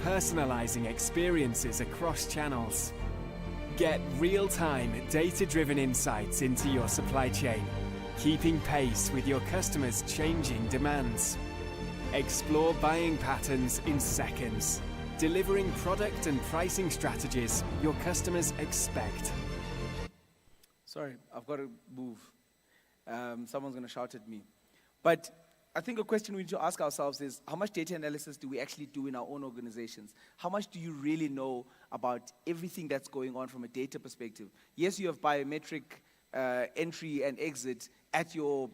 personalizing experiences across channels. Get real-time, data-driven insights into your supply chain, keeping pace with your customers' changing demands. Explore buying patterns in seconds, delivering product and pricing strategies your customers expect. Sorry, I've got to move. Someone's going to shout at me. But I think a question we need to ask ourselves is, how much data analysis do we actually do in our own organizations? How much do you really know about everything that's going on from a data perspective? Yes, you have biometric entry and exit at your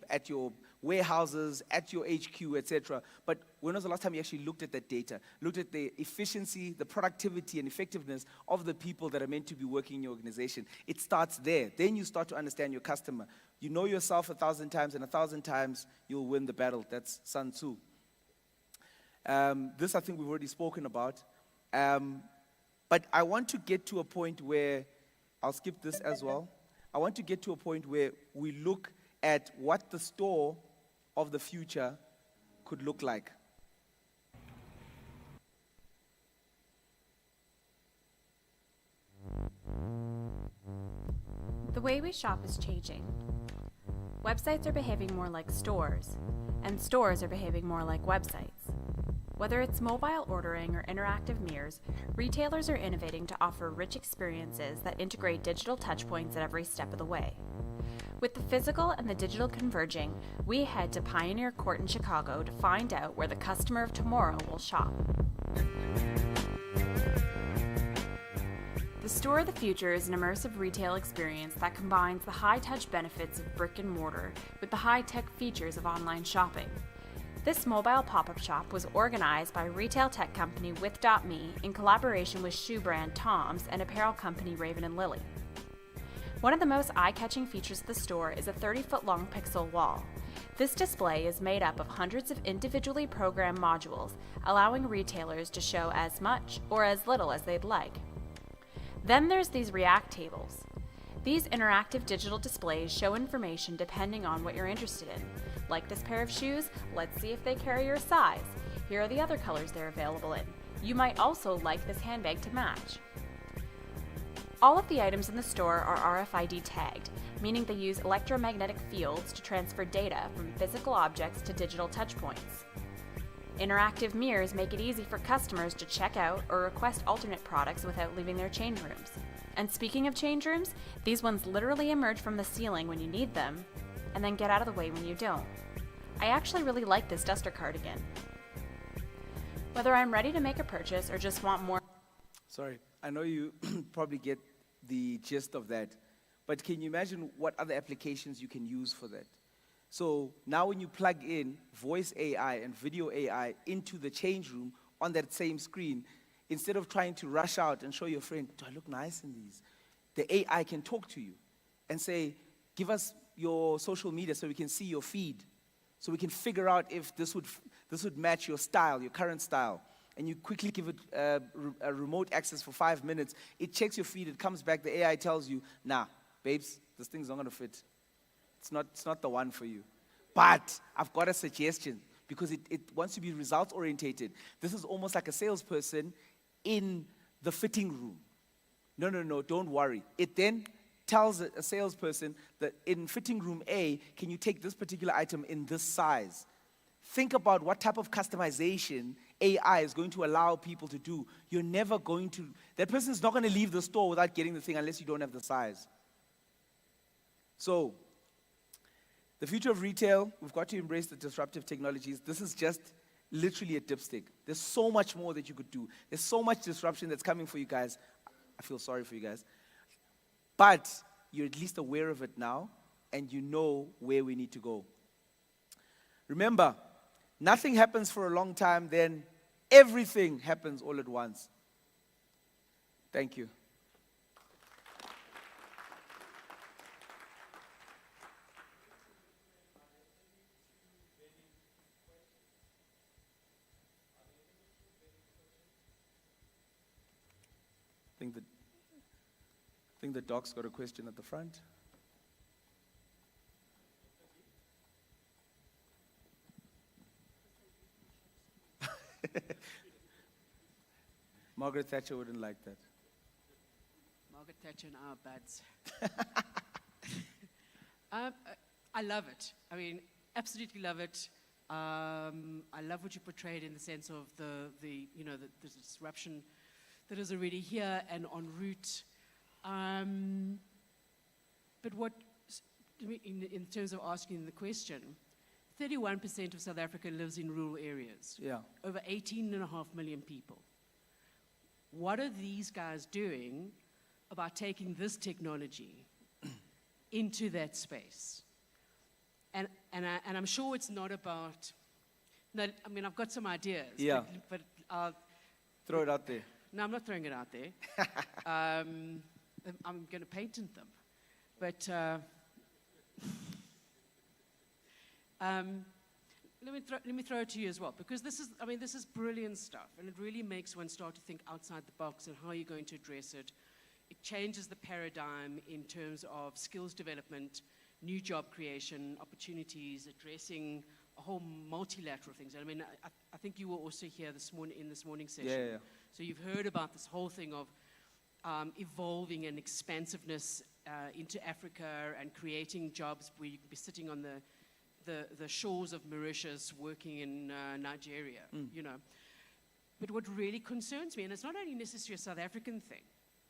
warehouses, at your HQ, etc. But when was the last time you actually looked at that data? Looked at the efficiency, the productivity, and effectiveness of the people that are meant to be working in your organization? It starts there. Then you start to understand your customer. You know yourself 1,000 times, and 1,000 times you'll win the battle. That's Sun Tzu. This I think we've already spoken about. But I want to get to a point where, I'll skip this as well. I want to get to a point where we look at what the store of the future could look like. The way we shop is changing. Websites are behaving more like stores, and stores are behaving more like websites. Whether it's mobile ordering or interactive mirrors, retailers are innovating to offer rich experiences that integrate digital touchpoints at every step of the way. With the physical and the digital converging, we head to Pioneer Court in Chicago to find out where the customer of tomorrow will shop. The Store of the Future is an immersive retail experience that combines the high-touch benefits of brick and mortar with the high-tech features of online shopping. This mobile pop-up shop was organized by retail tech company With.me in collaboration with shoe brand Tom's and apparel company Raven and Lily. One of the most eye-catching features of the store is a 30-foot-long pixel wall. This display is made up of hundreds of individually programmed modules, allowing retailers to show as much or as little as they'd like. Then there's these React tables. These interactive digital displays show information depending on what you're interested in. Like this pair of shoes? Let's see if they carry your size. Here are the other colors they're available in. You might also like this handbag to match. All of the items in the store are RFID tagged, meaning they use electromagnetic fields to transfer data from physical objects to digital touchpoints. Interactive mirrors make it easy for customers to check out or request alternate products without leaving their change rooms. And speaking of change rooms, these ones literally emerge from the ceiling when you need them, and then get out of the way when you don't. I actually really like this duster cardigan. Whether I'm ready to make a purchase or just want more... Sorry, I know you probably get the gist of that, but can you imagine what other applications you can use for that? So now when you plug in voice AI and video AI into the change room on that same screen, instead of trying to rush out and show your friend, do I look nice in these? The AI can talk to you and say, give us your social media so we can see your feed, so we can figure out if this would match your style, your current style. And you quickly give it a remote access for 5 minutes. It checks your feed, it comes back, the AI tells you, nah, babes, this thing's not gonna fit. It's not the one for you. But I've got a suggestion, because it wants to be result-orientated. This is almost like a salesperson in the fitting room. No, don't worry. It then tells a salesperson that in fitting room A, can you take this particular item in this size? think about what type of customization AI is going to allow people to do. You're never going to, that person is not going to leave the store without getting the thing unless you don't have the size. So, the future of retail, we've got to embrace the disruptive technologies. This is just literally a dipstick. There's so much more that you could do. There's so much disruption that's coming for you guys. I feel sorry for you guys. But you're at least aware of it now, and you know where we need to go. Remember, nothing happens for a long time, then everything happens all at once. Thank you. I think the doc's got a question at the front. Margaret Thatcher wouldn't like that. Margaret Thatcher and our buds. I love it. I mean, absolutely love it. I love what you portrayed in the sense of the disruption that is already here and en route. But what, in terms of asking the question, 31% of South Africa lives in rural areas. Yeah. Over 18.5 million people. What are these guys doing about taking this technology into that space? And I'm sure it's not about, no, I mean, I've got some ideas. Yeah. But throw it out there. No, I'm not throwing it out there. I'm going to patent them. But let me throw it to you as well, because this is brilliant stuff, and it really makes one start to think outside the box and how you're going to address it. It changes the paradigm in terms of skills development, new job creation, opportunities, addressing a whole multilateral things. I mean, I think you were also here in this morning session. Yeah. So you've heard about this whole thing of evolving and expansiveness into Africa and creating jobs where you can be sitting on the shores of Mauritius working in Nigeria, you know. But what really concerns me, and it's not only necessarily a South African thing,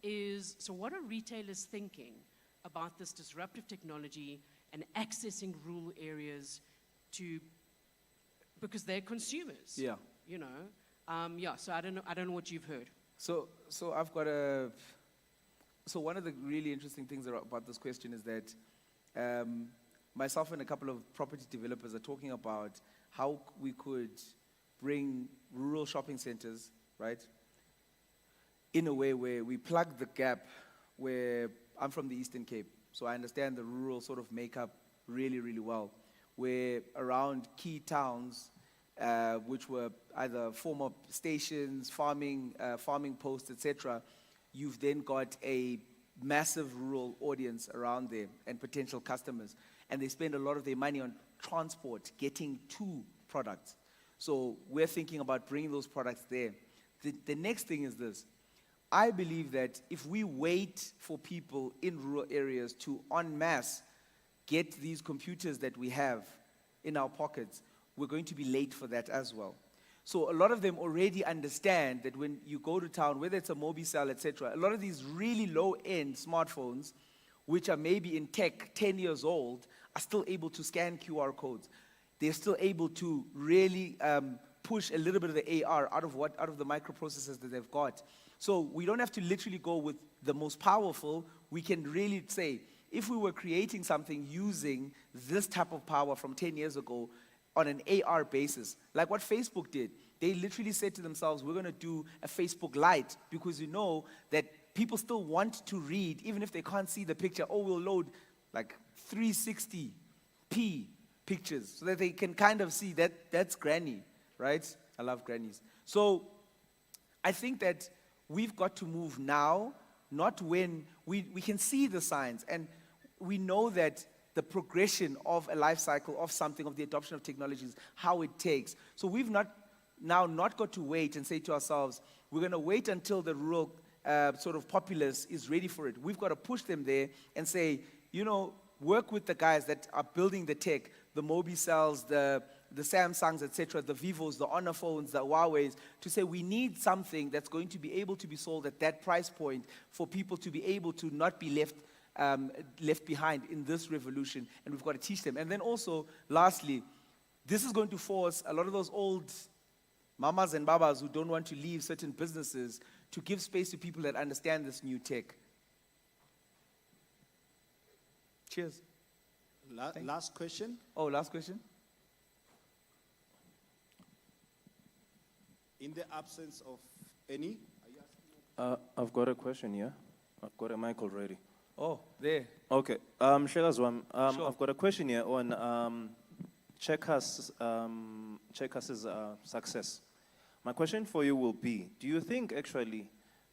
is, so what are retailers thinking about this disruptive technology and accessing rural areas because they're consumers. Yeah. You know, so I don't know what you've heard. So one of the really interesting things about this question is that myself and a couple of property developers are talking about how we could bring rural shopping centers, right, in a way where we plug the gap where I'm from the Eastern Cape, so I understand the rural sort of makeup really, really well, where around key towns, which were either former stations, farming posts, etc., you've then got a massive rural audience around there and potential customers. And they spend a lot of their money on transport, getting to products. So we're thinking about bringing those products there. The next thing is this. I believe that if we wait for people in rural areas to en masse get these computers that we have in our pockets, we're going to be late for that as well. So a lot of them already understand that when you go to town, whether it's a Mobicel, etc., a lot of these really low-end smartphones, which are maybe in tech 10 years old, are still able to scan QR codes. They're still able to really push a little bit of the AR out of the microprocessors that they've got. So we don't have to literally go with the most powerful. We can really say, if we were creating something using this type of power from 10 years ago on an AR basis, like what Facebook did, they literally said to themselves, we're going to do a Facebook Lite because you know that people still want to read, even if they can't see the picture. Oh, we'll load like 360p pictures so that they can kind of see that's granny, right? I love grannies. So I think that we've got to move now, not when we can see the signs, and we know that the progression of a life cycle of something, of the adoption of technologies, how it takes. So we've not got to wait and say to ourselves, we're going to wait until the rural sort of populace is ready for it. We've got to push them there and say, you know, work with the guys that are building the tech, the Mobicels, the the Samsungs, etc., the Vivos, the Honor phones, the Huawei's, to say we need something that's going to be able to be sold at that price point for people to be able to not be left behind in this revolution, and we've got to teach them. And then also, lastly, this is going to force a lot of those old mamas and babas who don't want to leave certain businesses to give space to people that understand this new tech. Cheers. Last question. Oh, last question? In the absence of any? I've got a question here. I've got a mic already. Oh, there. Okay. Shekazwam, Sure. I've got a question here on Checkers' success. My question for you will be, do you think actually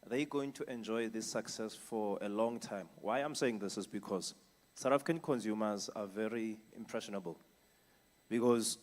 they're going to enjoy this success for a long time? Why I'm saying this is because South African consumers are very impressionable. Because